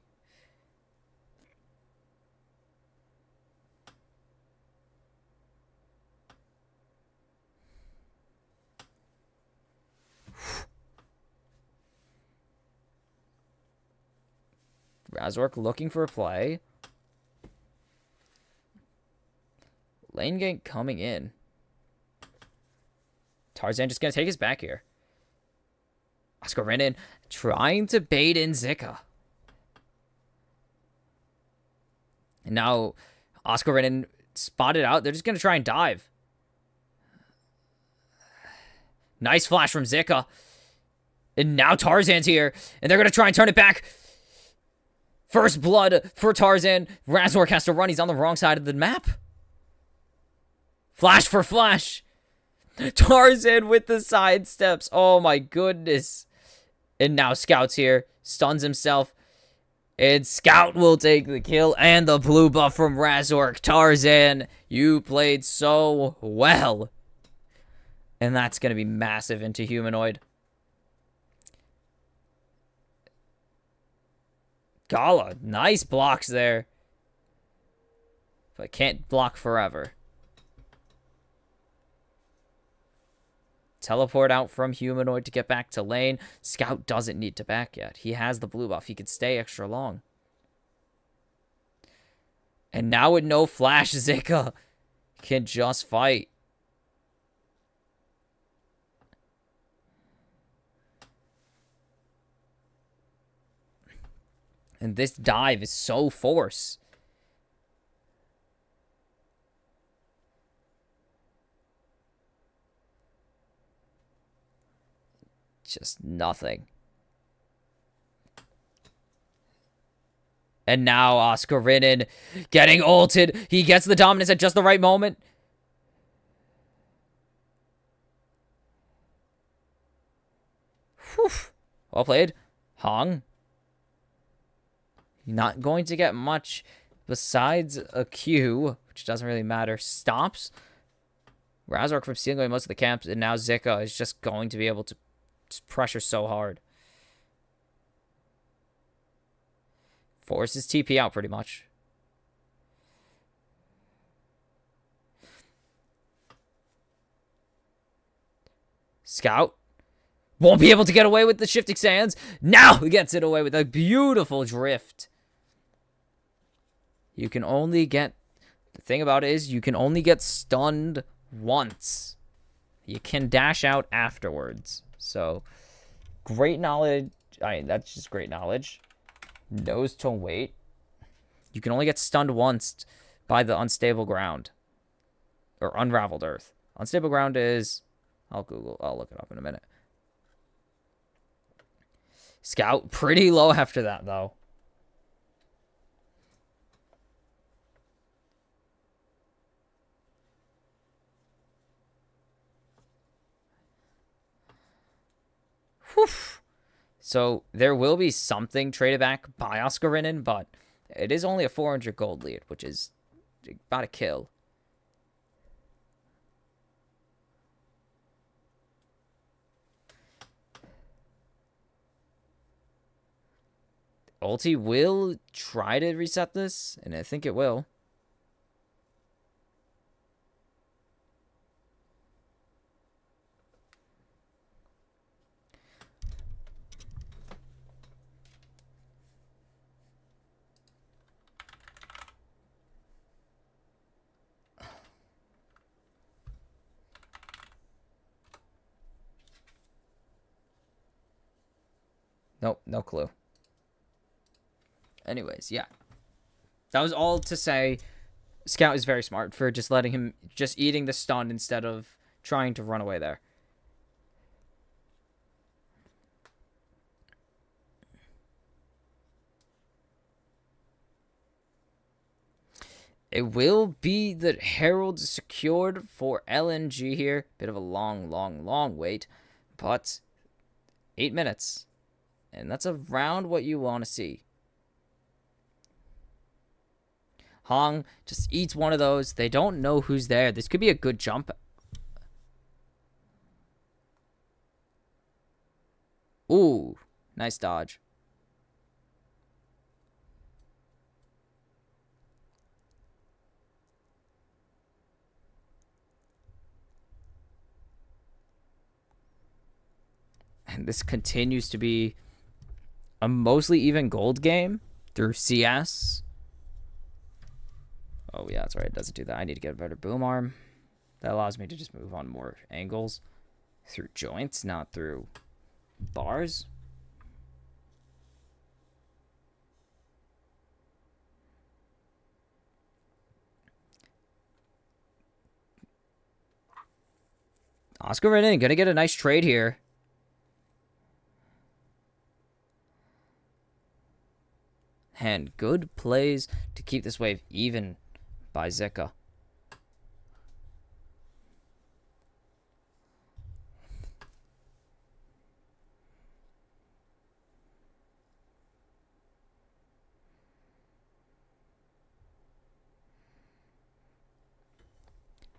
Razork looking for a play. Lane gank coming in. Tarzan just going to take his back here. Oscar Renan trying to bait in Zika. And now Oscar Renan spotted out. They're just going to try and dive. Nice flash from Zika. And now Tarzan's here. And they're going to try and turn it back. First blood for Tarzan. Razork has to run. He's on the wrong side of the map. Flash for flash. Tarzan with the side steps. Oh my goodness. And now Scout's here. Stuns himself. And Scout will take the kill and the blue buff from Razork. Tarzan, you played so well. And that's going to be massive into Humanoid. Gala, nice blocks there. But can't block forever. Teleport out from Humanoid to get back to lane. Scout doesn't need to back yet. He has the blue buff. He could stay extra long. And now with no flash, Zika can just fight. And this dive is so force. Just nothing. And now Oscar Rinnan getting ulted. He gets the dominance at just the right moment. Whew. Well played. Hong. Not going to get much besides a Q, which doesn't really matter. Stops. Razork from stealing away most of the camps, and now Zika is just going to be able to pressure so hard. Forces TP out pretty much. Scout. Won't be able to get away with the shifting sands. Now he gets it away with a beautiful drift. You can only get... The thing about it is you can only get stunned once. You can dash out afterwards. So, great knowledge. I mean, that's just great knowledge. Knows to wait. You can only get stunned once by the unstable ground. Or unraveled earth. Unstable ground is... I'll look it up in a minute. Scout, pretty low after that, though. Whew. So there will be something traded back by Oscar Rinnan, but it is only a 400 gold lead, which is about a kill. Ulti will try to reset this, and I think it will. Nope, no clue. Anyways, yeah. That was all to say Scout is very smart for just letting him, just eating the stun instead of trying to run away there. It will be the Herald secured for LNG here. Bit of a long wait, but 8 minutes. And that's around what you want to see. Hong just eats one of those. They don't know who's there. This could be a good jump. Ooh, nice dodge. And this continues to be a mostly even gold game through CS. Oh, yeah, that's right. It doesn't do that. I need to get a better boom arm. That allows me to just move on more angles through joints, not through bars. Oscar Rinnan gonna get a nice trade here. And good plays to keep this wave even by Zika.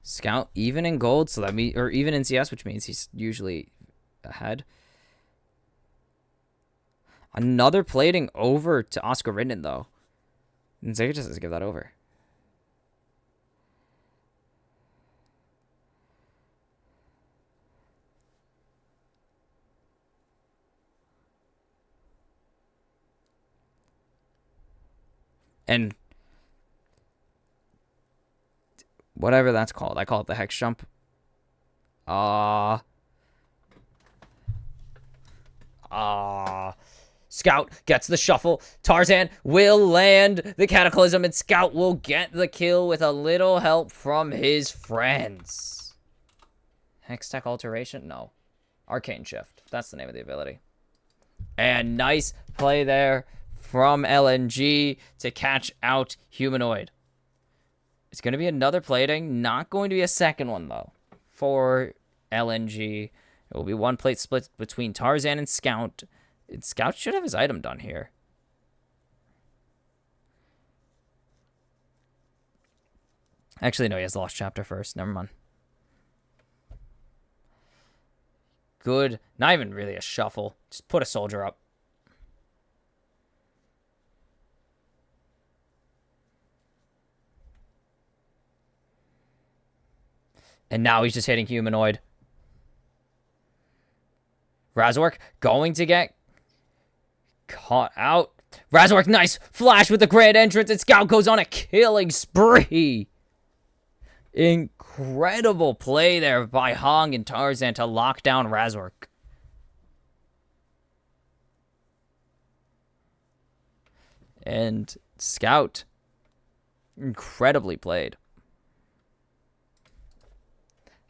Scout even in gold, so that or even in CS, which means he's usually ahead. Another plating over to Oscar Rinnan, though. And Zika just has to give that over. And whatever that's called. I call it the hex jump. Scout gets the shuffle. Tarzan will land the Cataclysm, and Scout will get the kill with a little help from his friends. Hextech Alteration? No. Arcane Shift. That's the name of the ability. And nice play there from LNG to catch out Humanoid. It's going to be another plating. Not going to be a second one, though, for LNG. It will be one plate split between Tarzan and Scout. Scout should have his item done here. Actually, no, he has the Lost Chapter first. Never mind. Good. Not even really a shuffle. Just put a soldier up. And now he's just hitting Humanoid. Razork going to get caught out. Razork, nice flash with the grand entrance, and Scout goes on a killing spree. Incredible play there by Hong and Tarzan to lock down Razork. And Scout, incredibly played.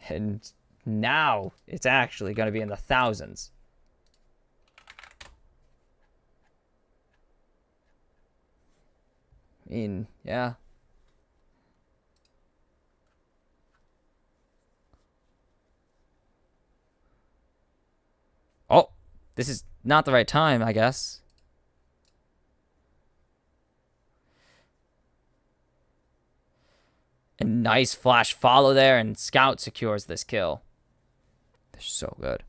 And now it's actually going to be in the thousands. I mean, yeah. Oh, this is not the right time, I guess. A nice flash follow there, and Scout secures this kill. They're so good.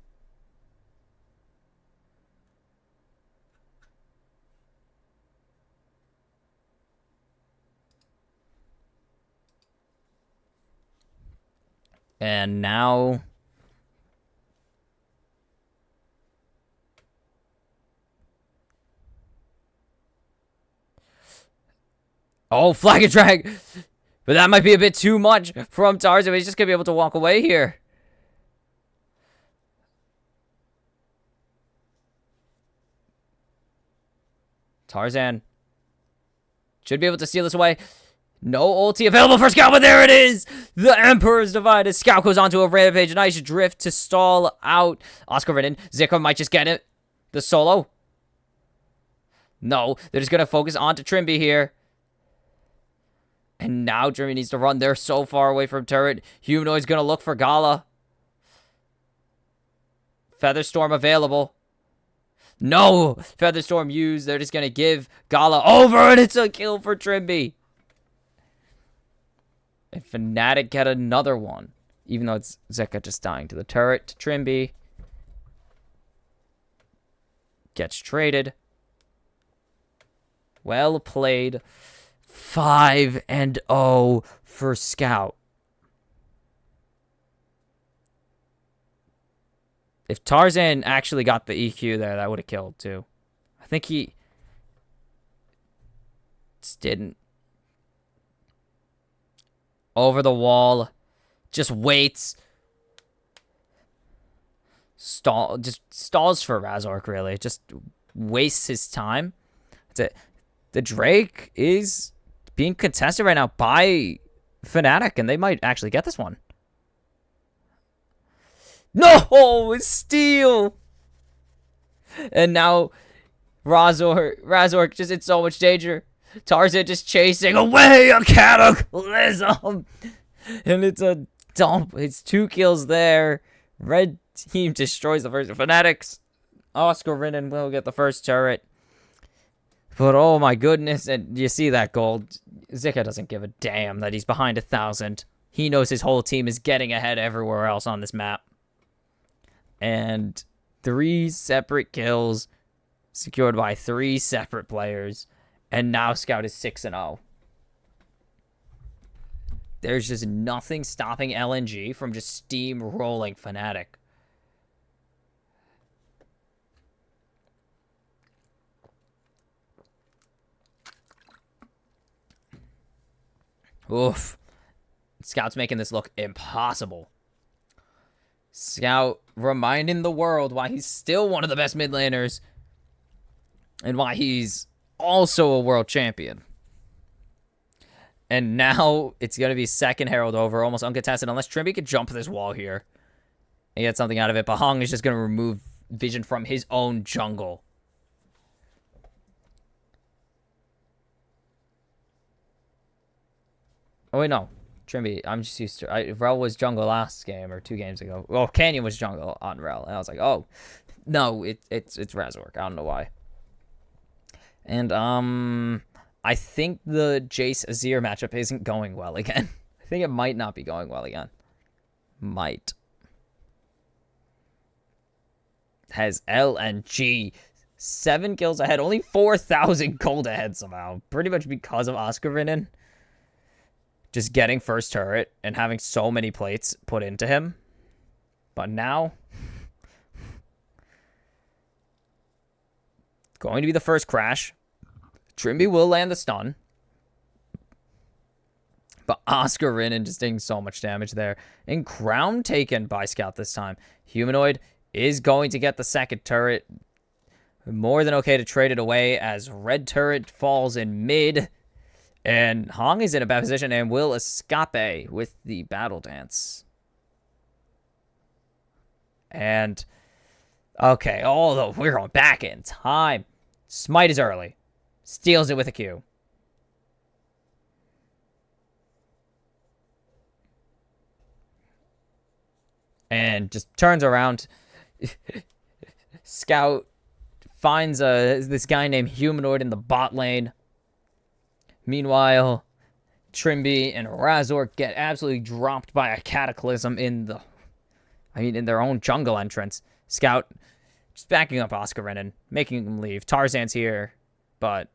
And now... oh, flag and drag! But that might be a bit too much from Tarzan. He's just going to be able to walk away here. Tarzan should be able to steal this away. No ulti available for Scout, but there it is! The Emperor's divided. Scout goes onto a rampage. Nice drift to stall out Oscar Ridden. Zika might just get it. The solo. No, they're just going to focus onto Trimby here. And now Trimby needs to run. They're so far away from turret. Humanoid's going to look for Gala. Featherstorm available. No! Featherstorm used. They're just going to give Gala over, and it's a kill for Trimby. And Fnatic get another one. Even though it's Zeka just dying to the turret. Trimby gets traded. Well played. 5-0 for Scout. If Tarzan actually got the EQ there, that would have killed too. I think he just didn't. Over the wall. Just waits. Just stalls for Razork, really. Just wastes his time. That's it. The Drake is being contested right now by Fnatic, and they might actually get this one. No! Steal! And now Razork just in so much danger. Tarzan just chasing away a cataclysm. And it's a dump. It's 2 kills there. Red team destroys the first. Fnatic's Oscar Rinnan will get the first turret. But oh my goodness, and you see that gold. Zika doesn't give a damn that he's behind 1,000. He knows his whole team is getting ahead everywhere else on this map. And 3 separate kills secured by 3 separate players. And now Scout is 6-0. There's just nothing stopping LNG from just steamrolling Fnatic. Oof. Scout's making this look impossible. Scout reminding the world why he's still one of the best mid laners. And why he's also a world champion. And now it's going to be second Herald over, almost uncontested, unless Trimby could jump this wall here and get something out of it. But Hong is just going to remove vision from his own jungle. Oh, wait, no. Trimby, I'm just used to... Rel was jungle last game, or 2 games ago. Well, Canyon was jungle on Rel. And I was like, oh, no, it's Razork. I don't know why. And, I think the Jace Azir matchup isn't going well again. I think it might not be going well again. Might. Has LNG 7 kills ahead, only 4,000 gold ahead somehow. Pretty much because of Oscar Rinnan just getting first turret and having so many plates put into him. But now, going to be the first crash. Trimby will land the stun. But Oscar Rinnan just taking so much damage there. And Crown taken by Scout this time. Humanoid is going to get the second turret. More than okay to trade it away as red turret falls in mid. And Hong is in a bad position and will escape with the battle dance. And, okay, although we're going back in time. Smite is early. Steals it with a Q. And just turns around. Scout finds this guy named Humanoid in the bot lane. Meanwhile, Trimby and Razork get absolutely dropped by a cataclysm in their own jungle entrance. Scout just backing up Oscar Rinnan, making him leave. Tarzan's here, but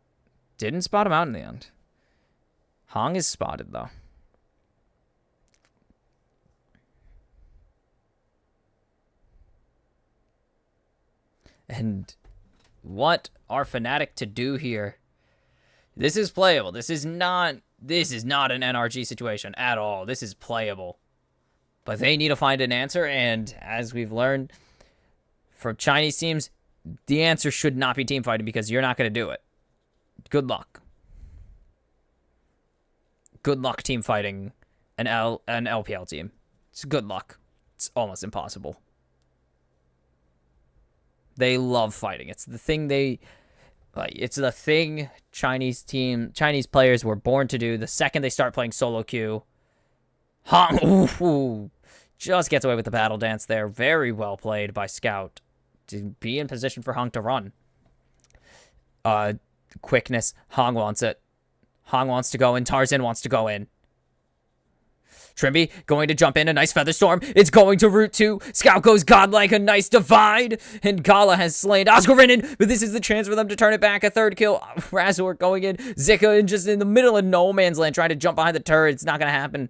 didn't spot him out in the end. Hong is spotted, though. And what are Fnatic to do here? This is playable. This is not an NRG situation at all. This is playable. But they need to find an answer, and as we've learned from Chinese teams, the answer should not be team fighting because you're not going to do it. Good luck. Good luck team fighting an LPL team. It's good luck. It's almost impossible. They love fighting. It's the thing it's the thing Chinese players were born to do. The second they start playing solo queue, Hong just gets away with the battle dance there. Very well played by Scout to be in position for Hong to run. Quickness, Hong wants it. Hong wants to go in. Tarzan wants to go in. Trimby going to jump in. A nice Feather Storm. It's going to Route 2. Scout goes godlike. A nice divide. And Gala has slain Oscar Rinnan. But this is the chance for them to turn it back. A third kill. Razor going in. Zika just in the middle of no man's land trying to jump behind the turret. It's not going to happen.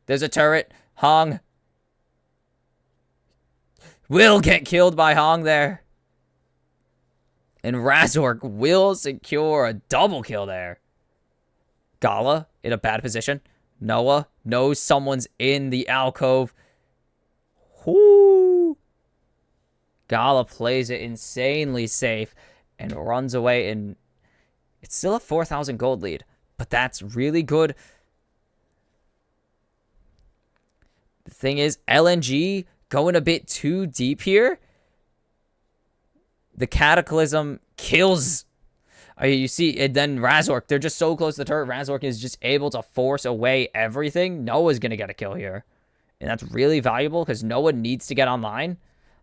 There's a turret. Hong will get killed by Hong there. And Razork will secure a double kill there. Gala in a bad position. Noah knows someone's in the alcove. Whoo! Gala plays it insanely safe and runs away. And it's still a 4,000 gold lead. But that's really good. The thing is, LNG going a bit too deep here. The Cataclysm kills. You see, and then Razork, they're just so close to the turret. Razork is just able to force away everything. Noah's going to get a kill here. And that's really valuable because Noah needs to get online.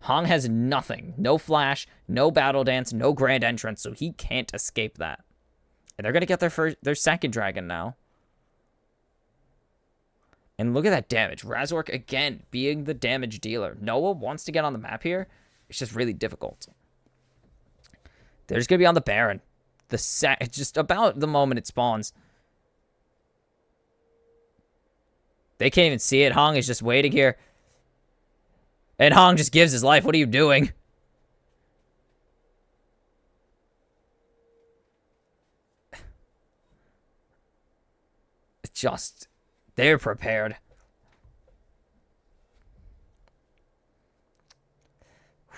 Hong has nothing. No flash, no battle dance, no grand entrance, so he can't escape that. And they're going to get their second dragon now. And look at that damage. Razork, again, being the damage dealer. Noah wants to get on the map here. It's just really difficult. They're just going to be on the Baron. Just about the moment it spawns. They can't even see it. Hong is just waiting here. And Hong just gives his life. What are you doing? Just, they're prepared.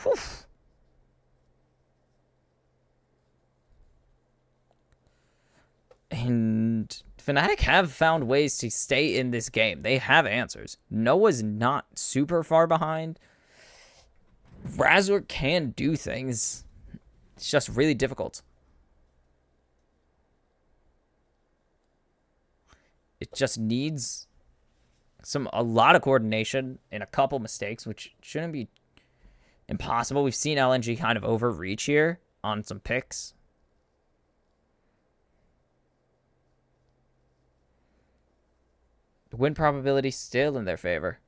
Whew. And Fnatic have found ways to stay in this game. They have answers. Noah's not super far behind. Razor can do things. It's just really difficult. It just needs a lot of coordination and a couple mistakes, which shouldn't be impossible. We've seen LNG kind of overreach here on some picks. The win probability still in their favor.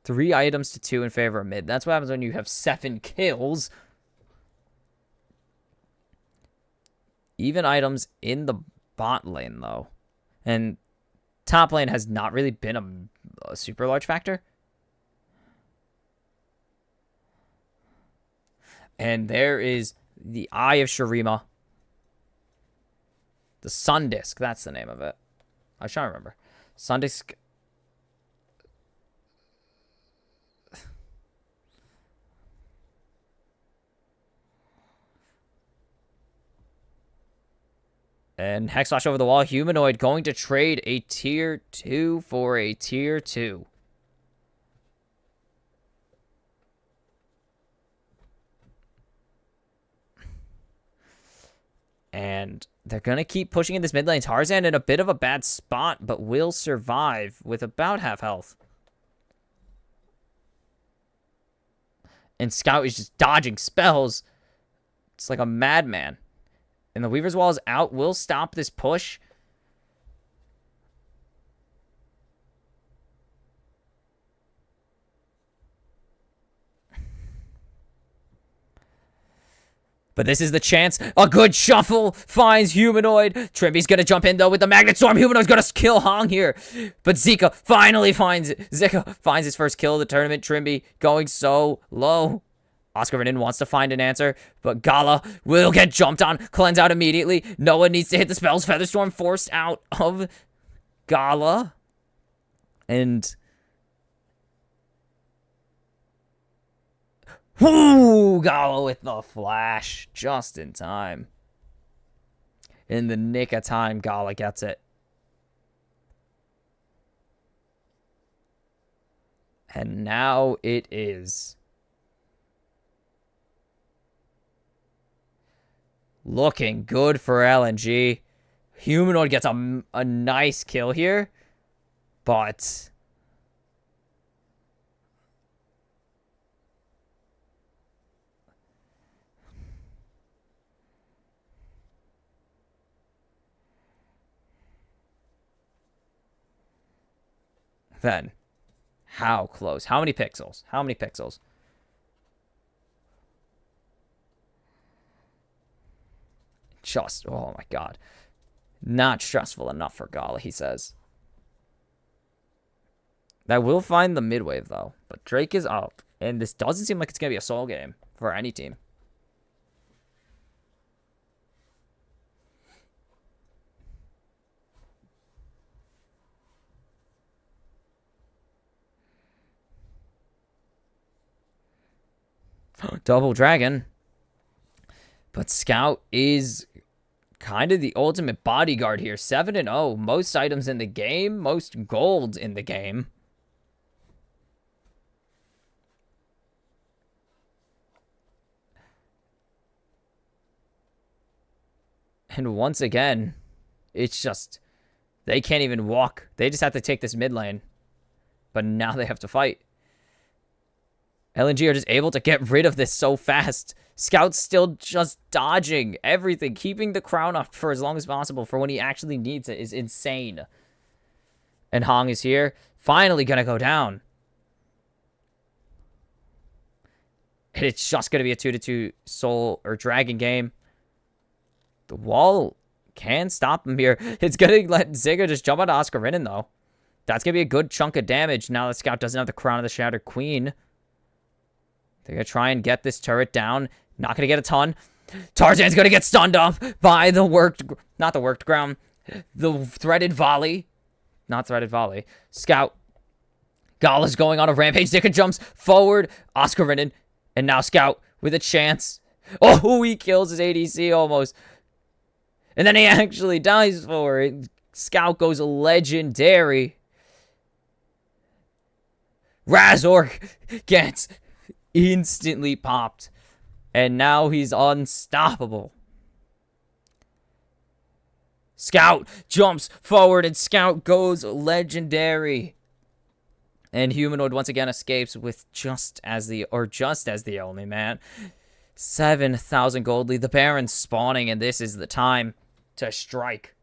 3 items to 2 in favor of mid. That's what happens when you have 7 kills. Even items in the bot lane, though. And top lane has not really been a super large factor. And there is the Eye of Shurima. The Sun Disk, that's the name of it. I was trying to remember. Sun Disk. And Hex Flash over the wall. Humanoid going to trade a tier 2 for a tier 2. And they're going to keep pushing in this mid lane. Tarzan in a bit of a bad spot, but will survive with about half health. And Scout is just dodging spells. It's like a madman. And the Weaver's Wall is out. Will stop this push. But this is the chance. A good shuffle finds Humanoid. Trimby's going to jump in, though, with the Magnet Storm. Humanoid's going to kill Hong here. But Zika finally finds it. Zika finds his first kill of the tournament. Trimby going so low. Oscar Renin wants to find an answer, but Gala will get jumped on. Cleanse out immediately. Noah needs to hit the spells. Featherstorm forced out of Gala. And... whoo! Gala with the flash. Just in time. In the nick of time, Gala gets it. And now it is... looking good for LNG. Humanoid gets a nice kill here. But... then, how close? How many pixels? How many pixels? Just, oh my god. Not stressful enough for Gala, he says. That will find the mid-wave, though. But Drake is up. And this doesn't seem like it's going to be a soul game for any team. Double Dragon. But Scout is kind of the ultimate bodyguard here. 7-0. Most items in the game. Most gold in the game. And once again, it's just... they can't even walk. They just have to take this mid lane. But now they have to fight. LNG are just able to get rid of this so fast. Scout's still just dodging everything. Keeping the crown up for as long as possible for when he actually needs it is insane. And Hong is here. Finally gonna go down. And it's just gonna be a 2-2 soul or dragon game. The wall can stop him here. It's gonna let Zigga just jump onto Oscar Renin, though. That's gonna be a good chunk of damage now that Scout doesn't have the crown of the Shattered Queen. They're going to try and get this turret down. Not going to get a ton. Tarzan's going to get stunned up by the not the worked ground. The threaded volley. Not threaded volley. Scout. Gala's going on a rampage. Zika jumps forward. Oscar Renin. And now Scout with a chance. Oh, he kills his ADC almost. And then he actually dies for it. Scout goes legendary. Razor gets... instantly popped. And now he's unstoppable. Scout jumps forward, and Scout goes legendary. And Humanoid once again escapes with just as the only man. 7,000 gold lead. The Baron's spawning, and this is the time to strike.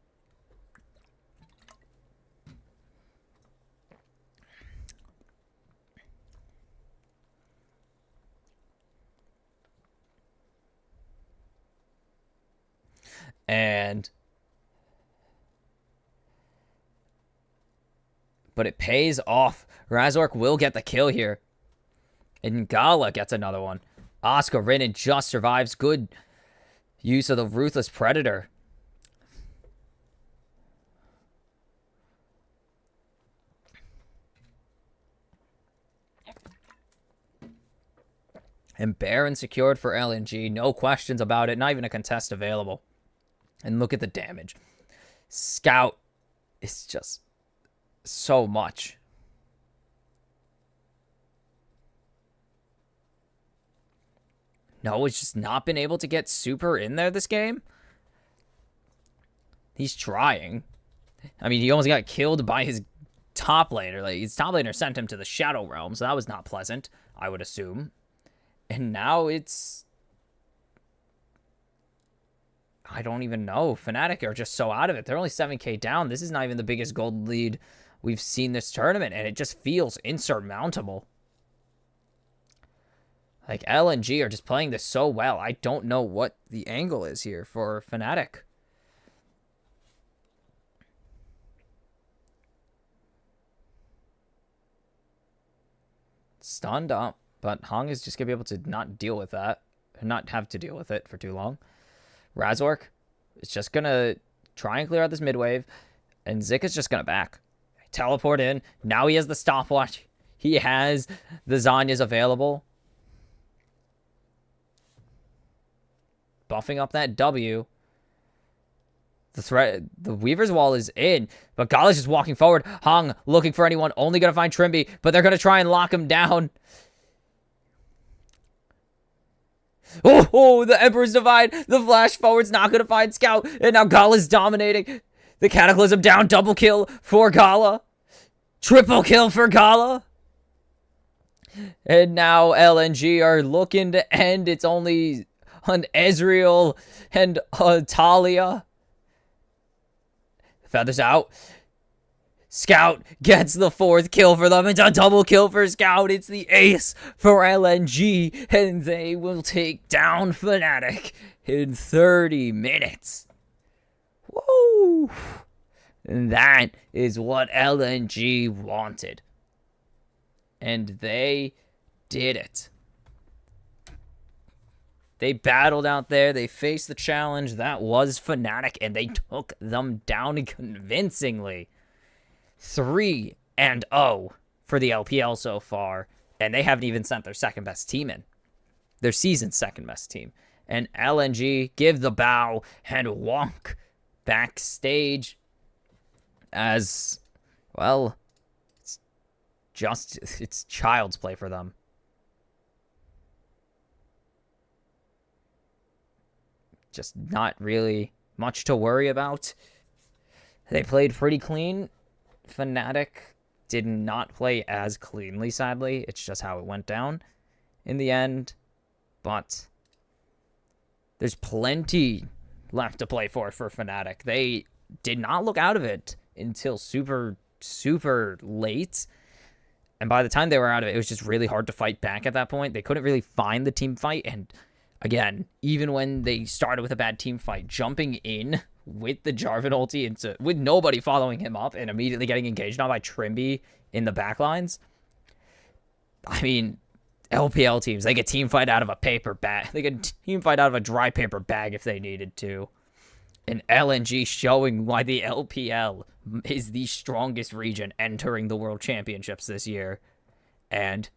But it pays off. Razork will get the kill here. And Gala gets another one. Oscar Rinnan just survives. Good use of the Ruthless Predator. And Baron secured for LNG. No questions about it. Not even a contest available. And look at the damage. Scout is just so much. No, it's just not been able to get super in there this game. He's trying. I mean, he almost got killed by his top laner. Like, his top laner sent him to the Shadow Realm, so that was not pleasant, I would assume. And now it's... I don't even know. Fnatic are just so out of it. They're only 7k down. This is not even the biggest gold lead we've seen this tournament, and it just feels insurmountable. Like, LNG are just playing this so well. I don't know what the angle is here for Fnatic. Stunned up, but Hong is just going to be able to not deal with that. Not have to deal with it for too long. Razork is just going to try and clear out this mid wave, and Zik is just going to back. Teleport in. Now he has the stopwatch. He has the Zanyas available. Buffing up that W. The Weaver's Wall is in, but Gala's just walking forward. Hong looking for anyone, only going to find Trimby, but they're going to try and lock him down. Oh, the Emperor's Divide. The flash forward's not going to find Scout, and now Gala's dominating. The Cataclysm down, double kill for Gala. Triple kill for Gala. And now LNG are looking to end. It's only on Ezreal and Talia. Feathers out. Scout gets the 4th kill for them. It's a double kill for Scout. It's the ace for LNG. And they will take down Fnatic in 30 minutes. Woo! And that is what LNG wanted. And they did it. They battled out there. They faced the challenge. That was Fnatic, and they took them down convincingly. 3-0 for the LPL so far, and they haven't even sent their second-best team in. Their season's second-best team. And LNG give the bow and walk backstage as, well, it's child's play for them. Just not really much to worry about. They played pretty clean. Fnatic did not play as cleanly, sadly. It's just how it went down in the end. But there's plenty left to play for Fnatic. They did not look out of it until super, super late. And by the time they were out of it, it was just really hard to fight back at that point. They couldn't really find the team fight, and again, even when they started with a bad team fight, jumping in with the Jarvan ulti with nobody following him up and immediately getting engaged on by Trimby in the backlines. I mean, LPL teams, they could team fight out of a paper bag. They could team fight out of a dry paper bag if they needed to. And LNG showing why the LPL is the strongest region entering the World Championships this year. And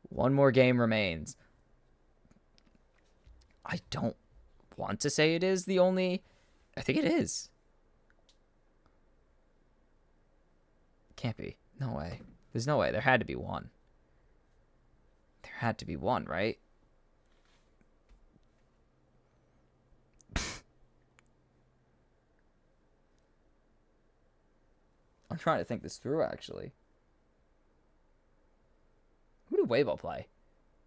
one more game remains. I don't want to say it is the only... I think it is. Can't be. No way. There's no way. There had to be one. There had to be one, right? I'm trying to think this through, actually. Who did Weibo play?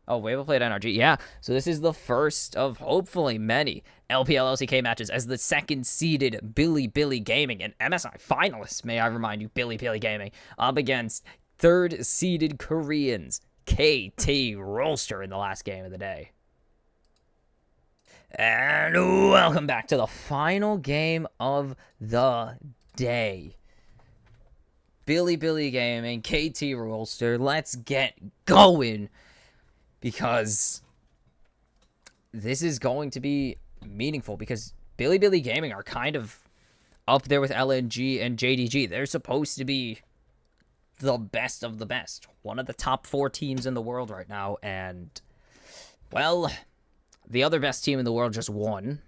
Oh, Weibo played NRG. Yeah, so this is the first of hopefully many LPL LCK matches as the second-seeded Billy Gaming and MSI finalists, may I remind you, Billy Gaming, up against third-seeded Koreans, KT Rolster in the last game of the day. And welcome back to the final game of the day. Billy Gaming, KT Rolster, let's get going. Because this is going to be meaningful, because Billy Gaming are kind of up there with LNG and JDG. They're supposed to be the best of the best. One of the top 4 teams in the world right now. And, well, the other best team in the world just won.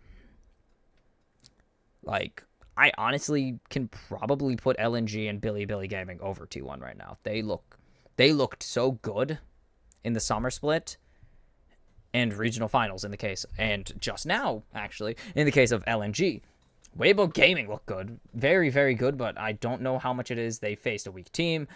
Like, I honestly can probably put LNG and Billy Gaming over T1 right now. They looked so good in the summer split and regional finals in the case, and just now, actually, in the case of LNG. Weibo Gaming looked good. Very, very good, but I don't know how much it is they faced a weak team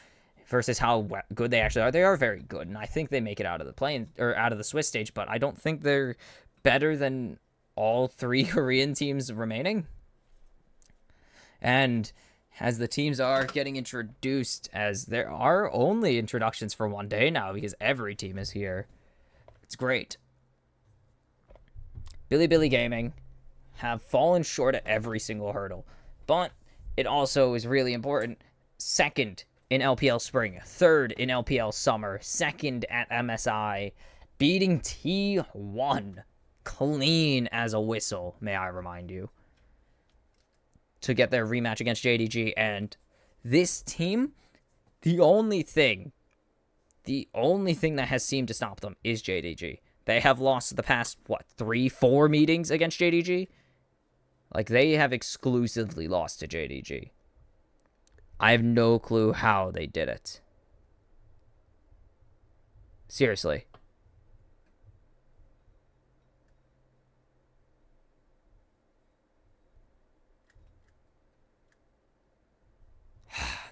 versus how good they actually are. They are very good, and I think they make it out of the plane, or out of the Swiss stage, but I don't think they're better than all 3 Korean teams remaining. And as the teams are getting introduced, as there are only introductions for one day now because every team is here. It's great. Billy Gaming have fallen short at every single hurdle, but it also is really important. Second in LPL Spring, third in LPL Summer, second at MSI, beating T1 clean as a whistle, may I remind you, to get their rematch against JDG. And this team, the only thing that has seemed to stop them is JDG. They have lost the past, 3-4 meetings against JDG? Like, they have exclusively lost to JDG. I have no clue how they did it. Seriously.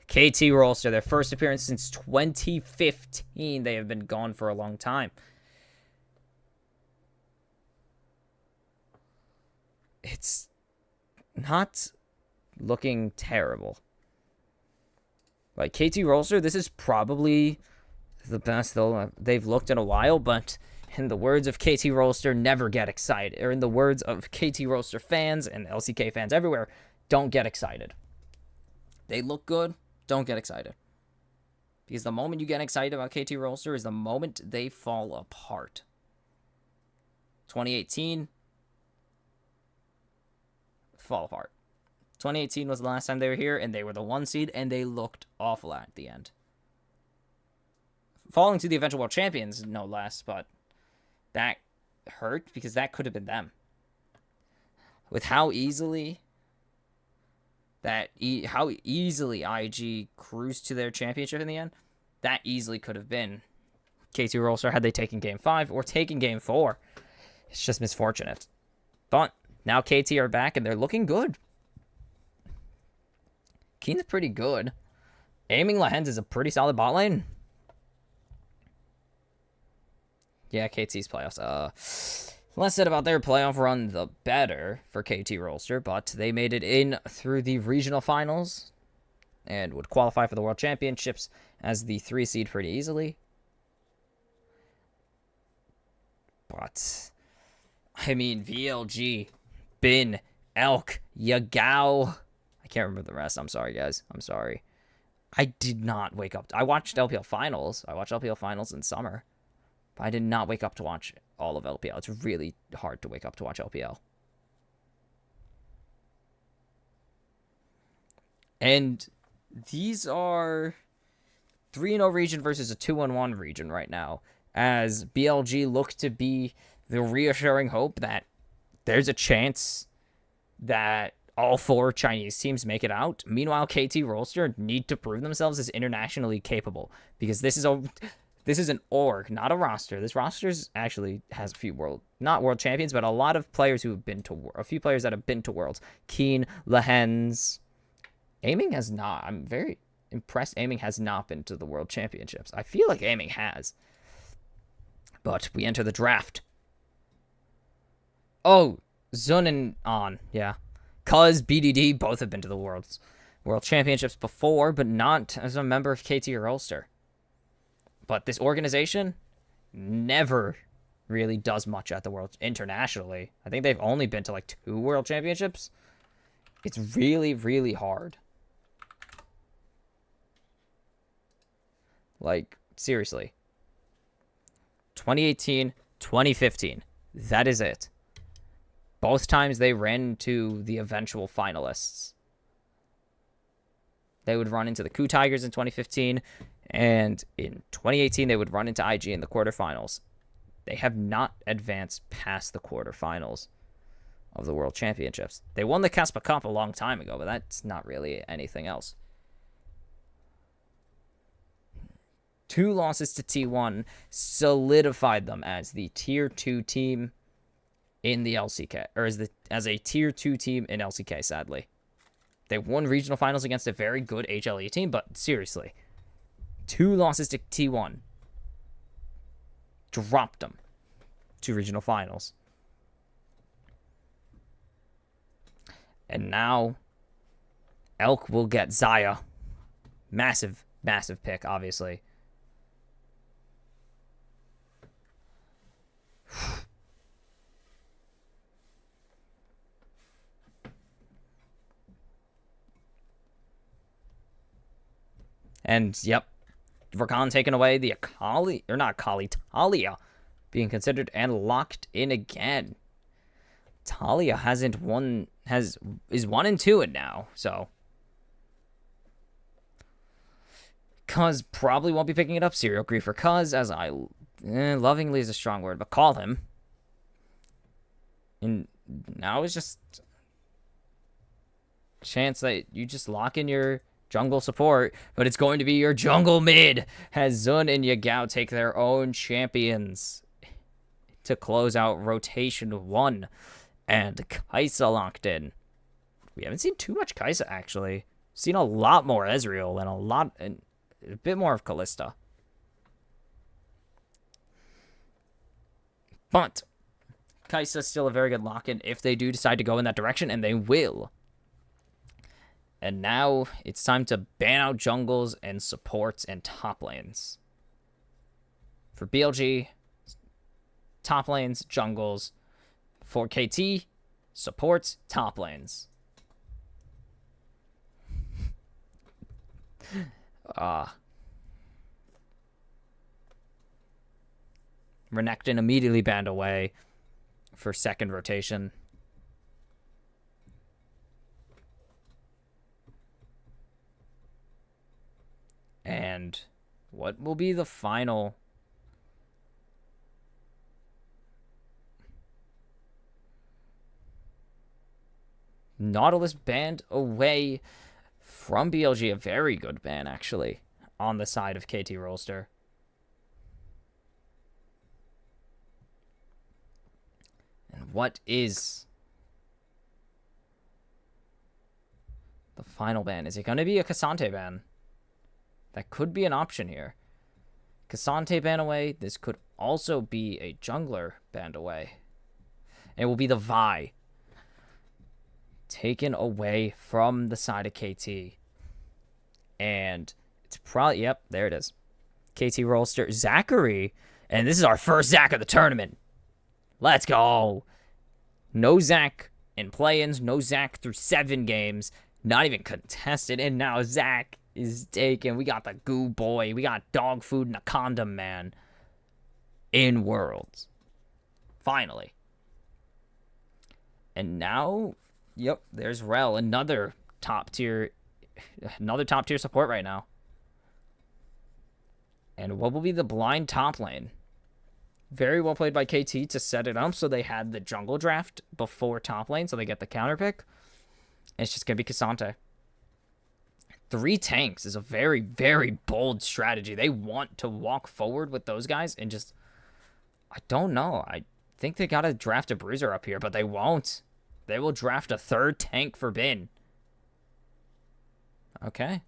KT Rolster, their first appearance since 2015. They have been gone for a long time. It's not looking terrible. Like, KT Rolster, this is probably the best they've looked in a while, but in the words of KT Rolster, never get excited. Or in the words of KT Rolster fans and LCK fans everywhere, don't get excited. They look good. Don't get excited. Because the moment you get excited about KT Rolster is the moment they fall apart. 2018, fall apart. 2018 was the last time they were here, and they were the 1 seed, and they looked awful at the end. Falling to the eventual world champions, no less, but that hurt because that could have been them. With how easily IG cruised to their championship in the end, that easily could have been KT Rolster had they taken Game 5 or taken Game 4. It's just misfortunate. But now KT are back, and they're looking good. Keen's pretty good. Aiming Lahens is a pretty solid bot lane. Yeah, KT's playoffs. Less said about their playoff run, the better for KT Rolster, but they made it in through the regional finals and would qualify for the World Championships as the 3 seed pretty easily. But, I mean, VLG, Bin, Elk, Yagao. I can't remember the rest. I'm sorry, guys. I'm sorry. I did not wake up. I watched LPL Finals. I watched LPL Finals in summer. But I did not wake up to watch all of LPL. It's really hard to wake up to watch LPL. And these are 3-0 region versus a 2-1 region right now, as BLG look to be the reassuring hope that there's a chance that all 4 Chinese teams make it out. Meanwhile, KT Rolster need to prove themselves as internationally capable, because this is an org, not a roster. This roster actually has a few not world champions, but a lot of players who have been to a few players that have been to worlds. Keen, Lahens, Aiming has not. I'm very impressed. Aiming has not been to the World Championships. I feel like Aiming has. But we enter the draft. Oh, Zun and On, yeah. Cuz BDD both have been to the World Championships before, but not as a member of KT or Ulster. But this organization never really does much at the World internationally. I think they've only been to like 2 World Championships. It's really, really hard. Like, seriously. 2018, 2015. That is it. Both times they ran to the eventual finalists. They would run into the Coup Tigers in 2015, and in 2018 they would run into IG in the quarterfinals. They have not advanced past the quarterfinals of the World Championships. They won the Caspa Cup a long time ago, but that's not really anything else. 2 losses to T1 solidified them as the Tier 2 team in the LCK, or as a Tier 2 team in LCK, sadly. They won regional finals against a very good HLE team, but seriously, 2 losses to T1 dropped them to regional finals. And now Elk will get Zaya. Massive, massive pick, obviously. And, yep, Rakan taken away, the Akali, or not Akali, Talia being considered and locked in again. Talia hasn't won, is 1-2 in now, so. Cuz probably won't be picking it up, Serial Griefer. Cuz, as I, lovingly is a strong word, but call him. And now it's just chance that you just lock in your jungle support, but it's going to be your jungle mid as Zun and Yagao take their own champions to close out rotation 1. And Kaisa locked in. We haven't seen too much Kaisa, actually. Seen a lot more Ezreal and a bit more of Kalista. But Kaisa's still a very good lock-in if they do decide to go in that direction, and they will. And now it's time to ban out jungles and supports and top lanes. For BLG, top lanes, jungles. For KT, supports, top lanes. Renekton immediately banned away for second rotation. And what will be the final? Nautilus banned away from BLG. A very good ban, actually, on the side of KT Rolster. And what is the final ban? Is it going to be a Cassante ban? That could be an option here. Cassante ban away. This could also be a jungler banned away. And it will be the Vi taken away from the side of KT. And it's probably, yep, there it is. KT Rolster, Zachary. And this is our first Zach of the tournament. Let's go. No Zach in play-ins. No Zach through 7 games. Not even contested. And now Zach is taken. We got the goo boy. We got dog food and a condom man in Worlds. Finally. And now, yep, there's Rel, another top tier support right now. And what will be the blind top lane? Very well played by KT to set it up so they had the jungle draft before top lane, so they get the counter pick. And it's just going to be Cassante. 3 tanks is a very, very bold strategy. They want to walk forward with those guys and just, I don't know. I think they got to draft a bruiser up here, but they won't. They will draft a 3rd tank for Bin. Okay.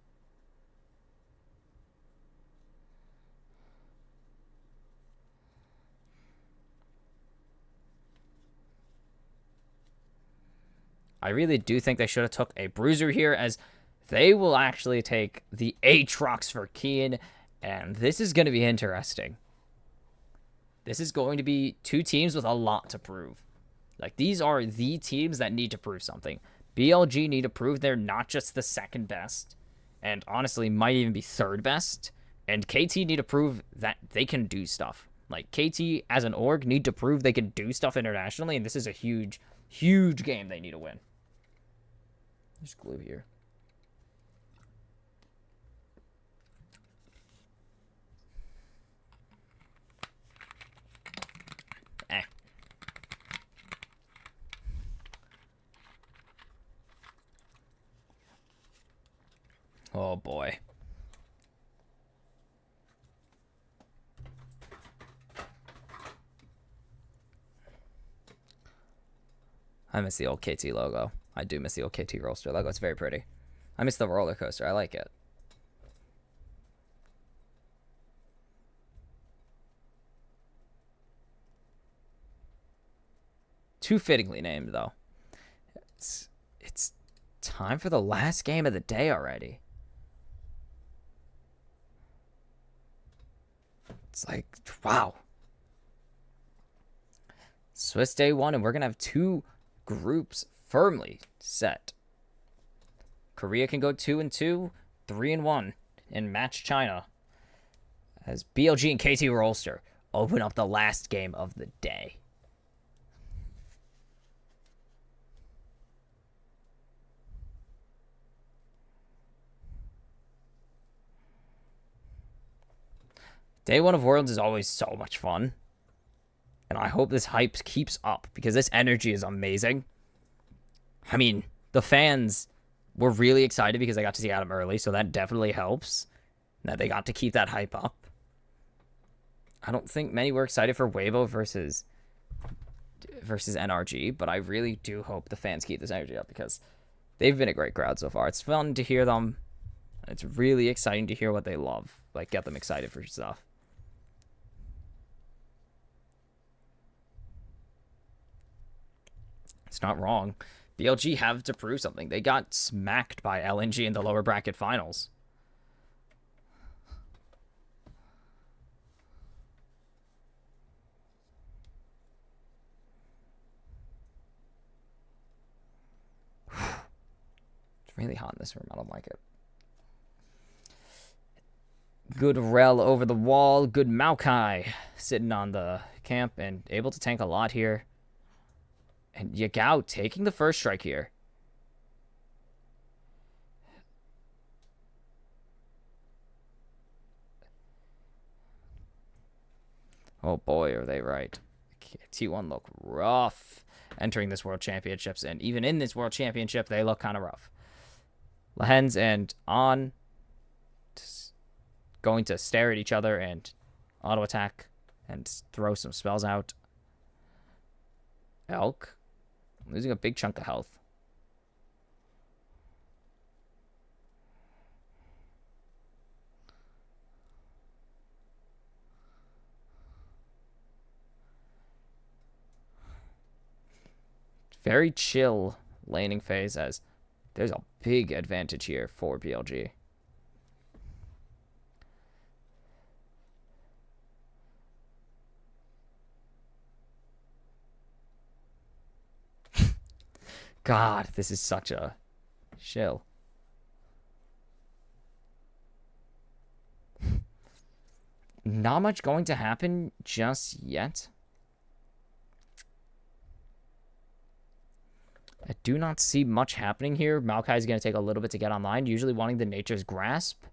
I really do think they should have took a bruiser here, as they will actually take the Aatrox for Keen, and this is going to be interesting. This is going to be two teams with a lot to prove. Like, these are the teams that need to prove something. BLG need to prove they're not just the second best, and honestly might even be third best. And KT need to prove that they can do stuff. Like, KT as an org need to prove they can do stuff internationally, and this is a huge, huge game they need to win. There's glue here. Eh. Oh boy. I miss the old KT logo. I do miss the old KT roster logo. It's very pretty. I miss the roller coaster. I like it. Too fittingly named, though. It's time for the last game of the day already. It's like, wow. Swiss day one, and we're going to have two groups firmly set. Korea can go 2-2, 3-1, and match China. As BLG and KT Rolster open up the last game of the day. Day one of Worlds is always so much fun. And I hope this hype keeps up, because this energy is amazing. I mean, the fans were really excited because they got to see Adam early, so that definitely helps. That they got to keep that hype up. I don't think many were excited for Weibo versus NRG, but I really do hope the fans keep this energy up, because they've been a great crowd so far. It's fun to hear them. It's really exciting to hear what they love. Like, get them excited for stuff. It's not wrong. BLG have to prove something. They got smacked by LNG in the lower bracket finals. It's really hot in this room. I don't like it. Good Rel over the wall. Good Maokai sitting on the camp and able to tank a lot here. And Yagao taking the first strike here. Oh boy, are they right. T1 look rough entering this World Championships. And even in this World Championship, they look kind of rough. Lahens and On going to stare at each other and auto attack and throw some spells out. Elk losing a big chunk of health. Very chill laning phase, as there's a big advantage here for BLG. God, this is such a chill. Not much going to happen just yet. I do not see much happening here. Maokai is going to take a little bit to get online, usually wanting the Nature's Grasp.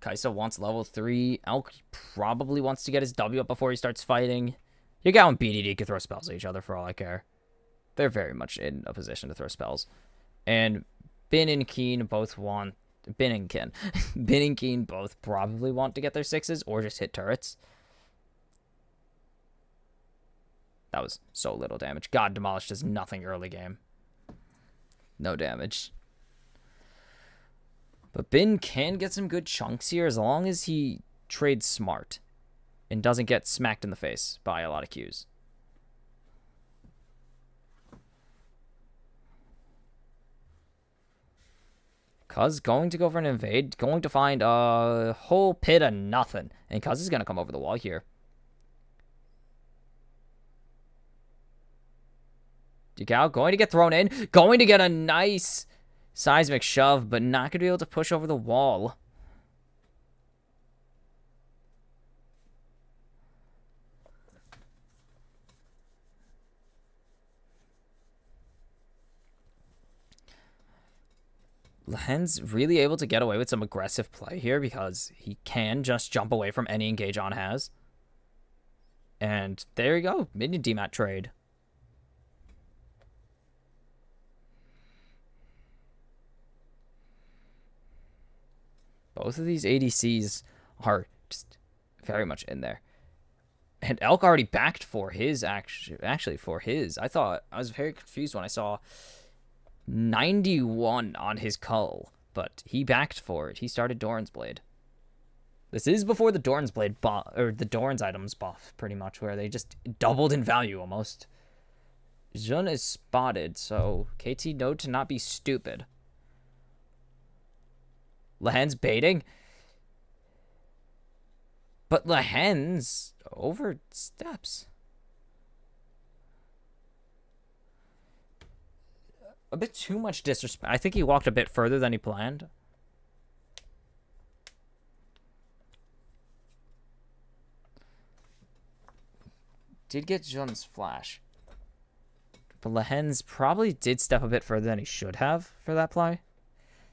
Kaisa wants level 3. Elk probably wants to get his W up before he starts fighting. Yagao and BDD can throw spells at each other for all I care. They're very much in a position to throw spells. And Bin and Keen both want... Bin and Kin. Bin and Keen both probably want to get their 6s or just hit turrets. That was so little damage. God, Demolished does nothing early game. No damage. But Bin can get some good chunks here as long as he trades smart and doesn't get smacked in the face by a lot of Qs. Cuz going to go for an invade, going to find a whole pit of nothing. And Cuz is going to come over the wall here. Yagao going to get thrown in, going to get a nice seismic shove, but not going to be able to push over the wall. Lehen's really able to get away with some aggressive play here because he can just jump away from any engage on has. And there you go, minion demat trade. Both of these ADCs are just very much in there. And Elk already backed for his, actually for his. I was very confused when I saw 91 on his cull, but he backed for it. He started Doran's Blade. This is before the Doran's Blade buff, or the Doran's items buff, pretty much, where they just doubled in value almost. Jun is spotted, so KT know to not be stupid. Lehen's baiting. But Lehen's oversteps. A bit too much disrespect. I think he walked a bit further than he planned. Did get Jun's flash. But Lehen's probably did step a bit further than he should have for that play.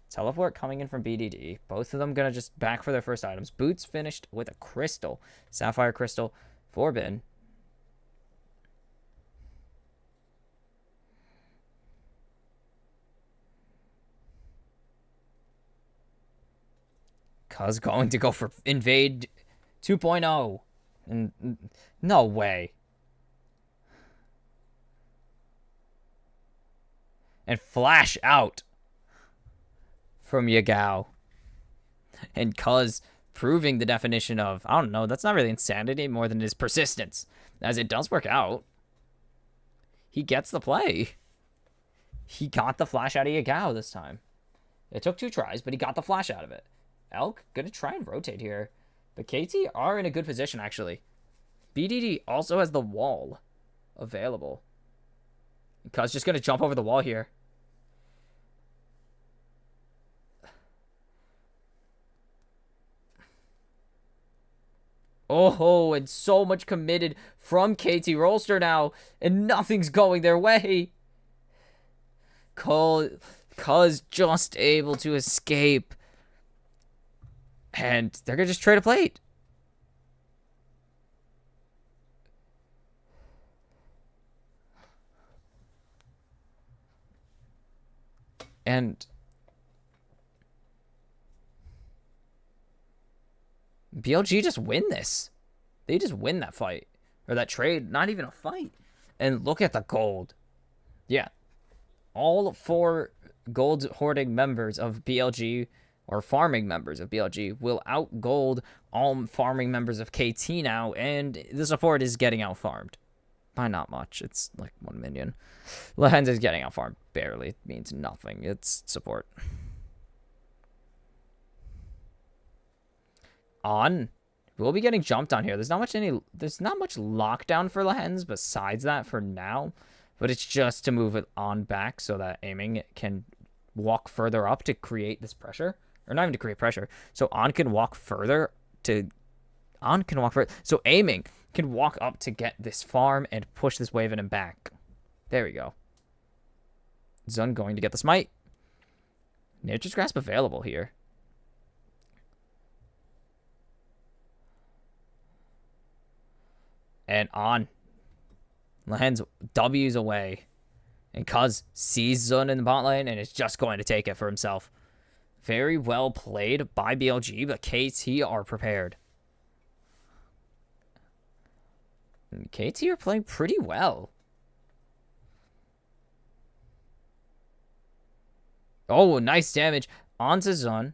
Teleport coming in from BDD. Both of them going to just back for their first items. Boots finished with a crystal. Sapphire crystal for Bin. Cuz going to go for invade 2.0. And no way. And flash out from Yagao. And Cuz proving the definition of, I don't know, that's not really insanity more than his persistence. As it does work out. He gets the play. He got the flash out of Yagao this time. It took 2 tries, but he got the flash out of it. Elk gonna try and rotate here. But KT are in a good position, actually. BDD also has the wall available. Cuz just gonna jump over the wall here. Oh, and so much committed from KT Rolster now, and nothing's going their way. Cuz just able to escape. And they're going to just trade a plate. And BLG just win this. They just win that fight. Or that trade. Not even a fight. And look at the gold. Yeah. All 4 gold hoarding members of BLG, or farming members of BLG, will out-gold all farming members of KT now, and the support is getting out-farmed. By not much. It's like 1 minion. Lehen's is getting out-farmed barely. It means nothing. It's support. On. We'll be getting jumped on here. There's not much lockdown for Lehen's besides that for now. But it's just to move it on back so that aiming can walk further up to create this pressure. Or not even to create pressure. So On can walk further to... On can walk further. So aiming can walk up to get this farm and push this wave in and back. There we go. Zun going to get the smite. Nature's Grasp available here. And On. Lehen's W's away. And Cuz sees Zun in the bot lane and is just going to take it for himself. Very well played by BLG, but KT are prepared. And KT are playing pretty well. Oh, nice damage onto Zun.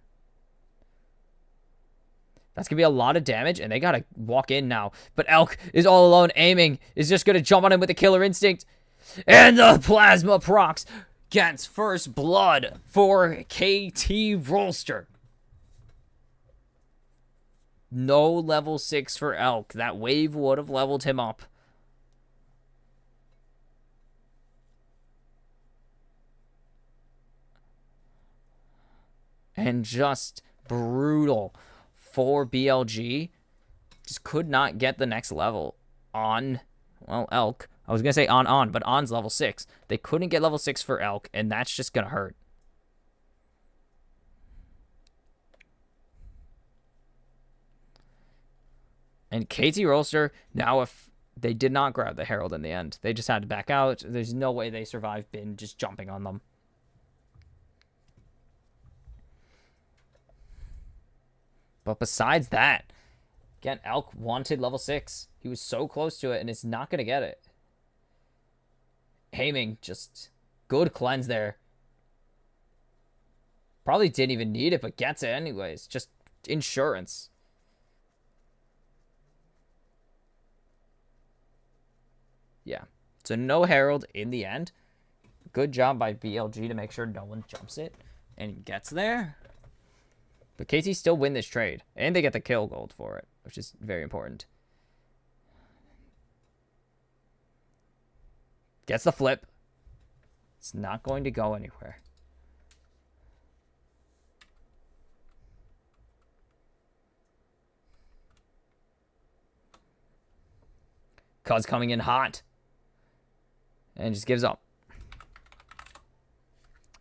That's going to be a lot of damage, and they got to walk in now. But Elk is all alone, aiming. Is just going to jump on him with the killer instinct. And the plasma procs gets first blood for KT Rolster. No level 6 for Elk. That wave would have leveled him up. And just brutal for BLG. Just could not get the next level on, well, Elk. I was going to say on, but on's level 6. They couldn't get level 6 for Elk, and that's just going to hurt. And KT Rolster, now if they did not grab the Herald in the end, they just had to back out. There's no way they survived Bin just jumping on them. But besides that, again, Elk wanted level 6. He was so close to it, and it's not going to get it. Aiming, just good cleanse there. Probably didn't even need it, but gets it anyways. Just insurance. Yeah. So no Herald in the end. Good job by BLG to make sure no one jumps it and gets there. But KT still win this trade. And they get the kill gold for it, which is very important. Gets the flip. It's not going to go anywhere. Cuz coming in hot. And just gives up.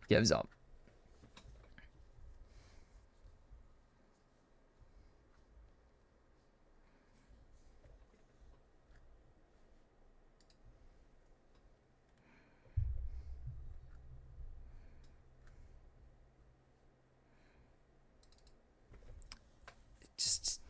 Gives up. Just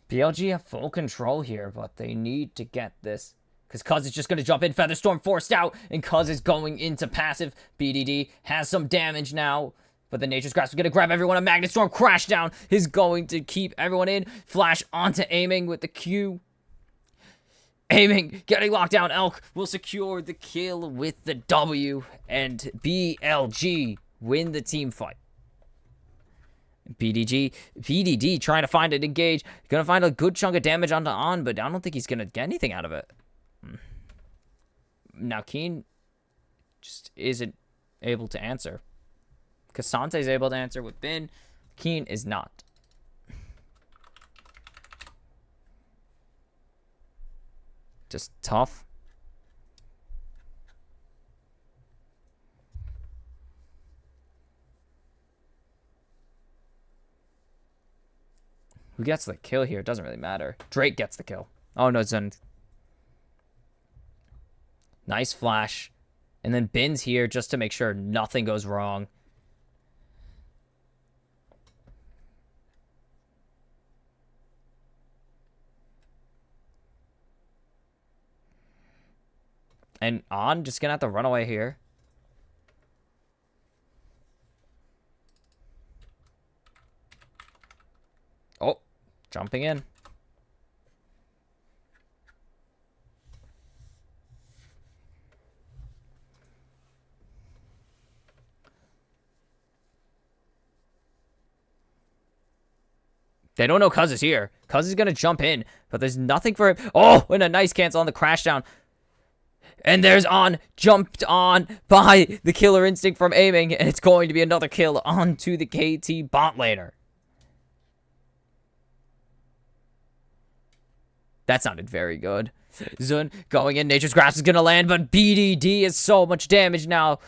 BLG have full control here, but they need to get this. Because Cuz is just going to jump in. Featherstorm forced out. And Cuz is going into passive. BDD has some damage now. But the Nature's Grasp is going to grab everyone. A Magnet Storm crash down is going to keep everyone in. Flash onto aiming with the Q. Aiming, getting locked down. Elk will secure the kill with the W. And BLG win the team fight. BDD trying to find it, engage. Gonna find a good chunk of damage onto On, but I don't think he's gonna get anything out of it. Now Keen just isn't able to answer. Casante's able to answer with Bin. Keen is not. Just tough. Who gets the kill here? It doesn't really matter. Drake gets the kill. Oh, no, it's done. Nice flash. And then Bin's here just to make sure nothing goes wrong. And On just gonna have to run away here. Oh, jumping in. They don't know Cuz is here. Cuz is going to jump in, but there's nothing for him. Oh, and a nice cancel on the crash down. And there's On, jumped on by the killer instinct from aiming, and it's going to be another kill onto the KT bot laner. That sounded very good. Zun going in. Nature's Grasp is going to land, but BDD is so much damage now.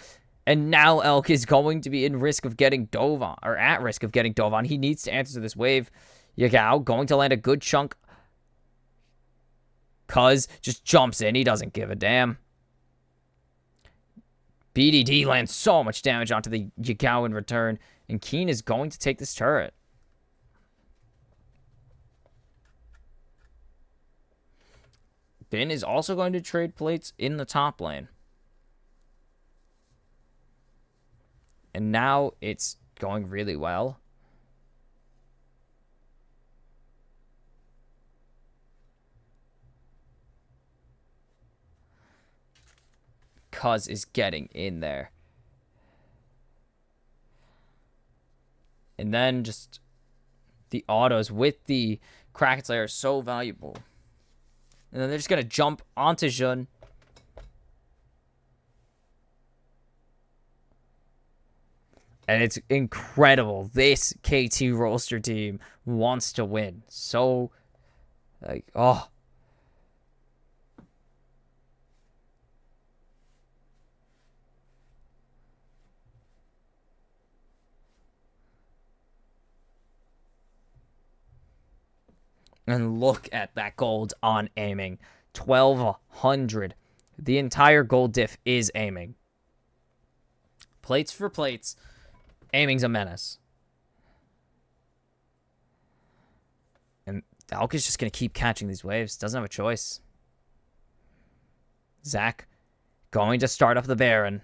And now Elk is going to be in risk of getting dove on, or at risk of getting dove on. He needs to answer this wave. Yagao going to land a good chunk. Cuz just jumps in. He doesn't give a damn. BDD lands so much damage onto the Yagao in return. And Keen is going to take this turret. Bin is also going to trade plates in the top lane. And now it's going really well. Cuz is getting in there. And then just the autos with the Kraken Slayer are so valuable. And then they're just going to jump onto Jun. And it's incredible. This KT roster team wants to win. So, like, oh. And look at that gold on aiming. 1,200. The entire gold diff is aiming. Plates for plates. Aiming's a menace. And Valk is just going to keep catching these waves. Doesn't have a choice. Zach going to start up the Baron.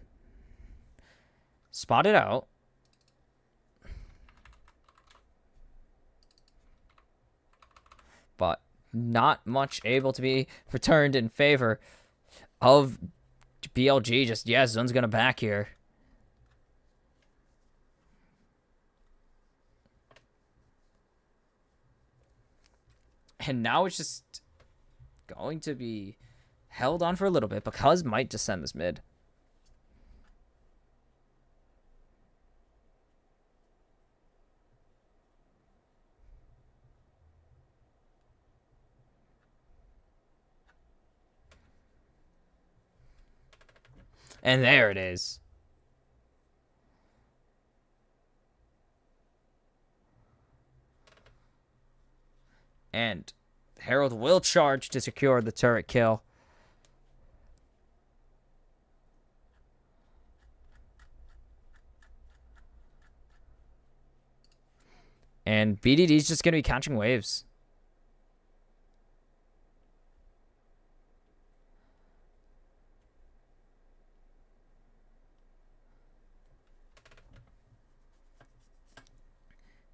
Spot it out. But not much able to be returned in favor of BLG. Just, yeah, Zun's going to back here. And now it's just going to be held on for a little bit because might just send this mid. And there it is. And Herald will charge to secure the turret kill. And BDD's just going to be catching waves.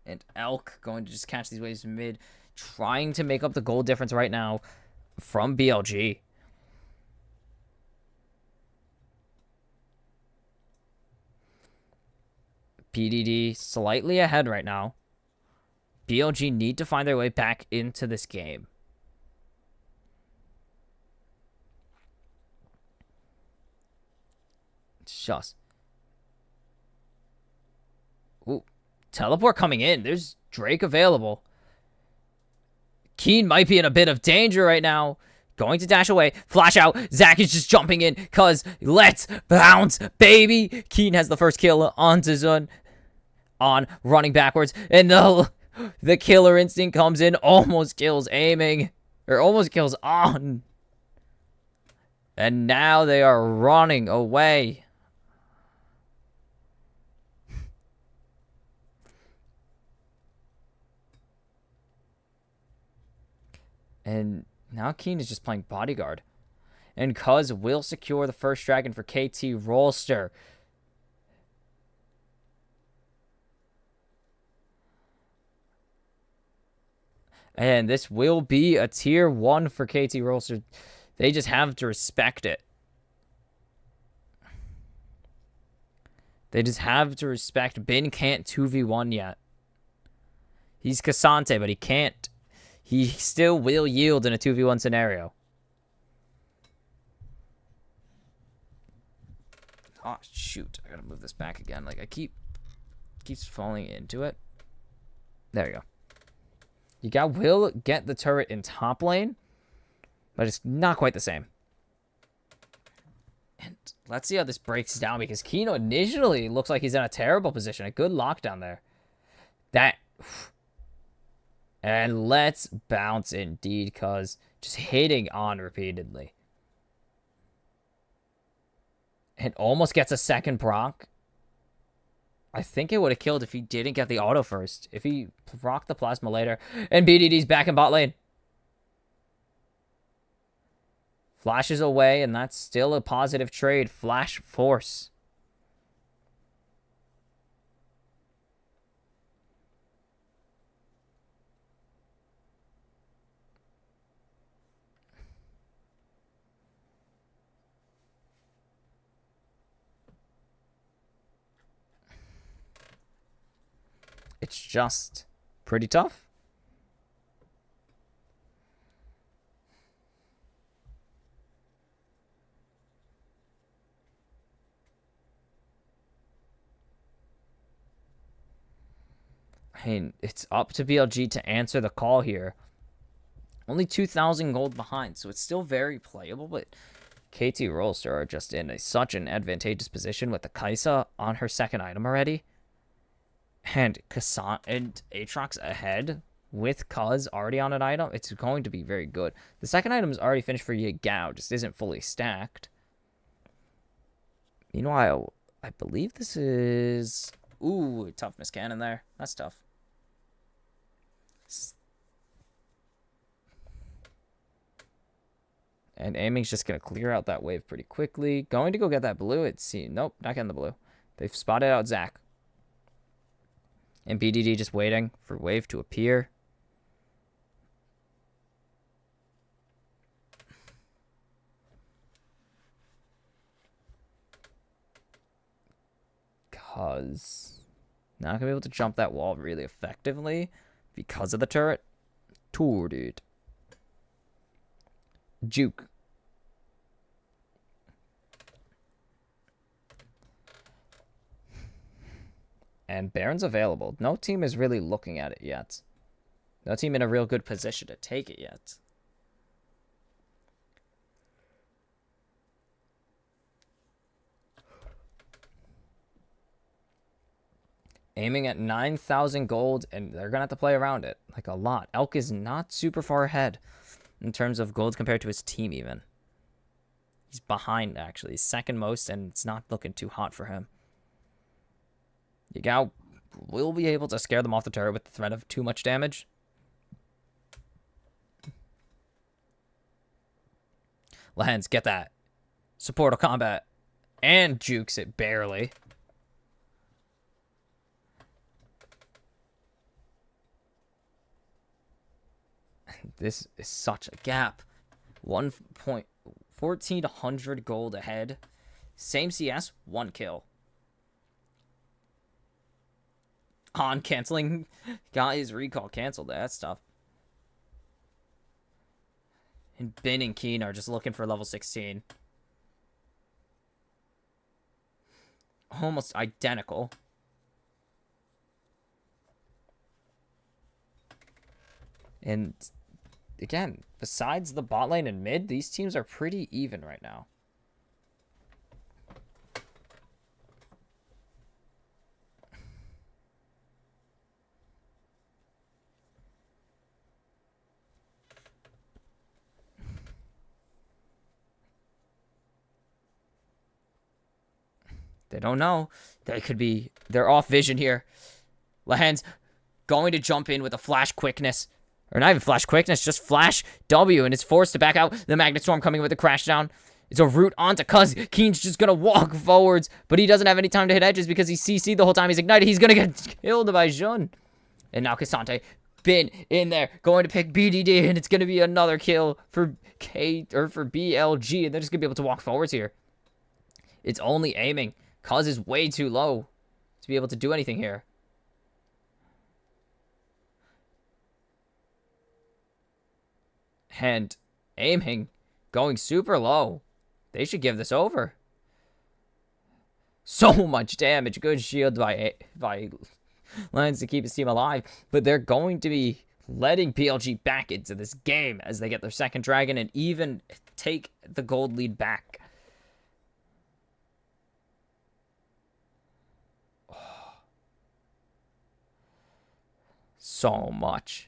And Elk going to just catch these waves mid, trying to make up the goal difference right now from BLG. PDD slightly ahead right now. BLG need to find their way back into this game. Just. Ooh. Teleport coming in. There's Drake available. Keen might be in a bit of danger right now. Going to dash away. Flash out. Zach is just jumping in because let's bounce, baby. Keen has the first kill onto Zun. On running backwards. And the killer instinct comes in. Almost kills aiming. Or almost kills on. And now they are running away. And now Keen is just playing bodyguard. And Cuz will secure the first dragon for KT Rolster. And this will be a tier 1 for KT Rolster. They just have to respect it. They just have to respect. Bin can't 2v1 yet. He's Cassante, but he can't. He still will yield in a 2v1 scenario. Oh, shoot. I gotta move this back again. Like, keeps falling into it. There we go. You will get the turret in top lane, but it's not quite the same. And let's see how this breaks down, because Kino initially looks like he's in a terrible position. A good lockdown there. And let's bounce indeed, cuz just hitting on repeatedly. And almost gets a second proc. I think it would have killed if he didn't get the auto first. If he procced the plasma later. And BDD's back in bot lane. Flashes away, and that's still a positive trade. Flash force. It's just pretty tough. I mean, it's up to BLG to answer the call here. Only 2,000 gold behind, so it's still very playable, but KT Rolster are just in such an advantageous position with the Kaisa on her second item already. And Kassan and Aatrox ahead with Kuz already on an item. It's going to be very good. The second item is already finished for Yagao, just isn't fully stacked. Meanwhile, I believe this is... Ooh, tough miscannon there. That's tough. And aiming's just going to clear out that wave pretty quickly. Going to go get that blue, it seems. Nope, not getting the blue. They've spotted out Zach. And BDD just waiting for wave to appear. Because not going to be able to jump that wall really effectively because of the turret. Dude. Juke. And Baron's available. No team is really looking at it yet. No team in a real good position to take it yet. Aiming at 9,000 gold, and they're going to have to play around it. Like, a lot. Elk is not super far ahead in terms of gold compared to his team, even. He's behind, actually. He's second most, and it's not looking too hot for him. Yagao will be able to scare them off the turret with the threat of too much damage. Lens, get that. Supportal combat. And jukes it barely. This is such a gap. 1,400 gold ahead. Same CS, 1 kill. On canceling. Got his recall canceled. That's tough. And Bin and Keen are just looking for level 16. Almost identical. And again, besides the bot lane and mid, these teams are pretty even right now. They don't know. They're off vision here. Lahan's going to jump in with a flash quickness. Or not even flash quickness, just flash W, and it's forced to back out. The Magnet Storm coming with a crash down. It's a root onto Cuz. Keen's just going to walk forwards, but he doesn't have any time to hit edges because he's CC'd the whole time. He's ignited. He's going to get killed by Jun. And now Cassante, Bin in there, going to pick BDD, and it's going to be another kill for for BLG, and they're just going to be able to walk forwards here. It's only aiming. Cuz is way too low to be able to do anything here. And aiming, going super low. They should give this over. So much damage. Good shield by Lens to keep his team alive. But they're going to be letting PLG back into this game as they get their second dragon and even take the gold lead back. So much.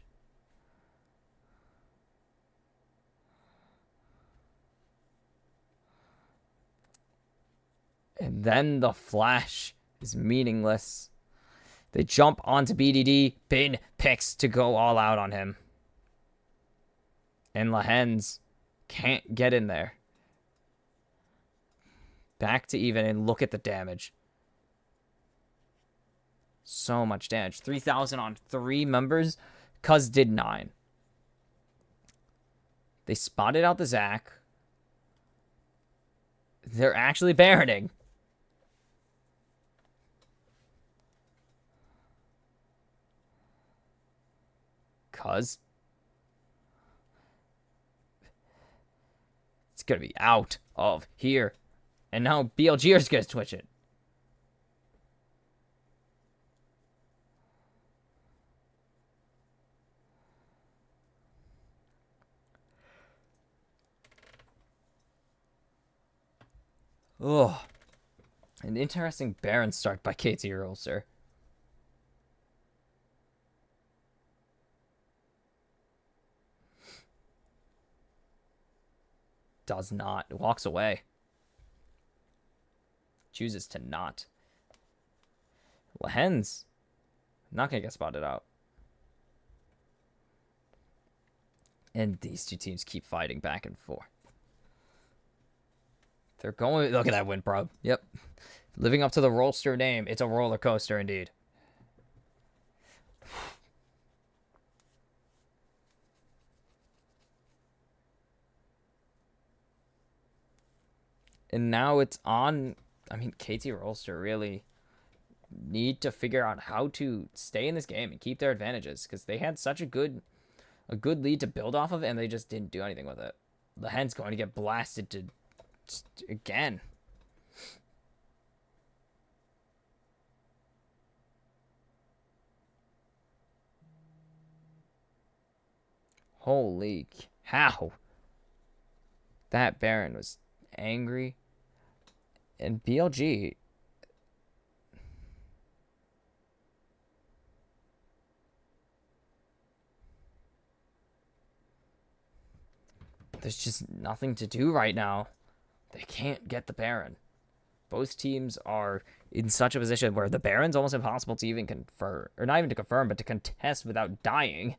And then the flash is meaningless. They jump onto BDD. Bin picks to go all out on him. And Lahens can't get in there. Back to even, and look at the damage. So much damage. 3,000 on 3 members. Cuz did 9. They spotted out the Zac. They're actually Baroning. because it's going to be out of here. And now BLG is going to twitch it. Oh, an interesting Baron start by KT Rolster. Does not. Walks away. Chooses to not. Lehen's not going to get spotted out. And these two teams keep fighting back and forth. They're going... Look at that win, bro. Yep. Living up to the Rolster name. It's a roller coaster indeed. And now it's on... I mean, KT Rolster really need to figure out how to stay in this game and keep their advantages, because they had such a good lead to build off of, and they just didn't do anything with it. The Hen's going to get blasted to again. Holy cow. That Baron was angry. And BLG... There's just nothing to do right now. They can't get the Baron. Both teams are in such a position where the Baron's almost impossible to even confirm. Or not even to confirm, but to contest without dying.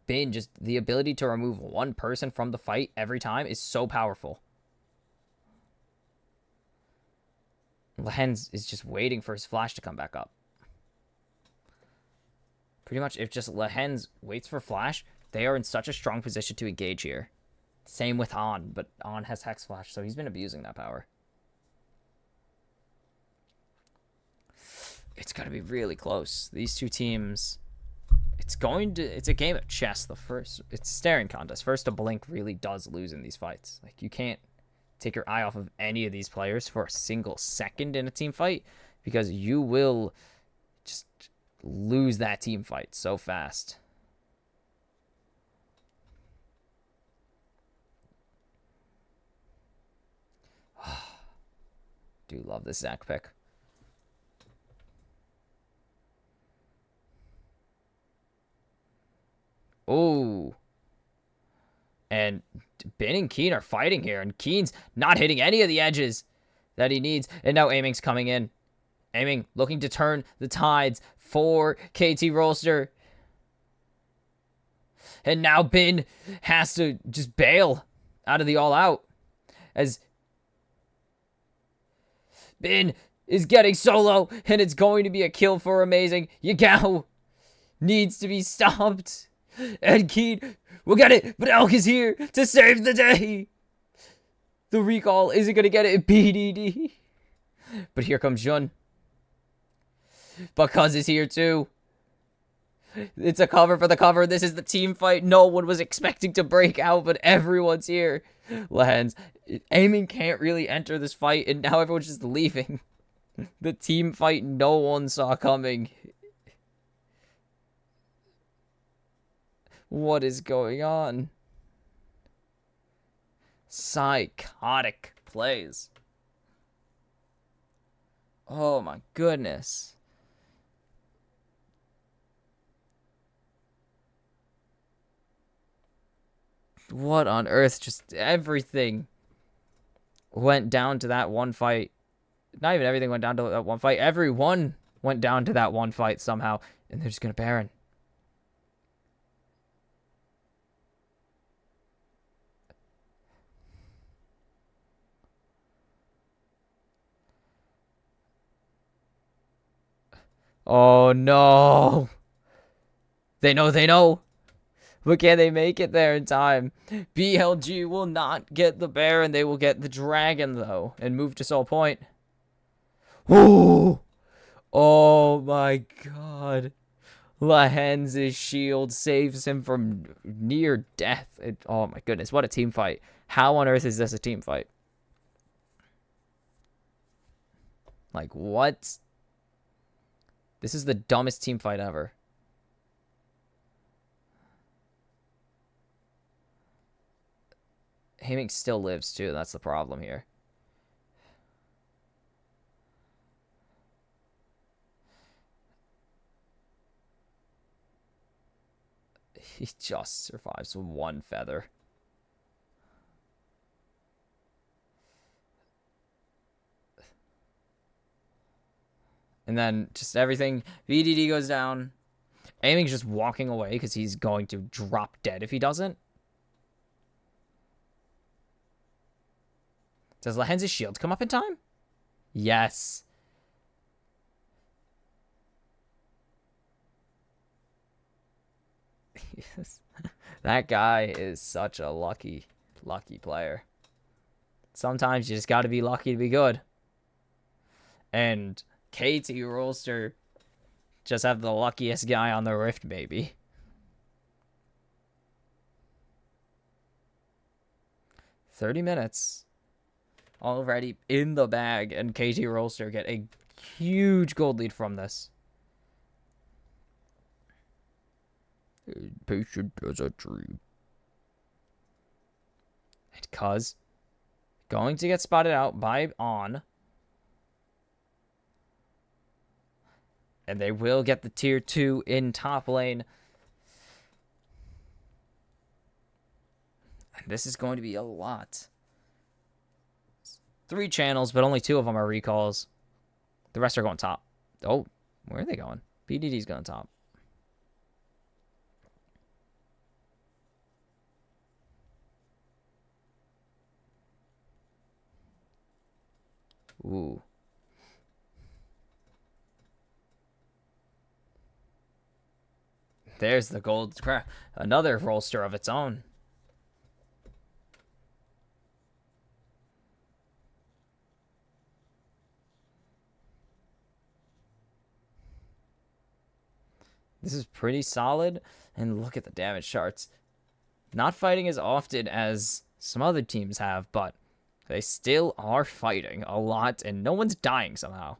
Bin, just the ability to remove one person from the fight every time is so powerful. Lehens is just waiting for his flash to come back up. Pretty much, if just Lehens waits for flash, they are in such a strong position to engage here. Same with On, but On has Hex Flash, so he's been abusing that power. It's got to be really close. These two teams... It's a game of chess. It's a staring contest. First to blink really does lose in these fights. Like, you can't take your eye off of any of these players for a single second in a team fight, because you will just lose that team fight so fast. Do love this Zac pick. Oh. And Bin and Keen are fighting here, and Keen's not hitting any of the edges that he needs. And now Aiming's coming in. Aiming, looking to turn the tides for KT Rolster. And now Bin has to just bail out of the all-out, as Bin is getting solo, and it's going to be a kill for Amazing. Yagao needs to be stopped. And Keen will get it, but Elk is here to save the day. The recall isn't going to get it. BDD. But here comes Jun. Because is here too. It's a cover for the cover. This is the team fight no one was expecting to break out, but everyone's here. Lehens. Aiming can't really enter this fight, and now everyone's just leaving. The team fight no one saw coming. What is going on? Psychotic plays. Oh my goodness. What on earth? Just everything went down to that one fight. Not even everything went down to that one fight. Everyone went down to that one fight somehow. And they're just going to Baron. Oh, no. They know. But can they make it there in time? BLG will not get the Baron. They will get the Dragon, though, and move to Soul Point. Ooh. Oh, my God. Lahenz's shield saves him from near death. Oh my goodness, what a team fight. How on earth is this a team fight? Like, what? This is the dumbest team fight ever. Haming still lives, too. That's the problem here. He just survives with one feather. And then just everything. VDD goes down. Aiming's just walking away because he's going to drop dead if he doesn't. Does Lahenz's shield come up in time? Yes. That guy is such a lucky player. Sometimes you just got to be lucky to be good. And KT Rolster just have the luckiest guy on the Rift, baby. $30 minutes already in the bag, and KT Rolster get a huge gold lead from this. Patient as a tree. And Cuz going to get spotted out by On. And they will get the tier 2 in top lane. And this is going to be a lot. 3 channels, but only 2 of them are recalls. The rest are going top. Oh, where are they going? PDD's going top. Ooh. There's the gold. Another roster of its own. This is pretty solid. And look at the damage charts. Not fighting as often as some other teams have, but they still are fighting a lot, and no one's dying somehow.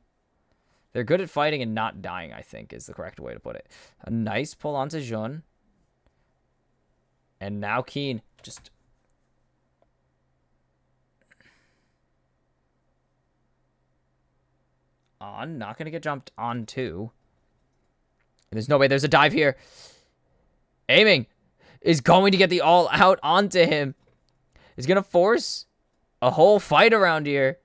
They're good at fighting and not dying, I think, is the correct way to put it. A nice pull onto Jun. And now Keen just... On. Not going to get jumped on too. There's no way there's a dive here. Aiming is going to get the all out onto him. He's going to force a whole fight around here.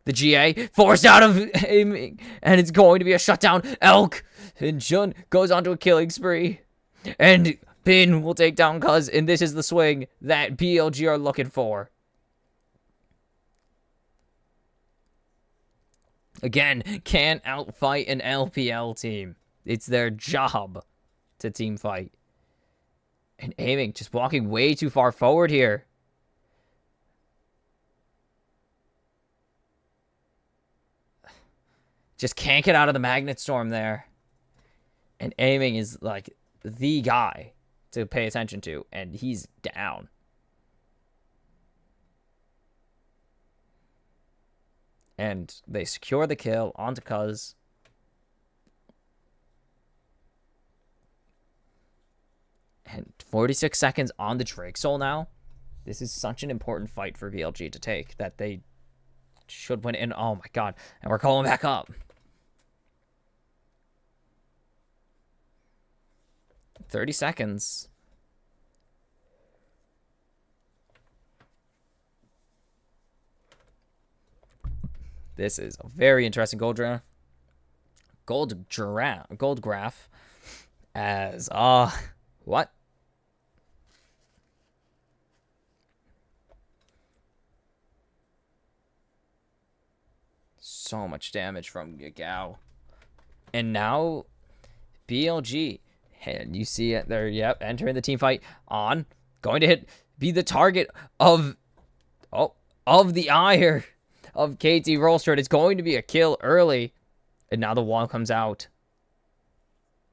The GA forced out of Aiming, and it's going to be a shutdown. Elk and Jun goes onto a killing spree, and Bin will take down Cuz, and this is the swing that BLG are looking for. Again, can't outfight an LPL team. It's their job to team fight. And Aiming just walking way too far forward here. Just can't get out of the Magnet Storm there. And Aiming is like the guy to pay attention to. And he's down. And they secure the kill onto Cuz. And 46 seconds on the Drake Soul now. This is such an important fight for VLG to take that they should win. And oh my god. And we're calling back up. 30 seconds. This is a very interesting gold graph. As what? So much damage from Gao. And now BLG. And you see it there, yep, entering the team fight. On. Going to be the target of the ire of KT Rolster. It's going to be a kill early. And now the wall comes out.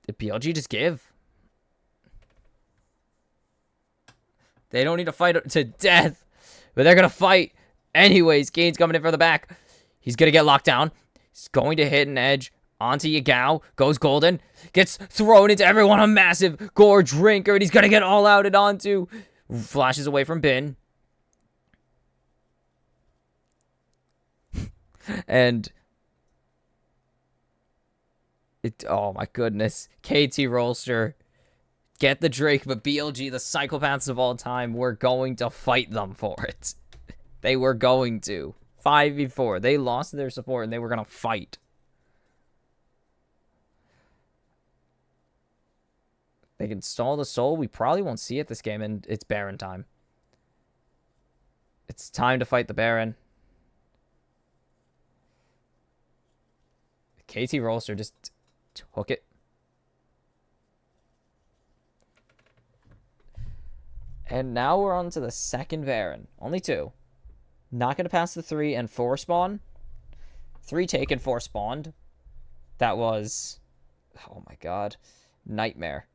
Did BLG just give? They don't need to fight to death, but they're going to fight. Anyways, Kane's coming in for the back. He's going to get locked down. He's going to hit an edge onto Yagao. Goes golden. Gets thrown into everyone. A massive gore drinker, and he's going to get all outed onto. Flashes away from Bin. And oh my goodness. KT Rolster. Get the Drake, but BLG, the psychopaths of all time, were going to fight them for it. They were going to. 5v4. They lost their support, and they were going to fight. They can stall the soul. We probably won't see it this game, and it's Baron time. It's time to fight the Baron. KT Rolster just took it. And now we're on to the second Baron. Only 2. Not going to pass the 3 and 4 spawn. 3 taken, 4 spawned. That was... oh my god. Nightmare.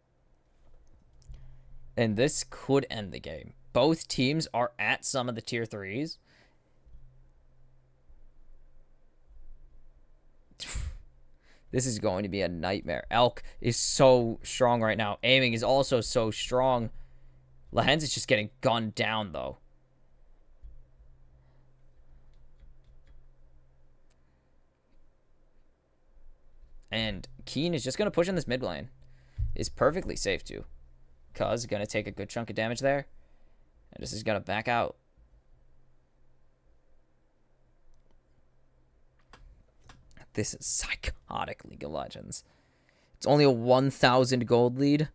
And this could end the game. Both teams are at some of the tier 3s. This is going to be a nightmare. Elk is so strong right now. Aiming is also so strong. Lehens is just getting gunned down, though. And Keen is just going to push in this mid lane. Is perfectly safe, too. Cuz going to take a good chunk of damage there. And this is going to back out. This is psychotic League of Legends. It's only a 1,000 gold lead.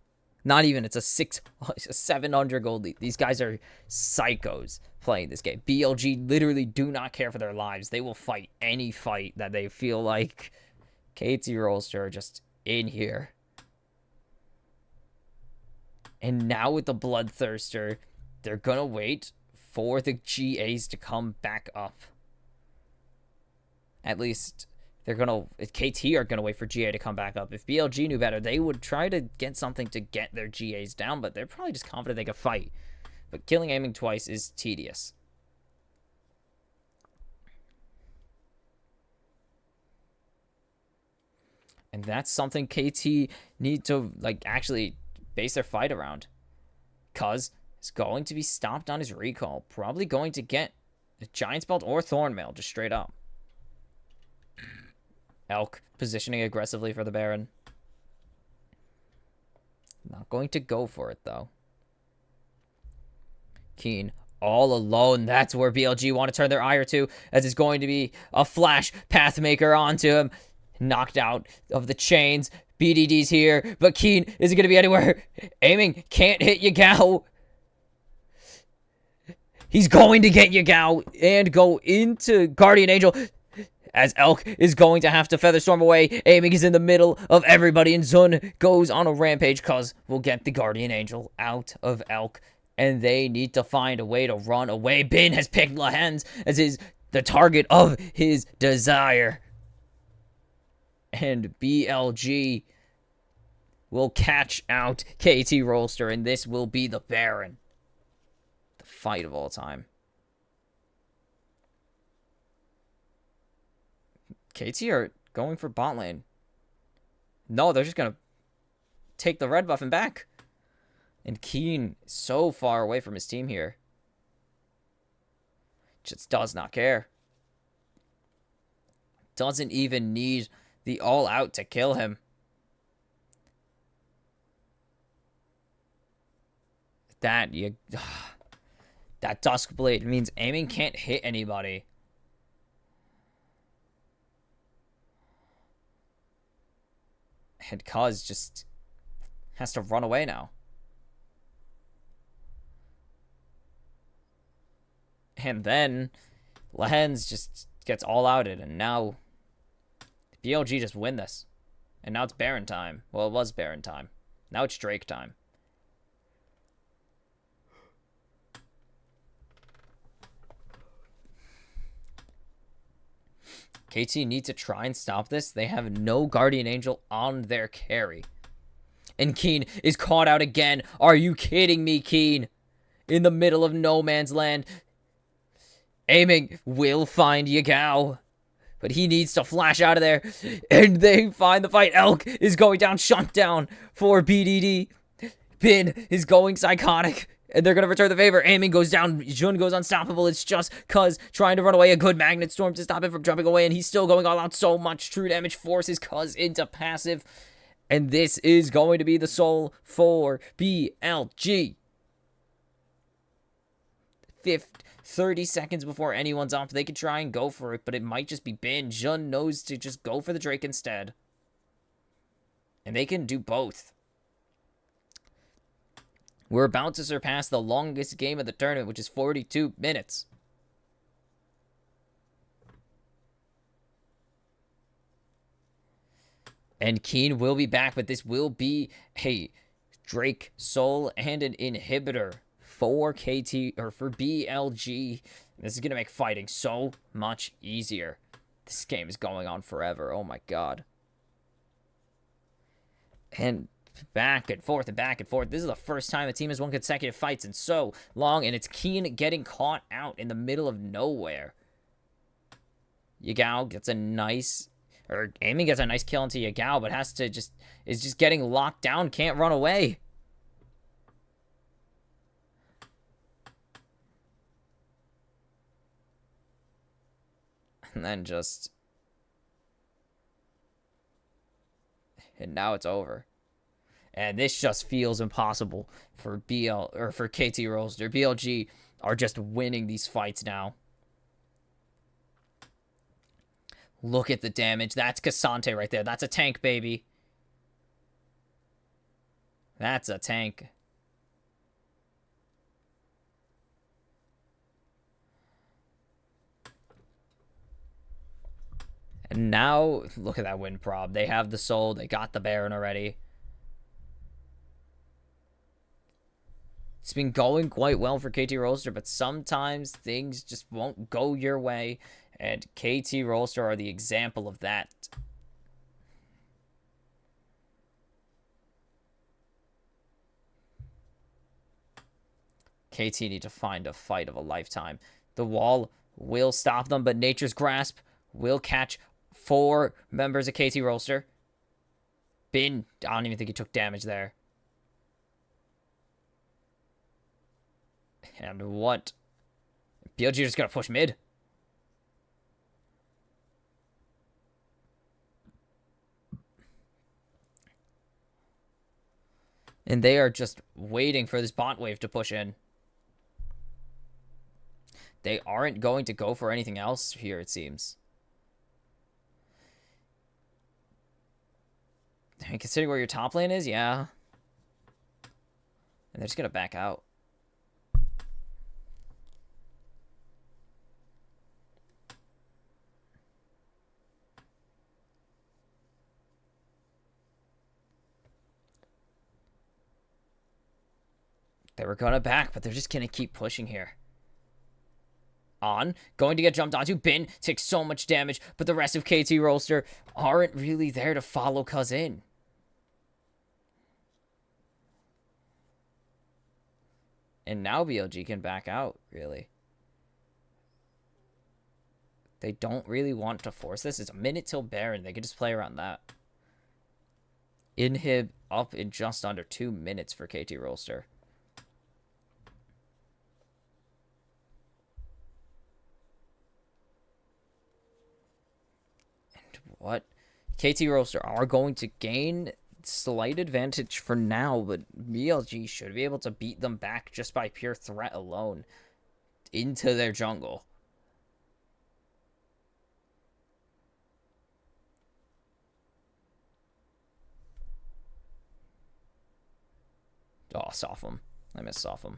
Not even. It's a 700 gold lead. These guys are psychos playing this game. BLG literally do not care for their lives. They will fight any fight that they feel like. KT Rolster are just in here. And now with the Bloodthirster, they're going to wait for the GAs to come back up. At least... they're going to... KT are going to wait for GA to come back up. If BLG knew better, they would try to get something to get their GAs down, but they're probably just confident they could fight. But killing aiming twice is tedious. And that's something KT need to, like, actually base their fight around. Cuz is going to be stopped on his recall. Probably going to get a Giant's Belt or Thornmail, just straight up. Elk positioning aggressively for the Baron. Not going to go for it, though. Keen all alone. That's where BLG want to turn their ire to, as it's going to be a flash pathmaker onto him. Knocked out of the chains. BDD's here, but Keen isn't going to be anywhere. Aiming can't hit Yagao. He's going to get Yagao and go into Guardian Angel. As Elk is going to have to Featherstorm away. Aiming is in the middle of everybody. And Zun goes on a rampage. Cuz will get the Guardian Angel out of Elk. And they need to find a way to run away. Bin has picked Lehens as the target of his desire. And BLG will catch out KT Rolster. And this will be the Baron. The fight of all time. KT are going for bot lane. No, they're just going to take the red buff and back. And Keen so far away from his team here. Just does not care. Doesn't even need the all out to kill him. That Duskblade means aiming can't hit anybody. And Cuz just has to run away now. And then Lehens just gets all outed, and now BLG just win this. And now it's Baron time. Well, it was Baron time. Now it's Drake time. KT need to try and stop this. They have no Guardian Angel on their carry. And Keen is caught out again. Are you kidding me, Keen? In the middle of no man's land. Aiming will find Yagao. But he needs to flash out of there. And they find the fight. Elk is going down. Shunt down for BDD. Bin is going psychotic. And they're going to return the favor. Aiming goes down. Jun goes unstoppable. It's just Cuz trying to run away. A good Magnet Storm to stop him from jumping away. And he's still going all out. So much true damage forces Cuz into passive. And this is going to be the soul for BLG. 30 seconds before anyone's up. They could try and go for it, but it might just be Bin. Jun knows to just go for the Drake instead. And they can do both. We're about to surpass the longest game of the tournament, which is 42 minutes. And Keen will be back, but this will be a Drake Soul and an inhibitor for KT, or for BLG. This is going to make fighting so much easier. This game is going on forever. Oh my god. And back and forth and back and forth. This is the first time a team has won consecutive fights in so long, and it's Keen getting caught out in the middle of nowhere. Yagao gets a nice, or Aiming gets a nice kill into Yagao, but is just getting locked down, can't run away. And then and now it's over. And this just feels impossible for for KT Rolster. BLG are just winning these fights now. Look at the damage. That's Cassante right there. That's a tank, baby. That's a tank. And now, look at that win prob. They have the soul. They got the Baron already. It's been going quite well for KT Rolster, but sometimes things just won't go your way. And KT Rolster are the example of that. KT need to find a fight of a lifetime. The wall will stop them, but Nature's Grasp will catch 4 members of KT Rolster. Bin, I don't even think he took damage there. And what? BLG just gotta push mid. And they are just waiting for this bot wave to push in. They aren't going to go for anything else here, it seems. I mean, considering where your top lane is, yeah. And they're just going to back out. They were going to back, but they're just going to keep pushing here. On. Going to get jumped onto. Bin takes so much damage, but the rest of KT Rolster aren't really there to follow Cuz in. And now BLG can back out, really. They don't really want to force this. It's a minute till Baron. They can just play around that. Inhib up in just under 2 minutes for KT Rolster. And what? KT Rolster are going to gain slight advantage for now, but BLG should be able to beat them back just by pure threat alone into their jungle. Oh, Sophom. I miss Sophom.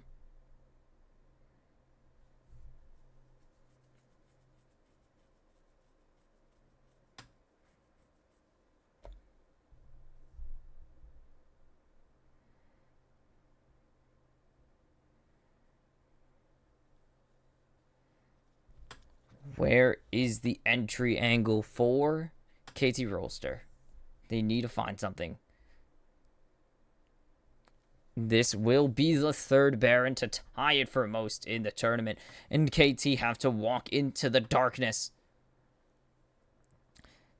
Where is the entry angle for KT Rolster? They need to find something. This will be the third Baron to tie it for most in the tournament, and KT have to walk into the darkness.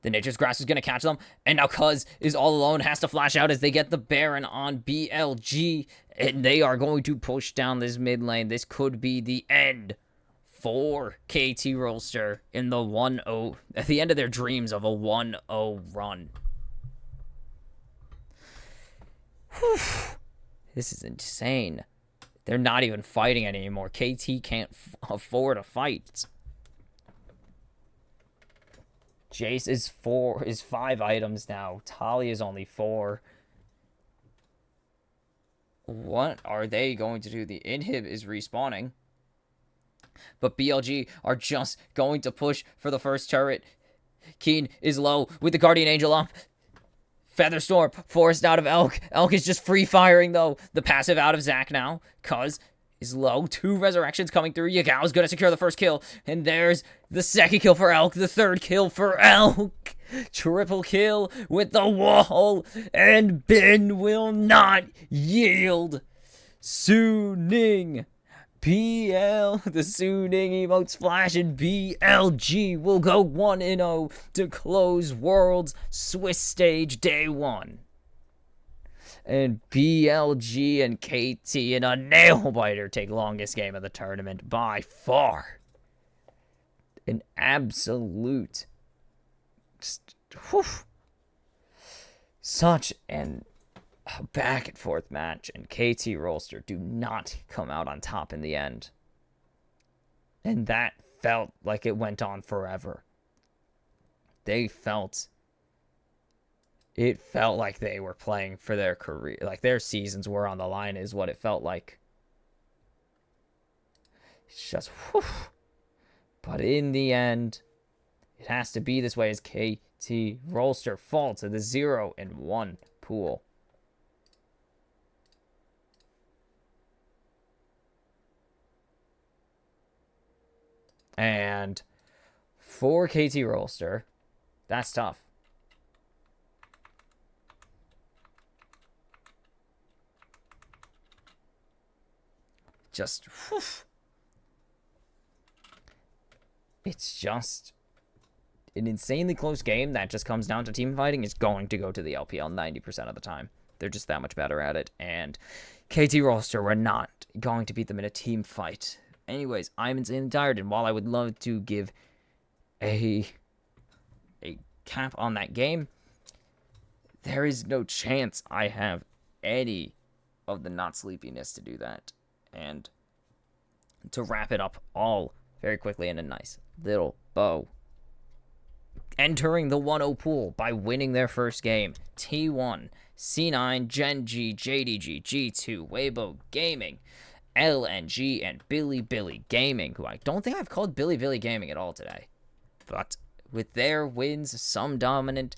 The Nature's Grasp is going to catch them, and now Cuz is all alone, has to flash out as they get the Baron on BLG, and they are going to push down this mid lane. This could be the end for KT Rolster in the 1-0, at the end of their dreams of a 1-0 run. Whew. This is insane. They're not even fighting anymore. KT can't afford a fight. Jace is 5 items now. Talia is only 4. What are they going to do? The inhib is respawning. But BLG are just going to push for the first turret. Keen is low with the Guardian Angel up. Featherstorm forced out of Elk. Elk is just free firing, though. The passive out of Zac now. Cuz is low. 2 resurrections coming through. Yagao's going to secure the first kill. And there's the second kill for Elk. The third kill for Elk. Triple kill with the wall. And Ben will not yield. Suning. the Suning emotes flash, and BLG will go 1-0 to close Worlds Swiss Stage Day 1. And BLG and KT in a nail-biter take longest game of the tournament by far. An absolute... such an back-and-forth match, and KT Rolster do not come out on top in the end. And that felt like it went on forever. It felt like they were playing for their career, like their seasons were on the line, is what it felt like. It's just, but in the end, it has to be this way as KT Rolster fall to the 0-1 pool. And for KT Rolster, that's tough. Just, it's just an insanely close game that just comes down to team fighting is going to go to the LPL 90% of the time. They're just that much better at it. And KT Rolster were not going to beat them in a team fight. Anyways, I'm insanely tired, and while I would love to give a cap on that game, there is no chance I have any of the not sleepiness to do that. And to wrap it up all very quickly in a nice little bow, entering the 1-0 pool by winning their first game, T1, C9, Gen G, JDG, G2, Weibo Gaming, LNG, and Billy Gaming, who I don't think I've called Billy Gaming at all today. But with their wins, some dominant,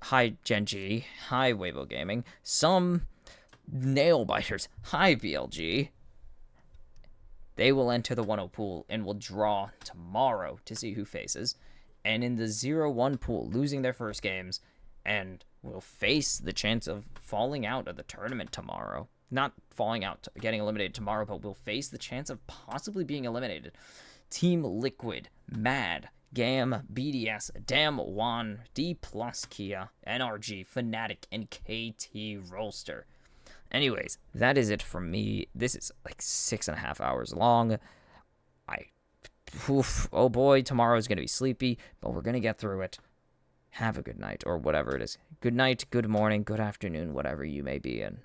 hi Gen G, hi Weibo Gaming, some nail-biters, hi BLG, they will enter the 1-0 pool and will draw tomorrow to see who faces. And in the 0-1 pool, losing their first games, and will face the chance of falling out of the tournament tomorrow. Not falling out, getting eliminated tomorrow, but will face the chance of possibly being eliminated. Team Liquid, Mad, Gam, BDS, Dam, Juan, D+, Kia, NRG, Fnatic, and KT Rolster. Anyways, that is it from me. This is like 6.5 hours long. Oh boy, tomorrow's going to be sleepy, but we're going to get through it. Have a good night, or whatever it is. Good night, good morning, good afternoon, whatever you may be in.